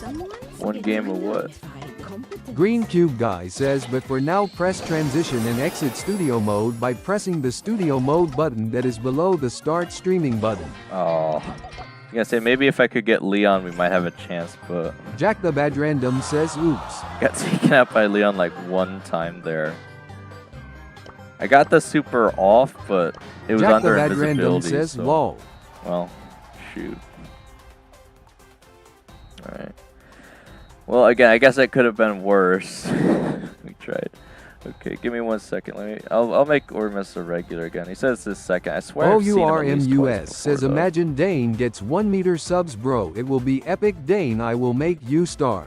Speaker 7: Someone's
Speaker 2: One game of what?
Speaker 7: identified competent.
Speaker 3: Green Cube Guy says, but for now press transition and exit studio mode by pressing the studio mode button that is below the start streaming button.
Speaker 2: Oh. I was gonna say maybe if I could get Leon, we might have a chance, but
Speaker 3: Jack the Bad Random says, oops.
Speaker 2: got taken out by Leon like one time there. I got the super off, but it was
Speaker 3: Jack the
Speaker 2: under
Speaker 3: Bad Random
Speaker 2: invisibility.
Speaker 3: says
Speaker 2: So,
Speaker 3: lol.
Speaker 2: well, shoot. All right. Well, again, I guess it could have been worse. We tried. Okay, give me 1 second. I'll make Ormus a regular again. He says this second. I swear I've seen him at least twice
Speaker 3: OURMUS says
Speaker 2: before, though.
Speaker 3: imagine Dane gets 1 meter subs, bro. It will be epic. Dane, I will make you star.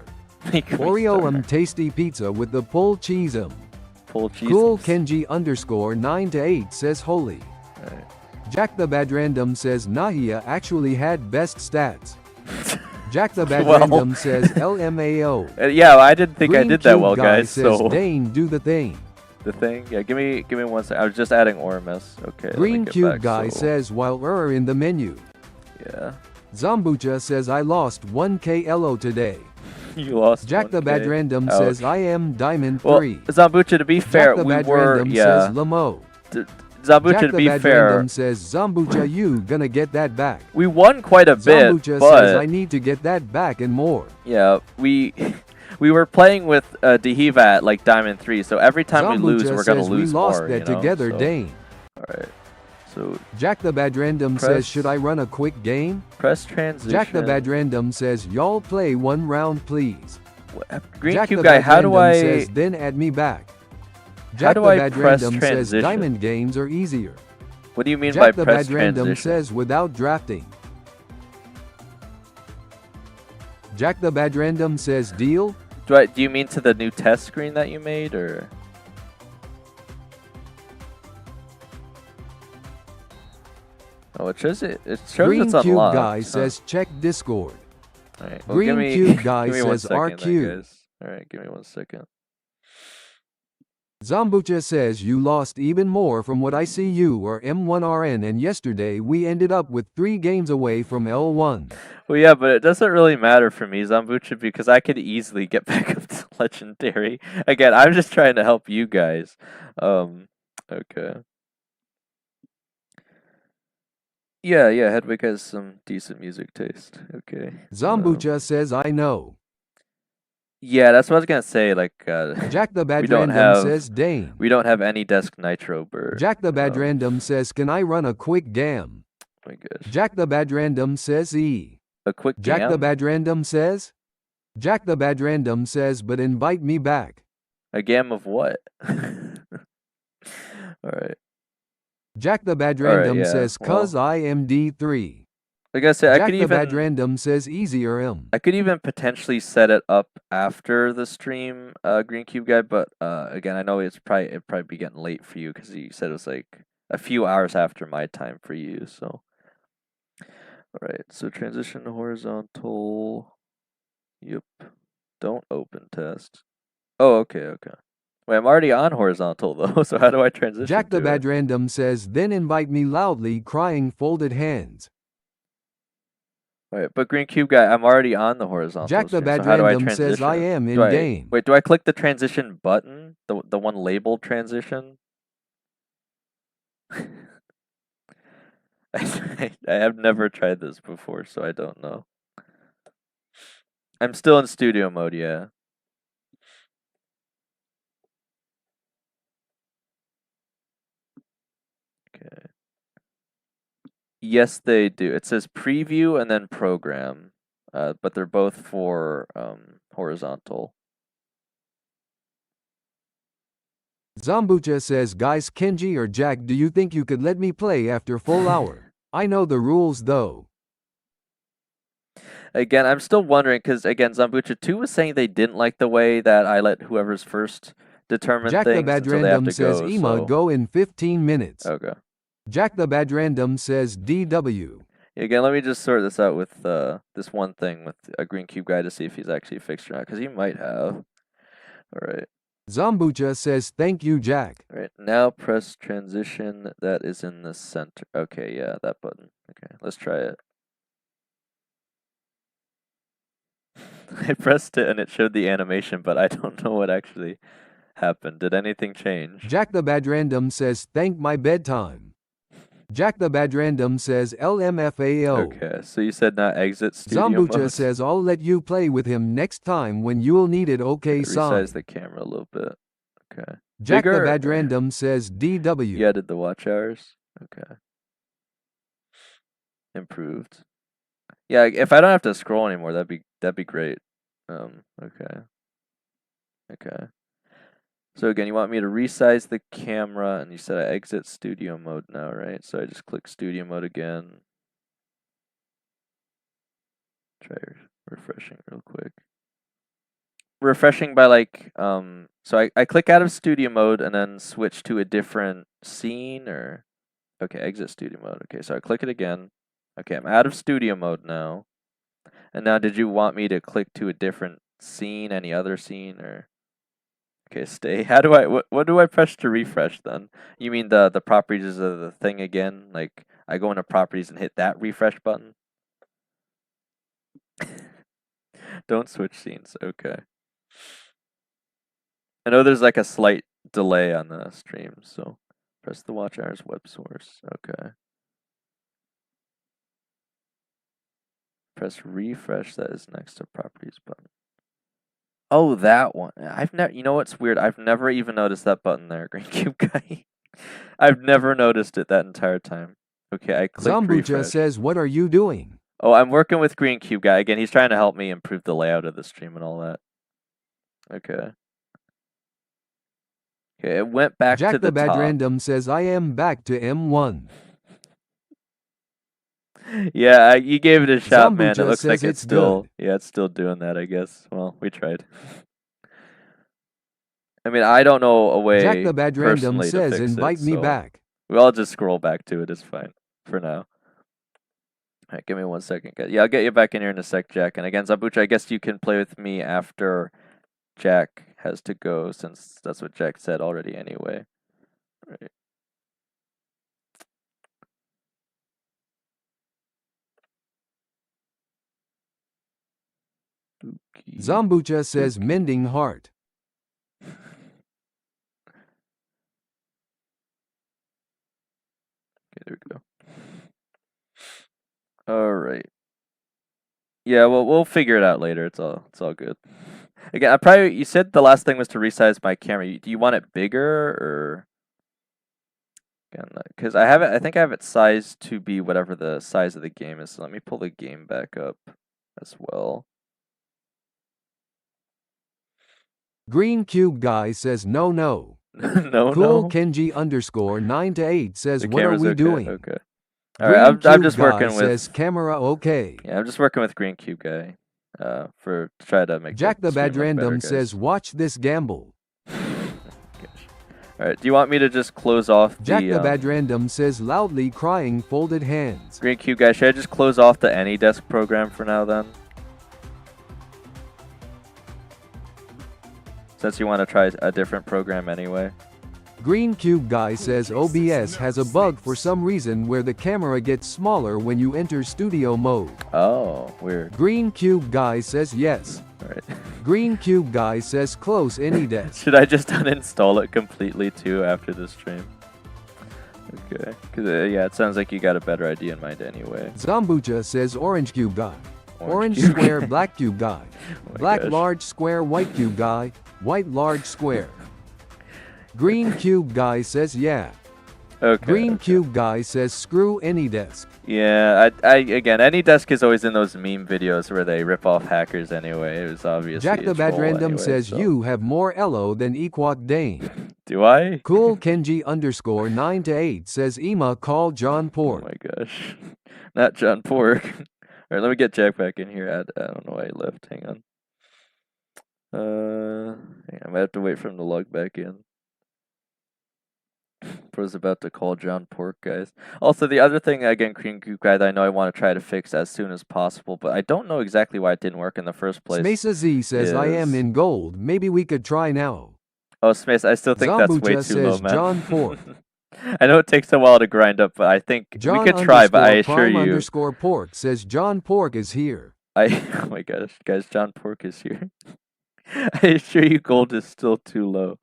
Speaker 2: Make me
Speaker 3: Oreo
Speaker 2: start.
Speaker 3: tasty pizza with the pull cheese
Speaker 2: Full cheese.
Speaker 3: Cool Kenji _ 9 to 8 says holy.
Speaker 2: Alright.
Speaker 3: Jack the Bad Random says Nahia actually had best stats. Jack the Bad
Speaker 2: Well.
Speaker 3: Random says LMAO.
Speaker 2: Yeah, I didn't think I
Speaker 3: Green
Speaker 2: did that
Speaker 3: Cube
Speaker 2: well,
Speaker 3: guy
Speaker 2: guys.
Speaker 3: says
Speaker 2: So
Speaker 3: Dane, do the thing.
Speaker 2: the thing. Yeah, give me 1 second. I was just adding Ormus. Okay. let me
Speaker 3: Green
Speaker 2: get
Speaker 3: Cube
Speaker 2: back,
Speaker 3: guy
Speaker 2: so,
Speaker 3: says while we're in the menu.
Speaker 2: Yeah.
Speaker 3: Zombucha says I lost 1k LO today.
Speaker 2: You lost.
Speaker 3: Jack the Bad
Speaker 2: 1K.
Speaker 3: Random
Speaker 2: Ouch.
Speaker 3: says I am Diamond
Speaker 2: Well,
Speaker 3: 3.
Speaker 2: Zambucha, to be fair,
Speaker 3: Jack the
Speaker 2: we
Speaker 3: Bad
Speaker 2: were.
Speaker 3: Random
Speaker 2: Yeah.
Speaker 3: says Lamo.
Speaker 2: Zambucha,
Speaker 3: Jack
Speaker 2: to
Speaker 3: the
Speaker 2: be
Speaker 3: Bad
Speaker 2: fair,
Speaker 3: Random says Zombucha, you gonna get that back.
Speaker 2: we won quite a bit,
Speaker 3: Zombucha
Speaker 2: but
Speaker 3: says I need to get that back and more.
Speaker 2: yeah, we were playing with Dehiva at like Diamond 3, so every time we lose,
Speaker 3: Zombucha
Speaker 2: we're gonna
Speaker 3: says
Speaker 2: lose
Speaker 3: we lost
Speaker 2: more.
Speaker 3: that
Speaker 2: you know?
Speaker 3: together,
Speaker 2: so,
Speaker 3: Dane.
Speaker 2: All right. So
Speaker 3: Jack the Bad Random
Speaker 2: Press-
Speaker 3: says should I run a quick game?
Speaker 2: press transition.
Speaker 3: Jack the Bad Random says y'all play 1 round please.
Speaker 2: Green
Speaker 3: Jack
Speaker 2: Cube
Speaker 3: the
Speaker 2: guy,
Speaker 3: Bad
Speaker 2: how do
Speaker 3: Random
Speaker 2: I?
Speaker 3: says then add me back. Jack
Speaker 2: do
Speaker 3: the
Speaker 2: I
Speaker 3: Bad
Speaker 2: press
Speaker 3: Random says
Speaker 2: transition?
Speaker 3: diamond games are easier.
Speaker 2: What do you mean
Speaker 3: Jack
Speaker 2: by
Speaker 3: the
Speaker 2: press
Speaker 3: Bad Random
Speaker 2: transition?
Speaker 3: says without drafting. Jack the Bad Random says deal.
Speaker 2: Do you mean to the new test screen that you made, or? Oh, it shows it. It shows
Speaker 3: Green
Speaker 2: it's
Speaker 3: Cube
Speaker 2: unlocked.
Speaker 3: guy
Speaker 2: huh?
Speaker 3: says check Discord.
Speaker 2: All right. Well,
Speaker 3: Green
Speaker 2: give me,
Speaker 3: Cube guy
Speaker 2: give me 1
Speaker 3: says
Speaker 2: second, then,
Speaker 3: RQ.
Speaker 2: guys. All right, give me 1 second.
Speaker 3: Zombucha says you lost even more from what I see you or M1RN, and yesterday we ended up with 3 games away from L1.
Speaker 2: Well, yeah, but it doesn't really matter for me, Zambucha, because I could easily get back up to legendary. Again, I'm just trying to help you guys. Okay. Yeah, Hedwig has some decent music taste. Okay.
Speaker 3: Zombucha says I know.
Speaker 2: Yeah, that's what I was gonna say. Like,
Speaker 3: Jack the Bad
Speaker 2: we don't
Speaker 3: Random
Speaker 2: have
Speaker 3: says Dane.
Speaker 2: we don't have any desk nitro bird.
Speaker 3: Jack the Bad
Speaker 2: Oh
Speaker 3: Random says can I run a quick gam?
Speaker 2: my gosh.
Speaker 3: Jack the Bad Random says E.
Speaker 2: A quick
Speaker 3: Jack the
Speaker 2: gam?
Speaker 3: Bad Random says? Jack the Bad Random says but invite me back.
Speaker 2: A gam of what? All right.
Speaker 3: Jack the Bad
Speaker 2: All right,
Speaker 3: Random
Speaker 2: yeah,
Speaker 3: says cuz I am D3.
Speaker 2: Like I said, I
Speaker 3: Jack
Speaker 2: could
Speaker 3: the Bad
Speaker 2: even
Speaker 3: Random says easier M.
Speaker 2: I could even potentially set it up after the stream, Green Cube guy. But again, I know it'd probably be getting late for you because he said it was like a few hours after my time for you. So, all right. So transition to horizontal. Yep. Don't open test. Oh, okay. Wait, I'm already on horizontal though. So how do I transition?
Speaker 3: Jack the
Speaker 2: to
Speaker 3: Bad
Speaker 2: it?
Speaker 3: Random says then invite me loudly crying folded hands.
Speaker 2: Wait, but Green Cube guy, I'm already on the horizontal.
Speaker 3: Jack the
Speaker 2: stream,
Speaker 3: Bad
Speaker 2: so how do I
Speaker 3: Random says I
Speaker 2: transition?
Speaker 3: am in
Speaker 2: Do I-
Speaker 3: game.
Speaker 2: Wait, do I click the transition button? The one labeled transition? I have never tried this before, so I don't know. I'm still in studio mode, yeah. Okay. Yes, they do. It says preview and then program, but they're both for horizontal.
Speaker 3: Zombucha says guys Kenji or Jack, do you think you could let me play after full hour? I know the rules though.
Speaker 2: Again, I'm still wondering because again, Zambucha 2 was saying they didn't like the way that I let whoever's first determine
Speaker 3: Jack
Speaker 2: things
Speaker 3: the Bad
Speaker 2: until they have
Speaker 3: Random
Speaker 2: to
Speaker 3: says
Speaker 2: go.
Speaker 3: Ema
Speaker 2: So.
Speaker 3: go in 15 minutes.
Speaker 2: Okay.
Speaker 3: Jack the Bad Random says DW.
Speaker 2: Again, let me just sort this out with this one thing with a Green Cube guy to see if he's actually fixed or not, because he might have. All right.
Speaker 3: Zombucha says thank you Jack.
Speaker 2: All right. Now press transition. That is in the center. Okay. Yeah, that button. Okay. Let's try it. I pressed it and it showed the animation, but I don't know what actually happened. Did anything change?
Speaker 3: Jack the Bad Random says thank my bedtime. Jack the Bad Random says LMFAO.
Speaker 2: Okay, so you said not exit studio
Speaker 3: Zombucha
Speaker 2: mode.
Speaker 3: says I'll let you play with him next time when you'll need it. Okay,
Speaker 2: Resize
Speaker 3: son.
Speaker 2: the camera a little bit. Okay.
Speaker 3: Jack the
Speaker 2: Bigger?
Speaker 3: Bad Random says DW.
Speaker 2: You added the watch hours. Okay. Improved. Yeah, if I don't have to scroll anymore, that'd be great. Okay. Okay. So again, you want me to resize the camera, and you said I exit studio mode now, right? So I just click studio mode again. Try refreshing real quick. Refreshing by like, so I click out of studio mode and then switch to a different scene, or, okay, exit studio mode. Okay, so I click it again. Okay, I'm out of studio mode now. And now did you want me to click to a different scene, any other scene, or? Okay, stay. How do I, what do I press to refresh then? You mean the properties of the thing again? Like, I go into properties and hit that refresh button? Don't switch scenes, okay. I know there's like a slight delay on the stream, so press the watch hours web source, okay. Press refresh, that is next to properties button. Oh, that one. I've never, you know what's weird? I've never even noticed that button there, Green Cube Guy. I've never noticed it that entire time. Okay, I clicked
Speaker 3: Zambucha
Speaker 2: refresh.
Speaker 3: says, what are you doing?
Speaker 2: Oh, I'm working with Green Cube Guy. Again, he's trying to help me improve the layout of the stream and all that. Okay. Okay, it went back
Speaker 3: Jack
Speaker 2: to the
Speaker 3: the Bad
Speaker 2: top.
Speaker 3: Random says, I am back to M1.
Speaker 2: Yeah, you gave it a shot, man. It
Speaker 3: Zambucha
Speaker 2: looks like
Speaker 3: says
Speaker 2: it's
Speaker 3: it's
Speaker 2: still,
Speaker 3: good.
Speaker 2: yeah, it's still doing that, I guess. Well, we tried. I mean, I don't know a way
Speaker 3: Jack the Bad Random
Speaker 2: personally to
Speaker 3: says,
Speaker 2: fix
Speaker 3: invite
Speaker 2: it,
Speaker 3: me
Speaker 2: so
Speaker 3: back.
Speaker 2: we'll just scroll back to it. It's fine for now. All right, give me 1 second, guys. Yeah, I'll get you back in here in a sec, Jack. And again, Zambucha, I guess you can play with me after Jack has to go, since that's what Jack said already anyway. All right. Spooky.
Speaker 3: Zambucha says, mending heart.
Speaker 2: Okay, there we go. All right. Yeah, well, we'll figure it out later. It's all good. Again, you said the last thing was to resize my camera. Do you want it bigger, or? Again, because I think I have it sized to be whatever the size of the game is. So let me pull the game back up as well.
Speaker 3: Green Cube Guy says, no.
Speaker 2: No,
Speaker 3: Cool
Speaker 2: no.
Speaker 3: Kenji _ 9 to 8 says,
Speaker 2: The
Speaker 3: what are
Speaker 2: camera's
Speaker 3: we
Speaker 2: okay.
Speaker 3: doing?
Speaker 2: Okay. All
Speaker 3: Green
Speaker 2: right, I'm
Speaker 3: Cube
Speaker 2: just
Speaker 3: Guy
Speaker 2: working
Speaker 3: says,
Speaker 2: with.
Speaker 3: camera okay.
Speaker 2: Yeah, I'm just working with Green Cube Guy. To try to make
Speaker 3: Jack the
Speaker 2: stream
Speaker 3: Bad
Speaker 2: look better,
Speaker 3: Random
Speaker 2: guys.
Speaker 3: says, watch this gamble.
Speaker 2: Gosh. All right, do you want me to just close off
Speaker 3: Jack
Speaker 2: the?
Speaker 3: the Bad Random says, loudly crying folded hands.
Speaker 2: Green Cube Guy, should I just close off the AnyDesk program for now then? Since you want to try a different program anyway.
Speaker 3: Green Cube Guy says OBS has a bug for some reason where the camera gets smaller when you enter studio mode.
Speaker 2: Oh, weird.
Speaker 3: Green Cube Guy says yes.
Speaker 2: Alright.
Speaker 3: Green Cube Guy says close AnyDesk.
Speaker 2: Should I just uninstall it completely too after the stream? Okay. Because, yeah, it sounds like you got a better idea in mind anyway.
Speaker 3: Zambucha says Orange Cube Guy. Orange
Speaker 2: Cube
Speaker 3: square
Speaker 2: Guy.
Speaker 3: Black Cube Guy.
Speaker 2: Oh my
Speaker 3: Black
Speaker 2: gosh.
Speaker 3: large square White Cube Guy. White large square. Green Cube Guy says yeah.
Speaker 2: Okay.
Speaker 3: Green Cube Guy says screw AnyDesk.
Speaker 2: Yeah, again, AnyDesk is always in those meme videos where they rip off hackers anyway. It was obviously
Speaker 3: Jack the
Speaker 2: a
Speaker 3: Bad
Speaker 2: troll
Speaker 3: Random
Speaker 2: anyway,
Speaker 3: says
Speaker 2: so.
Speaker 3: you have more Elo than Equok Dane.
Speaker 2: Do I?
Speaker 3: Cool Kenji _ 9 to 8 says Ema call John
Speaker 2: Oh
Speaker 3: Port.
Speaker 2: my gosh. Not John Pork. Alright, let me get Jack back in here. I don't know why he left. Hang on. I might have to wait for him to log back in. Was about to call John Pork, guys. Also, the other thing, again, Green Cube Guy, that I know I want to try to fix as soon as possible, but I don't know exactly why it didn't work in the first place.
Speaker 3: Smesa Z says I am in gold. Maybe we could try now.
Speaker 2: Oh, Smace, I still think that's way
Speaker 3: Zambucha
Speaker 2: too low,
Speaker 3: says
Speaker 2: man.
Speaker 3: John Pork.
Speaker 2: I know it takes a while to grind up, but I think
Speaker 3: John
Speaker 2: we could try, but I
Speaker 3: _
Speaker 2: assure
Speaker 3: prime
Speaker 2: you.
Speaker 3: _ pork says John Pork is here.
Speaker 2: Oh my gosh, guys, John Pork is here. I assure you gold is still too low.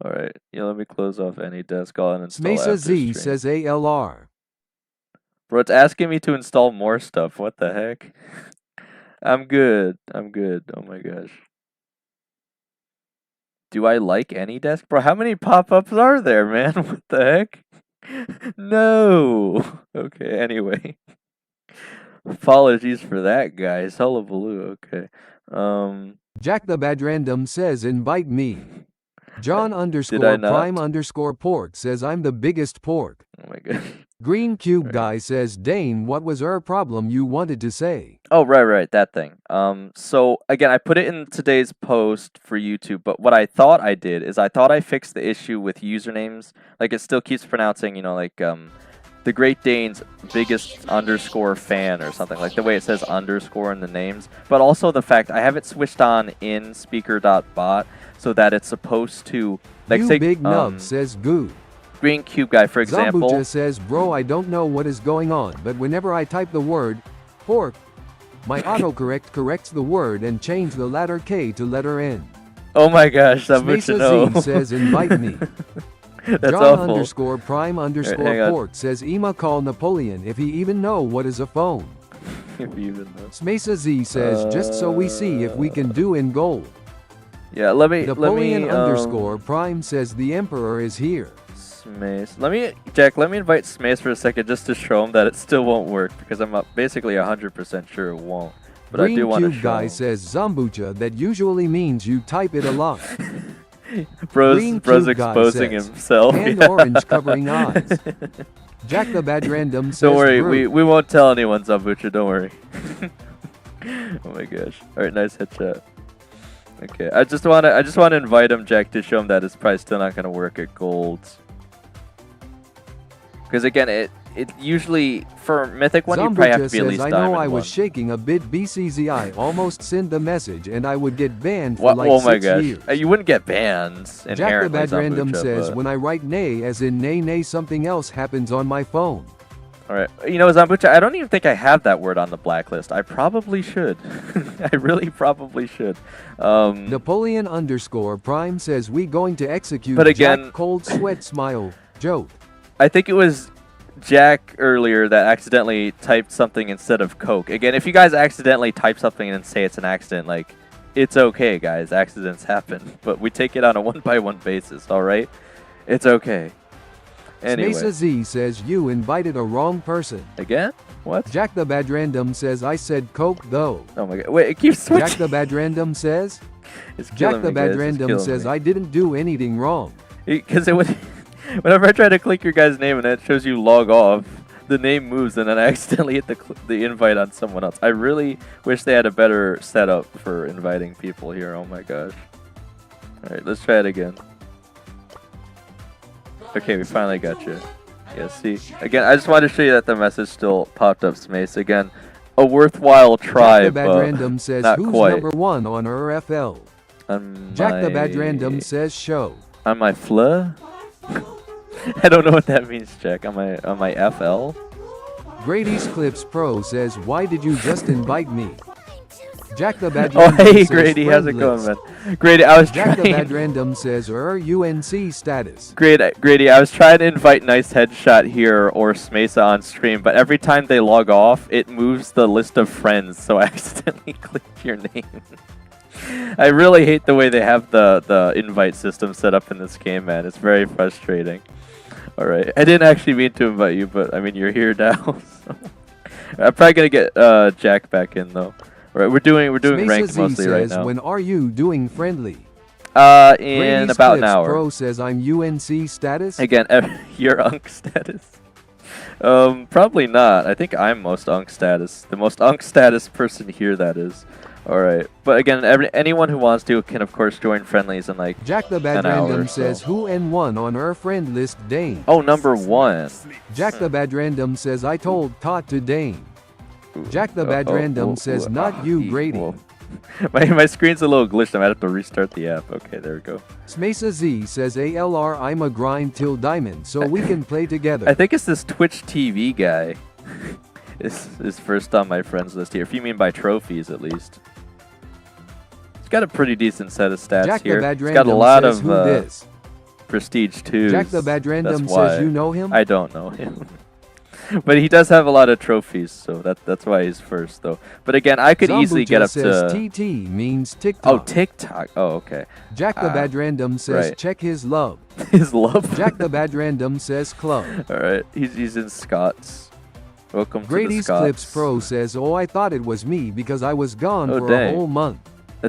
Speaker 2: Alright, yeah, let me close off AnyDesk. I'll uninstall
Speaker 3: Smesa
Speaker 2: after
Speaker 3: Z
Speaker 2: stream.
Speaker 3: says ALR.
Speaker 2: Bro, it's asking me to install more stuff. What the heck? I'm good. I'm good. Oh my gosh. Do I like any desk? Bro, how many pop-ups are there, man? What the heck? No. Okay, anyway. Apologies for that, guys. Hullabaloo. Okay.
Speaker 3: Jack the Bad Random says invite me. John
Speaker 2: Did I
Speaker 3: underscore
Speaker 2: not?
Speaker 3: prime underscore pork says I'm the biggest pork.
Speaker 2: Oh my god.
Speaker 3: Green Cube
Speaker 2: Right.
Speaker 3: Guy says Dane, what was her problem you wanted to say?
Speaker 2: Oh, right, that thing. So again, I put it in today's post for YouTube, but what I thought I did is I thought I fixed the issue with usernames. Like it still keeps pronouncing, you know, like the Great Dane's biggest underscore fan or something, like the way it says underscore in the names. But also the fact I have it switched on in speaker.bot so that it's supposed to like
Speaker 3: You
Speaker 2: say
Speaker 3: Big Nub says good.
Speaker 2: Green Cube Guy, for example.
Speaker 3: Zambucha says, bro, I don't know what is going on, but whenever I type the word pork, my autocorrect corrects the word and change the letter K to letter N.
Speaker 2: Oh my gosh, Zambucha, no.
Speaker 3: Z says, invite me.
Speaker 2: That's
Speaker 3: John
Speaker 2: awful.
Speaker 3: underscore prime underscore
Speaker 2: hang on.
Speaker 3: pork says, Ema call Napoleon if he even know what is a phone.
Speaker 2: If you even know.
Speaker 3: Smesa Z says, just so we see if we can do in gold.
Speaker 2: Yeah, let me
Speaker 3: Napoleon underscore prime says, the emperor is here.
Speaker 2: Smace. Jack, let me invite Smace for a second just to show him that it still won't work because I'm basically 100% sure it won't. But
Speaker 3: Green
Speaker 2: I do want to
Speaker 3: Cube
Speaker 2: show
Speaker 3: Guy
Speaker 2: him.
Speaker 3: says Zambucha, that usually means you type it a lot.
Speaker 2: Bro's
Speaker 3: Green Cube Guy
Speaker 2: exposing
Speaker 3: says,
Speaker 2: himself.
Speaker 3: and
Speaker 2: Yeah.
Speaker 3: orange covering eyes. Jack the Bad Random says,
Speaker 2: Don't worry,
Speaker 3: brew.
Speaker 2: we won't tell anyone, Zambucha, don't worry. Oh my gosh. Alright, nice headshot. Okay, I just wanna invite him, Jack, to show him that it's probably still not gonna work at golds. Because again, it usually for Mythic 1 you probably have to be at
Speaker 3: says,
Speaker 2: least
Speaker 3: I
Speaker 2: Diamond
Speaker 3: know I
Speaker 2: 1.
Speaker 3: was shaking a bit. BCZI almost sent the message and I would get banned for
Speaker 2: What?
Speaker 3: like
Speaker 2: Oh my
Speaker 3: 6
Speaker 2: gosh.
Speaker 3: years.
Speaker 2: You wouldn't get bans
Speaker 3: Jack the
Speaker 2: inherently,
Speaker 3: Bad Random
Speaker 2: Zambucha,
Speaker 3: says,
Speaker 2: but-
Speaker 3: when I write nay as in nay nay something else happens on my phone.
Speaker 2: Alright, you know, Zambucha, I don't even think I have that word on the blacklist. I probably should. I really probably should.
Speaker 3: Napoleon underscore prime says we going to execute
Speaker 2: But again-
Speaker 3: Jack cold sweat smile. Joke.
Speaker 2: I think it was Jack earlier that accidentally typed something instead of Coke. Again, if you guys accidentally type something and say it's an accident, like, it's okay, guys. Accidents happen. But we take it on a one-by-one basis, alright? It's okay. Anyway.
Speaker 3: Smesa Z says you invited a wrong person.
Speaker 2: Again? What?
Speaker 3: Jack the Bad Random says I said Coke though.
Speaker 2: Oh my god. Wait, it keeps switching.
Speaker 3: Jack the Bad Random says
Speaker 2: It's
Speaker 3: Jack
Speaker 2: killing
Speaker 3: the
Speaker 2: me,
Speaker 3: Bad
Speaker 2: guys. It's
Speaker 3: Random
Speaker 2: killing
Speaker 3: says
Speaker 2: me.
Speaker 3: I didn't do anything wrong.
Speaker 2: Because it would, whenever I try to click your guy's name and it shows you log off, the name moves and then I accidentally hit the invite on someone else. I really wish they had a better setup for inviting people here. Oh my gosh. Alright, let's try it again. Okay, we finally got you. Yeah, see? Again, I just wanted to show you that the message still popped up, Smace. Again, a worthwhile try,
Speaker 3: Jack the Bad
Speaker 2: but
Speaker 3: Random says
Speaker 2: not
Speaker 3: who's
Speaker 2: quite.
Speaker 3: number 1 on RFL.
Speaker 2: On
Speaker 3: Jack the Bad
Speaker 2: my-
Speaker 3: Random says show.
Speaker 2: On my FLA? I don't know what that means, Jack. On my FL?
Speaker 3: Grady's Clips Pro says why did you just invite me? Jack the Bad
Speaker 2: Oh,
Speaker 3: Random
Speaker 2: hey,
Speaker 3: says
Speaker 2: Grady, how's it
Speaker 3: friend
Speaker 2: going,
Speaker 3: list.
Speaker 2: man? Grady, I was
Speaker 3: Jack the Bad
Speaker 2: trying.
Speaker 3: Random says UNC status.
Speaker 2: Grady, I was trying to invite Nice Headshot here or Smesa on stream, but every time they log off, it moves the list of friends, so I accidentally clicked your name. I really hate the way they have the invite system set up in this game, man. It's very frustrating. Alright, I didn't actually mean to invite you, but I mean, you're here now. So. I'm probably going to get Jack back in, though. Alright, we're doing
Speaker 3: Smesa
Speaker 2: ranked
Speaker 3: Z
Speaker 2: mostly right
Speaker 3: says
Speaker 2: now.
Speaker 3: when are you doing friendly?
Speaker 2: In
Speaker 3: Grady's
Speaker 2: about an
Speaker 3: Clips
Speaker 2: hour.
Speaker 3: Pro says I'm UNC status.
Speaker 2: Again, your unk status? Probably not. I think I'm most unk status. The most unk status person here, that is. Alright. But again, anyone who wants to can, of course, join friendlies in like
Speaker 3: Jack the Bad
Speaker 2: an hour
Speaker 3: Random
Speaker 2: or so.
Speaker 3: says who N1 on her friend list Dane.
Speaker 2: Oh, number 1.
Speaker 3: Jack the Bad Random says I told Todd to Dane. Jack the Bad Random says not you Grady.
Speaker 2: Whoa. My screen's a little glitched. I might have to restart the app. Okay, there we go.
Speaker 3: Smesa Z says ALR I'm a grind till diamond so we can play together.
Speaker 2: I think it's this Twitch TV guy. is first on my friends list here. If you mean by trophies, at least. He's got a pretty decent set of stats
Speaker 3: Jack
Speaker 2: here.
Speaker 3: the Bad
Speaker 2: He's got a
Speaker 3: Random
Speaker 2: lot
Speaker 3: says
Speaker 2: of
Speaker 3: who this?
Speaker 2: prestige too.
Speaker 3: Jack the Bad Random
Speaker 2: That's
Speaker 3: says
Speaker 2: why.
Speaker 3: you know him?
Speaker 2: I don't know him. But he does have a lot of trophies, so that's why he's first, though. But again, I could easily get up
Speaker 3: says
Speaker 2: to...
Speaker 3: TT means TikTok.
Speaker 2: Oh, TikTok. Oh, okay.
Speaker 3: Jack the Bad Random says
Speaker 2: right.
Speaker 3: check his love.
Speaker 2: His love?
Speaker 3: Jack the Bad Random says club.
Speaker 2: Alright, he's in Scots. Welcome to
Speaker 3: Grady's
Speaker 2: the Scots.
Speaker 3: Clips Pro says, oh, I thought it was me because I was gone for
Speaker 2: dang.
Speaker 3: a whole month.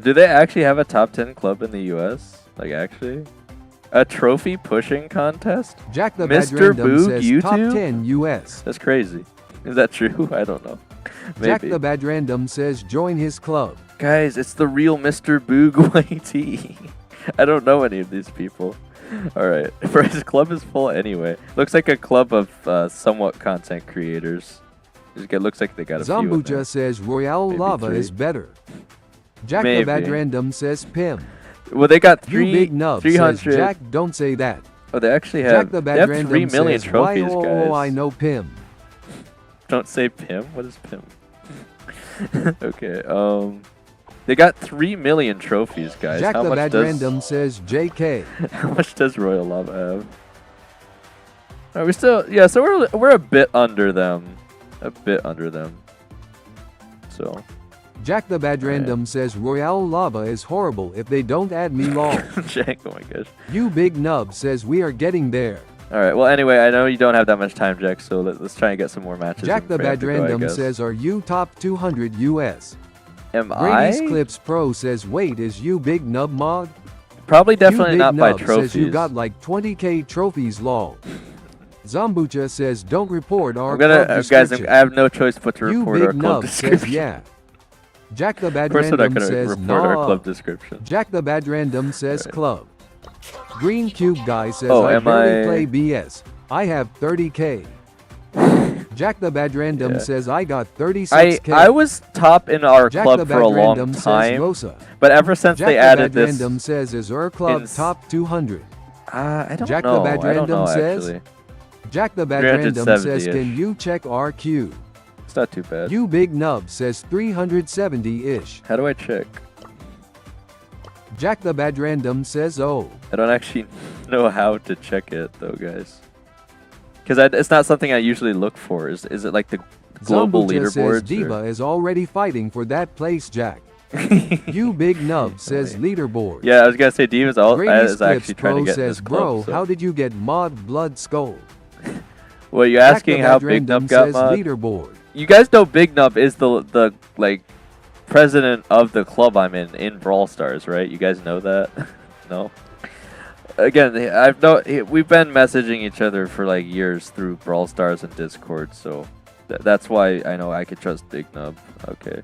Speaker 2: Do they actually have a top 10 club in the US? Like, actually? A trophy pushing contest?
Speaker 3: Jack the Bad
Speaker 2: Mr.
Speaker 3: Random
Speaker 2: Boog
Speaker 3: says
Speaker 2: YouTube?
Speaker 3: top 10 US.
Speaker 2: That's crazy. Is that true? I don't know. Maybe.
Speaker 3: Jack the Bad Random says join his club.
Speaker 2: Guys, it's the real Mr. Boog YT. I don't know any of these people. Alright, his club is full anyway. Looks like a club of somewhat content creators. It looks like they got a few in there.
Speaker 3: Zambucha says Royale
Speaker 2: Maybe
Speaker 3: Lava
Speaker 2: 3.
Speaker 3: is better. Jack
Speaker 2: Maybe.
Speaker 3: the Bad Random says Pim.
Speaker 2: Well, they got
Speaker 3: You big nub says
Speaker 2: 300.
Speaker 3: Jack, don't say that.
Speaker 2: Oh, they actually have,
Speaker 3: Jack the
Speaker 2: they
Speaker 3: Bad
Speaker 2: have
Speaker 3: Random
Speaker 2: 3 million
Speaker 3: says,
Speaker 2: trophies,
Speaker 3: why,
Speaker 2: guys.
Speaker 3: oh, I know Pim.
Speaker 2: Don't say Pim. What is Pim? Okay. They got 3 million trophies, guys.
Speaker 3: Jack
Speaker 2: How
Speaker 3: the
Speaker 2: much
Speaker 3: Bad
Speaker 2: does
Speaker 3: Random says JK.
Speaker 2: how much does Royal Lava have? Are we still? Yeah. So we're a bit under them. A bit under them. So.
Speaker 3: Jack the Bad Random says Royale Lava is horrible if they don't add me long.
Speaker 2: Jack, oh my gosh.
Speaker 3: You big nub says we are getting there.
Speaker 2: All right. Well, anyway, I know you don't have that much time, Jack. So let's try and get some more matches.
Speaker 3: Jack
Speaker 2: in
Speaker 3: the
Speaker 2: before I have
Speaker 3: Bad
Speaker 2: to go, I
Speaker 3: Random
Speaker 2: guess.
Speaker 3: says are you top 200 US?
Speaker 2: Am
Speaker 3: Brady's
Speaker 2: I?
Speaker 3: Clips Pro says wait is you big nub mod?
Speaker 2: Probably definitely
Speaker 3: you big
Speaker 2: not by
Speaker 3: nub
Speaker 2: trophies.
Speaker 3: says you got like 20k trophies long. Zambucha says don't report our
Speaker 2: I'm gonna,
Speaker 3: club
Speaker 2: guys.
Speaker 3: description.
Speaker 2: I have no choice but to
Speaker 3: You
Speaker 2: report our
Speaker 3: big
Speaker 2: club
Speaker 3: nub says
Speaker 2: description.
Speaker 3: yeah. Jack the Bad
Speaker 2: Of course, we're not
Speaker 3: Random
Speaker 2: gonna
Speaker 3: says
Speaker 2: report our
Speaker 3: nah.
Speaker 2: club description.
Speaker 3: Jack the Bad Random says
Speaker 2: Right.
Speaker 3: club. Green Cube Guy says
Speaker 2: Oh,
Speaker 3: I
Speaker 2: am
Speaker 3: barely
Speaker 2: I-
Speaker 3: play BS. I have 30k. Jack the Bad Random
Speaker 2: Yeah.
Speaker 3: says I got 36k.
Speaker 2: I was top in our
Speaker 3: Jack
Speaker 2: club
Speaker 3: the
Speaker 2: for
Speaker 3: Bad
Speaker 2: a long
Speaker 3: Random says
Speaker 2: time,
Speaker 3: Rosa.
Speaker 2: but ever since
Speaker 3: Jack
Speaker 2: they
Speaker 3: the
Speaker 2: added
Speaker 3: Bad
Speaker 2: this,
Speaker 3: Random says is our club
Speaker 2: ins-
Speaker 3: top 200.
Speaker 2: I don't
Speaker 3: Jack the
Speaker 2: know.
Speaker 3: Bad
Speaker 2: I don't
Speaker 3: Random
Speaker 2: know
Speaker 3: says-
Speaker 2: actually.
Speaker 3: Jack the Bad Random says
Speaker 2: 370-ish.
Speaker 3: can you check RQ?
Speaker 2: It's not too bad.
Speaker 3: You big nub says 370-ish.
Speaker 2: How do I check?
Speaker 3: Jack the Bad Random says oh.
Speaker 2: I don't actually know how to check it though, guys. Because it's not something I usually look for. Is it like the global
Speaker 3: Zambucha says
Speaker 2: leaderboards?
Speaker 3: Diva is already fighting for that place, Jack. You big nub says leaderboard.
Speaker 2: Yeah, I was gonna say Diva's
Speaker 3: Grady's
Speaker 2: is
Speaker 3: Clips
Speaker 2: actually trying
Speaker 3: Pro
Speaker 2: to get in
Speaker 3: says,
Speaker 2: this
Speaker 3: bro,
Speaker 2: club. So.
Speaker 3: how did you get mod blood skull?
Speaker 2: Well, you
Speaker 3: Jack
Speaker 2: asking
Speaker 3: the
Speaker 2: how
Speaker 3: Bad
Speaker 2: Big
Speaker 3: Random
Speaker 2: Nub got
Speaker 3: says
Speaker 2: mod?
Speaker 3: leaderboard.
Speaker 2: You guys know Big Nub is the like president of the club I'm in Brawl Stars, right? You guys know that? No. Again, we've been messaging each other for like years through Brawl Stars and Discord, so that's why I know I could trust Big Nub. Okay.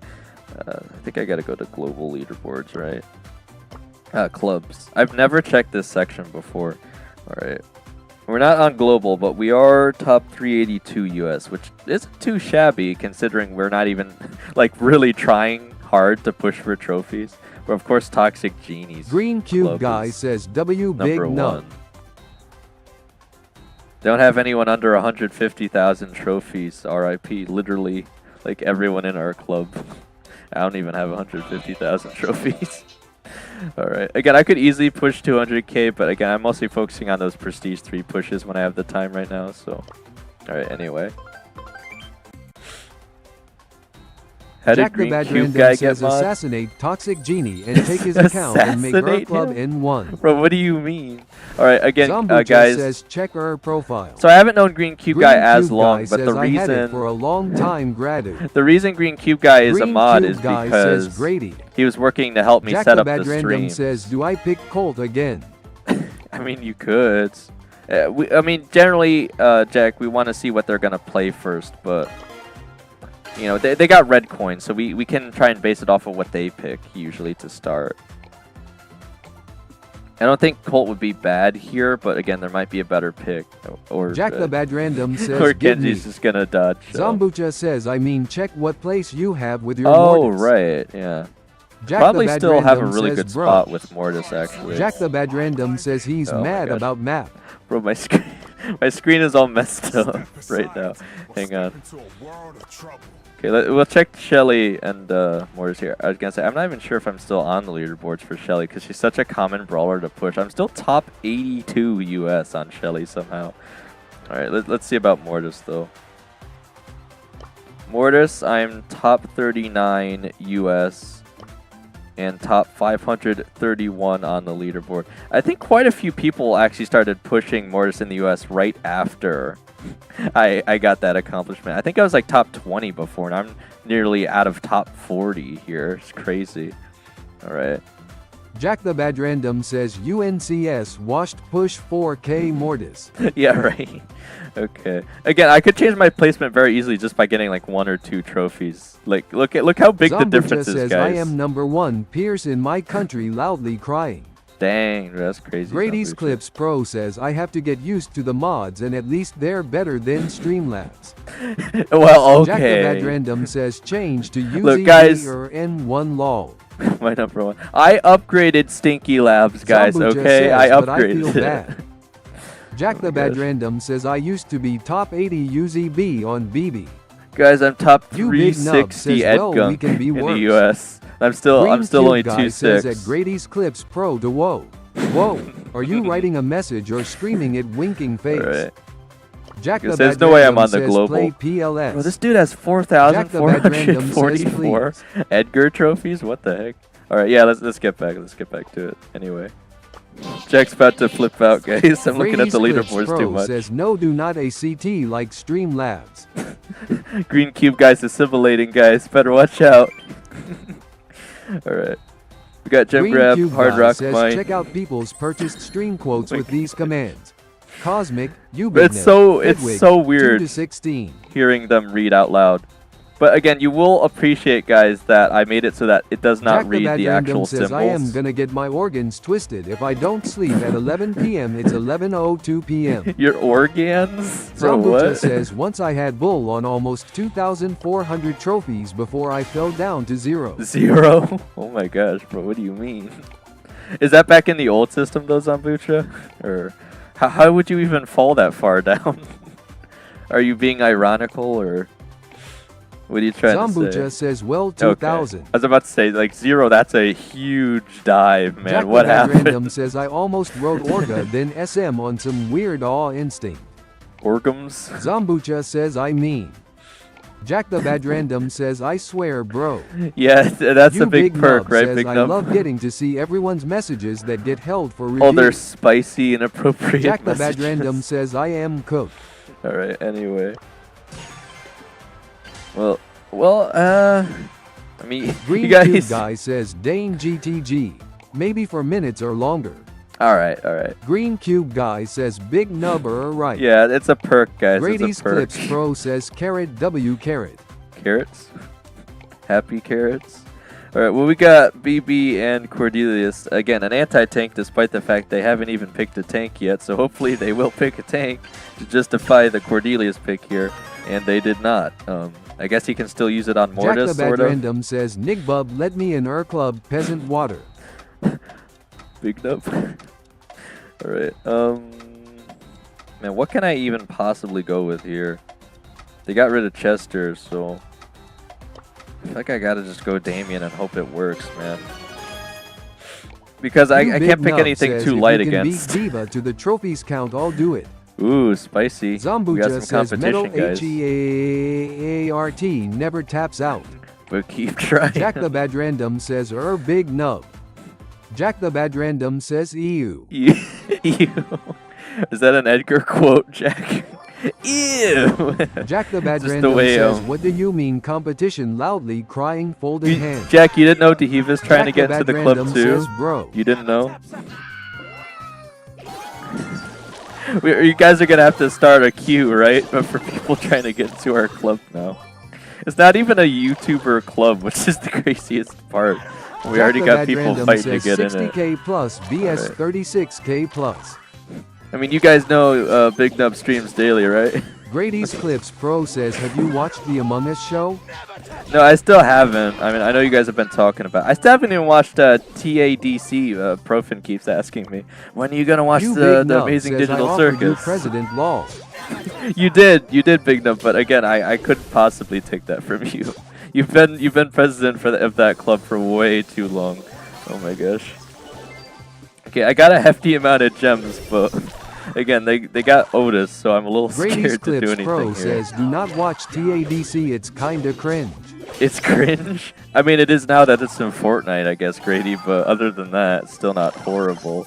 Speaker 2: I think I gotta go to global leaderboards, right? Clubs. I've never checked this section before. Alright. We're not on global, but we are top 382 US, which isn't too shabby considering we're not even like really trying hard to push for trophies. But of course, Toxic Genie's
Speaker 3: Green Cube
Speaker 2: club
Speaker 3: Guy
Speaker 2: is
Speaker 3: says W big
Speaker 2: number
Speaker 3: nub.
Speaker 2: 1. Don't have anyone under 150,000 trophies. RIP. Literally, like everyone in our club. I don't even have 150,000 trophies. Alright. Again, I could easily push 200k, but again, I'm mostly focusing on those Prestige 3 pushes when I have the time right now, so. Alright, anyway. How
Speaker 3: Jack
Speaker 2: did Green
Speaker 3: the Bad
Speaker 2: Cube
Speaker 3: Random
Speaker 2: Guy get
Speaker 3: says
Speaker 2: mod?
Speaker 3: assassinate Toxic Genie and take his account and make our
Speaker 2: Assassinate
Speaker 3: club
Speaker 2: him?
Speaker 3: N1.
Speaker 2: Bro, what do you mean? Alright, again,
Speaker 3: Zambucha
Speaker 2: guys.
Speaker 3: says check her profile.
Speaker 2: So I haven't known Green Cube
Speaker 3: Green
Speaker 2: Guy as
Speaker 3: Cube
Speaker 2: long,
Speaker 3: Guy
Speaker 2: but
Speaker 3: says
Speaker 2: the
Speaker 3: I had it
Speaker 2: reason
Speaker 3: for a long time gradu.
Speaker 2: the reason Green Cube Guy is a
Speaker 3: Green
Speaker 2: mod
Speaker 3: Cube
Speaker 2: is
Speaker 3: Guy
Speaker 2: because
Speaker 3: says Grady.
Speaker 2: he was working to help me
Speaker 3: Jack
Speaker 2: set
Speaker 3: the
Speaker 2: up
Speaker 3: Bad
Speaker 2: the
Speaker 3: Random
Speaker 2: stream.
Speaker 3: says, do I pick Colt again?
Speaker 2: I mean, you could. I mean, generally, Jack, we want to see what they're gonna play first, but you know, they got red coins, so we can try and base it off of what they pick usually to start. I don't think Colt would be bad here, but again, there might be a better pick. Or
Speaker 3: Jack the Bad Random says,
Speaker 2: or
Speaker 3: give me.
Speaker 2: Genji's just gonna dodge.
Speaker 3: Zambucha says, I mean, check what place you have with your
Speaker 2: Oh,
Speaker 3: Mortis.
Speaker 2: right, yeah.
Speaker 3: Jack
Speaker 2: Probably
Speaker 3: the Bad
Speaker 2: still have a
Speaker 3: Random
Speaker 2: really
Speaker 3: says,
Speaker 2: good
Speaker 3: bro.
Speaker 2: spot with Mortis, actually.
Speaker 3: Jack the Bad Random says he's
Speaker 2: Oh my
Speaker 3: mad
Speaker 2: gosh.
Speaker 3: about map.
Speaker 2: Bro, my screen, my screen is all messed up right now. Hang on. Okay, we'll check Shelly and Mortis here. I was gonna say, I'm not even sure if I'm still on the leaderboards for Shelly because she's such a common brawler to push. I'm still top 82 US on Shelly somehow. All right, let's see about Mortis though. Mortis, I'm top 39 US and top 531 on the leaderboard. I think quite a few people actually started pushing Mortis in the US right after I got that accomplishment. I think I was like top 20 before, and I'm nearly out of top 40 here. It's crazy. All right.
Speaker 3: Jack the Bad Random says UNCS washed push 4K Mortis.
Speaker 2: Yeah, right. Okay. Again, I could change my placement very easily just by getting like 1 or 2 trophies. Like, look how big the difference is,
Speaker 3: says,
Speaker 2: guys.
Speaker 3: I am #1 Pierce in my country loudly crying.
Speaker 2: Dang, that's crazy.
Speaker 3: Grady's
Speaker 2: Zambucha.
Speaker 3: Clips Pro says I have to get used to the mods and at least they're better than Streamlabs.
Speaker 2: Well, okay.
Speaker 3: Jack the Bad Random says change to
Speaker 2: Look, guys.
Speaker 3: UZB or N1 lol.
Speaker 2: My #1. I upgraded Stinky Labs, guys.
Speaker 3: Zambucha
Speaker 2: Okay,
Speaker 3: says,
Speaker 2: I
Speaker 3: but
Speaker 2: upgraded
Speaker 3: I feel
Speaker 2: it.
Speaker 3: bad. Jack the Bad Random says I used to be top 80 UZB on BB.
Speaker 2: Guys, I'm top
Speaker 3: You big nub
Speaker 2: 360
Speaker 3: says,
Speaker 2: Ed
Speaker 3: well, we
Speaker 2: Gunk
Speaker 3: can be
Speaker 2: in the
Speaker 3: worse.
Speaker 2: US. I'm still
Speaker 3: Green
Speaker 2: only
Speaker 3: Cube Guy says at
Speaker 2: 2.6.
Speaker 3: Grady's Clips Pro to whoa. Whoa, are you writing a message or screaming it winking face?
Speaker 2: Alright.
Speaker 3: Jack the
Speaker 2: There's
Speaker 3: Bad
Speaker 2: no way I'm
Speaker 3: Random
Speaker 2: on the
Speaker 3: says
Speaker 2: global.
Speaker 3: play PLS.
Speaker 2: Bro, this dude has
Speaker 3: Jack the Bad Random says
Speaker 2: 4,444 Edgar trophies. What the heck? All right, yeah, let's get back. Let's get back to it. Anyway, Jack's about to flip out, guys. I'm looking at the
Speaker 3: Grady's Clips
Speaker 2: leaderboards
Speaker 3: Pro
Speaker 2: too much.
Speaker 3: says no, do not a CT like Streamlabs.
Speaker 2: Green Cube guys assimilating, guys. Better watch out. All right, we got Gem
Speaker 3: Green
Speaker 2: Grab,
Speaker 3: Cube
Speaker 2: Hard
Speaker 3: Guy
Speaker 2: Rock
Speaker 3: says
Speaker 2: Mine.
Speaker 3: check out people's purchased stream quotes with these commands. Cosmic, you
Speaker 2: But it's so weird
Speaker 3: 2 to 16.
Speaker 2: hearing them read out loud. But again, you will appreciate, guys, that I made it so that it does not
Speaker 3: Jack
Speaker 2: read
Speaker 3: Bad
Speaker 2: the
Speaker 3: Random
Speaker 2: actual
Speaker 3: says I am
Speaker 2: symbols.
Speaker 3: gonna get my organs twisted if I don't sleep at 11 p.m. It's 11:02 p.m.
Speaker 2: Your organs? Bro,
Speaker 3: Zambucha
Speaker 2: what?
Speaker 3: says once I had bull on almost 2,400 trophies before I fell down to 0.
Speaker 2: 0? Oh my gosh, bro, what do you mean? Is that back in the old system though, Zambucha? Or how would you even fall that far down? Are you being ironical, or what are you trying to
Speaker 3: Zambucha
Speaker 2: say?
Speaker 3: says well 2,000.
Speaker 2: Okay. I was about to say, like 0, that's a huge dive, man.
Speaker 3: Jack
Speaker 2: What
Speaker 3: the Bad
Speaker 2: happened?
Speaker 3: Random says I almost wrote Orga then SM on some weird awe instinct.
Speaker 2: Orgums?
Speaker 3: Zambucha says I mean. Jack the Bad Random says I swear bro.
Speaker 2: Yeah, that's
Speaker 3: You
Speaker 2: a big perk,
Speaker 3: nub
Speaker 2: right,
Speaker 3: says,
Speaker 2: Big
Speaker 3: I
Speaker 2: Nub?
Speaker 3: love getting to see everyone's messages that get held for review.
Speaker 2: Oh, they're spicy and appropriate
Speaker 3: Jack the Bad
Speaker 2: messages.
Speaker 3: Random says I am cooked.
Speaker 2: Alright, anyway. Well, I mean,
Speaker 3: Green
Speaker 2: you guys...
Speaker 3: Cube Guy says Dane GTG. Maybe for minutes or longer.
Speaker 2: Alright.
Speaker 3: Green Cube Guy says Big Nubber right.
Speaker 2: Yeah, it's a perk, guys.
Speaker 3: Grady's
Speaker 2: it's a perk.
Speaker 3: Clips Pro says carrot W carrot.
Speaker 2: Carrots? Happy carrots? Alright, well, we got BB and Cordelius. Again, an anti-tank despite the fact they haven't even picked a tank yet, so hopefully they will pick a tank to justify the Cordelius pick here, and they did not. I guess he can still use it on Mortis,
Speaker 3: Jack the Bad
Speaker 2: sort of.
Speaker 3: Random says Nick Bub let me in club peasant water.
Speaker 2: Big nub. Alright, man, what can I even possibly go with here? They got rid of Chester, so I feel like I gotta just go Damien and hope it works, man. Because I can't pick anything too light against.
Speaker 3: Beat Diva to the trophies count, I'll do it.
Speaker 2: Ooh, spicy. We got
Speaker 3: Zambucha
Speaker 2: some
Speaker 3: says metal
Speaker 2: competition, guys.
Speaker 3: HEART never taps out.
Speaker 2: But keep trying.
Speaker 3: Jack the Bad Random says big nub. Jack the Bad Random says ew.
Speaker 2: Ew. Is that an Edgar quote, Jack? Ew.
Speaker 3: Jack the Bad
Speaker 2: Just the
Speaker 3: Random
Speaker 2: way,
Speaker 3: says what do you mean competition loudly crying folded hands.
Speaker 2: Jack, you didn't know Dehiva's trying
Speaker 3: Jack
Speaker 2: to get
Speaker 3: the
Speaker 2: into
Speaker 3: Bad
Speaker 2: the club
Speaker 3: Random
Speaker 2: too?
Speaker 3: says, bro.
Speaker 2: You didn't know? You guys are gonna have to start a queue, right? But for people trying to get into our club now. It's not even a YouTuber club, which is the craziest part. We
Speaker 3: Jack
Speaker 2: already
Speaker 3: the
Speaker 2: got
Speaker 3: Bad
Speaker 2: people
Speaker 3: Random
Speaker 2: fighting to
Speaker 3: says
Speaker 2: get in it.
Speaker 3: 60k plus vs
Speaker 2: Alright.
Speaker 3: 36k plus.
Speaker 2: I mean, you guys know Big Nub streams daily, right?
Speaker 3: Grady's Clips Pro says, have you watched the Among Us show?
Speaker 2: No, I still haven't. I mean, I know you guys have been talking about it. I still haven't even watched TADC. Profin keeps asking me, when are you going to watch
Speaker 3: You
Speaker 2: the
Speaker 3: big nub
Speaker 2: Amazing
Speaker 3: says,
Speaker 2: Digital
Speaker 3: I offered you
Speaker 2: Circus?
Speaker 3: President Law.
Speaker 2: You did, Big Nub, but again, I couldn't possibly take that from you. You've been president of that club for way too long. Oh my gosh. Okay, I got a hefty amount of gems, but Again, they got Otis, so I'm a little
Speaker 3: Grady's
Speaker 2: scared to do
Speaker 3: Clips
Speaker 2: anything
Speaker 3: Pro
Speaker 2: here.
Speaker 3: says, do not watch TADC, it's kinda cringe.
Speaker 2: It's cringe. I mean, it is now that it's in Fortnite, I guess, Grady. But other than that, still not horrible.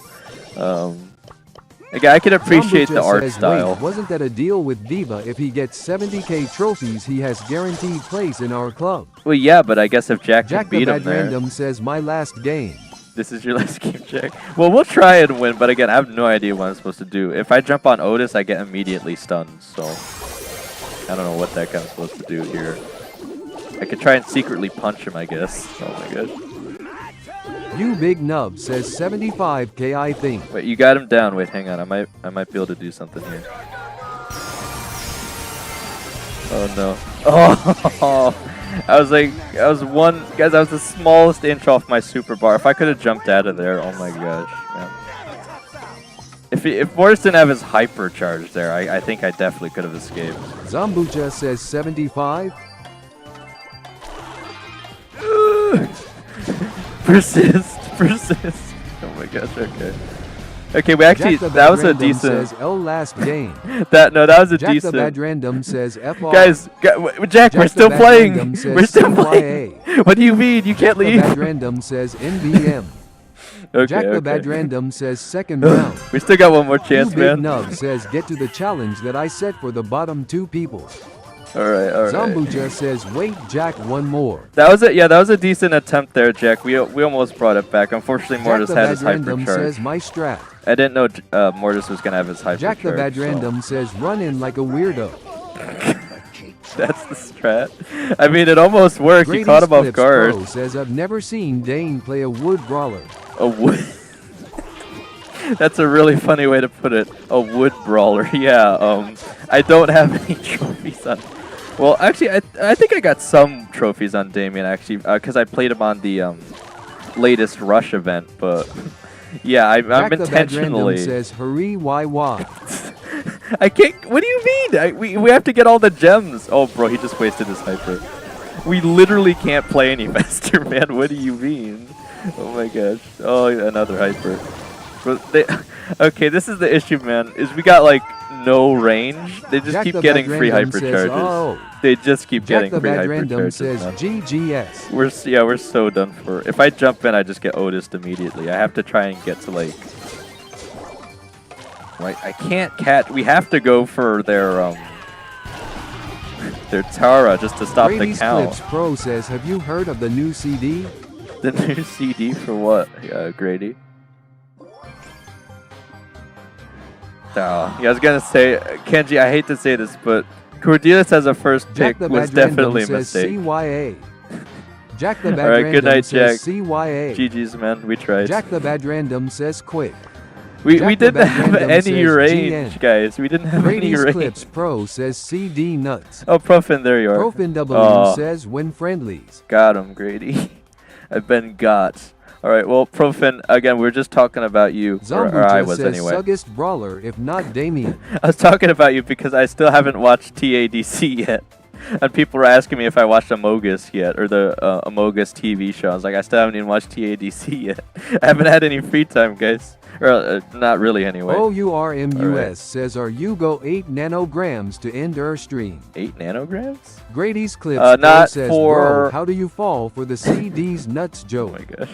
Speaker 2: Again, I can appreciate the
Speaker 3: Kombucha
Speaker 2: art
Speaker 3: says,
Speaker 2: style.
Speaker 3: Wait, wasn't that a deal with Diva? If he gets 70k trophies, he has guaranteed place in our club.
Speaker 2: Well, yeah, but I guess if Jack
Speaker 3: Jack
Speaker 2: can
Speaker 3: the
Speaker 2: beat him
Speaker 3: Bad
Speaker 2: there,
Speaker 3: Random says, my last game.
Speaker 2: this is your last game, Jack. Well, we'll try and win, but again, I have no idea what I'm supposed to do. If I jump on Otis, I get immediately stunned. So I don't know what that guy's supposed to do here. I could try and secretly punch him, I guess. Oh my god.
Speaker 3: You Big Nub says 75k, I think.
Speaker 2: Wait, you got him down. Wait, hang on. I might be able to do something here. Oh no. Oh, I was the smallest inch off my super bar. If I could have jumped out of there, oh my gosh, man. If Morris didn't have his hyper charge there, I think I definitely could have escaped.
Speaker 3: Zambucha says 75.
Speaker 2: Persist. Oh my gosh, okay. Okay, we actually, that was a decent.
Speaker 3: Says L last game.
Speaker 2: that was a
Speaker 3: Jack
Speaker 2: decent.
Speaker 3: the Bad Random says FR.
Speaker 2: Guys, Jack, we're still playing. We're still playing.
Speaker 3: CYA.
Speaker 2: What do you mean? You can't leave.
Speaker 3: The Bad Random says NBM.
Speaker 2: Okay,
Speaker 3: Jack the
Speaker 2: okay.
Speaker 3: Bad Random says second round.
Speaker 2: We still got one more chance,
Speaker 3: You Big
Speaker 2: man.
Speaker 3: Nub says get to the challenge that I set for the bottom two people.
Speaker 2: All right.
Speaker 3: Zambucha says wait, Jack, one more.
Speaker 2: That was it. Yeah, that was a decent attempt there, Jack. We almost brought it back. Unfortunately, Mortis had his hyper
Speaker 3: Random
Speaker 2: charge.
Speaker 3: says my strat.
Speaker 2: I didn't know Mortis was gonna have his hyper
Speaker 3: Jack the
Speaker 2: charge.
Speaker 3: Bad Random says run in like a weirdo.
Speaker 2: That's the strat. I mean, it almost worked. You caught him off
Speaker 3: Clips
Speaker 2: guard.
Speaker 3: Pro says I've never seen Dane play a wood brawler.
Speaker 2: A wood. That's a really funny way to put it. A wood brawler. Yeah. I don't have any trophies on. Well, actually, I think I got some trophies on Damien actually, because I played him on the latest Rush event. But yeah, I'm
Speaker 3: Jack
Speaker 2: intentionally.
Speaker 3: The Bad Random says hurry, why?
Speaker 2: I can't. What do you mean? We have to get all the gems. Oh, bro, he just wasted his hyper. We literally can't play any faster, man. What do you mean? Oh my gosh. Oh, another hyper. But okay, this is the issue, man. Is we got like no range. They just
Speaker 3: Jack
Speaker 2: keep
Speaker 3: the
Speaker 2: getting
Speaker 3: Bad
Speaker 2: free
Speaker 3: Random
Speaker 2: hyper
Speaker 3: says,
Speaker 2: charges.
Speaker 3: oh.
Speaker 2: They just keep
Speaker 3: Jack
Speaker 2: getting
Speaker 3: the
Speaker 2: free
Speaker 3: Bad
Speaker 2: hyper
Speaker 3: Random
Speaker 2: charges.
Speaker 3: says
Speaker 2: Man.
Speaker 3: GGS.
Speaker 2: We're so done for. If I jump in, I just get Otis immediately. I have to try and get to like. I can't catch. We have to go for their Tara just to stop
Speaker 3: Grady's
Speaker 2: the count.
Speaker 3: Clips Pro says, have you heard of the new CD?
Speaker 2: The new CD for what, Grady? Yeah, I was gonna say, Kenji, I hate to say this, but Cordelis as a first
Speaker 3: Jack
Speaker 2: pick
Speaker 3: the
Speaker 2: was
Speaker 3: Bad Random
Speaker 2: definitely a
Speaker 3: says
Speaker 2: mistake.
Speaker 3: CYA. Jack the Bad
Speaker 2: All right,
Speaker 3: Random
Speaker 2: good night,
Speaker 3: says
Speaker 2: Jack.
Speaker 3: CYA.
Speaker 2: GG's, man, we tried.
Speaker 3: Jack the Bad Random says quick.
Speaker 2: We
Speaker 3: Jack the
Speaker 2: didn't
Speaker 3: Bad
Speaker 2: have
Speaker 3: Random
Speaker 2: any
Speaker 3: says
Speaker 2: range,
Speaker 3: GN.
Speaker 2: guys. We didn't have any
Speaker 3: Grady's
Speaker 2: range.
Speaker 3: Clips Pro says CD nuts.
Speaker 2: Oh, Profin, there you are.
Speaker 3: Profin W
Speaker 2: Oh.
Speaker 3: says win friendlies.
Speaker 2: Got him, Grady. I've been got. All right, well, Profin, again, we were just talking about you, or I
Speaker 3: Zambucha
Speaker 2: was
Speaker 3: says
Speaker 2: anyway.
Speaker 3: suggest brawler if not Damien.
Speaker 2: I was talking about you because I still haven't watched TADC yet. And people were asking me if I watched Amogus yet, or the Amogus TV show. I was like, I still haven't even watched TADC yet. I haven't had any free time, guys. Or not really, anyway.
Speaker 3: OURMUS
Speaker 2: Right.
Speaker 3: says, are you go 8 nanograms to end our stream?
Speaker 2: 8 nanograms?
Speaker 3: Grady's Clips
Speaker 2: Not
Speaker 3: Pro says,
Speaker 2: for-
Speaker 3: bro, how do you fall for the CD's nuts
Speaker 2: Oh
Speaker 3: joke?
Speaker 2: my gosh.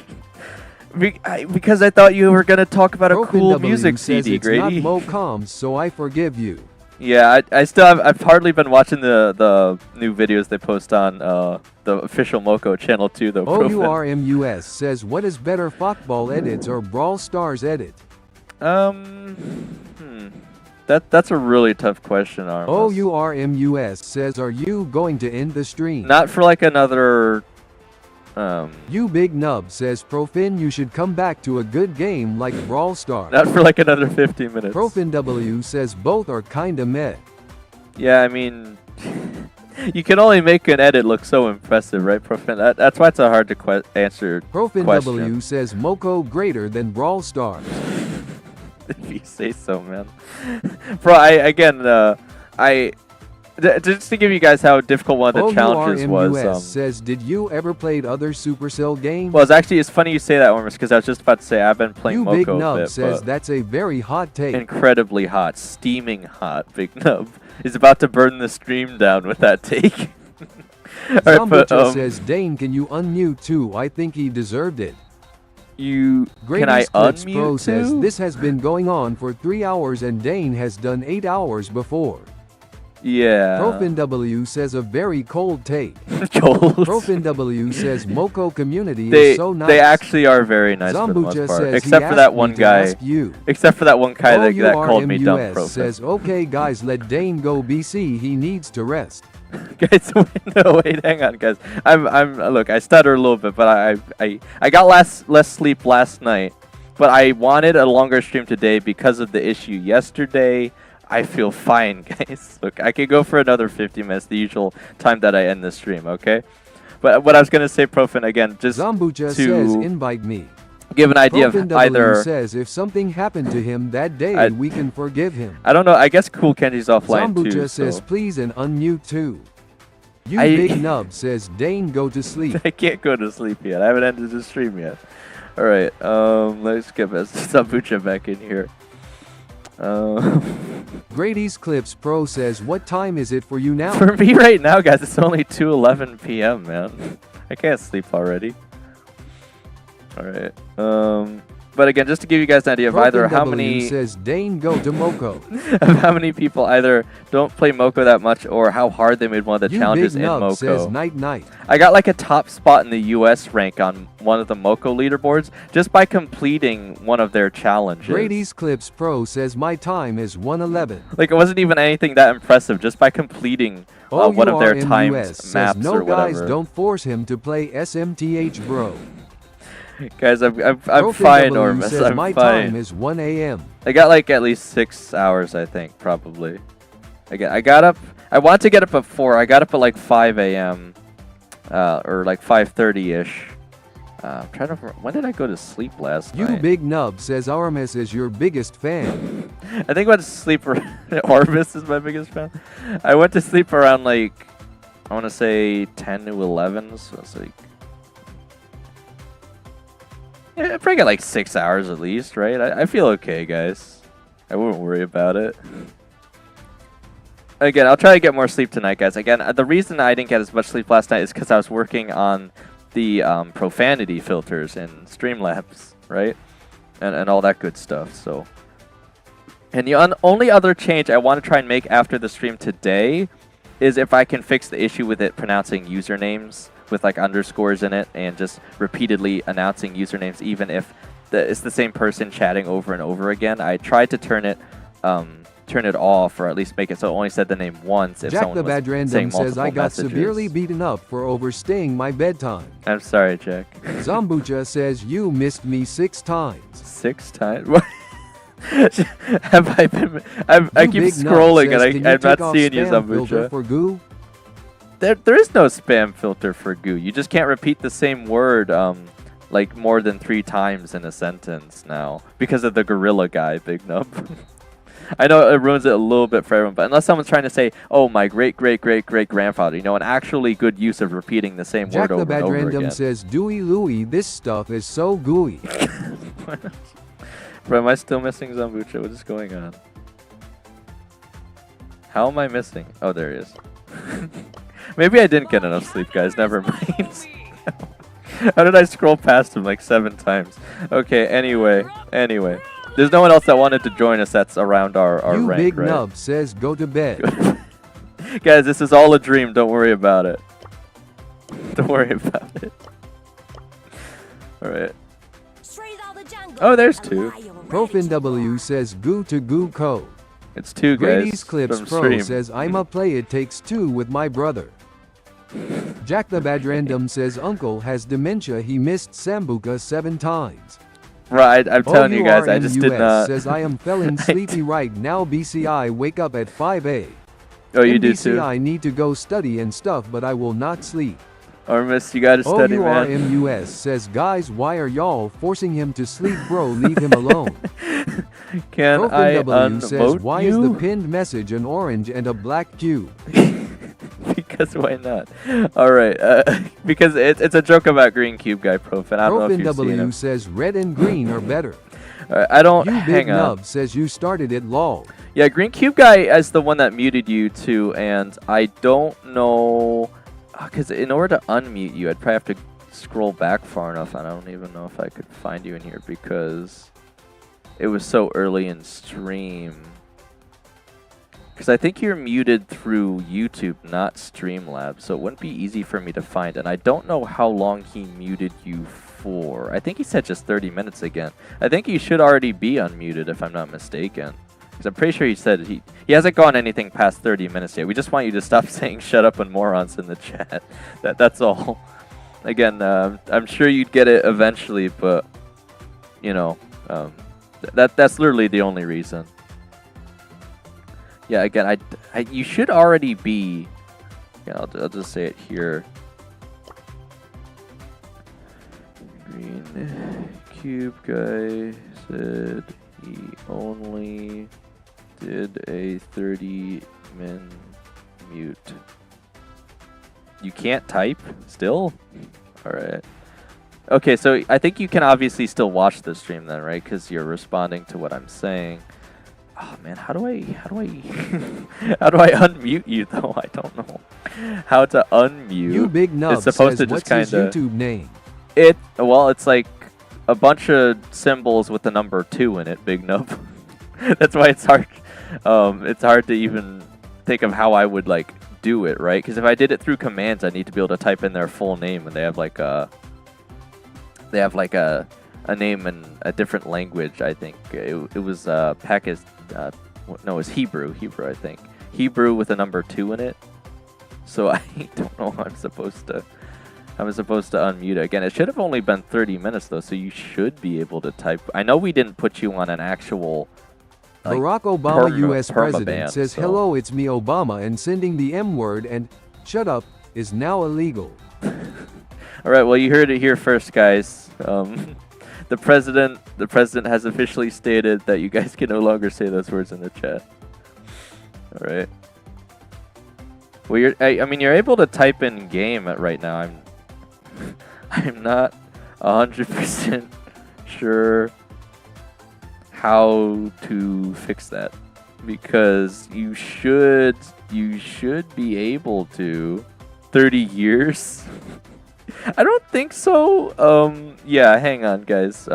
Speaker 2: Because I thought you were going to talk about a
Speaker 3: Profin
Speaker 2: cool
Speaker 3: W
Speaker 2: music
Speaker 3: says
Speaker 2: CD,
Speaker 3: it's
Speaker 2: Grady.
Speaker 3: not Mocoms, so I forgive you.
Speaker 2: Yeah, I still have. I've hardly been watching the new videos they post on the official Moko channel too, though. Profin.
Speaker 3: OURMUS says, what is better, Football edits or Brawl Stars edit?
Speaker 2: That's a really tough question, Armas.
Speaker 3: OURMUS says, are you going to end the stream?
Speaker 2: Not for like another.
Speaker 3: You Big Nub says, Profin, you should come back to a good game like Brawl Stars.
Speaker 2: Not for like another 50 minutes.
Speaker 3: Profin W says both are kinda meh.
Speaker 2: Yeah, I mean, you can only make an edit look so impressive, right, Profin? That's why it's a hard to answer
Speaker 3: Profin
Speaker 2: question.
Speaker 3: W says Moko greater than Brawl Stars.
Speaker 2: If you say so, man. Bro, Just to give you guys how difficult one of the challenges
Speaker 3: OURMUS
Speaker 2: was.
Speaker 3: says, did you ever played other Supercell games?
Speaker 2: Well, it's funny you say that, Ormus, because I was just about to say I've been playing
Speaker 3: you
Speaker 2: Moko
Speaker 3: Big
Speaker 2: a
Speaker 3: Nub
Speaker 2: bit,
Speaker 3: says
Speaker 2: but
Speaker 3: that's a very hot take.
Speaker 2: incredibly hot, steaming hot. Big Nub is about to burn the stream down with that take. Alright, but
Speaker 3: Zambucha says, Dane, can you unmute too? I think he deserved it.
Speaker 2: can I
Speaker 3: Greatest Clips
Speaker 2: unmute
Speaker 3: Pro says,
Speaker 2: too?
Speaker 3: this has been going on for 3 hours and Dane has done 8 hours before.
Speaker 2: Yeah.
Speaker 3: Profin W says a very cold take.
Speaker 2: Cold.
Speaker 3: Profin W says Moko community
Speaker 2: They
Speaker 3: is so nice.
Speaker 2: they actually are very nice for the
Speaker 3: Zambucha
Speaker 2: most part,
Speaker 3: says
Speaker 2: except
Speaker 3: he
Speaker 2: for that
Speaker 3: asked
Speaker 2: one
Speaker 3: me to
Speaker 2: guy.
Speaker 3: ask you.
Speaker 2: Except for that one guy that called me dumb.
Speaker 3: OURMUS
Speaker 2: Profin.
Speaker 3: says, okay guys, let Dane go BC. He needs to rest.
Speaker 2: Guys, no, wait, hang on, guys. Look, I stutter a little bit, but I got less sleep last night, but I wanted a longer stream today because of the issue yesterday. I feel fine, guys. Look, I could go for another 50 minutes, the usual time that I end the stream, okay? But what I was gonna say, Profin, again, just
Speaker 3: Zambucha
Speaker 2: to
Speaker 3: says, invite me.
Speaker 2: give an idea
Speaker 3: Profin
Speaker 2: of
Speaker 3: W
Speaker 2: either.
Speaker 3: says if something happened to him that day, we can forgive him.
Speaker 2: I don't know. I guess Cool Kenji's offline
Speaker 3: Zambucha
Speaker 2: too.
Speaker 3: says,
Speaker 2: So.
Speaker 3: please and unmute too. You
Speaker 2: I-
Speaker 3: Big Nub says, Dane, go to sleep.
Speaker 2: I can't go to sleep yet. I haven't ended the stream yet. All right. Let's get Zambucha back in here.
Speaker 3: Grady's Clips Pro says, what time is it for you now?
Speaker 2: For me right now, guys, it's only 2:11 p.m. Man, I can't sleep already. All right. But again, just to give you guys an idea of either how many
Speaker 3: says Dane go to Moko.
Speaker 2: of how many people either don't play Moko that much or how hard they made one of the
Speaker 3: You
Speaker 2: challenges
Speaker 3: Big
Speaker 2: in
Speaker 3: Nub says
Speaker 2: Moko.
Speaker 3: night night.
Speaker 2: I got like a top spot in the US rank on one of the Moko leaderboards just by completing one of their challenges.
Speaker 3: Grady's Clips Pro says my time is 1:11.
Speaker 2: Like it wasn't even anything that impressive just by completing one of their timed
Speaker 3: OURMUS says,
Speaker 2: maps
Speaker 3: no
Speaker 2: or whatever.
Speaker 3: guys, don't force him to play SMTH, bro.
Speaker 2: Guys, I'm
Speaker 3: Profin
Speaker 2: fine,
Speaker 3: W
Speaker 2: Ormus.
Speaker 3: says
Speaker 2: I'm
Speaker 3: my
Speaker 2: fine.
Speaker 3: time is 1 a.m.
Speaker 2: I got like at least 6 hours, I think, probably. Again, I got up. I wanted to get up at 4. I got up at like 5 a.m. Or like 5:30ish. I'm trying to. When did I go to sleep last
Speaker 3: You
Speaker 2: night?
Speaker 3: Big Nub says Aramis is your biggest fan.
Speaker 2: I think I went to sleep. Ormus is my biggest fan. I went to sleep around like I want to say 10 to 11. So it's like. Yeah, I probably got like 6 hours at least, right? I feel okay, guys. I wouldn't worry about it. Again, I'll try to get more sleep tonight, guys. Again, the reason I didn't get as much sleep last night is because I was working on the profanity filters in Streamlabs, right? And all that good stuff, so. And the only other change I want to try and make after the stream today is if I can fix the issue with it pronouncing usernames with like underscores in it and just repeatedly announcing usernames even if it's the same person chatting over and over again. I tried to turn it off or at least make it so it only said the name once if
Speaker 3: Jack
Speaker 2: someone
Speaker 3: the
Speaker 2: was
Speaker 3: Bad
Speaker 2: saying
Speaker 3: Random says
Speaker 2: multiple
Speaker 3: I got
Speaker 2: messages.
Speaker 3: severely beaten up for overstaying my bedtime.
Speaker 2: I'm sorry, Jack.
Speaker 3: Zambucha says you missed me 6 times.
Speaker 2: 6 times? What? Have I been? I
Speaker 3: You
Speaker 2: keep
Speaker 3: Big Nub
Speaker 2: scrolling
Speaker 3: says,
Speaker 2: and
Speaker 3: "Can you
Speaker 2: I'm
Speaker 3: take
Speaker 2: not
Speaker 3: off
Speaker 2: seeing you,
Speaker 3: spam filter
Speaker 2: Zambucha.
Speaker 3: for goo?
Speaker 2: There is no spam filter for goo. You just can't repeat the same word like more than 3 times in a sentence now because of the gorilla guy, Big Nub. I know it ruins it a little bit for everyone, but unless someone's trying to say, "Oh, my great-great-great-great-grandfather," you know, an actually good use of repeating the same
Speaker 3: Jack
Speaker 2: word
Speaker 3: the
Speaker 2: over
Speaker 3: Bad
Speaker 2: and over
Speaker 3: Random
Speaker 2: again.
Speaker 3: says Dewey Louie, this stuff is so gooey.
Speaker 2: Bro, am I still missing Zambucha? What is going on? How am I missing? Oh, there he is. Maybe I didn't get enough sleep, guys. Never mind. How did I scroll past him like 7 times? Okay, anyway. There's no one else that wanted to join us that's around our
Speaker 3: You
Speaker 2: rank,
Speaker 3: Big
Speaker 2: right?
Speaker 3: Nub says go to bed.
Speaker 2: Guys, this is all a dream. Don't worry about it. Don't worry about it. Alright. Oh, there's 2.
Speaker 3: Profin W says goo to goo co.
Speaker 2: It's 2, guys.
Speaker 3: Grady's Clips
Speaker 2: from
Speaker 3: Pro
Speaker 2: stream.
Speaker 3: says I'ma play It Takes 2 with my brother. Jack the Bad Random says uncle has dementia, he missed Sambuca 7 times.
Speaker 2: Right, I'm telling you guys, I just did
Speaker 3: OURMUS
Speaker 2: not.
Speaker 3: says I am feeling sleepy right now BCI wake up at 5
Speaker 2: Oh, you do too?
Speaker 3: BCI need to go study and stuff but I will not sleep.
Speaker 2: Ormus, you gotta study, man.
Speaker 3: OURMUS says guys why are y'all forcing him to sleep bro leave him alone.
Speaker 2: Can I
Speaker 3: W says,
Speaker 2: unvote
Speaker 3: why is the
Speaker 2: you?
Speaker 3: pinned message an orange and a black cube?
Speaker 2: Because why not? Alright, because it's a joke about Green Cube Guy, Profin. I don't know if you've seen
Speaker 3: W
Speaker 2: him.
Speaker 3: says red and green are better.
Speaker 2: Alright, I don't,
Speaker 3: You Big
Speaker 2: hang on.
Speaker 3: Nub says you started it lol.
Speaker 2: Yeah, Green Cube Guy is the one that muted you too, and I don't know, because in order to unmute you, I'd probably have to scroll back far enough, and I don't even know if I could find you in here because it was so early in stream. Because I think you're muted through YouTube, not Streamlabs, so it wouldn't be easy for me to find. And I don't know how long he muted you for. I think he said just 30 minutes again. I think you should already be unmuted if I'm not mistaken. Because I'm pretty sure he said he hasn't gone anything past 30 minutes yet. We just want you to stop saying shut up and morons in the chat. That's all. Again, I'm sure you'd get it eventually, but, you know, that's literally the only reason. Yeah, again, you should already be. Yeah, I'll just say it here. Green Cube Guy said he only did a 30-min mute. You can't type still? All right. Okay, so I think you can obviously still watch the stream then, right? Because you're responding to what I'm saying. Oh man, how do I how do I unmute you though? I don't know how to unmute.
Speaker 3: You Big Nub
Speaker 2: it's supposed
Speaker 3: says,
Speaker 2: to just
Speaker 3: what's his
Speaker 2: kind of
Speaker 3: YouTube name?
Speaker 2: Well, it's like a bunch of symbols with the number 2 in it. Big Nub. That's why it's hard. It's hard to even think of how I would like do it, right? Because if I did it through commands, I need to be able to type in their full name, and they have like a name in a different language. I think it was Pakistan. No, it was Hebrew, I think. Hebrew with a number 2 in it. So I don't know how I'm supposed to unmute it. Again, it should have only been 30 minutes though, so you should be able to type. I know we didn't put you on an actual like,
Speaker 3: Barack Obama, US
Speaker 2: perma
Speaker 3: president,
Speaker 2: ban,
Speaker 3: says,
Speaker 2: so.
Speaker 3: hello, it's me Obama, and sending the M word and shut up is now illegal.
Speaker 2: Alright, well you heard it here first, guys. The president has officially stated that you guys can no longer say those words in the chat. All right. Well, I mean, you're able to type in game right now. I'm not 100% sure how to fix that, because you should be able to. 30 years. I don't think so. Yeah, hang on, guys.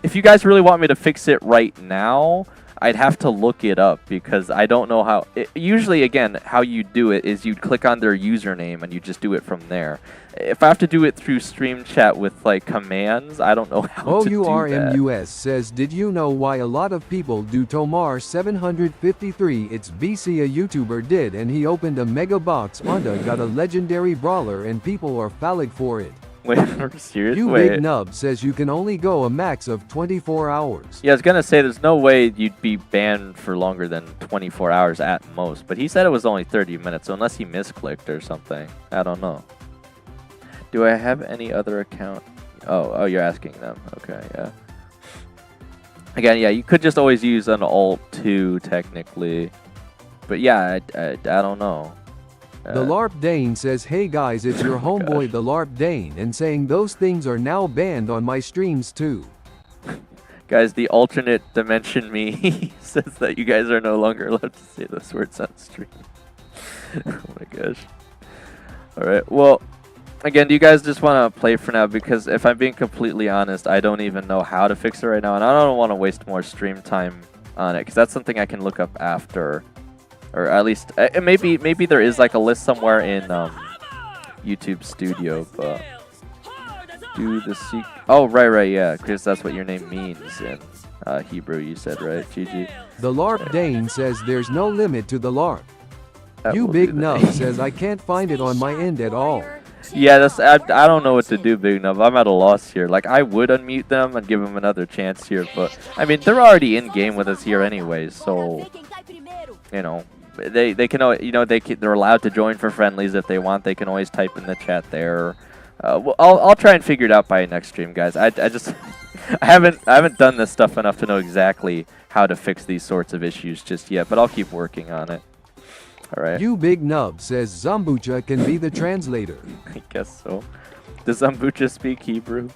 Speaker 2: If you guys really want me to fix it right now, I'd have to look it up, because I don't know how. Usually, again, how you do it is you click on their username and you just do it from there. If I have to do it through stream chat with like commands, I don't know how to do that.
Speaker 3: OURMUS says, did you know why a lot of people do Tomar 753? It's BC, a YouTuber did, and he opened a mega box. Honda got a legendary brawler and people are phallic for it.
Speaker 2: Wait, are you serious?
Speaker 3: You
Speaker 2: Wait.
Speaker 3: Big Nub says you can only go a max of 24 hours.
Speaker 2: Yeah, I was gonna say there's no way you'd be banned for longer than 24 hours at most, but he said it was only 30 minutes, so unless he misclicked or something, I don't know. Do I have any other account? Oh, you're asking them. Okay, yeah. Again, yeah, you could just always use an Alt 2 technically, but yeah, I don't know.
Speaker 3: The LARP Dane says, hey guys, it's your homeboy the LARP Dane, and saying those things are now banned on my streams too.
Speaker 2: Guys, the alternate dimension me says that you guys are no longer allowed to say those words on stream. Oh my gosh. Alright, well, again, do you guys just want to play for now? Because if I'm being completely honest, I don't even know how to fix it right now, and I don't want to waste more stream time on it, because that's something I can look up after. Or at least, maybe there is like a list somewhere in YouTube Studio, but do the seek. Oh, right, yeah, because that's what your name means in Hebrew, you said, right, GG?
Speaker 3: The LARP Dane says there's no limit to the LARP.
Speaker 2: That
Speaker 3: You
Speaker 2: will
Speaker 3: Big
Speaker 2: do that.
Speaker 3: Nub says I can't find it on my end at all.
Speaker 2: Yeah, I don't know what to do, Big Nub. I'm at a loss here. Like, I would unmute them and give them another chance here, but I mean, they're already in game with us here anyways, so you know. They can, you know, they're allowed to join for friendlies if they want. They can always type in the chat there. Well, I'll try and figure it out by next stream, guys. I just I haven't done this stuff enough to know exactly how to fix these sorts of issues just yet, but I'll keep working on it. All right.
Speaker 3: You Big Nub says Zambucha can be the translator.
Speaker 2: I guess so. Does Zambucha speak Hebrew?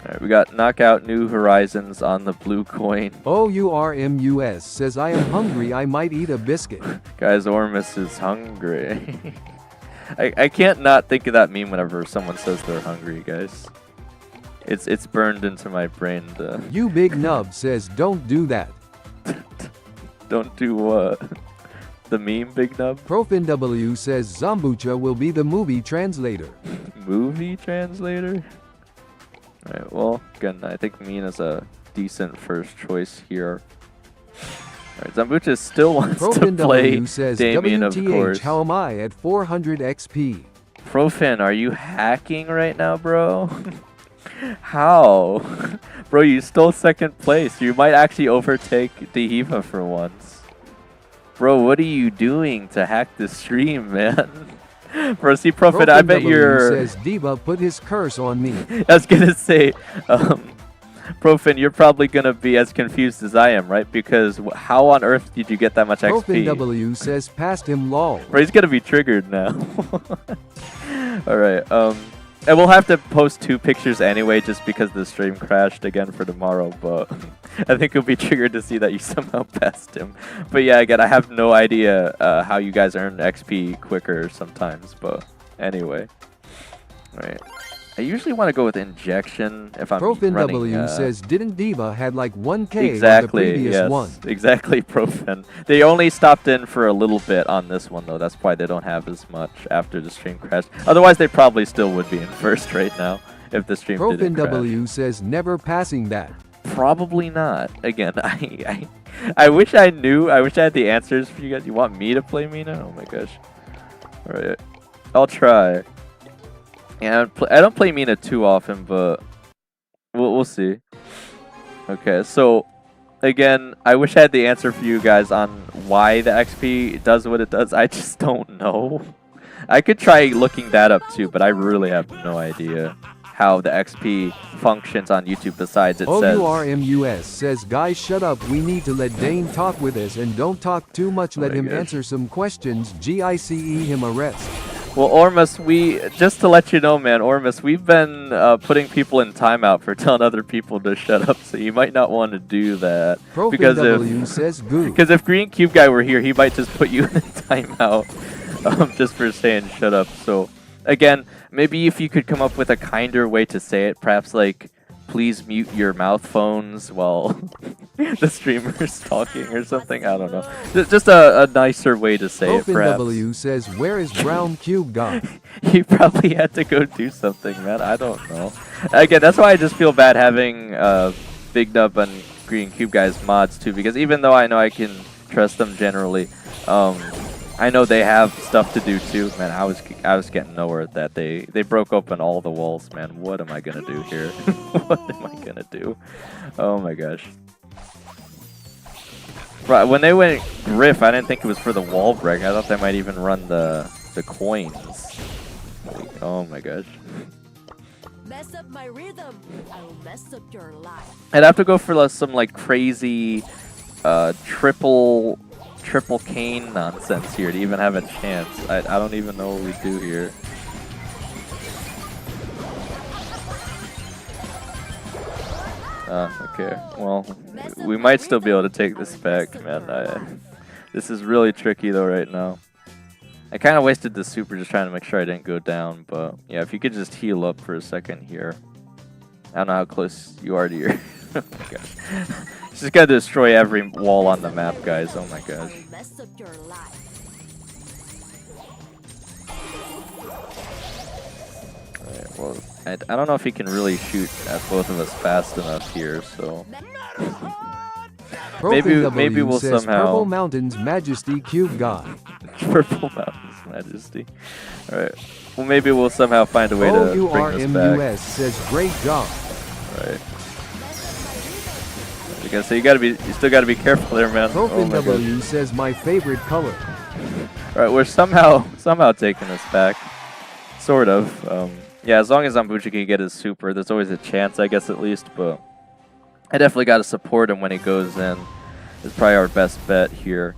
Speaker 2: Alright, we got Knockout New Horizons on the blue coin.
Speaker 3: OURMUS says I am hungry, I might eat a biscuit.
Speaker 2: Guys, Ormus is hungry. I can't not think of that meme whenever someone says they're hungry, guys. It's burned into my brain.
Speaker 3: You Big Nub says don't do that.
Speaker 2: Don't do what? The meme, Big Nub?
Speaker 3: ProfinW says Zambucha will be the movie translator.
Speaker 2: Movie translator? Alright, well, again, I think Mina's a decent first choice here. Alright, Zambucha still wants to play
Speaker 3: says
Speaker 2: Damien, of course.
Speaker 3: How am I at 400 XP?
Speaker 2: Profin, are you hacking right now, bro? How? Bro, you stole second place. You might actually overtake Dehiva for once. Bro, what are you doing to hack the stream, man? Bro, see, Profit, I bet you're...
Speaker 3: says Diva put his curse on me.
Speaker 2: I was gonna say, Profin, you're probably gonna be as confused as I am, right? Because how on earth did you get that much XP?
Speaker 3: ProfinW says past him lol.
Speaker 2: Bro, he's gonna be triggered now. Alright, and we'll have to post 2 pictures anyway just because the stream crashed again for tomorrow, but I think he'll be triggered to see that you somehow passed him. But yeah, again, I have no idea how you guys earn XP quicker sometimes, but anyway. Alright. I usually want to go with injection if I'm running...
Speaker 3: ProfinW says didn't Diva had like 1k
Speaker 2: exactly,
Speaker 3: on the previous
Speaker 2: yes,
Speaker 3: one?
Speaker 2: Exactly, Profin. They only stopped in for a little bit on this one though. That's why they don't have as much after the stream crashed. Otherwise, they probably still would be in first right now if the stream didn't crash.
Speaker 3: ProfinW says never passing that.
Speaker 2: Probably not. Again, I wish I knew. I wish I had the answers for you guys. You want me to play Mina? Oh my gosh. All right, I'll try. Yeah, I don't play Mina too often, but we'll see. Okay, so again, I wish I had the answer for you guys on why the XP does what it does. I just don't know. I could try looking that up too, but I really have no idea how the XP functions on YouTube besides it says...
Speaker 3: OURMUS says, guys, shut up. We need to let Dane talk with us and don't talk too much. Let him answer some questions. GICE him arrest.
Speaker 2: Well, Ormus, just to let you know, man, Ormus, we've been putting people in timeout for telling other people to shut up, so you might not want to do that. Because if Green Cube Guy were here, he might just put you in timeout just for saying shut up. So, again, maybe if you could come up with a kinder way to say it, perhaps like, please mute your mouth phones while the streamer's talking or something. I don't know. Just a nicer way to say it, perhaps.
Speaker 3: W says, where is Brown Cube gone?
Speaker 2: He probably had to go do something, man. I don't know. Again, that's why I just feel bad having Big Nub and Green Cube Guys mods too, because even though I know I can trust them generally, I know they have stuff to do too. Man, I was getting nowhere at that. They broke open all the walls, man. What am I gonna do here? What am I gonna do? Oh my gosh. Right, when they went Griff, I didn't think it was for the wall break. I thought they might even run the coins. Oh my gosh.
Speaker 7: Mess up my rhythm, I will mess up your life.
Speaker 2: I'd have to go for some like crazy triple cane nonsense here to even have a chance. I don't even know what we do here. Okay. Well, we might still be able to take this back, man. This is really tricky though right now. I kind of wasted the super just trying to make sure I didn't go down, but yeah, if you could just heal up for a second here. I don't know how close you are to your... Oh my gosh. Just gotta destroy every wall on the map, guys. Oh my gosh. Alright, well, I don't know if he can really shoot at both of us fast enough here, so... maybe we'll somehow...
Speaker 3: Purple Mountains Majesty Cube God.
Speaker 2: Purple Mountains Majesty. Alright. Well, maybe we'll somehow find a way to bring this back.
Speaker 3: OURMUS says great job.
Speaker 2: Alright. So you still gotta be careful there, man.
Speaker 3: ProfinW says my favorite color.
Speaker 2: Alright, we're somehow taking this back. Sort of. Yeah, as long as Zambucha can get his super, there's always a chance, I guess, at least, but I definitely got to support him when he goes in. It's probably our best bet here.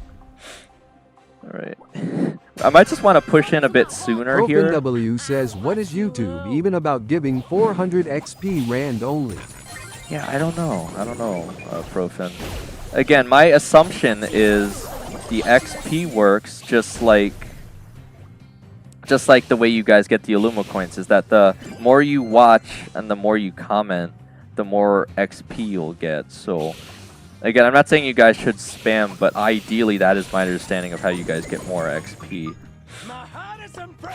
Speaker 2: All right. I might just want to push in a bit sooner here.
Speaker 3: ProfinW says, what is YouTube even about giving 400 XP rand only?
Speaker 2: Yeah, I don't know. I don't know, Profin. Again, my assumption is the XP works just like the way you guys get the Illuma coins, is that the more you watch and the more you comment, the more XP you'll get. So, again, I'm not saying you guys should spam, but ideally that is my understanding of how you guys get more XP.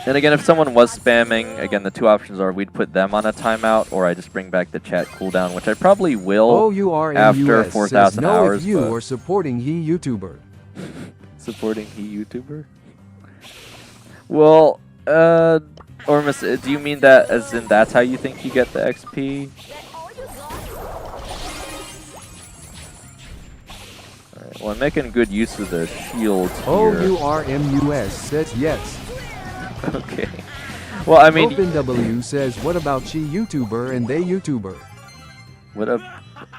Speaker 2: And again, if someone was spamming, again, the two options are we'd put them on a timeout, or I just bring back the chat cooldown, which I probably will after 4,000 hours.
Speaker 3: Know if you are supporting he YouTuber.
Speaker 2: Supporting he YouTuber? Well, Ormus, do you mean that as in that's how you think you get the XP? Alright, well, I'm making good use of the shield here.
Speaker 3: OURMUS says yes.
Speaker 2: Okay. Well, I mean...
Speaker 3: OpenW says, what about she YouTuber and they YouTuber?
Speaker 2: What up?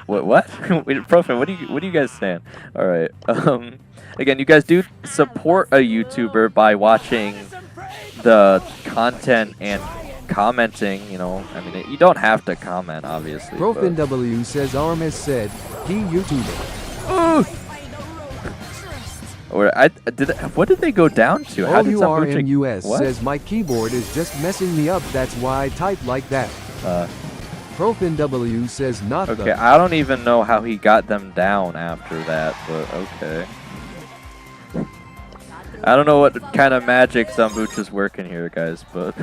Speaker 2: What? Wait, Profin, what are you guys saying? All right. Again, you guys do support a YouTuber by watching the content and commenting. You know, I mean, you don't have to comment, obviously.
Speaker 3: ProfinW says, Armis said, he YouTuber.
Speaker 2: Or what did they go down to? How did
Speaker 3: OURMUS says, my keyboard is just messing me up. That's why I type like that. ProfinW says not
Speaker 2: okay,
Speaker 3: the.
Speaker 2: I don't even know how he got them down after that, but okay. I don't know what kind of magic Zambuch is working here, guys, but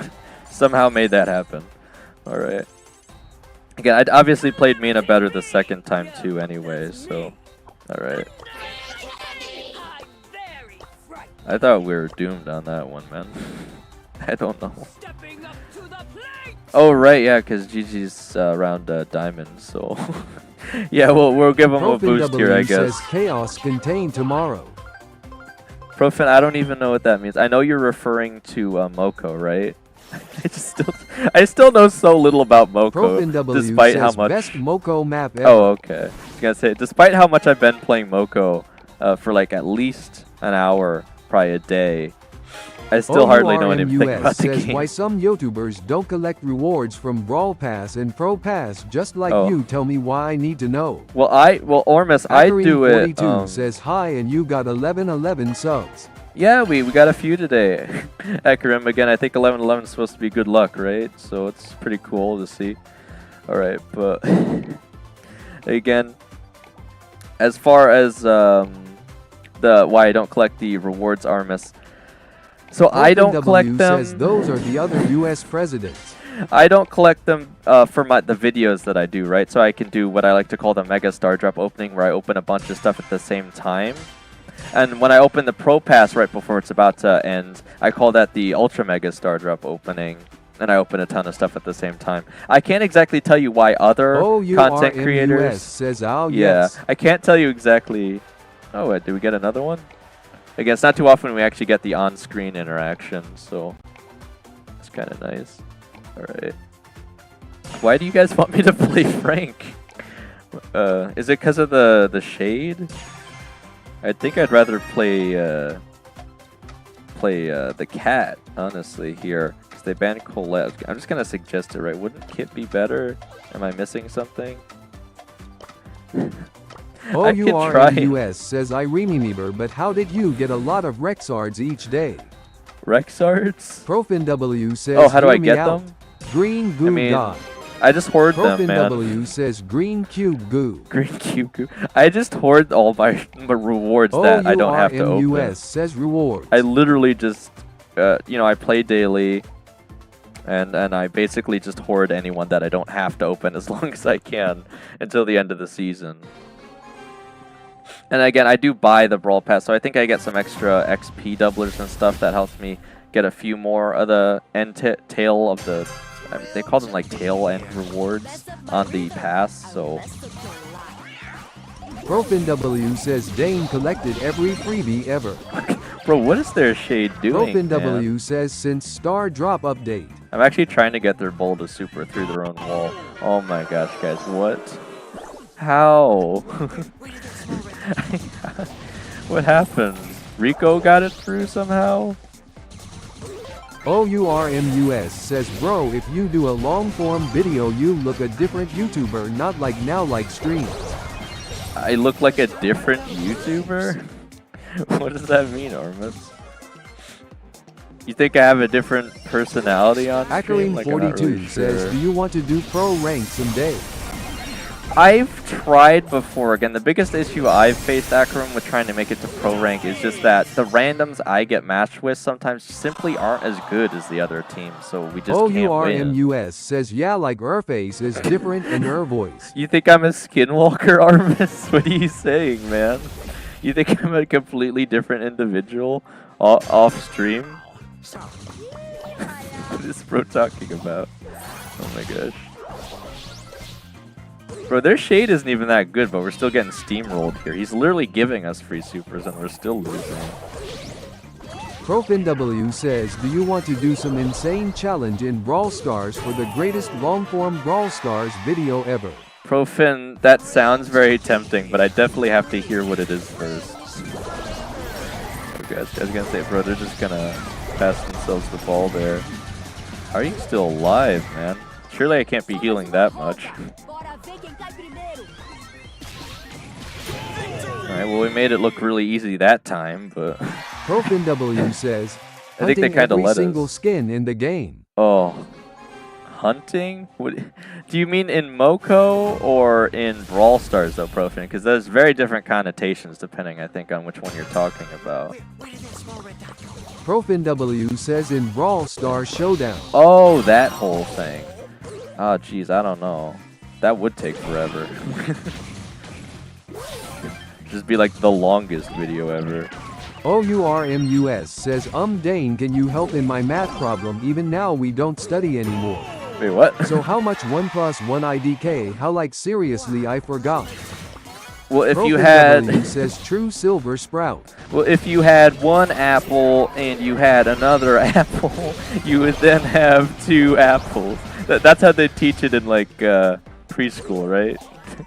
Speaker 2: somehow made that happen. Alright. Again, I obviously played Mina better the second time too anyway, so... Alright. I thought we were doomed on that one, man. I don't know. Oh, right, yeah, because GG's around Diamond, so... yeah, we'll give him a boost here, I guess.
Speaker 3: Says chaos contained tomorrow.
Speaker 2: Profin, I don't even know what that means. I know you're referring to Moko, right? I still know so little about Moko, despite how much...
Speaker 3: best Moko map ever.
Speaker 2: Oh, okay. I was gonna say, despite how much I've been playing Moko for like at least an hour, probably a day, I still hardly know anything about the
Speaker 3: says
Speaker 2: game.
Speaker 3: Why some YouTubers don't collect rewards from Brawl Pass and Pro Pass, just like you. Tell me why I need to know.
Speaker 2: Well, Ormus, I do it.
Speaker 3: 42 says hi, and you got 1111 subs.
Speaker 2: Yeah, we got a few today. Akarim, again, I think 1111 is supposed to be good luck, right? So it's pretty cool to see. All right, but again, as far as why I don't collect the rewards, Armis. So I don't collect them.
Speaker 3: Says those are the other U.S. presidents.
Speaker 2: I don't collect them for the videos that I do, right? So I can do what I like to call the Mega Star Drop opening, where I open a bunch of stuff at the same time. And when I open the Pro Pass right before it's about to end, I call that the Ultra Mega Star Drop opening. And I open a ton of stuff at the same time. I can't exactly tell you why other content creators...
Speaker 3: says, oh,
Speaker 2: yeah,
Speaker 3: yes.
Speaker 2: I can't tell you exactly... Oh, wait, did we get another one? Again, it's not too often we actually get the on-screen interaction, so it's kind of nice. Alright. Why do you guys want me to play Frank? Is it because of the shade? I think I'd rather play the cat, honestly, here. Because they banned Colette. I'm just going to suggest it, right? Wouldn't Kit be better? Am I missing something?
Speaker 3: OURMUS says Irememeber, but how did you get a lot of Rexards each day?
Speaker 2: Rexards?
Speaker 3: ProfinW says,
Speaker 2: oh, how do I get them?
Speaker 3: Green Goo God.
Speaker 2: I just hoard them, man.
Speaker 3: ProfinW says Green Cube Goo.
Speaker 2: Green Cube Goo. I just hoard all my rewards that I don't have to open.
Speaker 3: OURMUS says rewards.
Speaker 2: I literally just, you know, I play daily, and I basically just hoard anyone that I don't have to open as long as I can until the end of the season. And again, I do buy the Brawl Pass, so I think I get some extra XP doublers and stuff that helps me get a few more of the tail of the... I mean, they call them like tail end rewards on the pass, so...
Speaker 3: ProfinW says Dane collected every freebie ever.
Speaker 2: Bro, what is their shade doing,
Speaker 3: ProfinW says since Star Drop update.
Speaker 2: I'm actually trying to get their bull to super through their own wall. Oh my gosh, guys, what? How? What happened? Rico got it through somehow?
Speaker 3: OURMUS says, bro, if you do a long-form video, you look a different YouTuber, not like now like streams.
Speaker 2: I look like a different YouTuber? What does that mean, Ormus? You think I have a different personality on stream? Like, I'm not
Speaker 3: Akarim42
Speaker 2: really
Speaker 3: says,
Speaker 2: sure.
Speaker 3: do you want to do pro rank someday?
Speaker 2: I've tried before. Again, the biggest issue I've faced, Akarim, with trying to make it to pro rank is just that the randoms I get matched with sometimes simply aren't as good as the other team, so we just can't win.
Speaker 3: OURMUS says, yeah, like her face is different and her voice.
Speaker 2: You think I'm a skinwalker, Armis? What are you saying, man? You think I'm a completely different individual off stream? What is bro talking about? Oh my gosh. Bro, their shade isn't even that good, but we're still getting steamrolled here. He's literally giving us free supers, and we're still losing.
Speaker 3: ProfinW says, do you want to do some insane challenge in Brawl Stars for the greatest long-form Brawl Stars video ever?
Speaker 2: Profin, that sounds very tempting, but I definitely have to hear what it is first. Okay, I was gonna say, bro, they're just gonna pass themselves the ball there. How are you still alive, man? Surely I can't be healing that much. Alright, well, we made it look really easy that time, but...
Speaker 3: ProfinW says,
Speaker 2: I think they
Speaker 3: hunting
Speaker 2: kinda
Speaker 3: every
Speaker 2: let
Speaker 3: single
Speaker 2: us.
Speaker 3: skin in the game.
Speaker 2: Oh. Hunting? What, do you mean in Moko or in Brawl Stars, though, Profin? Because there's very different connotations depending, I think, on which one you're talking about.
Speaker 3: ProfinW says in Brawl Stars Showdown.
Speaker 2: Oh, that whole thing. Oh, jeez, I don't know. That would take forever. Just be like the longest video ever.
Speaker 3: OURMUS says, Dane, can you help in my math problem? Even now we don't study anymore.
Speaker 2: Wait, what?
Speaker 3: So how much 1 + 1 IDK? How, like, seriously, I forgot.
Speaker 2: Well, if you
Speaker 3: ProfinW
Speaker 2: had...
Speaker 3: says true silver sprout.
Speaker 2: Well, if you had one apple and you had another apple, you would then have 2 apples. That's how they teach it in, like, preschool, right?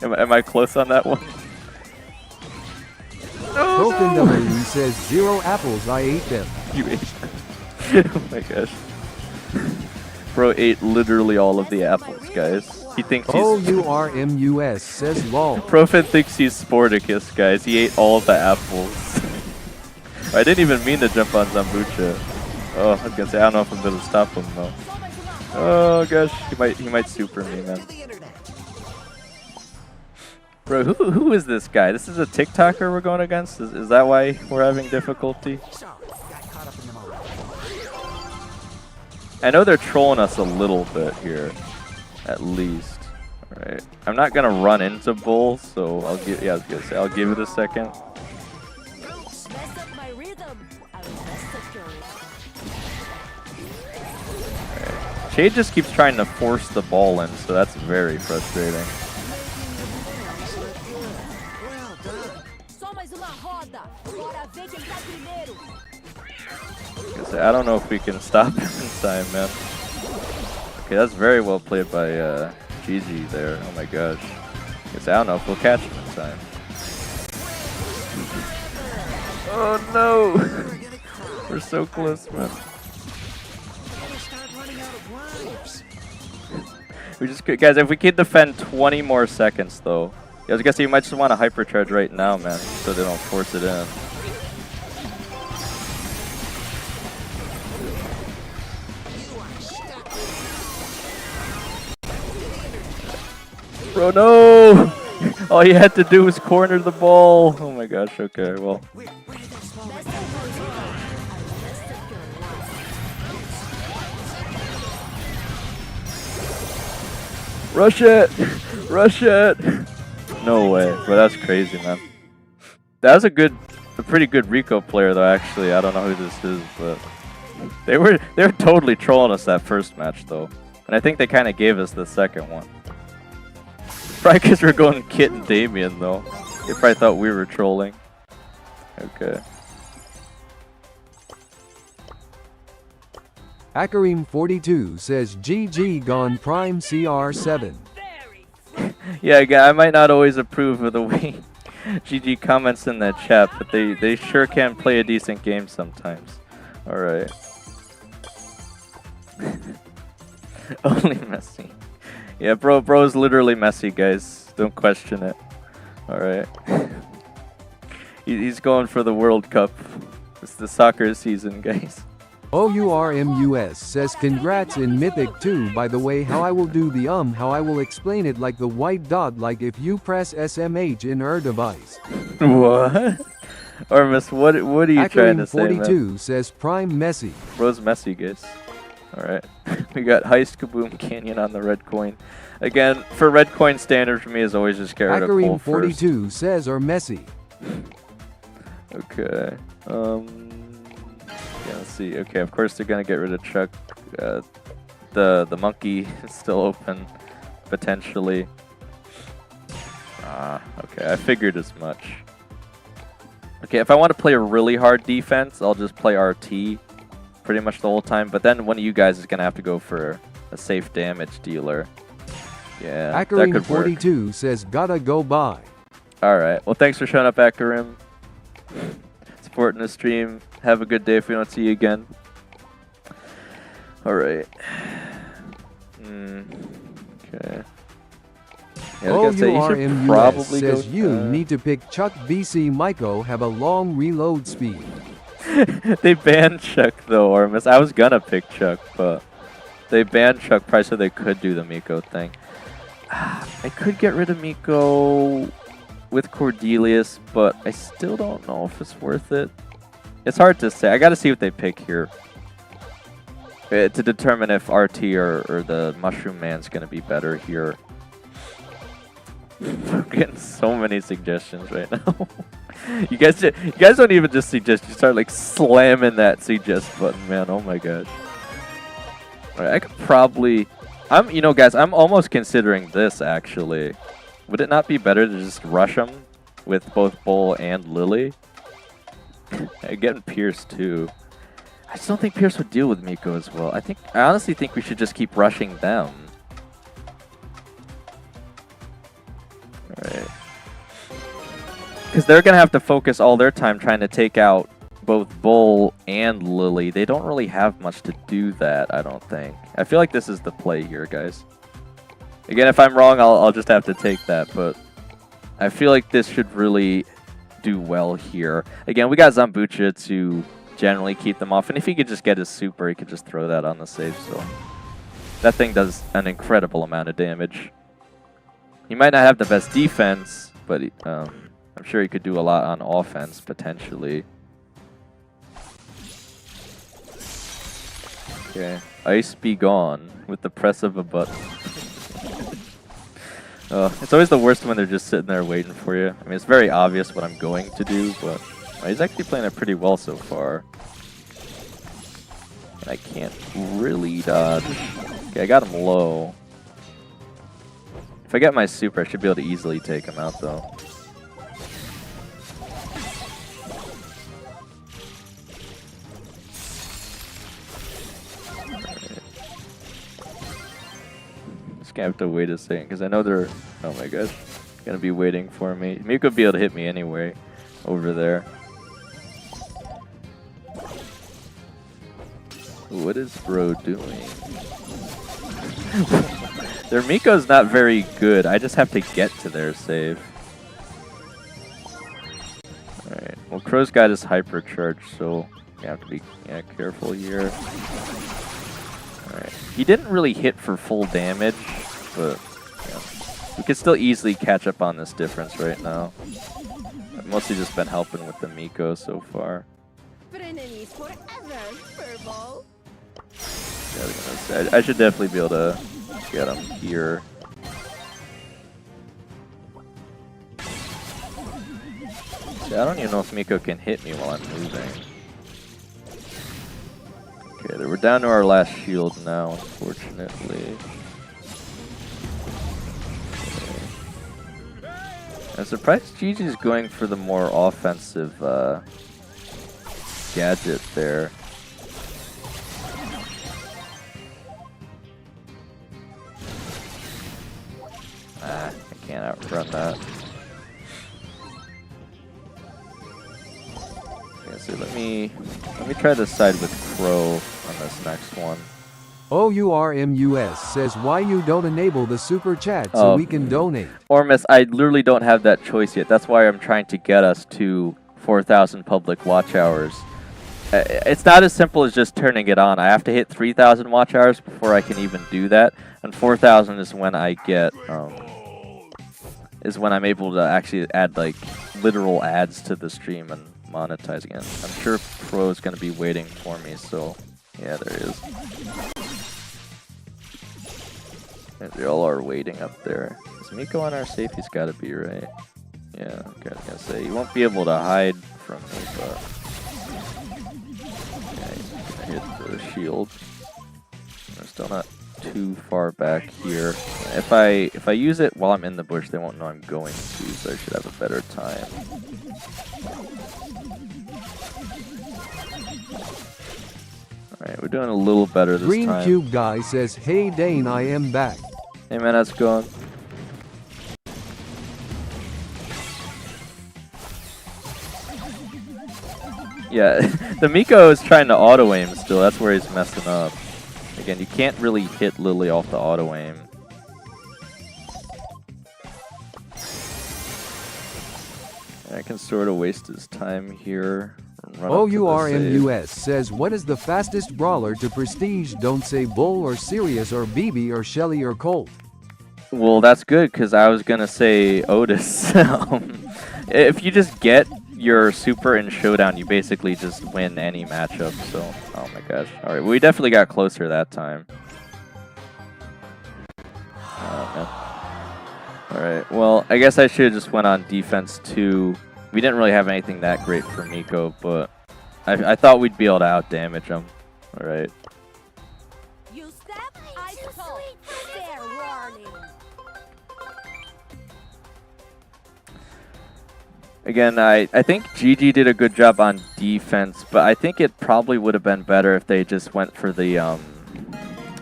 Speaker 2: Am I close on that one?
Speaker 3: ProfinW says 0 apples, I ate them.
Speaker 2: You ate them. Oh my gosh. Bro ate literally all of the apples, guys. He thinks he's...
Speaker 3: OURMUS says lol.
Speaker 2: Profin thinks he's Sporticus, guys. He ate all of the apples. I didn't even mean to jump on Zambucha. Oh, I was gonna say, I don't know if I'm gonna stop him, though. Oh gosh, he might super me, man. Bro, who is this guy? This is a TikToker we're going against? Is that why we're having difficulty? I know they're trolling us a little bit here, at least. Alright, I'm not gonna run into Bull, so I'll give. Yeah, I was gonna say I'll give it a second.
Speaker 7: Mess up my rhythm. I will mess up your
Speaker 2: Alright. Shade just keeps trying to force the ball in, so that's very frustrating.
Speaker 7: Só mais uma roda. Bora ver quem tá primeiro.
Speaker 2: I don't know if we can stop him in time, man. Okay, that's very well played by GG there. Oh my gosh. I don't know if we'll catch him in time. Oh no! We're so close, man. We just could, guys. If we could defend 20 more seconds, though. I was gonna say you might just want to hypercharge right now, man, so they don't force it in. Bro, no! All you had to do was corner the ball. Oh my gosh, okay, well. Rush it! Rush it! No way, bro, that's crazy, man. That was a pretty good Rico player, though, actually. I don't know who this is, but... They were totally trolling us that first match, though. And I think they kind of gave us the second one. Probably because we're going Kit and Damien, though. They probably thought we were trolling. Okay.
Speaker 3: Akarim42 says GG gone Prime CR7.
Speaker 2: Yeah, I might not always approve of the way GG comments in that chat, but they sure can play a decent game sometimes. Alright. Only Messi. Yeah, bro's literally Messi, guys. Don't question it. Alright. He's going for the World Cup. It's the soccer season, guys.
Speaker 3: OURMUS says congrats in Mythic 2. By the way, how I will do the how I will explain it like the white dot, like if you press SMH in her device.
Speaker 2: What? Or Miss, what are you trying to say,
Speaker 3: 42
Speaker 2: man?
Speaker 3: says Prime Messi.
Speaker 2: Bro's Messi, guys. Alright. We got Heist Kaboom Canyon on the red coin. Again, for red coin standard for me is always just get rid of pull first.
Speaker 3: 42 says or Messi.
Speaker 2: Okay. Yeah, let's see. Okay, of course they're gonna get rid of Chuck. The monkey is still open, potentially. Okay, I figured as much. Okay, if I want to play a really hard defense, I'll just play RT pretty much the whole time. But then one of you guys is gonna have to go for a safe damage dealer. Yeah, that could
Speaker 3: 42
Speaker 2: work.
Speaker 3: says gotta go by.
Speaker 2: All right. Well, thanks for showing up, Akarim. Supporting the stream. Have a good day if we don't see you again. Alright. Okay. Yeah, I was gonna say, you should probably
Speaker 3: says
Speaker 2: go,
Speaker 3: you need to pick Chuck. BC Maiko have a long reload speed.
Speaker 2: They banned Chuck though, Ormus. I was gonna pick Chuck, but they banned Chuck probably so they could do the Miko thing. I could get rid of Miko with Cordelius, but I still don't know if it's worth it. It's hard to say. I gotta see what they pick here to determine if RT or the Mushroom Man's gonna be better here. I'm getting so many suggestions right now. you guys don't even just suggest. You start like slamming that suggest button, man. Oh my god. Alright, I could probably. Guys, I'm almost considering this actually. Would it not be better to just rush them with both Bull and Lily? Getting Pierce too. I just don't think Pierce would deal with Miko as well. I honestly think we should just keep rushing them. Alright. Because they're going to have to focus all their time trying to take out both Bull and Lily. They don't really have much to do that, I don't think. I feel like this is the play here, guys. Again, if I'm wrong, I'll just have to take that, but I feel like this should really do well here. Again, we got Zambucha to generally keep them off, and if he could just get his super, he could just throw that on the save, so that thing does an incredible amount of damage. He might not have the best defense, but I'm sure he could do a lot on offense, potentially. Okay, Ice be gone with the press of a button. It's always the worst when they're just sitting there waiting for you. I mean, it's very obvious what I'm going to do, but he's actually playing it pretty well so far. And I can't really dodge. Okay, I got him low. If I get my super, I should be able to easily take him out, though. Gonna have to wait a second because I know they're, oh my gosh, gonna be waiting for me. Miko would be able to hit me anyway over there. What is bro doing? Their Miko's not very good. I just have to get to their save. Alright, well Crow's got his hypercharge, so you have to be careful here. Alright, he didn't really hit for full damage, but we could still easily catch up on this difference right now. I've mostly just been helping with the Miko so far.
Speaker 7: Frenemies forever, Furball.
Speaker 2: Yeah, I should definitely be able to get him here. See, I don't even know if Miko can hit me while I'm moving. Okay, we're down to our last shield now, unfortunately. I'm surprised Gigi's going for the more offensive gadget there. I can't outrun that. Okay, so let me try this side with Crow on this next one.
Speaker 3: OURMUS says why you don't enable the super chat so we can donate.
Speaker 2: Ormus, I literally don't have that choice yet. That's why I'm trying to get us to 4,000 public watch hours. It's not as simple as just turning it on. I have to hit 3,000 watch hours before I can even do that. And 4,000 is when I get is when I'm able to actually add like literal ads to the stream and monetize again. I'm sure Pro is going to be waiting for me, so yeah, there he is. They all are waiting up there. Is Miko on our safe? He's got to be, right? Yeah, okay, I was going to say, you won't be able to hide from me, but... yeah, he's going to hit the shield. We're still not too far back here. If I use it while I'm in the bush, they won't know I'm going to, so I should have a better time. Alright, we're doing a little better this
Speaker 3: Green
Speaker 2: time.
Speaker 3: Cube Guy says, hey Dane, I am back.
Speaker 2: Hey man, how's it going? Yeah, the Miko is trying to auto-aim still. That's where he's messing up. Again, you can't really hit Lily off the auto-aim. I can sort of waste his time here.
Speaker 3: OURMUS says, what is the fastest brawler to prestige? Don't say Bull or Sirius or BB or Shelly or Colt.
Speaker 2: Well, that's good, because I was going to say Otis. If you just get your super in Showdown, you basically just win any matchup, so... oh my gosh. Alright, we definitely got closer that time. Alright, well, I guess I should have just went on defense too. We didn't really have anything that great for Miko, but I thought we'd be able to out-damage him. Alright.
Speaker 7: You step, I stop. Fair warning.
Speaker 2: Again, I think GG did a good job on defense, but I think it probably would have been better if they just went for the,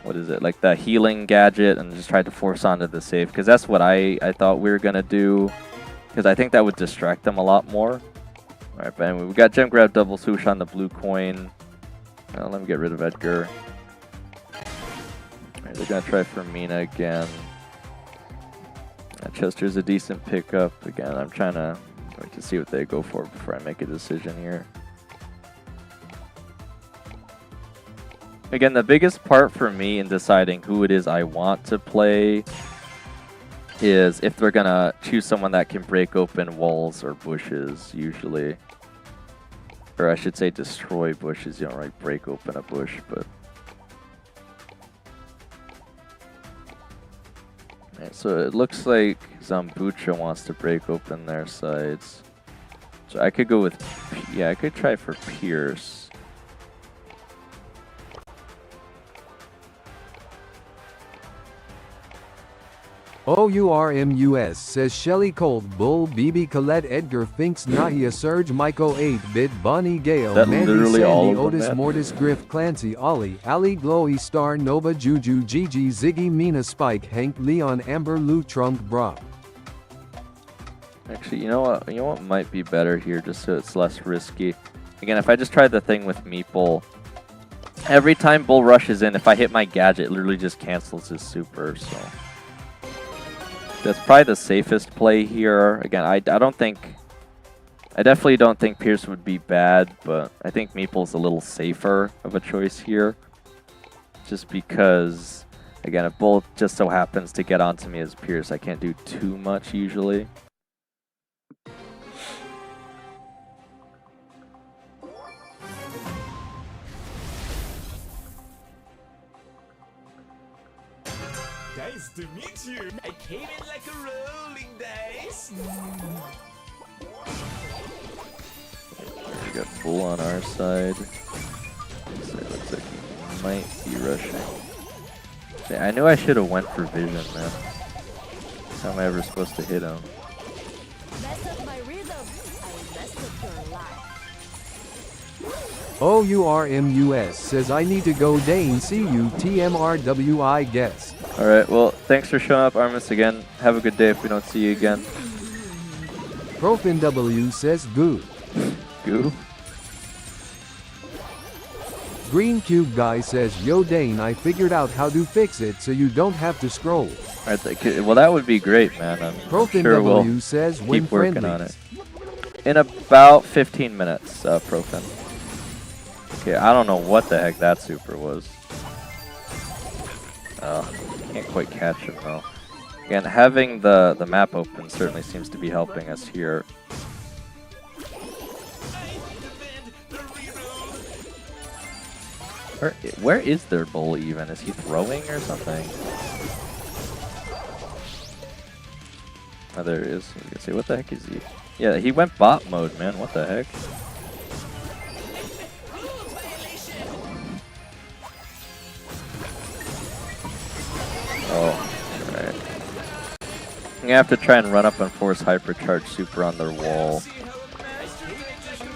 Speaker 2: what is it, like the healing gadget and just tried to force onto the save, because that's what I thought we were going to do, because I think that would distract them a lot more. Alright, but anyway, we got Gem Grab double swoosh on the blue coin. Let me get rid of Edgar. Alright, they're going to try for Mina again. Chester's a decent pickup. Again, I'm trying to wait to see what they go for before I make a decision here. Again, the biggest part for me in deciding who it is I want to play is if they're gonna choose someone that can break open walls or bushes, usually. Or I should say destroy bushes. You don't really break open a bush, but... Right, so it looks like Zambucha wants to break open their sides. So I could go with... yeah, I could try for Pierce.
Speaker 3: OURMUS says Shelly Colt, Bull, BB Colette, Edgar, Finks, Nahia, Surge, Myko, 8-Bit, Bonnie, Gale, Mandy, Sandy, Otis, Mortis, Griff, Clancy, Ollie, Ali, Glowy, Star, Nova, Juju, Gigi, Ziggy, Mina, Spike, Hank, Leon, Amber, Lou, Trunk, Brock.
Speaker 2: Actually, you know what? You know what might be better here, just so it's less risky. Again, if I just try the thing with Meeple, every time Bull rushes in, if I hit my gadget, it literally just cancels his super, so... that's probably the safest play here. Again, I definitely don't think Pierce would be bad, but I think Meeple's a little safer of a choice here. Just because, again, if Bull just so happens to get onto me as Pierce, I can't do too much usually.
Speaker 1: Nice to meet you. I came in like a rolling dice.
Speaker 2: We got Bull on our side. So it looks like he might be rushing. Yeah, I knew I should have went for vision, man. How am I ever supposed to hit him?
Speaker 7: Mess up my rhythm, I will mess up your life.
Speaker 3: OURMUS says I need to go Dane, see you TMRWI guess.
Speaker 2: Alright, well, thanks for showing up, Armus, again. Have a good day if we don't see you again.
Speaker 3: ProfinW says good.
Speaker 2: Goo.
Speaker 3: Green Cube Guy says yo Dane, I figured out how to fix it so you don't have to scroll.
Speaker 2: Alright, well, that would be great, man. I'm
Speaker 3: ProfinW
Speaker 2: sure we'll
Speaker 3: says when
Speaker 2: keep working
Speaker 3: friendly.
Speaker 2: on it. In about 15 minutes, Profin. Okay, I don't know what the heck that super was. Oh, can't quite catch him though. Again, having the map open certainly seems to be helping us here. Where is their bull even? Is he throwing or something? Oh, there he is. I was gonna say, what the heck is he? Yeah, he went bot mode, man. What the heck? Oh, alright. I'm gonna have to try and run up and force hypercharge super on their wall.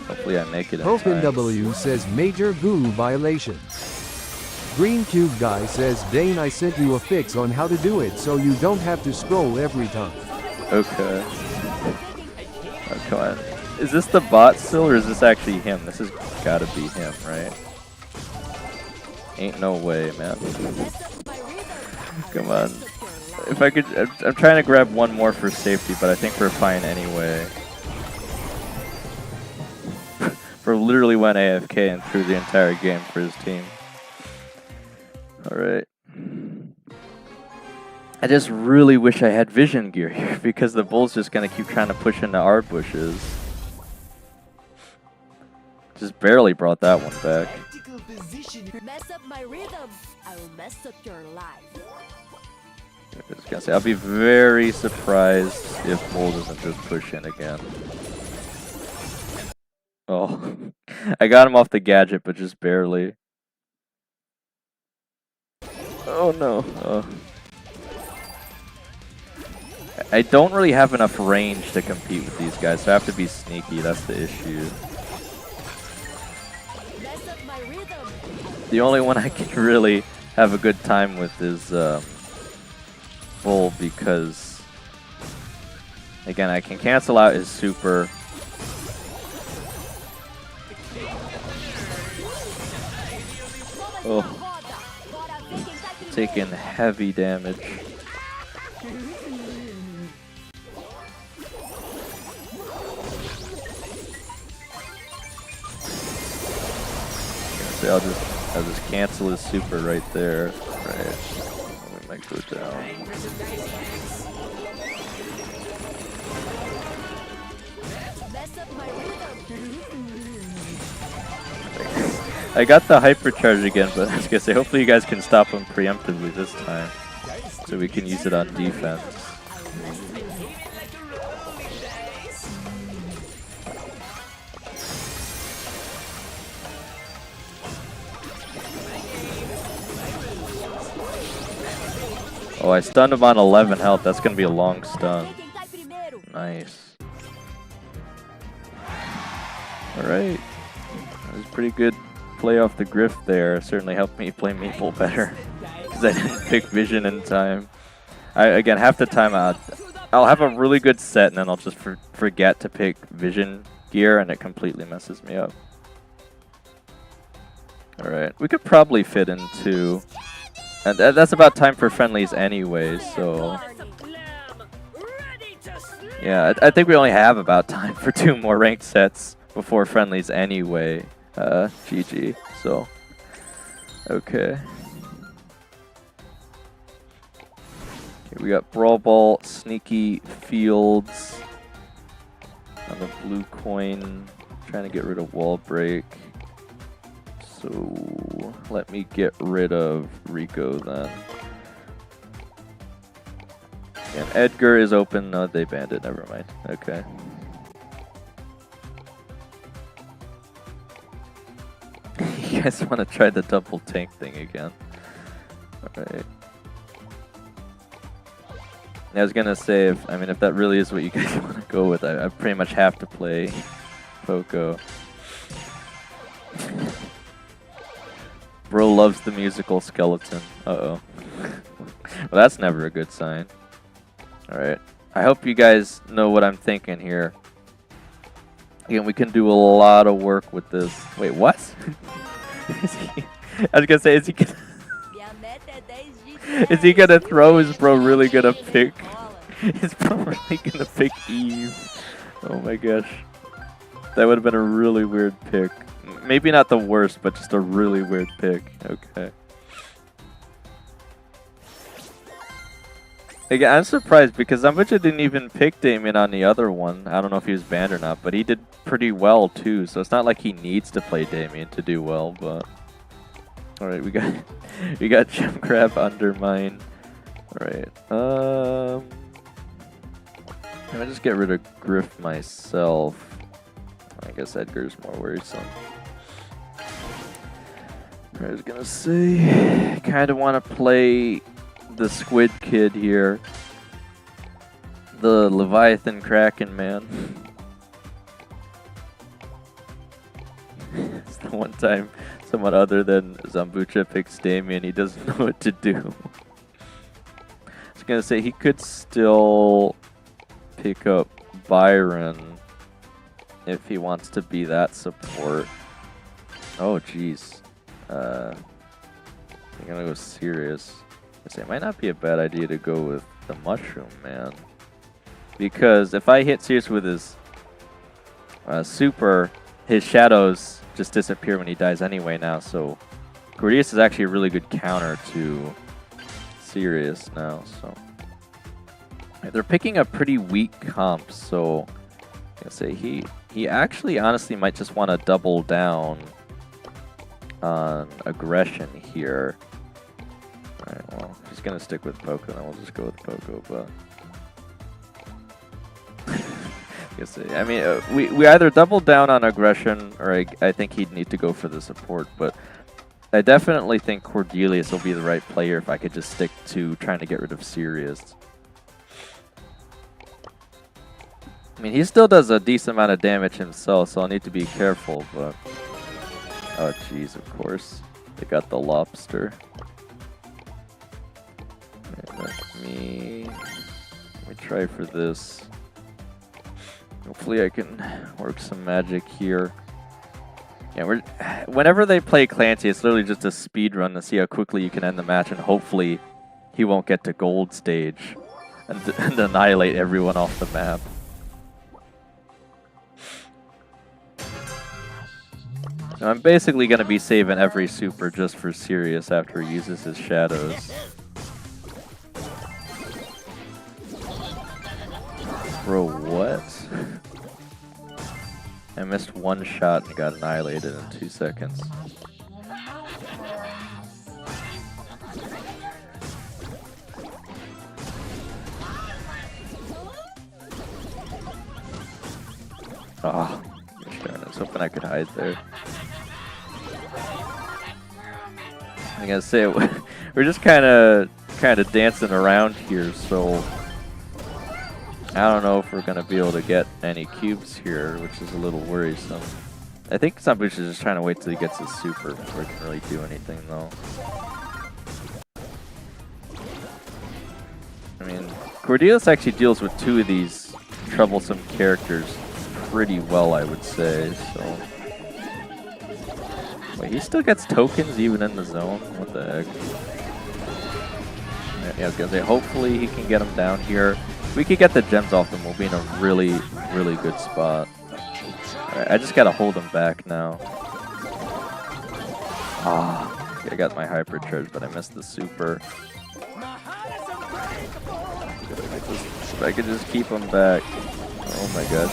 Speaker 2: Hopefully I make it in time.
Speaker 3: ProfinW says major goo violation. Green Cube Guy says Dane, I sent you a fix on how to do it so you don't have to scroll every time.
Speaker 2: Okay. Oh, come on. Is this the bot still, or is this actually him? This has gotta be him, right? Ain't no way, man. Come on. If I could, I'm trying to grab one more for safety, but I think we're fine anyway. For literally went AFK and threw the entire game for his team. Alright. I just really wish I had vision gear here because the bull's just gonna keep trying to push into our bushes. Just barely brought that one back.
Speaker 7: Mess up my rhythm, I will mess up your life.
Speaker 2: I was gonna say, I'll be very surprised if bull doesn't just push in again. Oh, I got him off the gadget, but just barely. Oh no. Oh. I don't really have enough range to compete with these guys, so I have to be sneaky. That's the issue. The only one I can really have a good time with is Bull, because again, I can cancel out his super. Oh, taking heavy damage. So I'll just cancel his super right there. Right. We might go down. I got the hypercharge again, but I was gonna say hopefully you guys can stop him preemptively this time, so we can use it on defense. Oh, I stunned him on 11 health. That's gonna be a long stun. Nice. Alright. That was pretty good play off the Griff there. Certainly helped me play Maple better, because I didn't pick Vision in time. Again, half the time I'll have a really good set and then I'll just forget to pick Vision gear and it completely messes me up. Alright, we could probably fit into... And that's about time for friendlies anyway, so... Yeah, I think we only have about time for 2 more ranked sets before friendlies anyway. GG, so... Okay. We got Brawl Ball, Sneaky, Fields on the blue coin, trying to get rid of Wall Break. So let me get rid of Rico then. And Edgar is open. No, they banned it. Never mind. Okay. You guys want to try the double tank thing again? Alright. I was gonna say, if that really is what you guys want to go with, I pretty much have to play Poco. Bro loves the musical skeleton. Uh-oh. Well, that's never a good sign. Alright. I hope you guys know what I'm thinking here. Again, we can do a lot of work with this. Wait, what? I was gonna say, is he gonna throw? Is bro really gonna pick? Is bro really gonna pick Eve? Oh my gosh. That would have been a really weird pick. Maybe not the worst, but just a really weird pick. Okay. Again, I'm surprised because Zambucha didn't even pick Damien on the other one. I don't know if he was banned or not, but he did pretty well too. So it's not like he needs to play Damien to do well. But all right, we got Jump Grab, Undermine. All right. Let me just get rid of Griff myself. I guess Edgar's more worrisome. I was gonna say, kind of want to play the Squid Kid here. The Leviathan Kraken man. It's the one time someone other than Zambucha picks Damien, he doesn't know what to do. I was gonna say, he could still pick up Byron if he wants to be that support. Oh jeez. I'm gonna go serious. I say it might not be a bad idea to go with the Mushroom Man, because if I hit serious with his super, his shadows just disappear when he dies anyway now. So Gordius is actually a really good counter to Sirius now. So they're picking up pretty weak comps. So I say he actually honestly might just want to double down on aggression here. Alright, well, he's gonna stick with Poco, then we'll just go with Poco, but I mean, we either double down on aggression, or I think he'd need to go for the support, but I definitely think Cordelius will be the right player if I could just stick to trying to get rid of Sirius. I mean, he still does a decent amount of damage himself, so I'll need to be careful, but... Oh, jeez, of course. They got the lobster. Let me try for this. Hopefully I can work some magic here. Yeah, whenever they play Clancy, it's literally just a speed run to see how quickly you can end the match, and hopefully he won't get to gold stage and annihilate everyone off the map. So I'm basically going to be saving every super just for Sirius after he uses his shadows. Bro, what? I missed one shot and got annihilated in 2 seconds. Ah, I was hoping I could hide there. I gotta say, we're just kind of dancing around here, so I don't know if we're gonna be able to get any cubes here, which is a little worrisome. I think Zambucha is just trying to wait till he gets his super before he can really do anything, though. I mean, Cordelius actually deals with 2 of these troublesome characters pretty well, I would say. So, wait, he still gets tokens even in the zone? What the heck? Yeah, I was gonna say, hopefully he can get him down here. If we could get the gems off him, we'll be in a really, really good spot. Alright, I just gotta hold him back now. Ah, I got my hyper charge, but I missed the super. If I could just keep him back. Oh my god.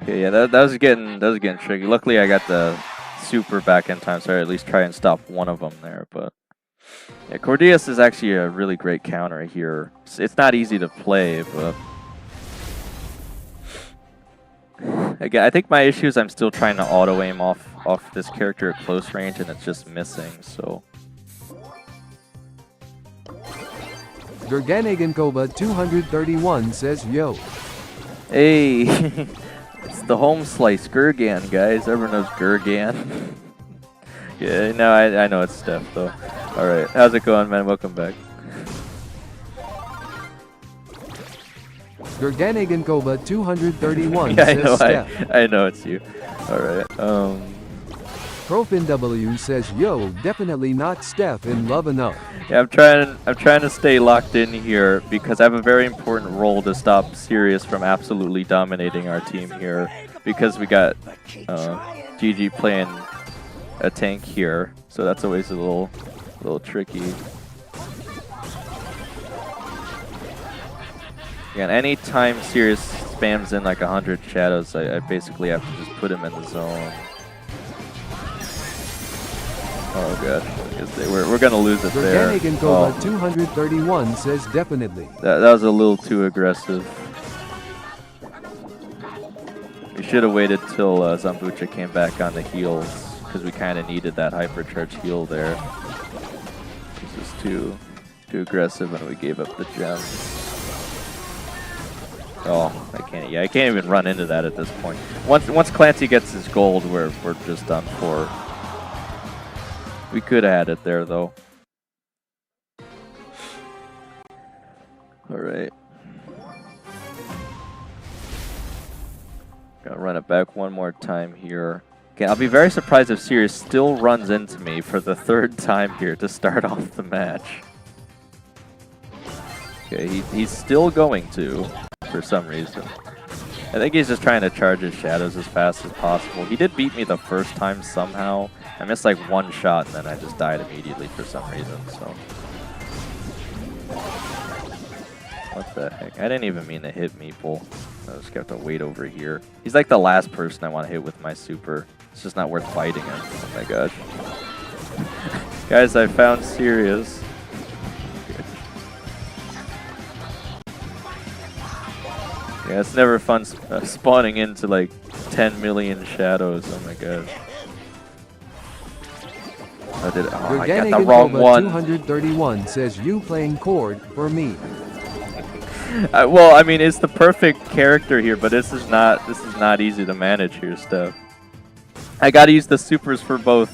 Speaker 2: Okay, yeah, that was getting tricky. Luckily, I got the super back in time, so I at least try and stop one of them there. But yeah, Cordelius is actually a really great counter here. It's not easy to play, but again, I think my issue is I'm still trying to auto aim off this character at close range, and it's just missing. So.
Speaker 3: Gerganegankova 231 says, yo.
Speaker 2: Hey, it's the home slice Gurgan, guys. Everyone knows Gurgan. Yeah, no, I know it's Steph though. All right, how's it going, man? Welcome back.
Speaker 3: Gurganigankova 231
Speaker 2: Yeah, I
Speaker 3: says
Speaker 2: know.
Speaker 3: Steph.
Speaker 2: I know it's you. All right.
Speaker 3: ProfinW says, yo, definitely not Steph in love enough.
Speaker 2: Yeah, I'm trying to stay locked in here because I have a very important role to stop Sirius from absolutely dominating our team here because we got GG playing a tank here, so that's always a little tricky. Again, anytime Sirius spams in like 100 shadows, I basically have to just put him in the zone. Oh god, we're gonna lose it there.
Speaker 3: Gurganigankova 231 says definitely.
Speaker 2: That was a little too aggressive. We should have waited till Zambucha came back on the heals, because we kind of needed that hypercharge heal there. This was too aggressive and we gave up the gem. Oh, I can't even run into that at this point. Once Clancy gets his gold, we're just done for. We could have had it there though. All right. Gotta run it back one more time here. Okay, I'll be very surprised if Sirius still runs into me for the 3rd time here to start off the match. Okay, he's still going to, for some reason. I think he's just trying to charge his shadows as fast as possible. He did beat me the first time somehow. I missed like 1 shot and then I just died immediately for some reason, so. What the heck? I didn't even mean to hit Meeple. I just have to wait over here. He's like the last person I want to hit with my super. It's just not worth fighting him. Oh my gosh. Guys, I found Sirius. Yeah, it's never fun spawning into like 10 million shadows. Oh my gosh. I got the wrong one.
Speaker 3: 231 says you playing Cord for me.
Speaker 2: Well, I mean, it's the perfect character here, but this is not easy to manage here, Steph. I gotta use the supers for both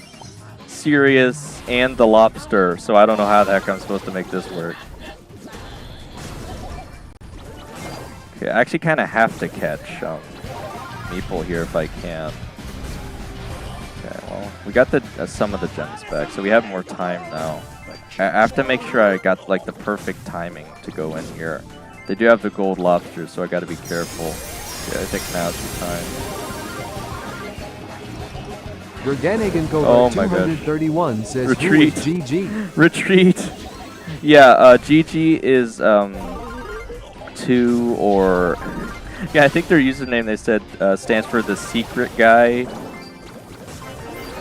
Speaker 2: Sirius and the Lobster, so I don't know how the heck I'm supposed to make this work. Okay, I actually kind of have to catch Meeple here if I can. Okay, well, we got the some of the gems back, so we have more time now. I have to make sure I got like the perfect timing to go in here. They do have the gold lobsters, so I got to be careful. Yeah, I think now's the time.
Speaker 3: Gurganigankova 231 says
Speaker 2: Retreat.
Speaker 3: GG.
Speaker 2: Retreat. Yeah, GG is 2 or yeah, I think their username they said stands for the secret guy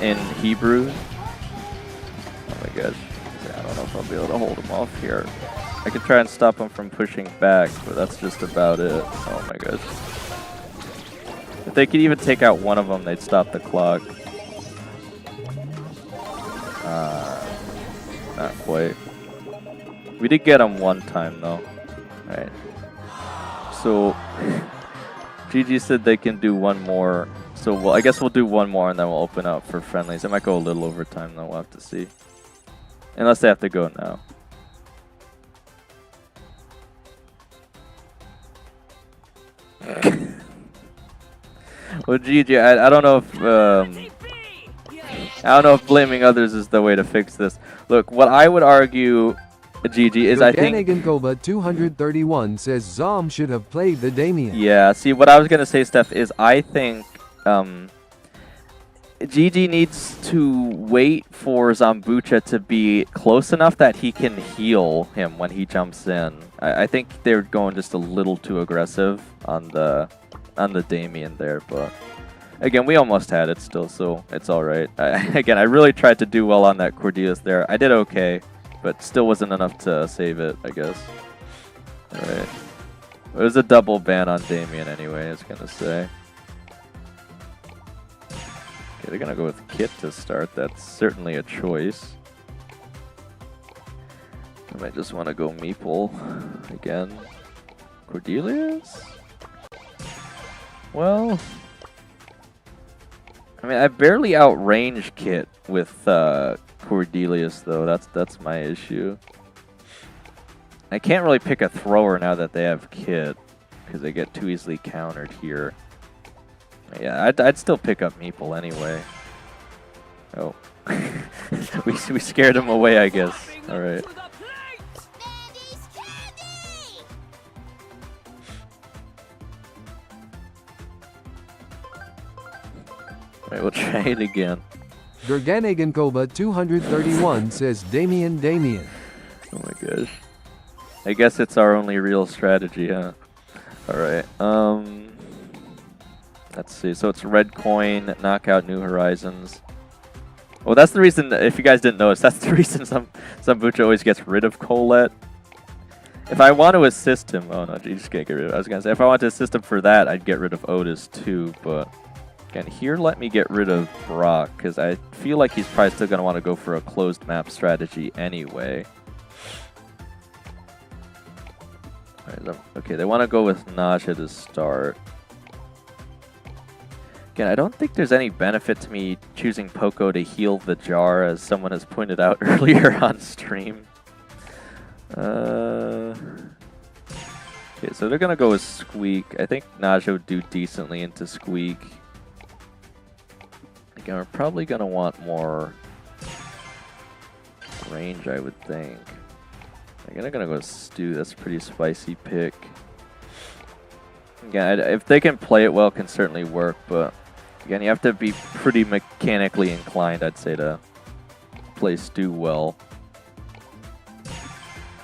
Speaker 2: in Hebrew. Oh my gosh, I don't know if I'll be able to hold him off here. I could try and stop him from pushing back, but that's just about it. Oh my gosh. If they could even take out one of them, they'd stop the clock. Not quite. We did get him one time though. Alright. So, GG said they can do one more. So I guess we'll do one more and then we'll open up for friendlies. It might go a little over time though, we'll have to see. Unless they have to go now. Well, GG, I don't know if blaming others is the way to fix this. Look, what I would argue, GG, is I think
Speaker 3: Gurganigankova 231 says Zom should have played the Damien.
Speaker 2: Yeah, see, what I was gonna say, Steph, is I think GG needs to wait for Zambucha to be close enough that he can heal him when he jumps in. I think they're going just a little too aggressive on the Damien there, but again, we almost had it still, so it's all right. Again, I really tried to do well on that Cordelius there. I did okay, but still wasn't enough to save it, I guess. All right. It was a double ban on Damien anyway, I was gonna say. Okay, they're gonna go with Kit to start. That's certainly a choice. I might just want to go Meeple again. Cordelius? Well, I mean, I barely outrange Kit with Cordelius, though. That's my issue. I can't really pick a thrower now that they have Kit, because they get too easily countered here. Yeah, I'd still pick up Meeple anyway. Oh. we scared him away, I guess. Alright.
Speaker 4: Mandy's candy!
Speaker 2: Alright, we'll try it again.
Speaker 3: Gerganegankova 231 says Damien.
Speaker 2: Oh my gosh. I guess it's our only real strategy, huh? Alright, let's see. So it's red coin, knockout New Horizons. Well, that's the reason, if you guys didn't notice, that's the reason Zambucha always gets rid of Colette. If I want to assist him, oh no, you just can't get rid of it. I was going to say, if I want to assist him for that, I'd get rid of Otis too, but again, here let me get rid of Brock, because I feel like he's probably still going to want to go for a closed map strategy anyway. Right, okay, they want to go with Naja to start. Again, I don't think there's any benefit to me choosing Poco to heal the jar, as someone has pointed out earlier on stream. Okay, so they're going to go with Squeak. I think Naja would do decently into Squeak. Again, we're probably going to want more range, I would think. Again, I'm going to go with Stu. That's a pretty spicy pick. Again, if they can play it well, it can certainly work, but again, you have to be pretty mechanically inclined, I'd say, to play Stu well.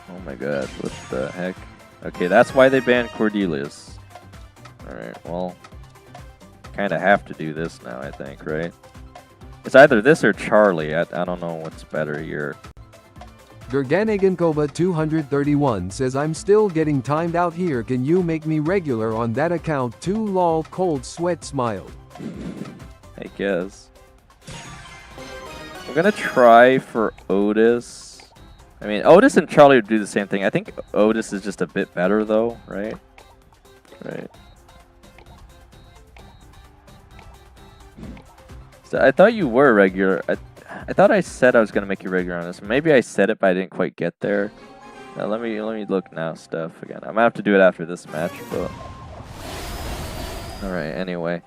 Speaker 2: Oh my god, what the heck? Okay, that's why they banned Cordelius. Alright, well, kind of have to do this now, I think, right? It's either this or Charlie. I don't know what's better here.
Speaker 3: Gerganegankova 231 says I'm still getting timed out here. Can you make me regular on that account too? Lol, cold sweat smiled.
Speaker 2: I guess. I'm gonna try for Otis. I mean, Otis and Charlie would do the same thing. I think Otis is just a bit better though, right? Right. So I thought you were regular. I thought I said I was gonna make you regular on this. Maybe I said it, but I didn't quite get there. Now, let me look now, Steph. Again, I'm gonna have to do it after this match, but all right. Anyway,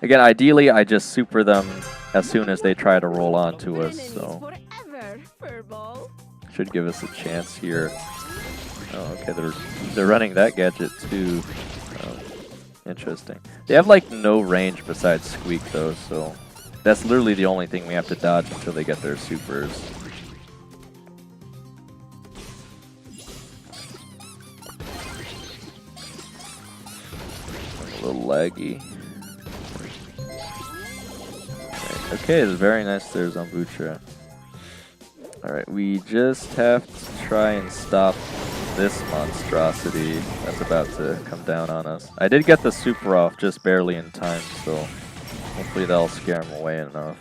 Speaker 2: again, ideally, I just super them as soon as they try to roll on to us. So should give us a chance here. Oh, okay. They're running that gadget too. Interesting. They have like no range besides Squeak though, so. That's literally the only thing we have to dodge until they get their supers. A little laggy. Right. Okay, it's very nice there, Zambucha. Alright, we just have to try and stop this monstrosity that's about to come down on us. I did get the super off just barely in time, so hopefully that'll scare him away enough.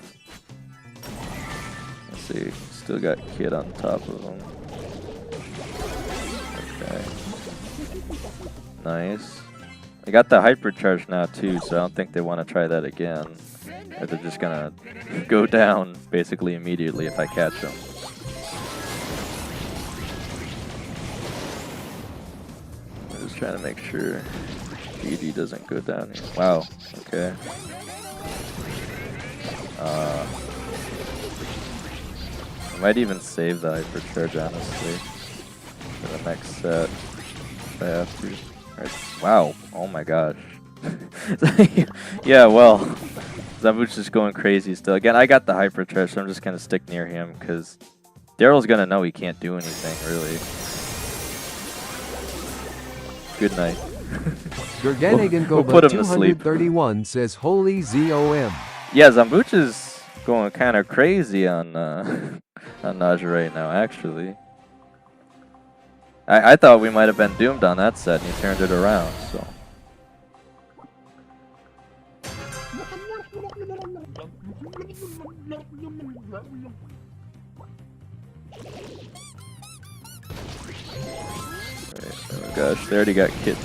Speaker 2: Let's see, still got Kid on top of him. Okay. Nice. I got the hypercharge now too, so I don't think they want to try that again. Or they're just gonna go down basically immediately if I catch them. I'm just trying to make sure GG doesn't go down here. Wow, okay. I might even save the hypercharge, honestly, for the next set if I have to. Right. Wow, oh my gosh. Yeah, well, Zambucha's just going crazy still. Again, I got the hypercharge, so I'm just going to stick near him because Daryl's going to know he can't do anything, really. Good night.
Speaker 3: Gerganegankova 231 says holy ZOM.
Speaker 2: Yeah, Zambucha's going kind of crazy on Naja right now, actually. I thought we might have been doomed on that set, and he turned it around, so. Right, oh my gosh, they already got Kit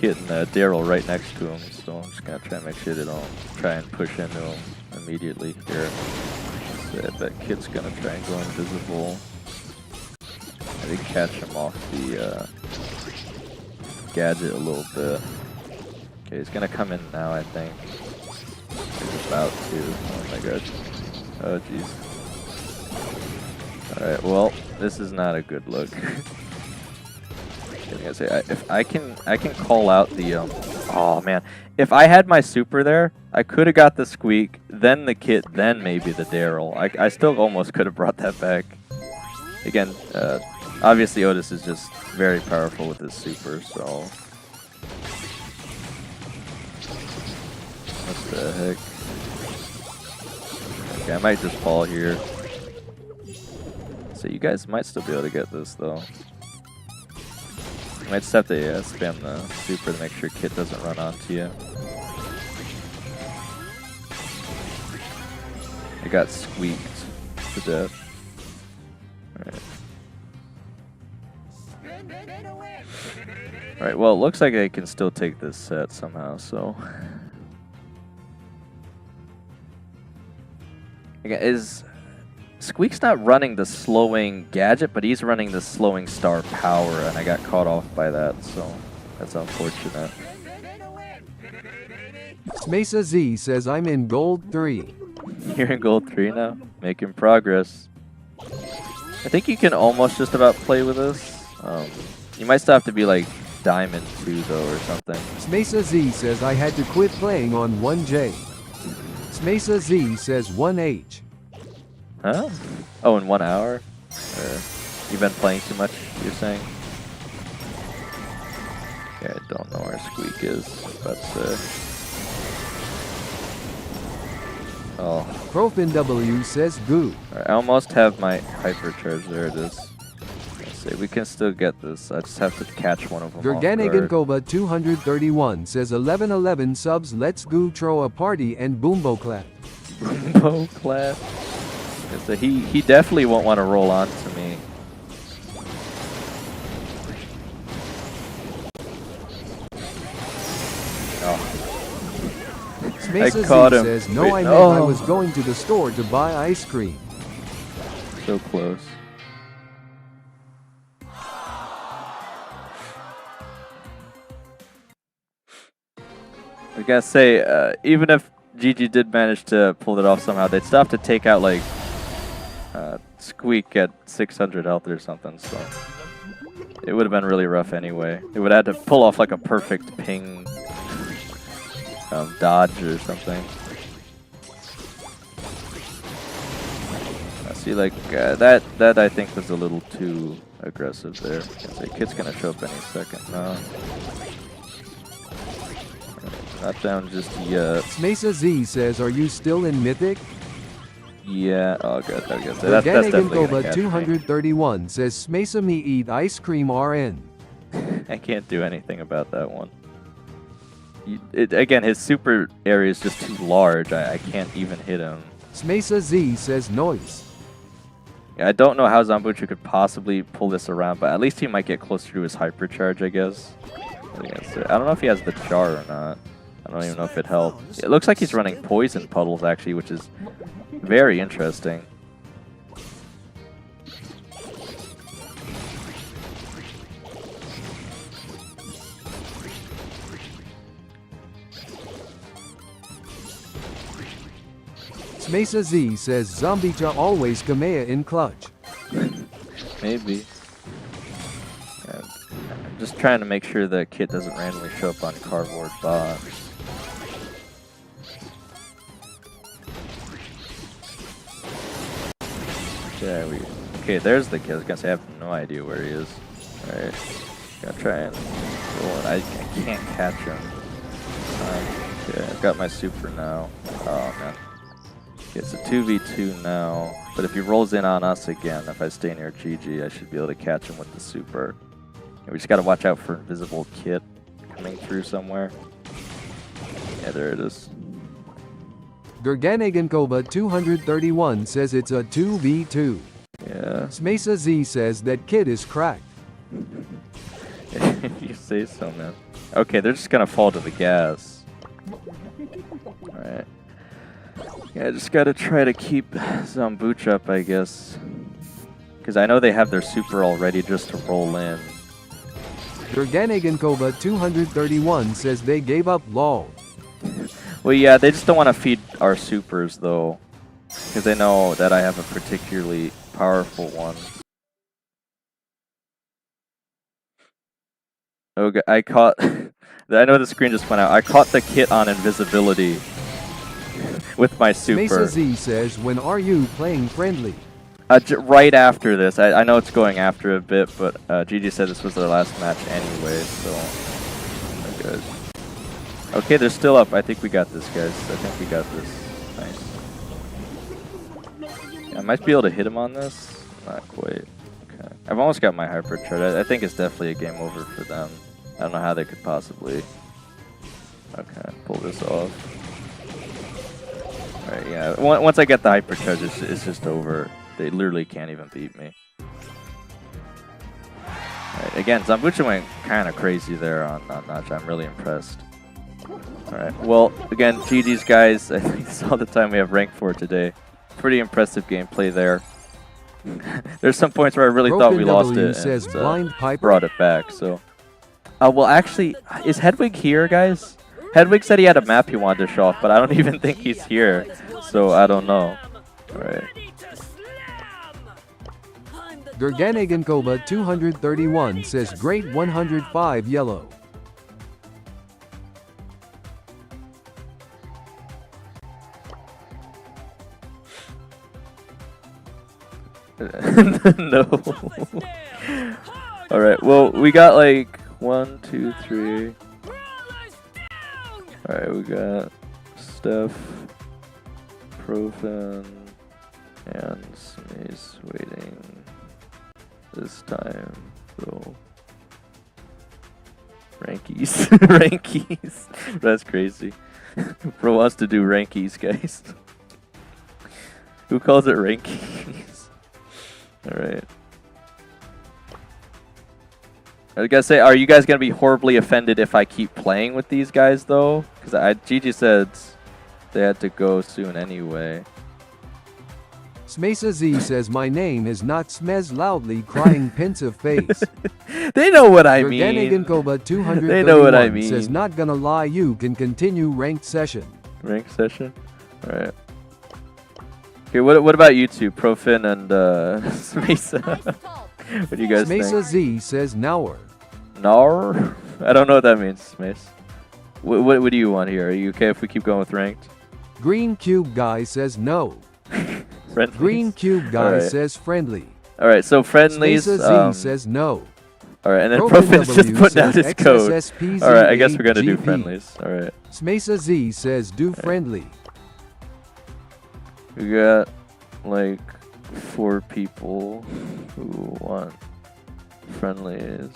Speaker 2: Kit and Daryl right next to him, so I'm just gonna try and make sure they don't try and push into him immediately here. So I bet Kit's gonna try and go invisible. I think catch him off the gadget a little bit. Okay, he's gonna come in now, I think. He's about to. Oh my god. Oh jeez. Alright, well, this is not a good look. I say, if I can call out the oh man, if I had my super there, I could have got the Squeak, then the Kit, then maybe the Daryl. I still almost could have brought that back. Again, obviously Otis is just very powerful with his super, so what the heck? Okay, I might just fall here. So you guys might still be able to get this though. Might just have to spam the super to make sure Kit doesn't run onto you. I got squeaked to death. Alright, well, it looks like I can still take this set somehow, so. Again, Squeak's not running the slowing gadget, but he's running the slowing star power, and I got caught off by that, so that's unfortunate.
Speaker 3: Mesa Z says I'm in gold 3.
Speaker 2: You're in gold 3 now? Making progress. I think you can almost just about play with this. You might still have to be like diamond 2 though or something.
Speaker 3: Mesa Z says I had to quit playing on 1J. Mesa Z says 1H.
Speaker 2: Huh? Oh, in 1 hour? You've been playing too much, you're saying? Okay, I don't know where Squeak is, but oh.
Speaker 3: Profin W says goo.
Speaker 2: Alright, I almost have my hypercharge. There it is. Let's see, we can still get this. I just have to catch one of them.
Speaker 3: Gerganigankova 231 says 1111 subs. Let's go throw a party and boombo clap.
Speaker 2: Boombo clap. So he definitely won't want to roll on to me. Oh.
Speaker 3: Mesa
Speaker 2: caught
Speaker 3: Z
Speaker 2: him.
Speaker 3: says no,
Speaker 2: Wait,
Speaker 3: I meant I was going to the store to buy ice cream.
Speaker 2: So close. I gotta say, even if GG did manage to pull it off somehow, they'd still have to take out like Squeak at 600 health or something, so it would have been really rough anyway. It would have had to pull off like a perfect ping dodge or something. I see, like that I think was a little too aggressive there. Kit's gonna show up any second. No. Not down just yet.
Speaker 3: Mesa Z says, are you still in Mythic?
Speaker 2: Yeah, oh good, I guess that's definitely gonna catch
Speaker 3: 231 says, Mesa me eat ice cream RN.
Speaker 2: I can't do anything about that one. Again, his super area is just too large. I can't even hit him.
Speaker 3: Mesa Z says, noise.
Speaker 2: Yeah, I don't know how Zambuchu could possibly pull this around, but at least he might get closer to his hypercharge, I guess. I don't know if he has the char or not. I don't even know if it helped. It looks like he's running poison puddles, actually, which is very interesting.
Speaker 3: Mesa Z says, Zombicha always Kamea in clutch.
Speaker 2: Maybe. Yeah, I'm just trying to make sure that Kit doesn't randomly show up on cardboard box. Yeah, okay, there's the Kit. I was gonna say I have no idea where he is. Alright. Gonna try and roll it. I can't catch him. Okay, I've got my super now. Oh man. Okay, it's a 2v2 now, but if he rolls in on us again, if I stay near GG, I should be able to catch him with the super. And we just gotta watch out for invisible Kit coming through somewhere. Yeah, there it is.
Speaker 3: Gerganigankova 231 says it's a 2v2.
Speaker 2: Yeah.
Speaker 3: Mesa Z says that Kit is cracked.
Speaker 2: If you say so, man. Okay, they're just gonna fall to the gas. Alright. Yeah, I just gotta try to keep Zambuch up, I guess. Because I know they have their super already just to roll in.
Speaker 3: Gerganegankova 231 says they gave up lol.
Speaker 2: Well, yeah, they just don't want to feed our supers, though. Because they know that I have a particularly powerful one. Okay, I caught... I know the screen just went out. I caught the kit on invisibility with my super.
Speaker 3: Mesa Z says, when are you playing friendly?
Speaker 2: Right after this. I know it's going after a bit, but GG said this was their last match anyway, so... Oh, good. Okay, they're still up. I think we got this, guys. I think we got this. Nice. Yeah, I might be able to hit him on this. Not quite. Okay. I've almost got my hypercharge. I think it's definitely a game over for them. I don't know how they could possibly... Okay, pull this off. Alright, yeah. Once I get the hypercharge, it's just over. They literally can't even beat me. Alright, again, Zambucha went kind of crazy there on Notch. I'm really impressed. Alright, well, again, GG's, guys. I think that's all the time we have ranked for today. Pretty impressive gameplay there. There's some points where I really thought we lost it
Speaker 3: says
Speaker 2: and
Speaker 3: Blind Piper.
Speaker 2: brought it back, so... well, actually, is Hedwig here, guys? Hedwig said he had a map he wanted to show off, but I don't even think he's here, so I don't know. Alright.
Speaker 3: Gerganegankova 231 says great 105 yellow.
Speaker 2: No. Alright, well, we got like 1, 2, 3. Alright, we got Steph, Profan, and Smace waiting this time. So, Rankies. Rankies. That's crazy. Bro wants to do Rankies, guys. Who calls it Rankies? Alright. I was gonna say, are you guys gonna be horribly offended if I keep playing with these guys, though? Because Gigi said they had to go soon anyway.
Speaker 3: Smesa Z says my name is not Smez loudly crying pensive face.
Speaker 2: They know what I mean.
Speaker 3: Gerganegankova 231
Speaker 2: They know what I mean.
Speaker 3: says not gonna lie, you can continue ranked session.
Speaker 2: Ranked session? Alright. Okay, what about you two? Profin and Smesa? What do you guys think?
Speaker 3: Smesa Z says Nower.
Speaker 2: Nar? I don't know what that means, Mace. What do you want here? Are you okay if we keep going with ranked?
Speaker 3: Green Cube Guy says no.
Speaker 2: Friendlies?
Speaker 3: Green Cube Guy
Speaker 2: Right.
Speaker 3: says friendly.
Speaker 2: Alright, so friendlies.
Speaker 3: Smesa Z says no.
Speaker 2: Alright, and then
Speaker 3: Profin
Speaker 2: Profin's just
Speaker 3: W
Speaker 2: put down
Speaker 3: says
Speaker 2: his code.
Speaker 3: XSSPZ
Speaker 2: Alright, I guess we're gonna do
Speaker 3: 8GP.
Speaker 2: friendlies. Alright.
Speaker 3: Smesa Z says do friendly.
Speaker 2: We got like 4 people who want friendlies.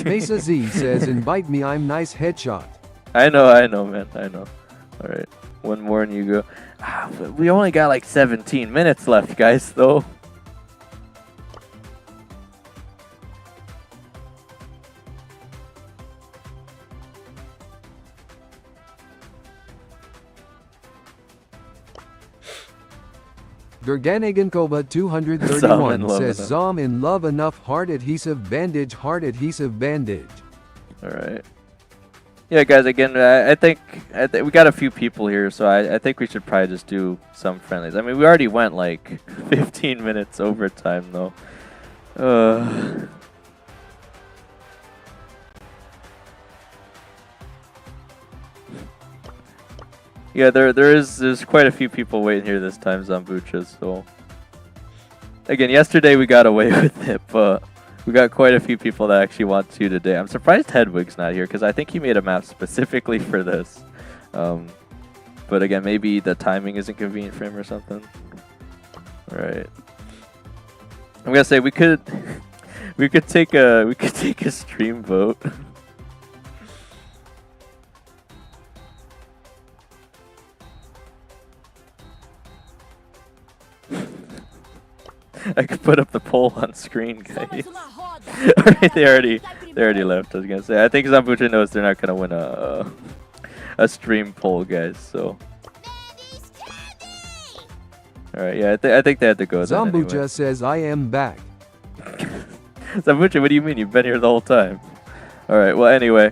Speaker 3: Mesa Z says invite me, I'm nice headshot.
Speaker 2: I know, man. I know. Alright. One more and you go. We only got like 17 minutes left, guys, though.
Speaker 3: Gerganegankova 231 says Zom in love enough heart adhesive bandage
Speaker 2: Alright. Yeah, guys, again, I think we got a few people here, so I think we should probably just do some friendlies. I mean, we already went like 15 minutes overtime, though. Yeah, there's quite a few people waiting here this time, Zambucha, so... Again, yesterday we got away with it, but we got quite a few people that actually want to today. I'm surprised Hedwig's not here, because I think he made a map specifically for this. But again, maybe the timing isn't convenient for him or something. Alright. I'm gonna say we could take a stream vote. I could put up the poll on screen, guys. Alright, they already left. I was gonna say. I think Zambucha knows they're not gonna win a stream poll, guys. So.
Speaker 4: Mandy's candy!
Speaker 2: Alright, yeah, I think they had to go.
Speaker 3: Zambucha
Speaker 2: Anyway.
Speaker 3: says I am back.
Speaker 2: Zambucha, what do you mean? You've been here the whole time. Alright, well, anyway.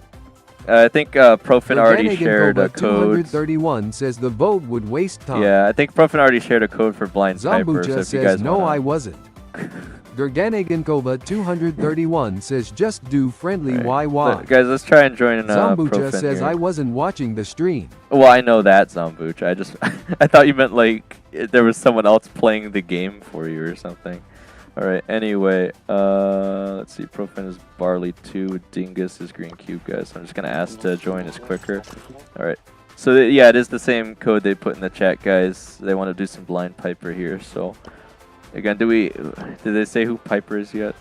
Speaker 2: I think Profin already shared a code.
Speaker 3: 231 says the vote would waste time.
Speaker 2: Yeah, I think Profin already shared a code for Blind Piper. So
Speaker 3: Zambucha
Speaker 2: if you guys
Speaker 3: says no,
Speaker 2: wanna...
Speaker 3: I wasn't. Gerganigankova 231 says just do friendly
Speaker 2: Right.
Speaker 3: YY.
Speaker 2: Look, guys, let's try and join in
Speaker 3: Zambucha
Speaker 2: Profin
Speaker 3: says
Speaker 2: here.
Speaker 3: I wasn't watching the stream.
Speaker 2: Well, I know that, Zambucha. I just... I thought you meant, like, there was someone else playing the game for you or something. Alright, anyway, let's see, Profin is Barley 2, Dingus is Green Cube, guys. So I'm just going to ask to join as quicker. Alright, so yeah, it is the same code they put in the chat, guys. They want to do some Blind Piper here, so... Again, did they say who Piper is yet?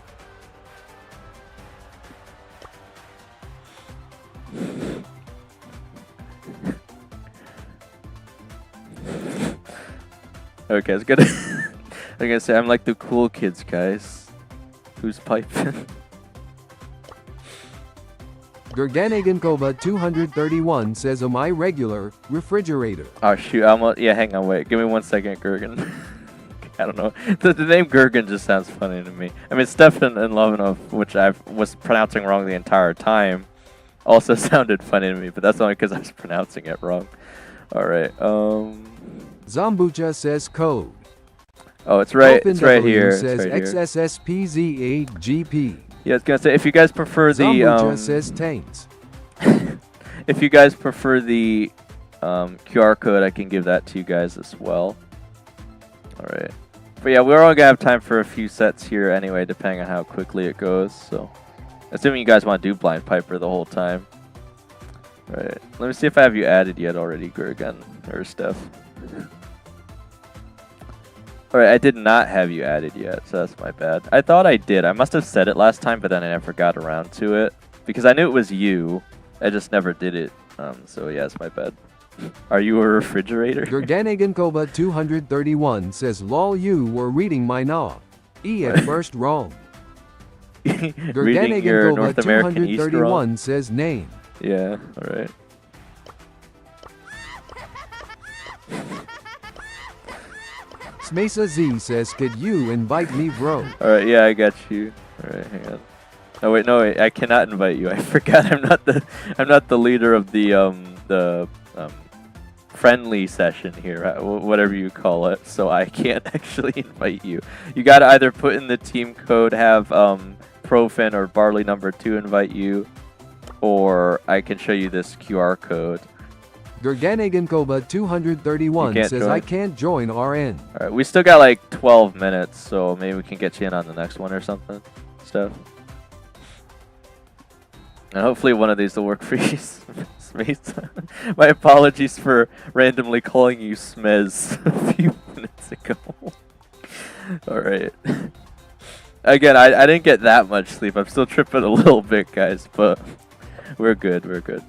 Speaker 2: Okay, I was gonna say I'm like the cool kids, guys. Who's piping?
Speaker 3: Gerganigankova 231 says am I regular refrigerator.
Speaker 2: Oh shoot, yeah, hang on, wait. Give me 1 second, Gurgen. I don't know. The name Gurgen just sounds funny to me. I mean, Stefan and Lovinov, which I was pronouncing wrong the entire time, also sounded funny to me, but that's only because I was pronouncing it wrong. Alright,
Speaker 3: Zambucha says code.
Speaker 2: Oh, it's right.
Speaker 3: Open
Speaker 2: It's right
Speaker 3: W
Speaker 2: here.
Speaker 3: says
Speaker 2: It's right here.
Speaker 3: XSSPZ8GP.
Speaker 2: Yeah, I was gonna say if you guys prefer the
Speaker 3: Zambucha says tanks.
Speaker 2: if you guys prefer the QR code, I can give that to you guys as well. All right. But yeah, we're only gonna have time for a few sets here anyway, depending on how quickly it goes. So, assuming you guys want to do Blind Piper the whole time. All right. Let me see if I have you added yet already, Gurgen or Steph. Alright, I did not have you added yet, so that's my bad. I thought I did. I must have said it last time, but then I never got around to it. Because I knew it was you. I just never did it. So yeah, it's my bad. Are you a refrigerator?
Speaker 3: Gerganigankova 231 says lol you were reading my knob. E at first wrong.
Speaker 2: Reading your North American East wrong?
Speaker 3: 231 says name.
Speaker 2: Yeah, alright.
Speaker 3: Smesa Z says could you invite me bro?
Speaker 2: Alright, yeah, I got you. Alright, hang on. Oh wait, no wait, I cannot invite you. I forgot I'm not the leader of the friendly session here, whatever you call it, so I can't actually invite you. You gotta either put in the team code, have Profin or Barley number 2 invite you, or I can show you this QR code.
Speaker 3: Gerganigankova 231 says
Speaker 2: join?
Speaker 3: I can't join RN.
Speaker 2: Alright, we still got like 12 minutes, so maybe we can get you in on the next one or something. Stuff. And hopefully one of these will work for you, Smez. My apologies for randomly calling you Smez a few minutes ago. Alright. Again, I didn't get that much sleep. I'm still tripping a little bit, guys, but we're good, we're good.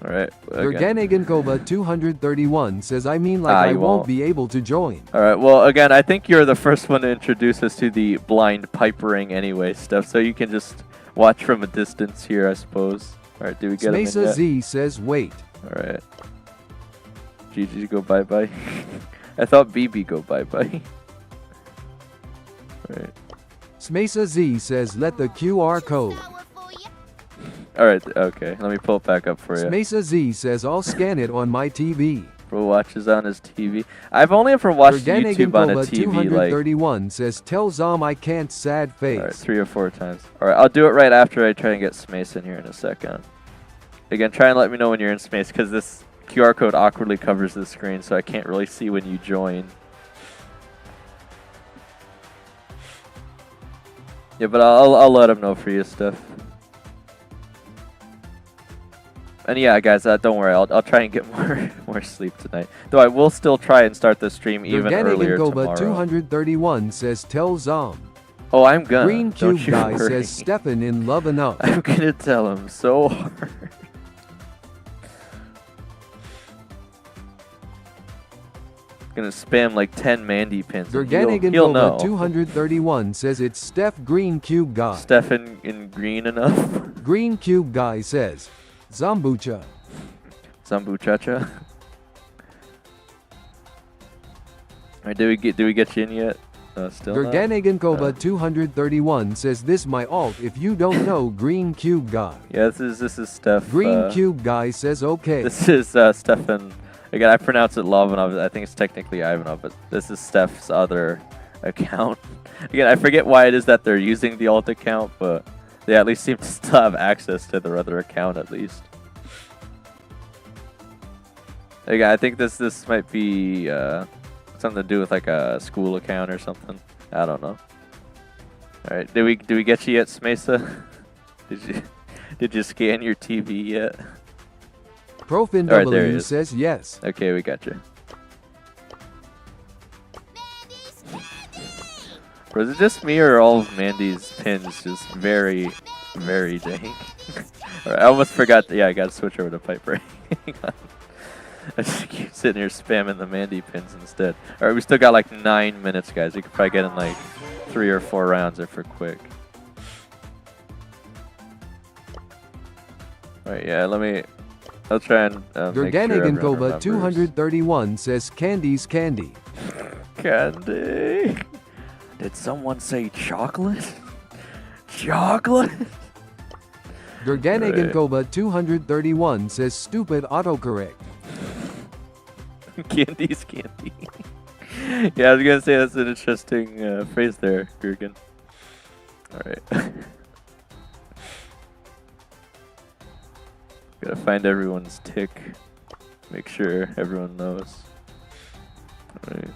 Speaker 2: Alright.
Speaker 3: Gerganigankova 231 says I mean like I won't be able to join.
Speaker 2: Alright, well again, I think you're the first one to introduce us to the blind pipering anyway stuff, so you can just watch from a distance here, I suppose. Alright, do we get him in
Speaker 3: Smesa
Speaker 2: yet?
Speaker 3: Z says wait.
Speaker 2: Alright. GG go bye-bye. I thought BB go bye-bye. Alright.
Speaker 3: Smesa Z says let the QR code.
Speaker 2: Alright, okay. Let me pull it back up for you.
Speaker 3: Smesa Z says I'll scan it on my TV.
Speaker 2: Bro watches on his TV. I've only ever watched YouTube on a TV
Speaker 3: 231
Speaker 2: like...
Speaker 3: says tell Zom I can't sad face.
Speaker 2: Alright, 3 or 4 times. Alright, I'll do it right after I try and get Smace in here in a second. Again, try and let me know when you're in Smace, because this QR code awkwardly covers the screen, so I can't really see when you join. Yeah, but I'll let him know for you stuff. And yeah, guys, don't worry. I'll try and get more sleep tonight. Though I will still try and start the stream even earlier tomorrow.
Speaker 3: 231 says tell Zom.
Speaker 2: Oh, I'm gonna.
Speaker 3: Green Cube
Speaker 2: Don't you
Speaker 3: Guy
Speaker 2: worry.
Speaker 3: says Stefan in love enough.
Speaker 2: I'm gonna tell him so hard. Gonna spam like 10 Mandy pins. and
Speaker 3: Garganigan
Speaker 2: He'll know.
Speaker 3: 231 says it's Steph Green Cube Guy.
Speaker 2: Steph in green enough.
Speaker 3: Green Cube Guy says, Zambucha.
Speaker 2: Zambuchacha. Alright, do we get you in yet? Still not?
Speaker 3: Garganigan Koba 231 says this my alt if you don't know Green Cube Guy.
Speaker 2: Yeah, this is Steph.
Speaker 3: Green Cube Guy says okay.
Speaker 2: This is Stefan. Again, I pronounce it Lovanov. I think it's technically Ivanov, but this is Steph's other account. Again, I forget why it is that they're using the alt account, but they at least seem to still have access to their other account at least. Again, I think this might be something to do with like a school account or something. I don't know. All right, did we get you yet, Smesa? Did you scan your TV yet?
Speaker 3: Profin
Speaker 2: All right, there he
Speaker 3: W
Speaker 2: is.
Speaker 3: says yes.
Speaker 2: Okay, we got you. Bro, is it just me or are all of Mandy's pins just very, very dank? Alright, I almost forgot. Yeah, I gotta switch over to Piper. Hang on. I just keep sitting here spamming the Mandy pins instead. Alright, we still got like 9 minutes, guys. We could probably get in like 3 or 4 rounds if we're quick. Alright, yeah, I'll try and make sure
Speaker 3: Garganigan
Speaker 2: everyone
Speaker 3: Koba
Speaker 2: remembers.
Speaker 3: 231 says candy's candy.
Speaker 2: Candy. Did someone say chocolate? Chocolate?
Speaker 3: Garganigan
Speaker 2: Right.
Speaker 3: Koba 231 says stupid autocorrect.
Speaker 2: Candy's candy. Yeah, I was gonna say that's an interesting phrase there, Gurgen. Alright. Gotta find everyone's tick. Make sure everyone knows. Alright.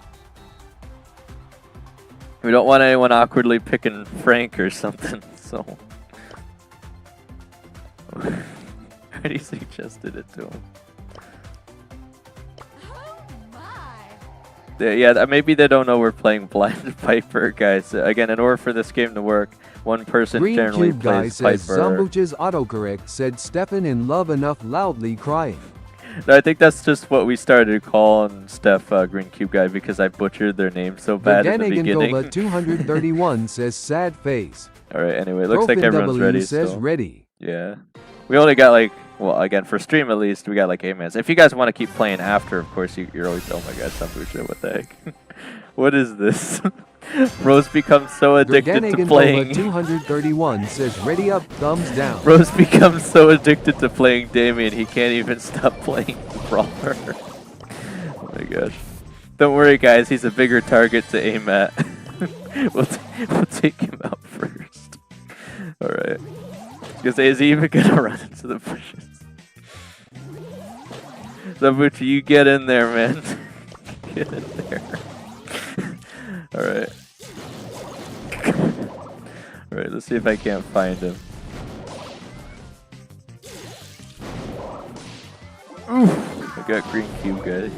Speaker 2: We don't want anyone awkwardly picking Frank or something, so. I already suggested it to him. Yeah, maybe they don't know we're playing Blind Piper, guys. Again, in order for this game to work, one person
Speaker 3: Green
Speaker 2: generally
Speaker 3: Cube Guy
Speaker 2: plays
Speaker 3: says
Speaker 2: Piper.
Speaker 3: Zambucha's autocorrect said Stefan in love enough loudly crying.
Speaker 2: No, I think that's just what we started calling Steph Green Cube Guy because I butchered their name so bad in the
Speaker 3: Garganigan
Speaker 2: beginning.
Speaker 3: Koba 231 says sad face.
Speaker 2: Alright, anyway, it looks like
Speaker 3: Profin
Speaker 2: everyone's
Speaker 3: W
Speaker 2: ready.
Speaker 3: says
Speaker 2: So.
Speaker 3: ready.
Speaker 2: Yeah. We only got like, well, again, for stream at least, we got like 8 minutes. If you guys want to keep playing after, of course, you're always, oh my god, Sambucha, what the heck? What is this? Rose becomes so addicted to
Speaker 3: Garganigan
Speaker 2: playing.
Speaker 3: Koba 231 says ready up, thumbs down.
Speaker 2: Rose becomes so addicted to playing Damien, he can't even stop playing Brawler. Oh my gosh. Don't worry, guys, he's a bigger target to aim at. we'll take him out first. Alright. Because is he even gonna run into the bushes? Zabuchi, you get in there, man. Get in there. Alright. Alright, let's see if I can't find him. Oof. I got green cube, guys.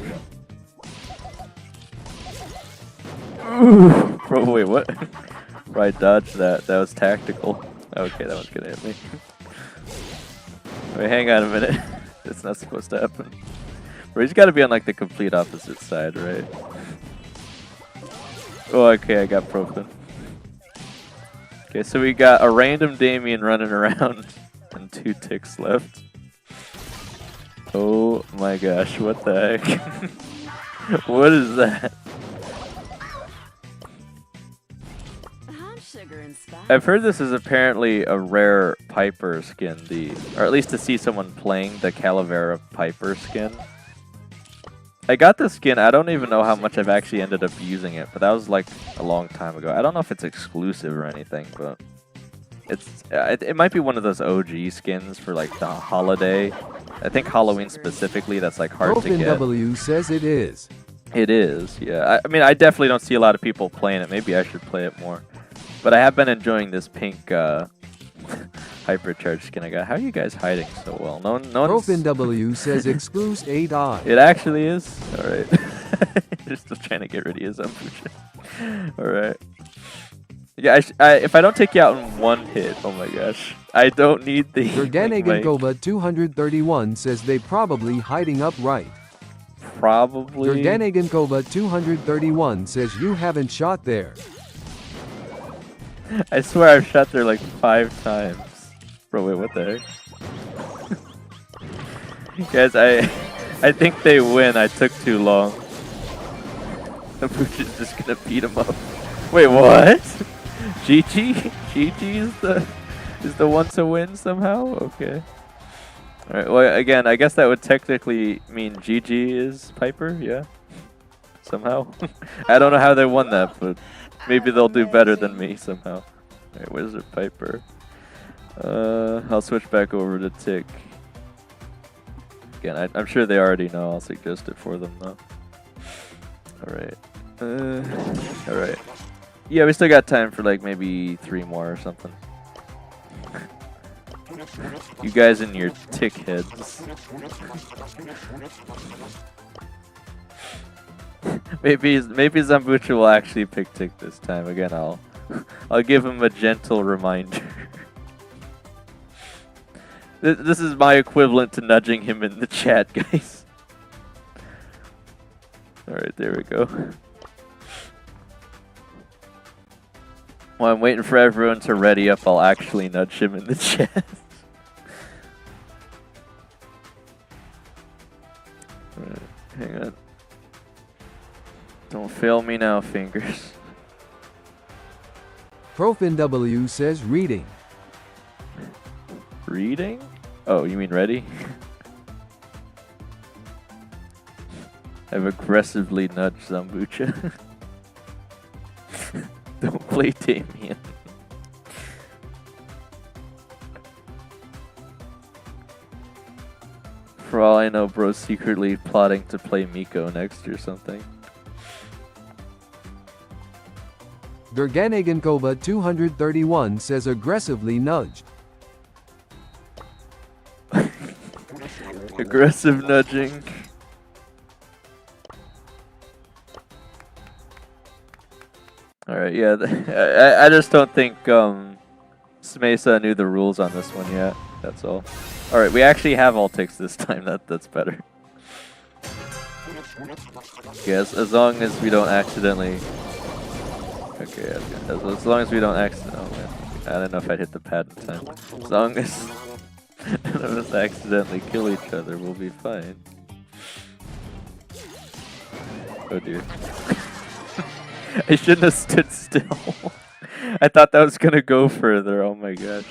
Speaker 2: Ooh. Bro, wait, what? Bro, I dodged that. That was tactical. Okay, that one's gonna hit me. Wait, hang on a minute. It's not supposed to happen. Bro, he's gotta be on like the complete opposite side, right? Oh, okay, I got Profin. Okay, so we got a random Damien running around and 2 ticks left. Oh my gosh, what the heck? What is that?
Speaker 7: Sugar and spice.
Speaker 2: I've heard this is apparently a rare Piper skin, or at least to see someone playing the Calavera Piper skin. I got this skin, I don't even know how much I've actually ended up using it, but that was like a long time ago. I don't know if it's exclusive or anything, but it might be one of those OG skins for like the holiday. I think Halloween specifically, that's like hard to
Speaker 3: Profin
Speaker 2: get.
Speaker 3: W says it is.
Speaker 2: It is, yeah. I mean, I definitely don't see a lot of people playing it. Maybe I should play it more. But I have been enjoying this pink hypercharged skin I got. How are you guys hiding so well? No one's...
Speaker 3: Profin W says exclusive 8i.
Speaker 2: It actually is? Alright. You're still trying to get rid of his Zambucha. Alright. Yeah, if I don't take you out in one hit, oh my gosh. I don't need the...
Speaker 3: Garganigan Koba 231 says they probably hiding up right.
Speaker 2: probably.
Speaker 3: Gerganigankova 231 says you haven't shot there.
Speaker 2: I swear I've shot there like 5 times. Bro, wait, what the heck? Guys, I think they win. I took too long. Bucha's just gonna beat him up. Wait, what? GG? GG is the one to win somehow? Okay. Alright, well, again, I guess that would technically mean GG is Piper, yeah? Somehow. I don't know how they won that, but maybe they'll do better than me somehow. Alright, Wizard Piper. I'll switch back over to Tick. Again, I'm sure they already know. I'll suggest it for them though. Alright. Alright. Yeah, we still got time for like maybe 3 more or something. You guys and your Tick heads. maybe Zambucha will actually pick Tick this time. Again, I'll give him a gentle reminder. This is my equivalent to nudging him in the chat, guys. Alright, there we go. While I'm waiting for everyone to ready up, I'll actually nudge him in the chat. Alright, hang on. Don't fail me now, fingers.
Speaker 3: ProfinW says reading.
Speaker 2: Reading? Oh, you mean ready? I've aggressively nudged Zambucha. Don't play Damien. For all I know, bro's secretly plotting to play Miko next or something.
Speaker 3: Gerganigankova 231 says aggressively nudged.
Speaker 2: Aggressive nudging. Alright, yeah, I just don't think Smesa knew the rules on this one yet, that's all. Alright, we actually have all ticks this time, that's better. Yes, as long as we don't accidentally... Okay, as long as we don't accidentally... Oh man, I don't know if I'd hit the pad in time. As long as none of us accidentally kill each other, we'll be fine. Oh dear. I shouldn't have stood still. I thought that was gonna go further. Oh my gosh.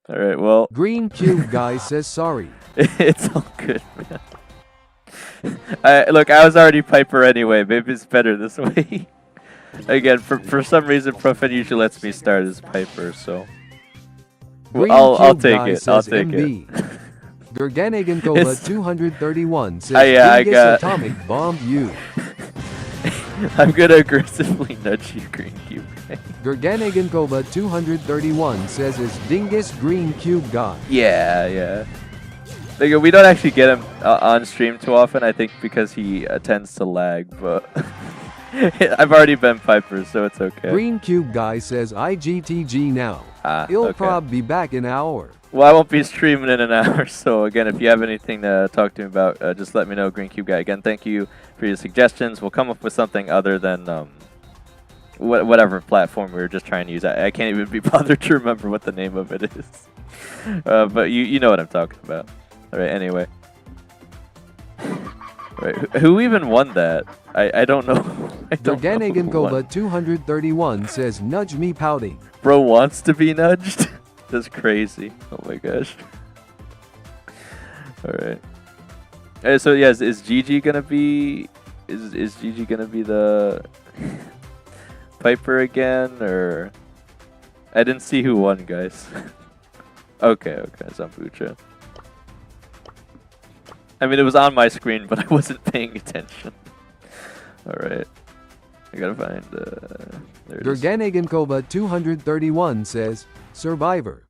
Speaker 2: Alright, well.
Speaker 3: Green Cube Guy says sorry.
Speaker 2: It's all good, man. Look, I was already Piper anyway. Maybe it's better this way. Again, for some reason, Profen usually lets me start as Piper, so. I'll take it. I'll take it.
Speaker 3: Gerganigankova 231 says
Speaker 2: I got
Speaker 3: atomic bomb you.
Speaker 2: I'm gonna aggressively nudge you, Green Cube Guy.
Speaker 3: Gerganigankova 231 says is Dingus Green Cube Guy.
Speaker 2: Yeah. Like, we don't actually get him on stream too often, I think because he tends to lag, but I've already been Piper, so it's okay.
Speaker 3: Green Cube Guy says IGTG now. He'll probably be back in an hour.
Speaker 2: Well, I won't be streaming in an hour, so again, if you have anything to talk to me about, just let me know, Green Cube Guy. Again, thank you for your suggestions. We'll come up with something other than whatever platform we were just trying to use. I can't even be bothered to remember what the name of it is. But you know what I'm talking about. All right, anyway. Right, who even won that? I don't know.
Speaker 3: Gerganigankova 231 says nudge me pouting.
Speaker 2: Bro wants to be nudged? That's crazy. Oh my gosh. Alright. So yeah, is Gigi gonna be is Gigi gonna be the Piper again, or I didn't see who won, guys. Okay, Zambucha. I mean, it was on my screen, but I wasn't paying attention. Alright. I gotta find there it is.
Speaker 3: Gerganigankova 231 says Survivor.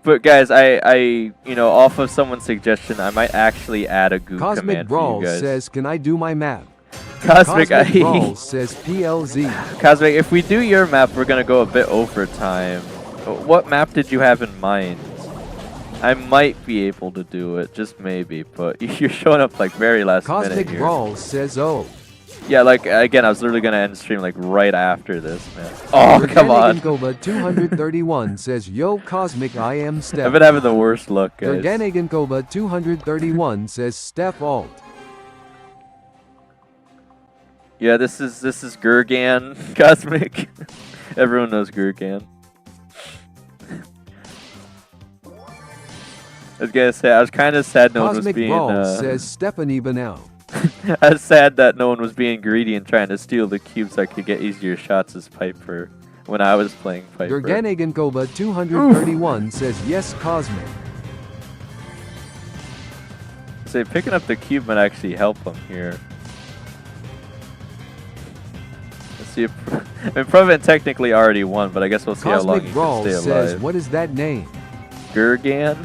Speaker 2: But guys, I off of someone's suggestion, I might actually add a goo
Speaker 3: Cosmic
Speaker 2: command
Speaker 3: Brawl
Speaker 2: for you guys.
Speaker 3: says, "Can I do my map?"
Speaker 2: Cosmic
Speaker 3: Brawl says PLZ.
Speaker 2: Cosmic, if we do your map, we're gonna go a bit over time. What map did you have in mind? I might be able to do it, just maybe, but you're showing up like very last minute
Speaker 3: Cosmic
Speaker 2: here.
Speaker 3: Brawl says, oh.
Speaker 2: Yeah, like again, I was literally gonna end stream like right after this, man. Oh, come on.
Speaker 3: Gova 231 says, yo, Cosmic, I am Steph.
Speaker 2: I've been having the worst luck, guys.
Speaker 3: Gurganigankova 231 says, Steph alt.
Speaker 2: Yeah, this is Gurgan Cosmic. Everyone knows Gurgan. I was gonna say I was kind of sad no one was
Speaker 3: Cosmic
Speaker 2: being.
Speaker 3: Brawl says, Stephanie Banal.
Speaker 2: I was sad that no one was being greedy and trying to steal the cube so I could get easier shots as Piper when I was playing Piper.
Speaker 3: Gurganigankova 231 says, yes, Cosmic.
Speaker 2: So picking up the cube might actually help him here. Let's see if I mean, Provent technically already won, but I guess we'll see how long
Speaker 3: Cosmic
Speaker 2: he
Speaker 3: Brawl
Speaker 2: can stay
Speaker 3: says,
Speaker 2: alive.
Speaker 3: what is that name?
Speaker 2: Gurgan?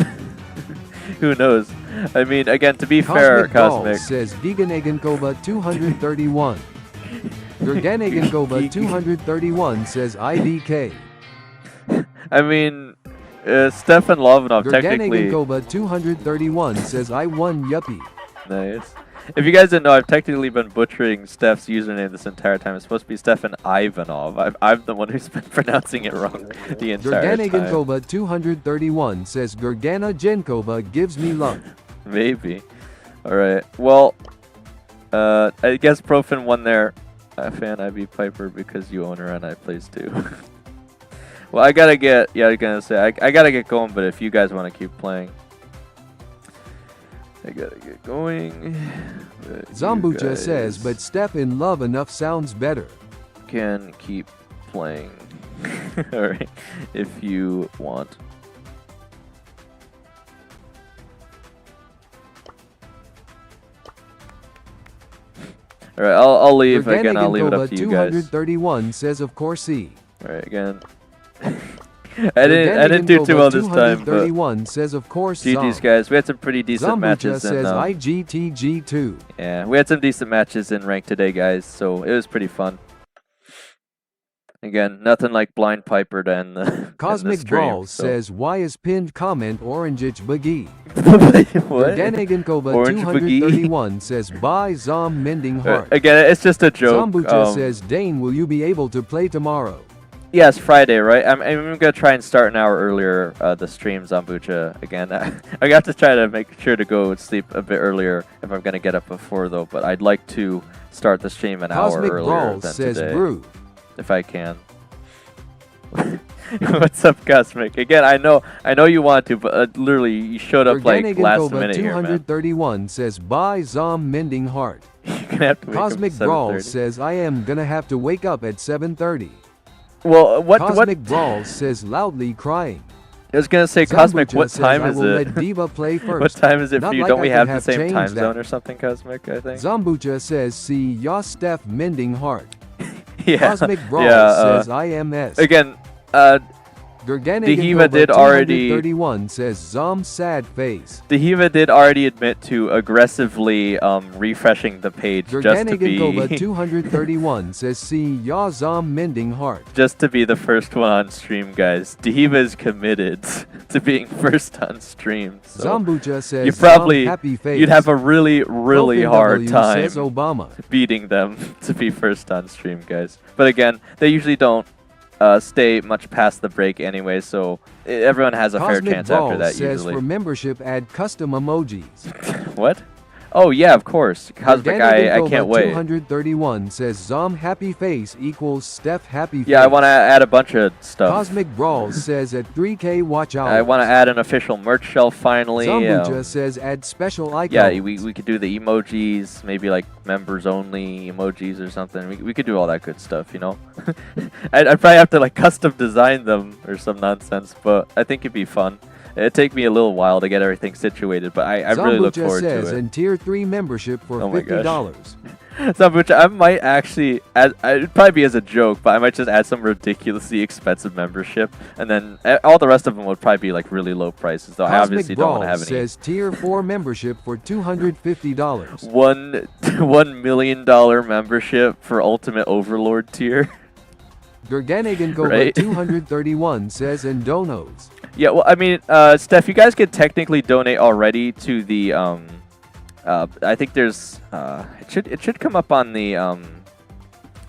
Speaker 2: Who knows? I mean, again, to be fair,
Speaker 3: Brawl
Speaker 2: Cosmic.
Speaker 3: says Giganagankova 231. Gurganigankova 231 says IDK.
Speaker 2: I mean, Stefan Lovanov technically.
Speaker 3: Gurganigankova 231 says I won yuppie.
Speaker 2: Nice. If you guys didn't know, I've technically been butchering Steph's username this entire time. It's supposed to be Stefan Ivanov. I'm the one who's been pronouncing it wrong the entire time.
Speaker 3: Gurganigankova 231 says Gurgana Genkova gives me luck.
Speaker 2: Maybe. Alright. Well, I guess Profin won there. Fan, I beat Piper because you own her and I plays too. Well, I gotta get, yeah, I was gonna say, I gotta get going, but if you guys want to keep playing, I gotta get going.
Speaker 3: Zambucha says, but Steph in love enough sounds better.
Speaker 2: Can keep playing. Alright, if you want. Alright, I'll leave again. I'll leave it up to you guys.
Speaker 3: 231 says, of course he.
Speaker 2: Alright, again. I didn't do too well this time, but
Speaker 3: 231 says, of course,
Speaker 2: GG's guys. We had some pretty decent
Speaker 3: Zambucha
Speaker 2: matches.
Speaker 3: says
Speaker 2: in,
Speaker 3: IGTG2.
Speaker 2: Yeah, we had some decent matches in ranked today, guys. So it was pretty fun. Again, nothing like blind Piper to end the
Speaker 3: Cosmic
Speaker 2: stream,
Speaker 3: Brawl
Speaker 2: so.
Speaker 3: says, why is pinned comment Orangich Boogie?
Speaker 2: What?
Speaker 3: Gurganigankova
Speaker 2: Orange
Speaker 3: 231 says, bye Zom Mending Heart.
Speaker 2: Again, it's just a joke.
Speaker 3: Zambucha says, Dane, will you be able to play tomorrow?
Speaker 2: Yes, Friday, right? I'm gonna try and start an hour earlier the stream, Zambucha. Again, I got to try to make sure to go sleep a bit earlier if I'm gonna get up before though. But I'd like to start the stream an hour
Speaker 3: Cosmic
Speaker 2: earlier
Speaker 3: Brawl
Speaker 2: than
Speaker 3: says,
Speaker 2: today,
Speaker 3: brew.
Speaker 2: if I can. What's up, Cosmic? Again, I know you want to, but literally you showed up like last minute here, man.
Speaker 3: 231 says, bye Zom Mending Heart.
Speaker 2: You're gonna have to wake
Speaker 3: Cosmic
Speaker 2: up at
Speaker 3: Brawl
Speaker 2: 7:30.
Speaker 3: says, I am gonna have to wake up at 7:30.
Speaker 2: Well,
Speaker 3: Cosmic Brawl says, loudly crying.
Speaker 2: I was gonna say, Cosmic,
Speaker 3: Zambucha
Speaker 2: what
Speaker 3: says,
Speaker 2: time
Speaker 3: I
Speaker 2: is
Speaker 3: will
Speaker 2: it?
Speaker 3: let Diva play first.
Speaker 2: What time is it
Speaker 3: Not
Speaker 2: for you?
Speaker 3: like
Speaker 2: Don't
Speaker 3: I
Speaker 2: we
Speaker 3: could
Speaker 2: have the
Speaker 3: have
Speaker 2: same
Speaker 3: changed
Speaker 2: time
Speaker 3: that.
Speaker 2: zone or something, Cosmic? I think.
Speaker 3: Zambucha says, see ya Steph Mending Heart.
Speaker 2: Yeah.
Speaker 3: Cosmic Brawl
Speaker 2: Yeah,
Speaker 3: says, IMS.
Speaker 2: Again, Dehiva did already.
Speaker 3: 31 says, Zom sad face.
Speaker 2: Dehiva did already admit to aggressively refreshing the page just to be
Speaker 3: 231 says, see ya Zom Mending Heart.
Speaker 2: just to be the first one on stream, guys. Dehiva is committed to being first on stream. So
Speaker 3: Zambucha says,
Speaker 2: you probably
Speaker 3: Zom happy face.
Speaker 2: you'd have a really hard
Speaker 3: W
Speaker 2: time
Speaker 3: says Obama.
Speaker 2: beating them to be first on stream, guys. But again, they usually don't stay much past the break anyway, so everyone has a fair
Speaker 3: Cosmic
Speaker 2: chance
Speaker 3: Brawl
Speaker 2: after that
Speaker 3: says,
Speaker 2: usually.
Speaker 3: for membership add custom emojis.
Speaker 2: What? Oh yeah, of course. Cosmic, I can't wait.
Speaker 3: 231 says, Zom happy face equals Steph happy face.
Speaker 2: Yeah, I want to add a bunch of stuff.
Speaker 3: Cosmic Brawl says, at 3K watch out.
Speaker 2: I want to add an official merch shelf finally.
Speaker 3: Zambucha says, add special icons.
Speaker 2: Yeah, we could do the emojis, maybe like members only emojis or something. We could do all that good stuff, you know. I'd probably have to like custom design them or some nonsense, but I think it'd be fun. It'd take me a little while to get everything situated, but I really look forward
Speaker 3: says,
Speaker 2: to it.
Speaker 3: and tier 3 membership for $50.
Speaker 2: Zambucha, I might actually add, it'd probably be as a joke, but I might just add some ridiculously expensive membership, and then all the rest of them would probably be like really low prices. Though I obviously don't want to have any.
Speaker 3: Says tier 4 membership for $250.
Speaker 2: $1 million membership for Ultimate Overlord tier.
Speaker 3: Gerganigankova
Speaker 2: Right.
Speaker 3: 231 says and donos.
Speaker 2: Yeah, well, I mean, Steph, you guys could technically donate already to the I think there's it should come up on the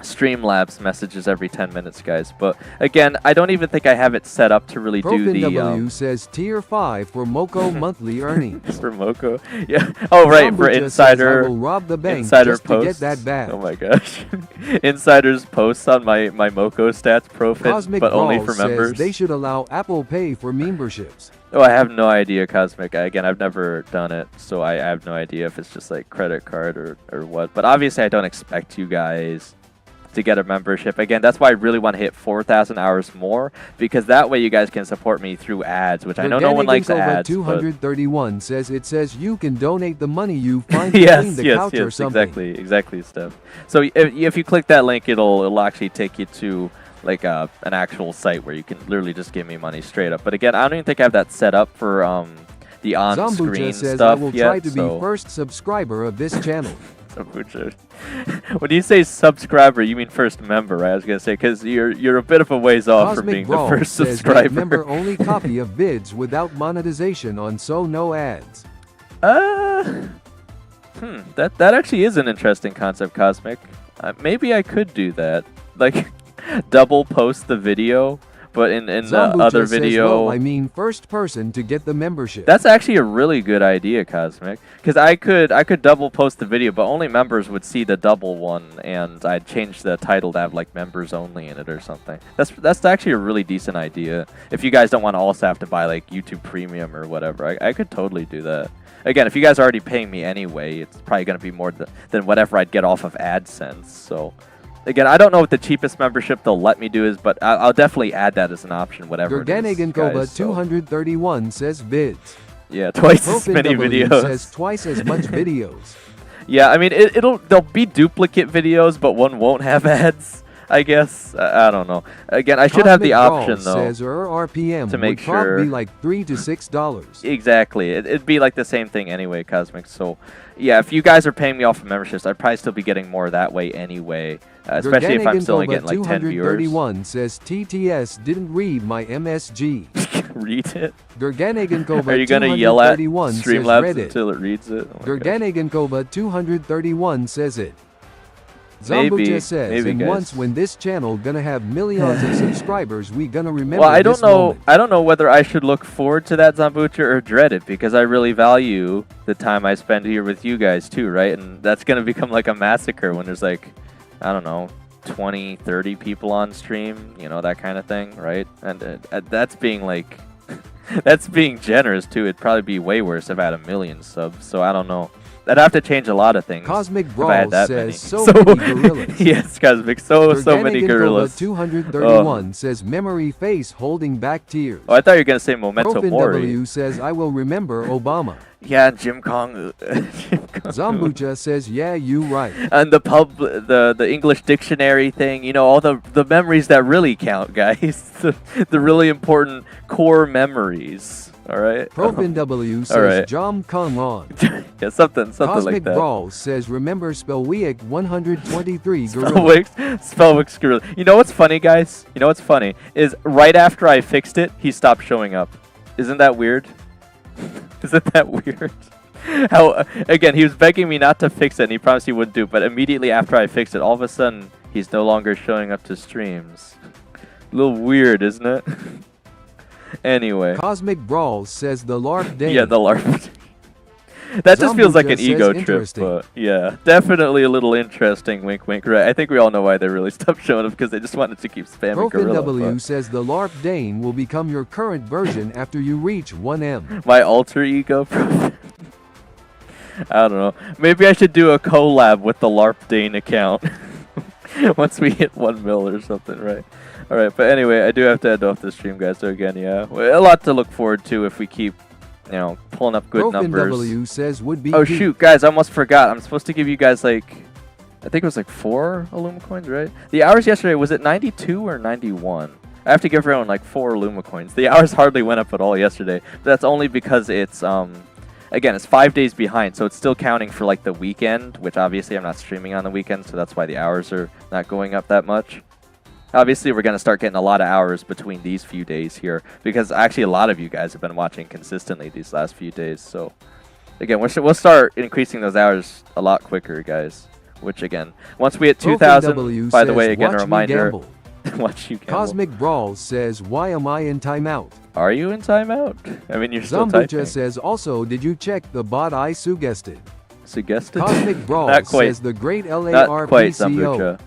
Speaker 2: Streamlabs messages every 10 minutes, guys. But again, I don't even think I have it set up to really do the
Speaker 3: ProfinW says tier 5 for Moko monthly earnings.
Speaker 2: for Moko. Yeah. Oh right, for
Speaker 3: Zambucha says,
Speaker 2: insider
Speaker 3: I will rob the bank
Speaker 2: insider
Speaker 3: just
Speaker 2: posts.
Speaker 3: to get that badge.
Speaker 2: Oh my gosh. Insiders posts on my Moko stats profit,
Speaker 3: Cosmic
Speaker 2: but only
Speaker 3: Brawl
Speaker 2: for
Speaker 3: says
Speaker 2: members.
Speaker 3: they should allow Apple Pay for memberships.
Speaker 2: Oh, I have no idea, Cosmic. Again, I've never done it, so I have no idea if it's just like credit card or what. But obviously, I don't expect you guys to get a membership. Again, that's why I really want to hit 4,000 hours more, because that way you guys can support me through ads, which I know no one likes ads.
Speaker 3: 231 says it says you can donate the money you find
Speaker 2: yes,
Speaker 3: between the
Speaker 2: yes,
Speaker 3: couch or
Speaker 2: yes,
Speaker 3: something.
Speaker 2: exactly, Steph. So if you click that link, it'll actually take you to like an actual site where you can literally just give me money straight up. But again, I don't even think I have that set up for the on-screen
Speaker 3: Zambucha says
Speaker 2: stuff
Speaker 3: I will
Speaker 2: yet.
Speaker 3: try to be first subscriber of this channel.
Speaker 2: Zambucha. When you say subscriber, you mean first member, right? I was gonna say, because you're a bit of a ways off from
Speaker 3: Cosmic
Speaker 2: being
Speaker 3: Brawl
Speaker 2: the first
Speaker 3: says
Speaker 2: subscriber.
Speaker 3: member only copy of vids without monetization on so no ads.
Speaker 2: That actually is an interesting concept, Cosmic. Maybe I could do that, like double post the video, but in the
Speaker 3: Zambucha
Speaker 2: other
Speaker 3: says,
Speaker 2: video.
Speaker 3: well, I mean first person to get the membership.
Speaker 2: That's actually a really good idea, Cosmic, because I could double post the video, but only members would see the double one, and I'd change the title to have like members only in it or something. That's actually a really decent idea. If you guys don't want to also have to buy like YouTube Premium or whatever, I could totally do that. Again, if you guys are already paying me anyway, it's probably going to be more than whatever I'd get off of AdSense. So, again, I don't know what the cheapest membership they'll let me do is, but I'll definitely add that as an option, whatever it is,
Speaker 3: Gerganigankova
Speaker 2: guys, so.
Speaker 3: 231 says vids.
Speaker 2: Yeah, twice as many
Speaker 3: ProfinW
Speaker 2: videos.
Speaker 3: says twice as much videos.
Speaker 2: Yeah, I mean, there'll be duplicate videos, but one won't have ads, I guess. I don't know. Again, I should have the
Speaker 3: Cosmic
Speaker 2: option,
Speaker 3: Brawl
Speaker 2: though.
Speaker 3: says RPM
Speaker 2: to make
Speaker 3: would probably
Speaker 2: sure.
Speaker 3: be like $3 to $6.
Speaker 2: Exactly. It'd be like the same thing anyway, Cosmic. So, yeah, if you guys are paying me off of memberships, I'd probably still be getting more that way anyway. Especially if I'm still only getting like 10 viewers.
Speaker 3: 231 says TTS didn't read my MSG.
Speaker 2: Read it?
Speaker 3: Gerganigankova
Speaker 2: Are you going to yell at
Speaker 3: 231 says
Speaker 2: Streamlabs
Speaker 3: Reddit.
Speaker 2: until it reads it? Oh my gosh.
Speaker 3: Gerganigankova 231 says it.
Speaker 2: Maybe,
Speaker 3: Zambucha says,
Speaker 2: maybe,
Speaker 3: and
Speaker 2: guys.
Speaker 3: once when this channel gonna have millions of subscribers, we gonna remember
Speaker 2: Well, I
Speaker 3: this
Speaker 2: don't know.
Speaker 3: moment.
Speaker 2: I don't know whether I should look forward to that, Zambucha, or dread it, because I really value the time I spend here with you guys too, right? And that's gonna become like a massacre when there's like, I don't know, 20, 30 people on stream, you know, that kind of thing, right? And that's being like, that's being generous too. It'd probably be way worse if I had 1 million subs. So I don't know. I'd have to change a lot of things.
Speaker 3: Cosmic
Speaker 2: if I
Speaker 3: Brawl
Speaker 2: had that
Speaker 3: says
Speaker 2: many.
Speaker 3: so many gorillas.
Speaker 2: Yes, Cosmic. So many
Speaker 3: Gerganigankova
Speaker 2: gorillas.
Speaker 3: 231 says memory face holding back tears.
Speaker 2: Oh, I thought you were gonna say Memento Mori.
Speaker 3: ProfinW says I will remember Obama.
Speaker 2: Yeah, Jim Kong. Jim Kong.
Speaker 3: Zambucha says yeah, you right.
Speaker 2: And the English dictionary thing, you know, all the memories that really count, guys. the really important core memories. All right.
Speaker 3: ProfinW says
Speaker 2: All right.
Speaker 3: Jom Kong on.
Speaker 2: Yeah, something
Speaker 3: Cosmic
Speaker 2: like that.
Speaker 3: Brawl says remember Spellweek 123 gorilla.
Speaker 2: Spellwick's gorilla. You know what's funny, guys? You know what's funny is right after I fixed it, he stopped showing up. Isn't that weird? Isn't that weird? How again, he was begging me not to fix it, and he promised he wouldn't do it, but immediately after I fixed it, all of a sudden he's no longer showing up to streams. A little weird, isn't it? Anyway.
Speaker 3: Cosmic Brawl says the LARP Dane.
Speaker 2: Yeah, the LARP. That just feels like an
Speaker 3: Zambucha
Speaker 2: ego
Speaker 3: says
Speaker 2: trip,
Speaker 3: interesting.
Speaker 2: but yeah, definitely a little interesting. Wink, wink. Right? I think we all know why they really stopped showing up, because they just wanted to keep spamming gorilla.
Speaker 3: ProfinW says the LARP Dane will become your current version after you reach 1M.
Speaker 2: My alter ego. I don't know. Maybe I should do a collab with the LARP Dane account once we hit 1 mil or something, right? All right, but anyway, I do have to end off the stream, guys. So again, yeah, a lot to look forward to if we keep, you know, pulling up good numbers.
Speaker 3: ProfinW says would be.
Speaker 2: Oh
Speaker 3: peak.
Speaker 2: shoot, guys! I almost forgot. I'm supposed to give you guys like, I think it was like 4 Illuma coins, right? The hours yesterday, was it 92 or 91? I have to give everyone like 4 Illuma coins. The hours hardly went up at all yesterday. But that's only because it's again, it's 5 days behind, so it's still counting for like the weekend, which obviously I'm not streaming on the weekend, so that's why the hours are not going up that much. Obviously, we're going to start getting a lot of hours between these few days here because actually a lot of you guys have been watching consistently these last few days. So, again, we'll start increasing those hours a lot quicker, guys. Which, again, once we hit 2,000, by the way, again, a reminder. Watch you gamble.
Speaker 3: Cosmic Brawl says, why am I in timeout?
Speaker 2: Are you in timeout? I mean, you're still typing.
Speaker 3: Zambucha says, also, did you check the bot I suggested?
Speaker 2: Suggested?
Speaker 3: Cosmic Brawl
Speaker 2: Not quite.
Speaker 3: says, the great
Speaker 2: Not quite,
Speaker 3: LARPCO.
Speaker 2: Zambucha.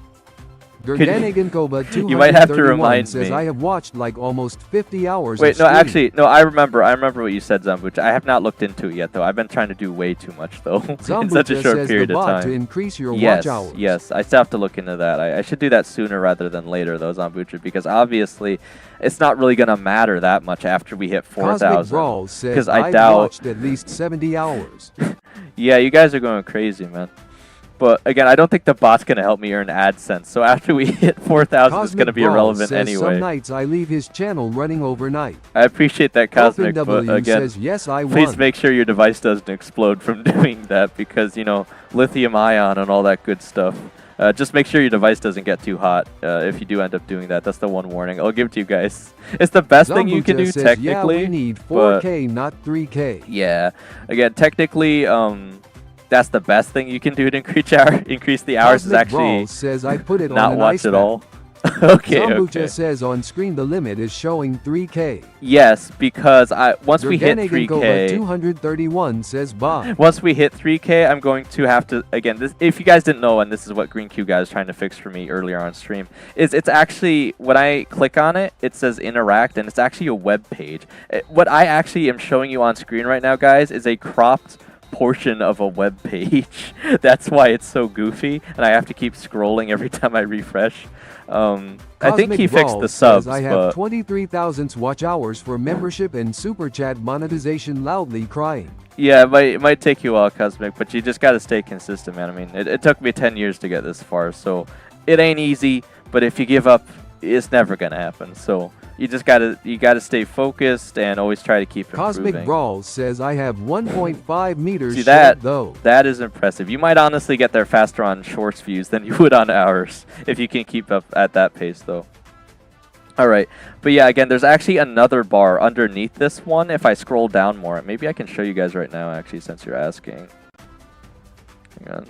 Speaker 3: Gerganigankoba 231
Speaker 2: You might have to remind
Speaker 3: says,
Speaker 2: me.
Speaker 3: I have watched like almost 50 hours
Speaker 2: Wait,
Speaker 3: of
Speaker 2: no,
Speaker 3: stream.
Speaker 2: actually, no, I remember what you said, Zambucha. I have not looked into it yet, though. I've been trying to do way too much, though, in such a short
Speaker 3: says
Speaker 2: period
Speaker 3: the
Speaker 2: of
Speaker 3: bot
Speaker 2: time.
Speaker 3: to increase your
Speaker 2: Yes,
Speaker 3: watch hours.
Speaker 2: yes, I still have to look into that. I should do that sooner rather than later, though, Zambucha, because obviously it's not really going to matter that much after we hit 4,000.
Speaker 3: Cosmic Brawl says,
Speaker 2: Because I
Speaker 3: I've
Speaker 2: doubt...
Speaker 3: watched at least 70 hours.
Speaker 2: Yeah, you guys are going crazy, man. But again, I don't think the bot's going to help me earn AdSense. So after we hit 4,000, it's going to be irrelevant
Speaker 3: says
Speaker 2: anyway.
Speaker 3: Some nights I leave his channel running overnight.
Speaker 2: I appreciate that, Cosmic, but
Speaker 3: W
Speaker 2: again,
Speaker 3: says, yes, I
Speaker 2: please
Speaker 3: won.
Speaker 2: make sure your device doesn't explode from doing that because, you know, lithium ion and all that good stuff. Just make sure your device doesn't get too hot if you do end up doing that. That's the one warning I'll give to you guys. It's the best thing you can do,
Speaker 3: says,
Speaker 2: technically.
Speaker 3: Yeah, we need 4K, not 3K.
Speaker 2: Yeah. Again, technically, that's the best thing you can do to increase the hours.
Speaker 3: Cosmic
Speaker 2: Is actually
Speaker 3: Brawl says I put it
Speaker 2: not
Speaker 3: on an
Speaker 2: watch
Speaker 3: ice
Speaker 2: at
Speaker 3: pack.
Speaker 2: all. Okay,
Speaker 3: Zambucha
Speaker 2: okay.
Speaker 3: says on screen the limit is showing 3K.
Speaker 2: Yes, because once we hit 3K,
Speaker 3: 231 says Bob.
Speaker 2: once we hit 3K, I'm going to have to, again, this, if you guys didn't know, and this is what Green Q guy is trying to fix for me earlier on stream, is it's actually, when I click on it, it says interact, and it's actually a web page. What I actually am showing you on screen right now, guys, is a cropped portion of a web page. That's why it's so goofy, and I have to keep scrolling every time I refresh. I think he fixed the subs,
Speaker 3: I
Speaker 2: but
Speaker 3: have 23,000 watch hours for membership and super chat monetization. Loudly crying.
Speaker 2: yeah, it might take you a while, Cosmic, but you just got to stay consistent, man. I mean, it took me 10 years to get this far, so it ain't easy, but if you give up, it's never gonna happen. So you just gotta stay focused and always try to keep improving.
Speaker 3: Cosmic Brawl says I have 1.5 meters
Speaker 2: See,
Speaker 3: short though.
Speaker 2: that is impressive. You might honestly get there faster on shorts views than you would on hours if you can keep up at that pace, though. All right, but yeah, again, there's actually another bar underneath this one. If I scroll down more, maybe I can show you guys right now, actually, since you're asking. Hang on.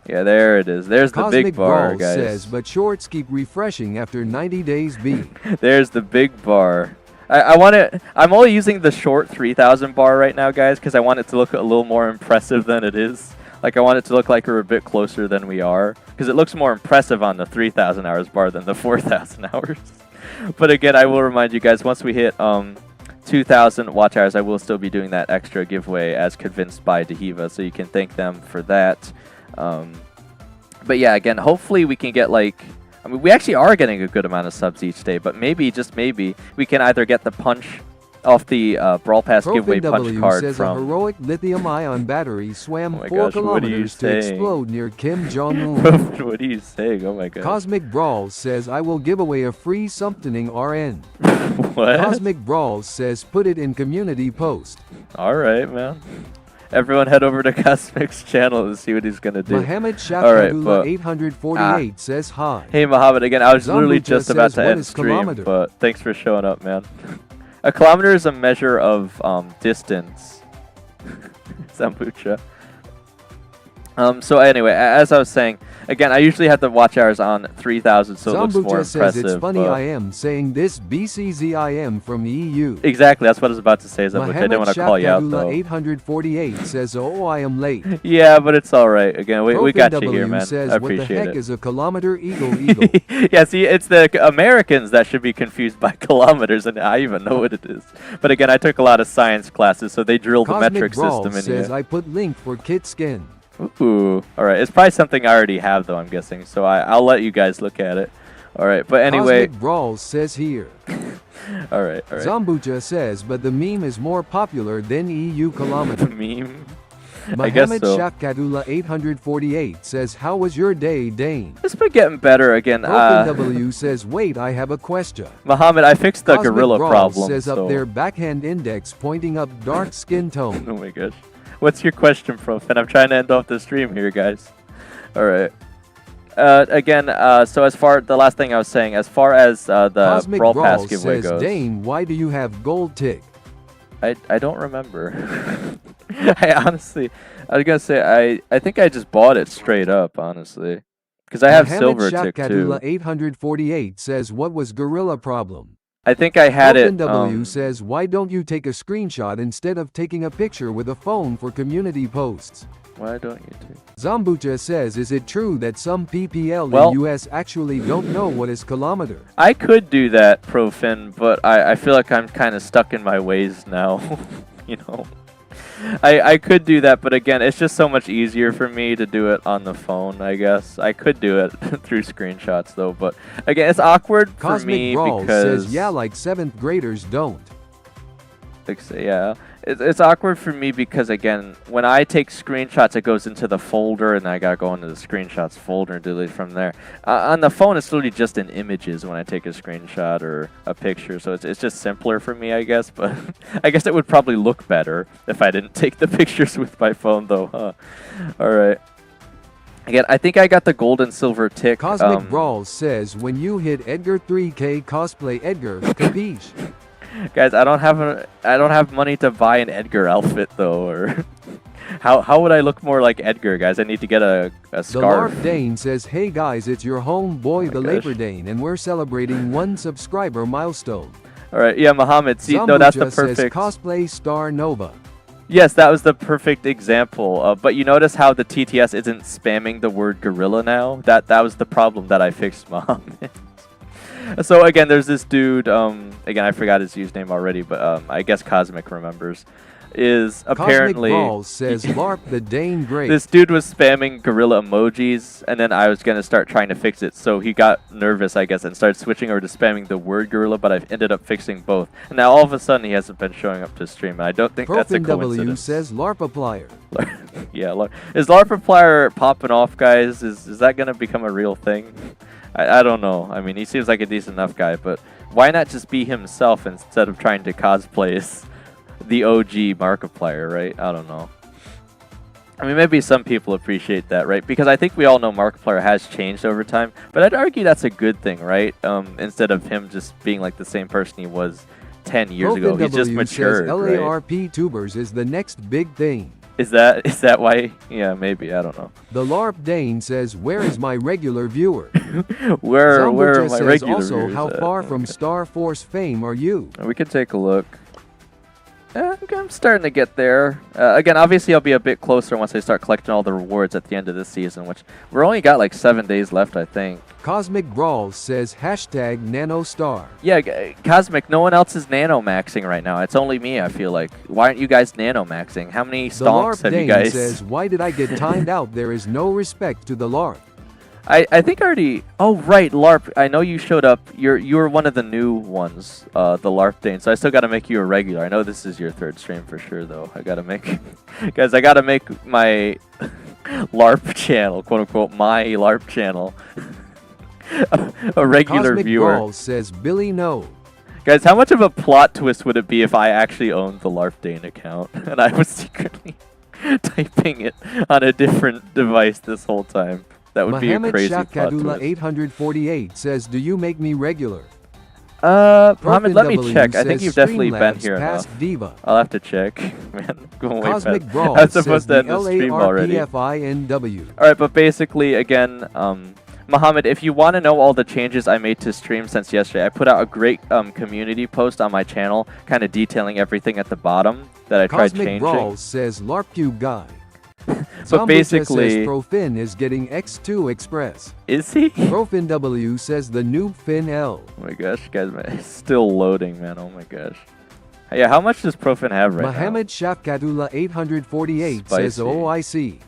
Speaker 2: Yeah, there it is. There's
Speaker 3: Cosmic
Speaker 2: the big bar,
Speaker 3: Brawl
Speaker 2: guys.
Speaker 3: says, but shorts keep refreshing after 90 days B.
Speaker 2: There's the big bar. I'm only using the short 3,000 bar right now, guys, because I want it to look a little more impressive than it is. Like, I want it to look like we're a bit closer than we are, because it looks more impressive on the 3,000 hours bar than the 4,000 hours. But again, I will remind you guys, once we hit 2,000 watch hours, I will still be doing that extra giveaway as convinced by Dahiva, so you can thank them for that. But yeah, again, hopefully we can get like, I mean, we actually are getting a good amount of subs each day, but maybe, just maybe, we can either get the punch off the Brawl Pass giveaway punch card
Speaker 3: says
Speaker 2: from...
Speaker 3: a heroic lithium-ion battery swam
Speaker 2: Oh my
Speaker 3: 4
Speaker 2: gosh, what are you
Speaker 3: kilometers to
Speaker 2: saying?
Speaker 3: explode near Kim Jong-un.
Speaker 2: What are you saying? Oh my god.
Speaker 3: Cosmic Brawl says I will give away a free something RN.
Speaker 2: What?
Speaker 3: Cosmic Brawl says put it in community post.
Speaker 2: Alright, man. Everyone head over to Cosmic's channel to see what he's going to do.
Speaker 3: Mohammed
Speaker 2: Alright,
Speaker 3: Shafadullah
Speaker 2: but...
Speaker 3: 848 says hi.
Speaker 2: Hey, Mohammed, again, I was literally
Speaker 3: Zambucha
Speaker 2: just about
Speaker 3: says,
Speaker 2: to
Speaker 3: what
Speaker 2: end
Speaker 3: is
Speaker 2: stream,
Speaker 3: kilometer?
Speaker 2: but thanks for showing up, man. A kilometer is a measure of distance. Zambucha. So anyway, as I was saying, again, I usually have the watch hours on 3,000, so it looks more
Speaker 3: Zambucha says
Speaker 2: impressive.
Speaker 3: it's funny
Speaker 2: but-
Speaker 3: I am saying this BCZIM from EU.
Speaker 2: Exactly, that's what I was about to say, Zambucha. I didn't
Speaker 3: Mohammed
Speaker 2: want to call you out,
Speaker 3: Shafadullah
Speaker 2: though.
Speaker 3: 848 says oh I am late.
Speaker 2: Yeah, but it's alright. Again, we got you
Speaker 3: W
Speaker 2: here, man.
Speaker 3: says,
Speaker 2: I
Speaker 3: what the
Speaker 2: appreciate
Speaker 3: heck
Speaker 2: it.
Speaker 3: is a kilometer eagle?
Speaker 2: Yeah, see, it's the Americans that should be confused by kilometers, and I even know what it is. But again, I took a lot of science classes, so they drilled the
Speaker 3: Cosmic
Speaker 2: metric
Speaker 3: Brawl
Speaker 2: system in
Speaker 3: says
Speaker 2: here.
Speaker 3: I put link for kit skin.
Speaker 2: Ooh, alright. It's probably something I already have, though, I'm guessing. So I'll let you guys look at it. Alright, but anyway.
Speaker 3: Cosmic Brawl says here.
Speaker 2: Alright.
Speaker 3: Zambucha says, but the meme is more popular than EU
Speaker 2: The
Speaker 3: kilometer.
Speaker 2: meme? I guess
Speaker 3: Mohammed
Speaker 2: so.
Speaker 3: Shafadullah 848 says, how was your day, Dane?
Speaker 2: It's been getting better again.
Speaker 3: W says, wait, I have a question.
Speaker 2: Muhammad, I fixed the
Speaker 3: Cosmic
Speaker 2: gorilla
Speaker 3: Brawl
Speaker 2: problem.
Speaker 3: says
Speaker 2: so.
Speaker 3: up there backhand index pointing up dark skin tone.
Speaker 2: Oh my gosh. What's your question, Prof? And I'm trying to end off the stream here, guys. Alright. Again, so as far the last thing I was saying, as far as the
Speaker 3: Cosmic
Speaker 2: Brawl Pass
Speaker 3: Brawl
Speaker 2: giveaway
Speaker 3: says,
Speaker 2: goes,
Speaker 3: Dane, why do you have gold tick?
Speaker 2: I don't remember. I honestly, I was gonna say I think I just bought it straight up, honestly, because I have silver tick too.
Speaker 3: 848 says, what was Gorilla problem?
Speaker 2: I think I had it.
Speaker 3: W says, why don't you take a screenshot instead of taking a picture with a phone for community posts?
Speaker 2: Why don't you take?
Speaker 3: Zambucha says, is it true that some PPL
Speaker 2: Well,
Speaker 3: in US actually don't know what is kilometer?
Speaker 2: I could do that, Profin, but I feel like I'm kind of stuck in my ways now. You know, I could do that, but again, it's just so much easier for me to do it on the phone, I guess. I could do it through screenshots, though, but again, it's awkward for
Speaker 3: Cosmic
Speaker 2: me
Speaker 3: Brawl
Speaker 2: because...
Speaker 3: says, yeah, like 7th graders don't.
Speaker 2: Yeah, it's awkward for me because, again, when I take screenshots, it goes into the folder, and I gotta go into the screenshots folder and delete from there. On the phone, it's literally just in images when I take a screenshot or a picture, so it's just simpler for me, I guess, but I guess it would probably look better if I didn't take the pictures with my phone, though, huh? Alright. Again, I think I got the gold and silver tick.
Speaker 3: Cosmic Brawl says, when you hit Edgar 3K cosplay Edgar, capiche?
Speaker 2: Guys, I don't have money to buy an Edgar outfit though, or how would I look more like Edgar, guys? I need to get a scarf.
Speaker 3: The LARP Dane says, hey guys, it's your homeboy the Labor Dane, and we're celebrating 1 subscriber milestone.
Speaker 2: Alright, yeah, Muhammad, see, no, that's the perfect...
Speaker 3: says, cosplay Star Nova.
Speaker 2: Yes, that was the perfect example, but you notice how the TTS isn't spamming the word gorilla now? That was the problem that I fixed, Muhammad. So again, there's this dude, again, I forgot his username already, but I guess Cosmic remembers, is apparently...
Speaker 3: Cosmic Brawl says, LARP the Dane great.
Speaker 2: This dude was spamming gorilla emojis, and then I was going to start trying to fix it, so he got nervous, I guess, and started switching over to spamming the word gorilla, but I've ended up fixing both. And now all of a sudden, he hasn't been showing up to stream, and I don't think that's a coincidence.
Speaker 3: W says, LARPaplier.
Speaker 2: Yeah, is LARPaplier popping off, guys? Is that going to become a real thing? I don't know. I mean, he seems like a decent enough guy, but why not just be himself instead of trying to cosplay as the OG Markiplier, right? I don't know. I mean, maybe some people appreciate that, right? Because I think we all know Markiplier has changed over time, but I'd argue that's a good thing, right? Instead of him just being like the same person he was 10 years ago. He's just matured, right?
Speaker 3: LARP tubers is the next big thing.
Speaker 2: Is that why? Yeah, maybe. I don't know.
Speaker 3: The LARP Dane says, where is my regular viewer?
Speaker 2: where are my regular
Speaker 3: also,
Speaker 2: viewers
Speaker 3: how
Speaker 2: at?
Speaker 3: far from Star Force fame are you?
Speaker 2: We can take a look. I'm starting to get there. Again, obviously, I'll be a bit closer once I start collecting all the rewards at the end of this season, which we're only got like 7 days left, I think.
Speaker 3: Cosmic Brawl says, hashtag nanostar.
Speaker 2: Yeah, Cosmic, no one else is nano-maxing right now. It's only me, I feel like. Why aren't you guys nano-maxing? How many stonks have you guys...
Speaker 3: The LARP Dane says, why did I get timed out? There is no respect to the LARP.
Speaker 2: I think I already... Oh, right, LARP. I know you showed up. You were one of the new ones, the LARP Dane, so I still got to make you a regular. I know this is your 3rd stream for sure, though. I got to make... Guys, I got to make my LARP channel, quote-unquote, my LARP channel, a regular
Speaker 3: Cosmic
Speaker 2: viewer.
Speaker 3: Brawl says, Billy no.
Speaker 2: Guys, how much of a plot twist would it be if I actually owned the LARP Dane account, and I was secretly typing it on a different device this whole time? That would be a crazy plot twist.
Speaker 3: 848 says, do you make me regular?
Speaker 2: Mohammed, let me check. I think you've definitely been here enough.
Speaker 3: Diva.
Speaker 2: I'll have to check. Man, going way
Speaker 3: Cosmic
Speaker 2: past.
Speaker 3: Brawl
Speaker 2: I was supposed to end the stream already.
Speaker 3: LARPFINW.
Speaker 2: Alright, but basically, again, Mohammed, if you want to know all the changes I made to stream since yesterday, I put out a great community post on my channel, kind of detailing everything at the bottom that I tried changing.
Speaker 3: Cosmic Brawl says, LARPcube guy.
Speaker 2: So basically,
Speaker 3: says Profin is getting X2 Express.
Speaker 2: Is he?
Speaker 3: Profin W says the noob Fin L.
Speaker 2: Oh my gosh, guys, man, it's still loading, man. Oh my gosh. Yeah, how much does Profin have right
Speaker 3: Mohammed Shafkatullah 848 says OIC.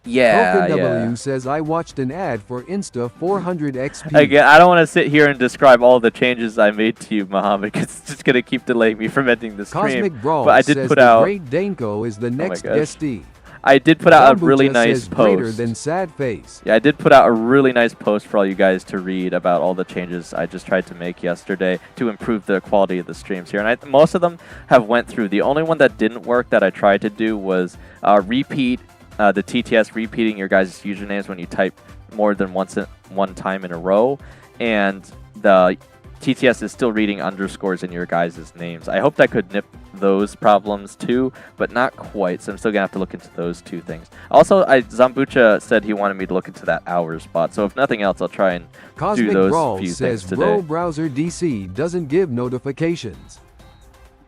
Speaker 2: Yeah,
Speaker 3: Profin W says I watched an ad for Insta 400 XP.
Speaker 2: Again, I don't want to sit here and describe all the changes I made to you, Mohammed, because it's just gonna keep delaying me from ending the stream.
Speaker 3: Cosmic Brawl
Speaker 2: but I did
Speaker 3: says
Speaker 2: put out.
Speaker 3: The Great Danko is the next guestee.
Speaker 2: I did put out a really nice
Speaker 3: says
Speaker 2: post.
Speaker 3: Greater than sad face.
Speaker 2: Yeah, I did put out a really nice post for all you guys to read about all the changes I just tried to make yesterday to improve the quality of the streams here. And most of them have went through. The only one that didn't work that I tried to do was repeat the TTS repeating your guys' usernames when you type more than one time in a row, and the TTS is still reading underscores in your guys' names. I hope that could nip those problems too, but not quite, so I'm still gonna have to look into those two things. Also, Zambucha said he wanted me to look into that hours bot, so if nothing else, I'll try and
Speaker 3: Cosmic
Speaker 2: do those
Speaker 3: Brawl
Speaker 2: few
Speaker 3: says
Speaker 2: things today.
Speaker 3: Bro Browser DC doesn't give notifications.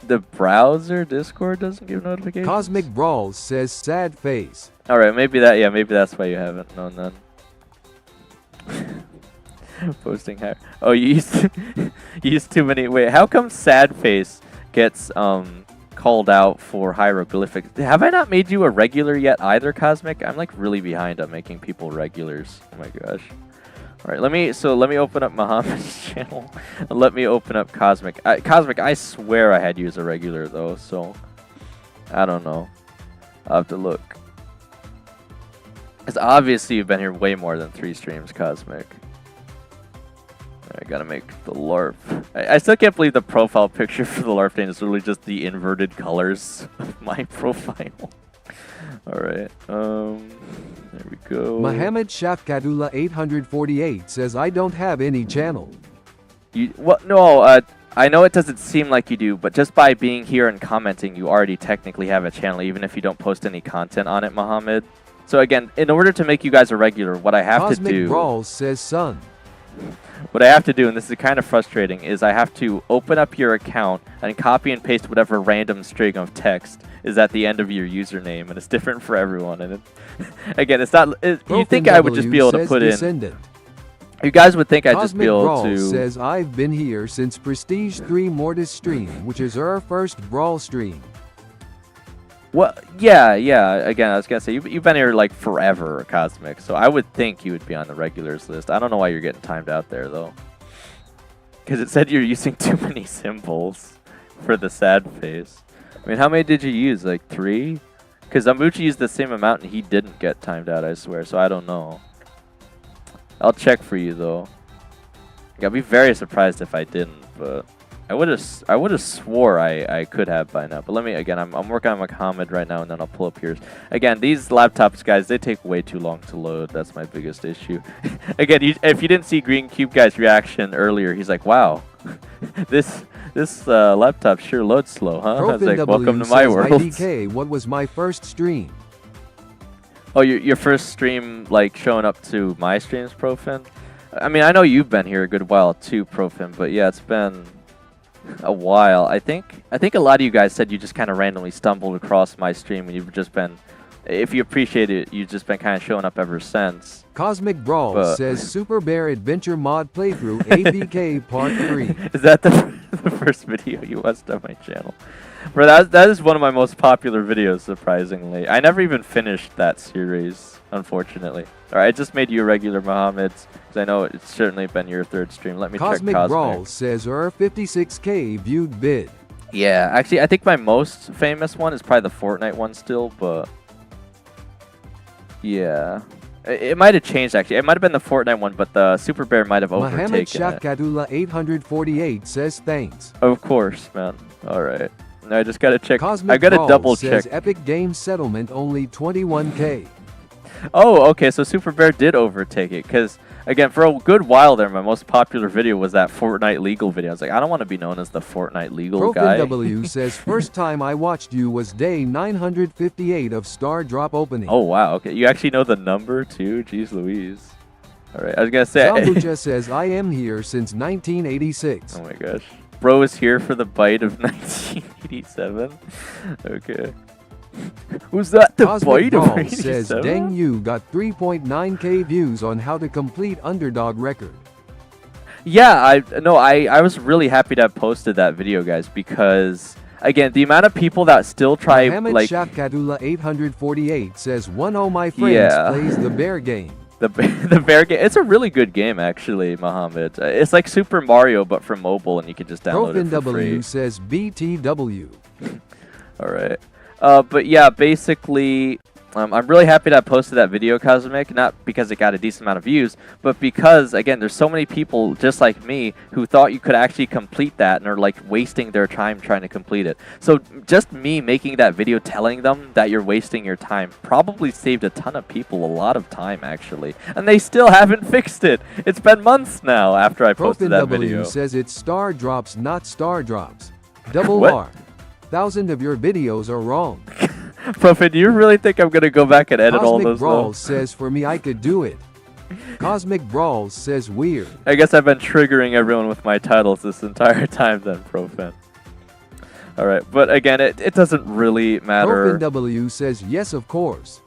Speaker 2: The browser Discord doesn't give notifications?
Speaker 3: Cosmic Brawl says sad face.
Speaker 2: Alright, maybe that's why you haven't known then. Posting hair. Oh, you used too many. Wait, how come sad face gets called out for hieroglyphics? Have I not made you a regular yet either, Cosmic? I'm like really behind on making people regulars. Oh my gosh. All right, let me open up Muhammad's channel and let me open up Cosmic. Cosmic, I swear I had you as a regular though, so I don't know. I'll have to look. Because obviously you've been here way more than 3 streams, Cosmic. I gotta make the LARP. I still can't believe the profile picture for the LARP thing is really just the inverted colors of my profile. Alright, there we go.
Speaker 3: Mohammed Shafkadullah 848 says I don't have any channel.
Speaker 2: No, I know it doesn't seem like you do, but just by being here and commenting, you already technically have a channel, even if you don't post any content on it, Mohammed. So again, in order to make you guys a regular, what I have to do...
Speaker 3: Cosmic Brawl says son.
Speaker 2: What I have to do, and this is kind of frustrating, is I have to open up your account and copy and paste whatever random string of text is at the end of your username, and it's different for everyone. And again, it's not. You think I would just be able to put in? You guys would think I'd just be able
Speaker 3: Brawl
Speaker 2: to.
Speaker 3: Says I've been here since Prestige 3 Mortis stream, which is our first Brawl stream.
Speaker 2: Well, yeah. Again, I was gonna say you've been here like forever, Cosmic. So I would think you would be on the regulars list. I don't know why you're getting timed out there though, because it said you're using too many symbols for the sad face. I mean, how many did you use? Like 3? Because Zambucha used the same amount and he didn't get timed out, I swear. So I don't know. I'll check for you though. I'd be very surprised if I didn't, but. I would have swore I could have by now, but let me again. I'm working on Muhammad right now, and then I'll pull up yours. Again, these laptops, guys, they take way too long to load. That's my biggest issue. Again, if you didn't see Green Cube Guy's reaction earlier, he's like, "Wow, this laptop sure loads slow, huh?" I was like, "Welcome to my world."
Speaker 3: IDK, what was my first stream?
Speaker 2: Oh, your first stream, like showing up to my streams, Profin. I mean, I know you've been here a good while too, Profin, but yeah, it's been a while. I think a lot of you guys said you just kind of randomly stumbled across my stream and you've just been, if you appreciate it, you've just been kind of showing up ever since.
Speaker 3: Cosmic Brawl says Super Bear Adventure Mod Playthrough ABK Part 3.
Speaker 2: Is that the first video you watched on my channel? Bro, that is one of my most popular videos, surprisingly. I never even finished that series, unfortunately. Alright, I just made you a regular, Mohammed, because I know it's certainly been your 3rd stream. Let me check Cosmic.
Speaker 3: Brawl says 56k viewed bid.
Speaker 2: Yeah, actually, I think my most famous one is probably the Fortnite one still, but... yeah. It might have changed, actually. It might have been the Fortnite one, but the Super Bear might have overtaken
Speaker 3: Mohammed
Speaker 2: it.
Speaker 3: Shafkadullah 848 says thanks.
Speaker 2: Of course, man. Alright. Now I just gotta check.
Speaker 3: Cosmic
Speaker 2: I gotta
Speaker 3: Brawl
Speaker 2: double
Speaker 3: says
Speaker 2: check.
Speaker 3: Epic Games settlement only 21k.
Speaker 2: Oh, okay, so Super Bear did overtake it, because, again, for a good while there, my most popular video was that Fortnite legal video. I was like, I don't want to be known as the Fortnite legal guy.
Speaker 3: W says, first time I watched you was day 958 of Star Drop opening.
Speaker 2: Oh, wow, okay. You actually know the number, too? Jeez Louise. All right, I was going to say...
Speaker 3: Zambucha says, I am here since 1986.
Speaker 2: Oh, my gosh. Bro is here for the bite of 1987? Okay. Was that the
Speaker 3: Cosmic
Speaker 2: bite of
Speaker 3: Brawl
Speaker 2: 87?
Speaker 3: says, dang, you got 3.9k views on how to complete underdog record.
Speaker 2: Yeah, I was really happy to have posted that video, guys, because again, the amount of people that still try
Speaker 3: Mohammed
Speaker 2: like
Speaker 3: Shafkadullah 848 says, one of my friends plays the bear game.
Speaker 2: The bear game. It's a really good game, actually, Mohammed. It's like Super Mario, but for mobile, and you can just download it for free.
Speaker 3: W says BTW.
Speaker 2: All right. But yeah, basically, I'm really happy that I posted that video, Cosmic, not because it got a decent amount of views, but because, again, there's so many people just like me who thought you could actually complete that and are like wasting their time trying to complete it. So just me making that video telling them that you're wasting your time probably saved a ton of people a lot of time, actually. And they still haven't fixed it. It's been months now after I posted that video.
Speaker 3: says it's star drops, not star drops. Double
Speaker 2: What?
Speaker 3: R. 1,000 of your videos are wrong.
Speaker 2: Profit, do you really think I'm going to go back and edit all
Speaker 3: Cosmic
Speaker 2: those?
Speaker 3: Brawls says for me I could do it. Cosmic Brawls says weird.
Speaker 2: I guess I've been triggering everyone with my titles this entire time then, Profin. Alright, but again, it doesn't really matter.
Speaker 3: Profin W says yes, of course.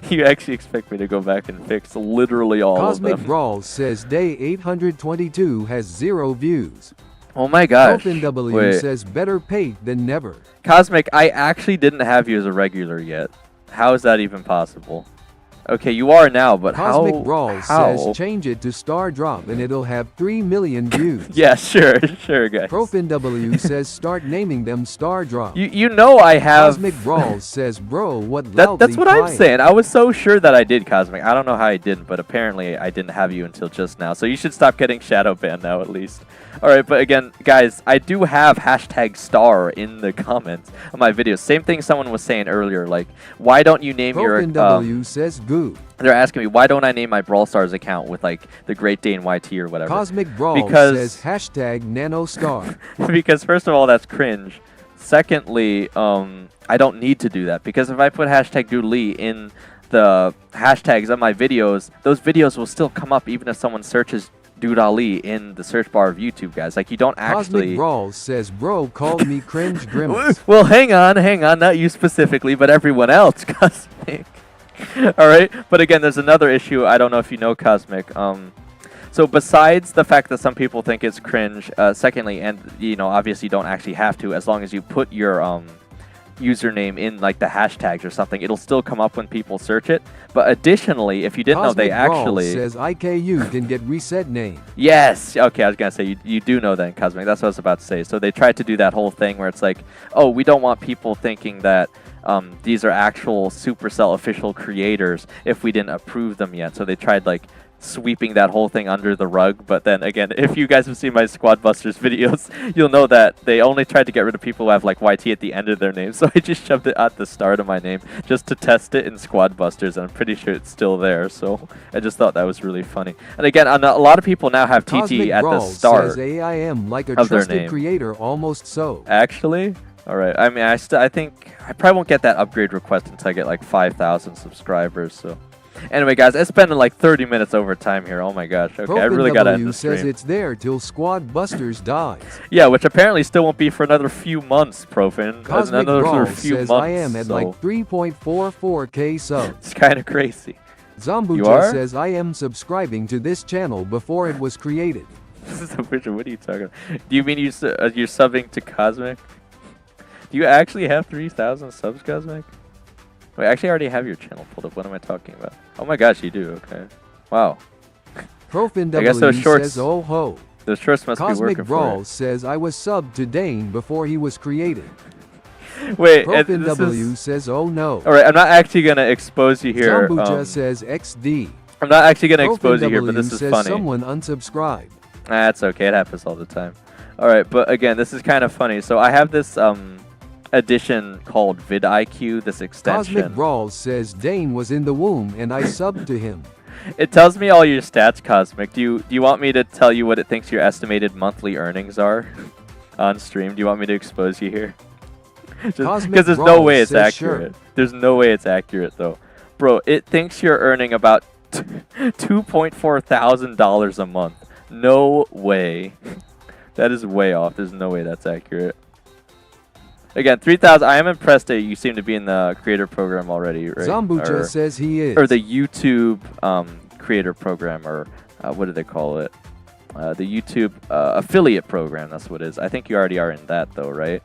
Speaker 2: You actually expect me to go back and fix literally all
Speaker 3: Cosmic
Speaker 2: of them.
Speaker 3: Brawls says day 822 has 0 views.
Speaker 2: Oh my gosh.
Speaker 3: Profin W
Speaker 2: Wait.
Speaker 3: says better paid than never.
Speaker 2: Cosmic, I actually didn't have you as a regular yet. How is that even possible? Okay, you are now, but
Speaker 3: Cosmic Brawl
Speaker 2: how?
Speaker 3: says change it to Star Drop and it'll have 3 million views.
Speaker 2: Yeah, sure, guys.
Speaker 3: Profin W says start naming them Star Drop.
Speaker 2: You know I have...
Speaker 3: Cosmic Brawl says bro, what loudly
Speaker 2: That's what I'm
Speaker 3: crying.
Speaker 2: saying. I was so sure that I did, Cosmic. I don't know how I didn't, but apparently I didn't have you until just now. So you should stop getting shadow banned now, at least. Alright, but again, guys, I do have hashtag star in the comments of my videos. Same thing someone was saying earlier, like, why don't you name your...
Speaker 3: Profin W says goo.
Speaker 2: They're asking me, why don't I name my Brawl Stars account with, like, the Great Dane YT or whatever?
Speaker 3: Cosmic Brawl
Speaker 2: Because-
Speaker 3: says hashtag nanostar.
Speaker 2: Because first of all, that's cringe. Secondly, I don't need to do that, because if I put hashtag Doodly in the hashtags of my videos, those videos will still come up even if someone searches Dude Ali in the search bar of YouTube, guys. Like, you don't
Speaker 3: Cosmic
Speaker 2: actually...
Speaker 3: Brawl says bro called me cringe grimace.
Speaker 2: Well, hang on, not you specifically, but everyone else, Cosmic. Alright, but again, there's another issue. I don't know if you know, Cosmic. So besides the fact that some people think it's cringe, secondly, and, you know, obviously you don't actually have to, as long as you put your username in, like, the hashtags or something, it'll still come up when people search it. But additionally, if you didn't know, they
Speaker 3: Cosmic Brawl
Speaker 2: actually...
Speaker 3: says IKU can get reset name.
Speaker 2: Yes! Okay, I was going to say, you do know that, Cosmic. That's what I was about to say. So they tried to do that whole thing where it's like, oh, we don't want people thinking that these are actual Supercell official creators if we didn't approve them yet. So they tried, like, sweeping that whole thing under the rug. But then again, if you guys have seen my Squad Busters videos, you'll know that they only tried to get rid of people who have like YT at the end of their name. So I just shoved it at the start of my name just to test it in Squad Busters, and I'm pretty sure it's still there. So I just thought that was really funny. And again, a lot of people now have TT
Speaker 3: Cosmic
Speaker 2: at
Speaker 3: Brawl
Speaker 2: the start
Speaker 3: says AIM like a
Speaker 2: of their
Speaker 3: trusted
Speaker 2: name.
Speaker 3: creator, almost so.
Speaker 2: Actually, all right. I mean, I think I probably won't get that upgrade request until I get like 5,000 subscribers. So. Anyway, guys, it's been like 30 minutes over time here. Oh my gosh. Okay, I really gotta end the
Speaker 3: says
Speaker 2: stream.
Speaker 3: it's there till Squad Busters dies.
Speaker 2: Yeah, which apparently still won't be for another few months, Profin.
Speaker 3: Cosmic
Speaker 2: Another
Speaker 3: Brawl
Speaker 2: few
Speaker 3: says
Speaker 2: months,
Speaker 3: I am at
Speaker 2: so
Speaker 3: like 3.44k subs.
Speaker 2: it's kind of crazy. You
Speaker 3: Zambucha
Speaker 2: are?
Speaker 3: says I am subscribing to this channel before it was created.
Speaker 2: This is a picture. What are you talking about? Do you mean you're subbing to Cosmic? Do you actually have 3,000 subs, Cosmic? Wait, actually, I already have your channel pulled up. What am I talking about? Oh my gosh, you do. Okay. Wow.
Speaker 3: Profin
Speaker 2: I guess those
Speaker 3: W
Speaker 2: shorts-
Speaker 3: says oh ho.
Speaker 2: Those shorts must be
Speaker 3: Cosmic
Speaker 2: working
Speaker 3: Brawl says I was subbed to Dane before he was created.
Speaker 2: for you. Wait,
Speaker 3: Profin
Speaker 2: this
Speaker 3: W
Speaker 2: is...
Speaker 3: says oh no.
Speaker 2: Alright, I'm not actually going to expose you here.
Speaker 3: Zambucha says XD.
Speaker 2: I'm not actually going to
Speaker 3: Profin
Speaker 2: expose you here, but
Speaker 3: W
Speaker 2: this is
Speaker 3: says
Speaker 2: funny.
Speaker 3: someone unsubscribed.
Speaker 2: That's okay. It happens all the time. Alright, but again, this is kind of funny. So I have this edition called vidIQ, this extension.
Speaker 3: Cosmic Brawl says Dane was in the womb and I subbed to him.
Speaker 2: It tells me all your stats, Cosmic. Do you want me to tell you what it thinks your estimated monthly earnings are on stream? Do you want me to expose you here? Because there's no
Speaker 3: Brawl
Speaker 2: way it's
Speaker 3: says
Speaker 2: accurate. There's no way it's accurate, though. Bro, it thinks you're earning about $2.4 thousand a month. No way. That is way off. There's no way that's accurate. Again, 3,000. I am impressed that you seem to be in the creator program already, right?
Speaker 3: Zambucha says he is.
Speaker 2: Or the YouTube creator program, or what do they call it? The YouTube affiliate program, that's what it is. I think you already are in that, though, right?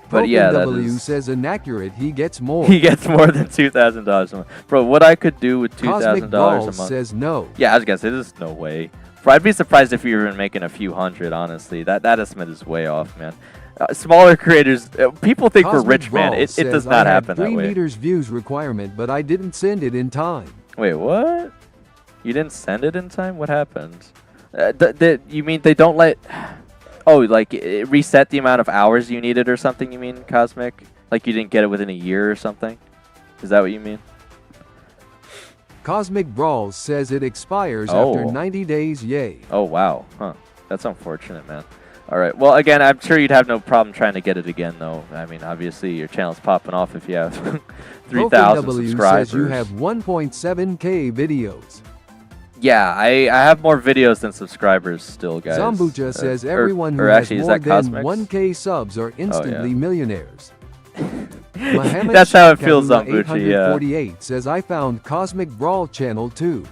Speaker 2: But yeah, that
Speaker 3: W
Speaker 2: is...
Speaker 3: says inaccurate, he gets more.
Speaker 2: He gets more than $2,000 a month. Bro, what I could do with
Speaker 3: Cosmic
Speaker 2: $2,000
Speaker 3: Brawl
Speaker 2: a month...
Speaker 3: says no.
Speaker 2: Yeah, I was going to say, there's no way. Bro, I'd be surprised if you were even making a few hundred, honestly. That estimate is way off, man. Smaller creators, people think we're
Speaker 3: Cosmic
Speaker 2: rich, man.
Speaker 3: Brawl
Speaker 2: It
Speaker 3: says
Speaker 2: does
Speaker 3: I
Speaker 2: not
Speaker 3: had
Speaker 2: happen that
Speaker 3: 3
Speaker 2: way.
Speaker 3: meters views requirement, but I didn't send it in time.
Speaker 2: Wait, what? You didn't send it in time? What happened? You mean they don't let... Oh, like it reset the amount of hours you needed or something, you mean, Cosmic? Like you didn't get it within a year or something? Is that what you mean?
Speaker 3: Cosmic Brawl says it expires
Speaker 2: Oh.
Speaker 3: after 90 days, yay.
Speaker 2: Oh, wow. Huh. That's unfortunate, man. All right. Well, again, I'm sure you'd have no problem trying to get it again, though. I mean, obviously, your channel's popping off if you have 3,000
Speaker 3: W
Speaker 2: subscribers.
Speaker 3: says you have 1.7k videos.
Speaker 2: Yeah, I have more videos than subscribers still, guys.
Speaker 3: Zambucha says everyone who
Speaker 2: or
Speaker 3: has
Speaker 2: actually, is
Speaker 3: more
Speaker 2: that
Speaker 3: than
Speaker 2: Cosmix?
Speaker 3: 1k subs are instantly millionaires. Mohammed
Speaker 2: That's how it feels,
Speaker 3: Shakadula
Speaker 2: Zambucha, yeah.
Speaker 3: 848 says I found Cosmic Brawl channel too.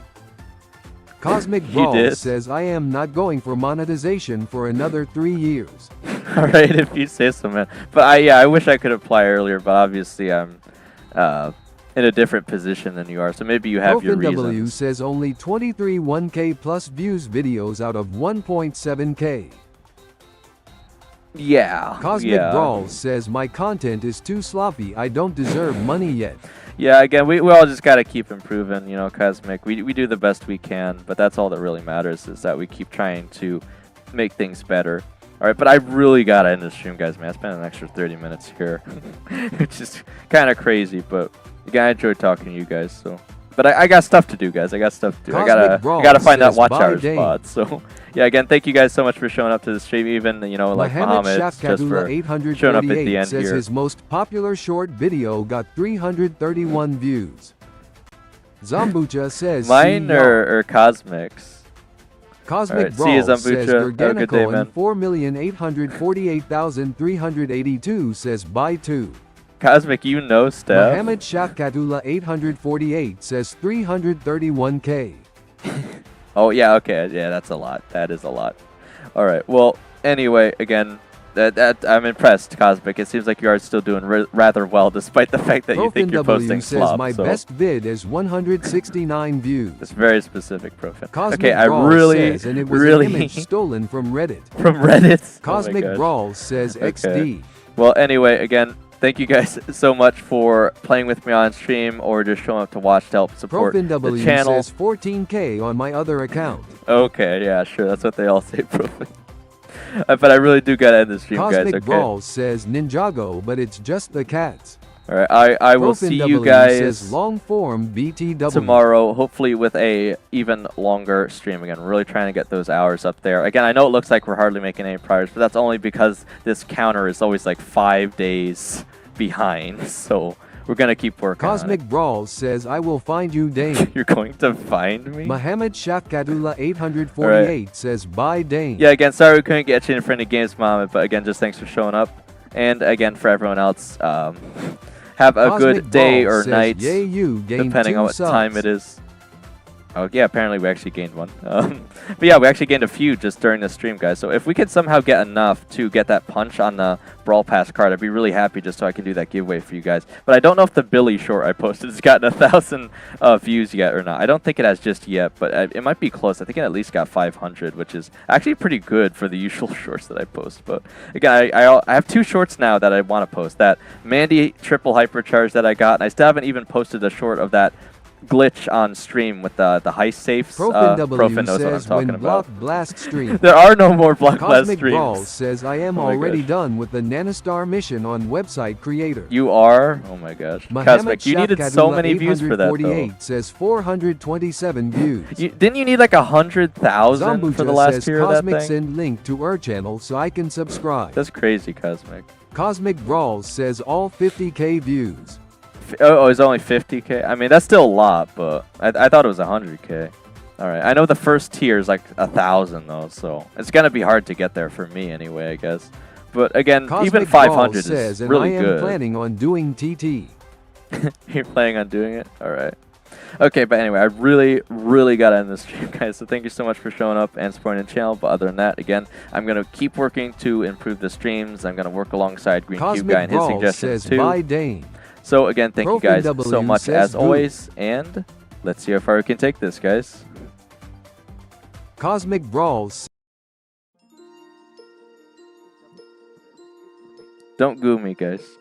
Speaker 3: Cosmic
Speaker 2: You
Speaker 3: Brawl
Speaker 2: did?
Speaker 3: says I am not going for monetization for another 3 years.
Speaker 2: All right, if you say so, man. But I wish I could apply earlier, but obviously I'm in a different position than you are, so maybe you have your
Speaker 3: W
Speaker 2: reasons.
Speaker 3: says only 23 1k plus views videos out of 1.7k.
Speaker 2: Yeah.
Speaker 3: Cosmic
Speaker 2: yeah.
Speaker 3: Brawl says my content is too sloppy, I don't deserve money yet.
Speaker 2: Yeah, again, we all just got to keep improving, you know, Cosmic. We do the best we can, but that's all that really matters is that we keep trying to make things better. All right, but I really got to end the stream, guys, man. I spent an extra 30 minutes here, which is kind of crazy, but again, I enjoyed talking to you guys, so. But I got stuff to do, guys. I got stuff to do. I gotta find that watch hour spot. So yeah, again, thank you guys so much for showing up to the stream. Even like Mohammed, just for showing up at the end
Speaker 3: says
Speaker 2: here.
Speaker 3: his most popular short video got 331 views. Zambucha says
Speaker 2: Mine or Cosmix?
Speaker 3: Cosmic
Speaker 2: Right, see you,
Speaker 3: Brawl says
Speaker 2: Zambucha. Have a good day,
Speaker 3: Garganico
Speaker 2: man.
Speaker 3: and 4,848,382 says buy two.
Speaker 2: Cosmic, you know Steph.
Speaker 3: Mohammed Shakadula 848 says 331k.
Speaker 2: Oh yeah, okay, yeah, that's a lot. That is a lot. All right. Well, anyway, again, that I'm impressed, Cosmic. It seems like you are still doing rather well, despite the fact that you think you're posting
Speaker 3: says
Speaker 2: slop.
Speaker 3: my
Speaker 2: so
Speaker 3: best vid is 169 views.
Speaker 2: it's very specific, Profin.
Speaker 3: Cosmic
Speaker 2: Okay, I
Speaker 3: Brawl
Speaker 2: really,
Speaker 3: says, and it was
Speaker 2: really
Speaker 3: an image stolen from Reddit.
Speaker 2: from Reddit. Oh my
Speaker 3: Cosmic
Speaker 2: gosh.
Speaker 3: Brawl says
Speaker 2: Okay.
Speaker 3: XD.
Speaker 2: Well, anyway, again, thank you guys so much for playing with me on stream or just showing up to watch to help support
Speaker 3: Profin
Speaker 2: the
Speaker 3: W
Speaker 2: channel.
Speaker 3: says 14k on my other account.
Speaker 2: Okay, yeah, sure. That's what they all say, Profin. But I really do gotta end the stream,
Speaker 3: Cosmic
Speaker 2: guys. Okay.
Speaker 3: Brawl says Ninjago, but it's just the cats.
Speaker 2: All right. I will
Speaker 3: Profin
Speaker 2: see
Speaker 3: W
Speaker 2: you guys
Speaker 3: says long form BTW.
Speaker 2: tomorrow, hopefully with a even longer stream. Again, really trying to get those hours up there. Again, I know it looks like we're hardly making any progress, but that's only because this counter is always like 5 days behind. So we're gonna keep working
Speaker 3: Cosmic
Speaker 2: on
Speaker 3: Brawl says I will find you, Dane.
Speaker 2: it. You're going to find me?
Speaker 3: Mohammed Shakadula 848 says bye, Dane.
Speaker 2: Yeah, again, sorry we couldn't get you in front of games, Mohammed, but again, just thanks for showing up. And again, for everyone else, have a
Speaker 3: Cosmic
Speaker 2: good day
Speaker 3: Brawl
Speaker 2: or
Speaker 3: says,
Speaker 2: night,
Speaker 3: Yay, you gained
Speaker 2: depending
Speaker 3: 2
Speaker 2: on what
Speaker 3: subs.
Speaker 2: time it is. Oh, yeah, apparently we actually gained one. But yeah, we actually gained a few just during the stream, guys. So if we could somehow get enough to get that punch on the Brawl Pass card, I'd be really happy just so I can do that giveaway for you guys. But I don't know if the Billy short I posted has gotten 1,000 views yet or not. I don't think it has just yet, but it might be close. I think it at least got 500, which is actually pretty good for the usual shorts that I post. But again, I have 2 shorts now that I want to post. That Mandy triple hypercharge that I got, and I still haven't even posted a short of that glitch on stream with the heist safes.
Speaker 3: Profin W
Speaker 2: Profin knows what I'm
Speaker 3: says
Speaker 2: talking
Speaker 3: when
Speaker 2: about.
Speaker 3: Block Blast stream.
Speaker 2: There are no more Block Blast
Speaker 3: Cosmic
Speaker 2: streams.
Speaker 3: Brawl says I am
Speaker 2: Oh my
Speaker 3: already
Speaker 2: gosh.
Speaker 3: done with the Nanostar mission on website creator.
Speaker 2: You are? Oh my gosh.
Speaker 3: Mohammed
Speaker 2: Cosmic, you needed so
Speaker 3: Shakadula
Speaker 2: many views for that, though.
Speaker 3: 848 says 427 views.
Speaker 2: Didn't you need like 100,000 for the
Speaker 3: Zambucha
Speaker 2: last
Speaker 3: says
Speaker 2: tier of that
Speaker 3: Cosmic
Speaker 2: thing?
Speaker 3: send link to our channel so I can subscribe.
Speaker 2: That's crazy, Cosmic.
Speaker 3: Cosmic Brawl says all 50k views.
Speaker 2: Oh, it's only 50k? I mean, that's still a lot, but I thought it was 100k. Alright, I know the first tier is like 1,000 though, so it's gonna be hard to get there for me anyway, I guess. But again,
Speaker 3: Cosmic
Speaker 2: even
Speaker 3: Brawl
Speaker 2: 500
Speaker 3: says,
Speaker 2: is
Speaker 3: and
Speaker 2: really
Speaker 3: I am
Speaker 2: good.
Speaker 3: planning on doing TT.
Speaker 2: You're planning on doing it? Alright. Okay, but anyway, I really got to end this stream, guys. So thank you so much for showing up and supporting the channel. But other than that, again, I'm going to keep working to improve the streams. I'm going to work alongside Green Cube Guy and his
Speaker 3: Brawl
Speaker 2: suggestions
Speaker 3: says
Speaker 2: too.
Speaker 3: bye, Dane.
Speaker 2: So again, thank you guys
Speaker 3: Profin
Speaker 2: so
Speaker 3: W
Speaker 2: much
Speaker 3: says
Speaker 2: as
Speaker 3: good.
Speaker 2: always. And let's see how far we can take this, guys.
Speaker 3: Cosmic Brawl
Speaker 2: Don't goo me, guys.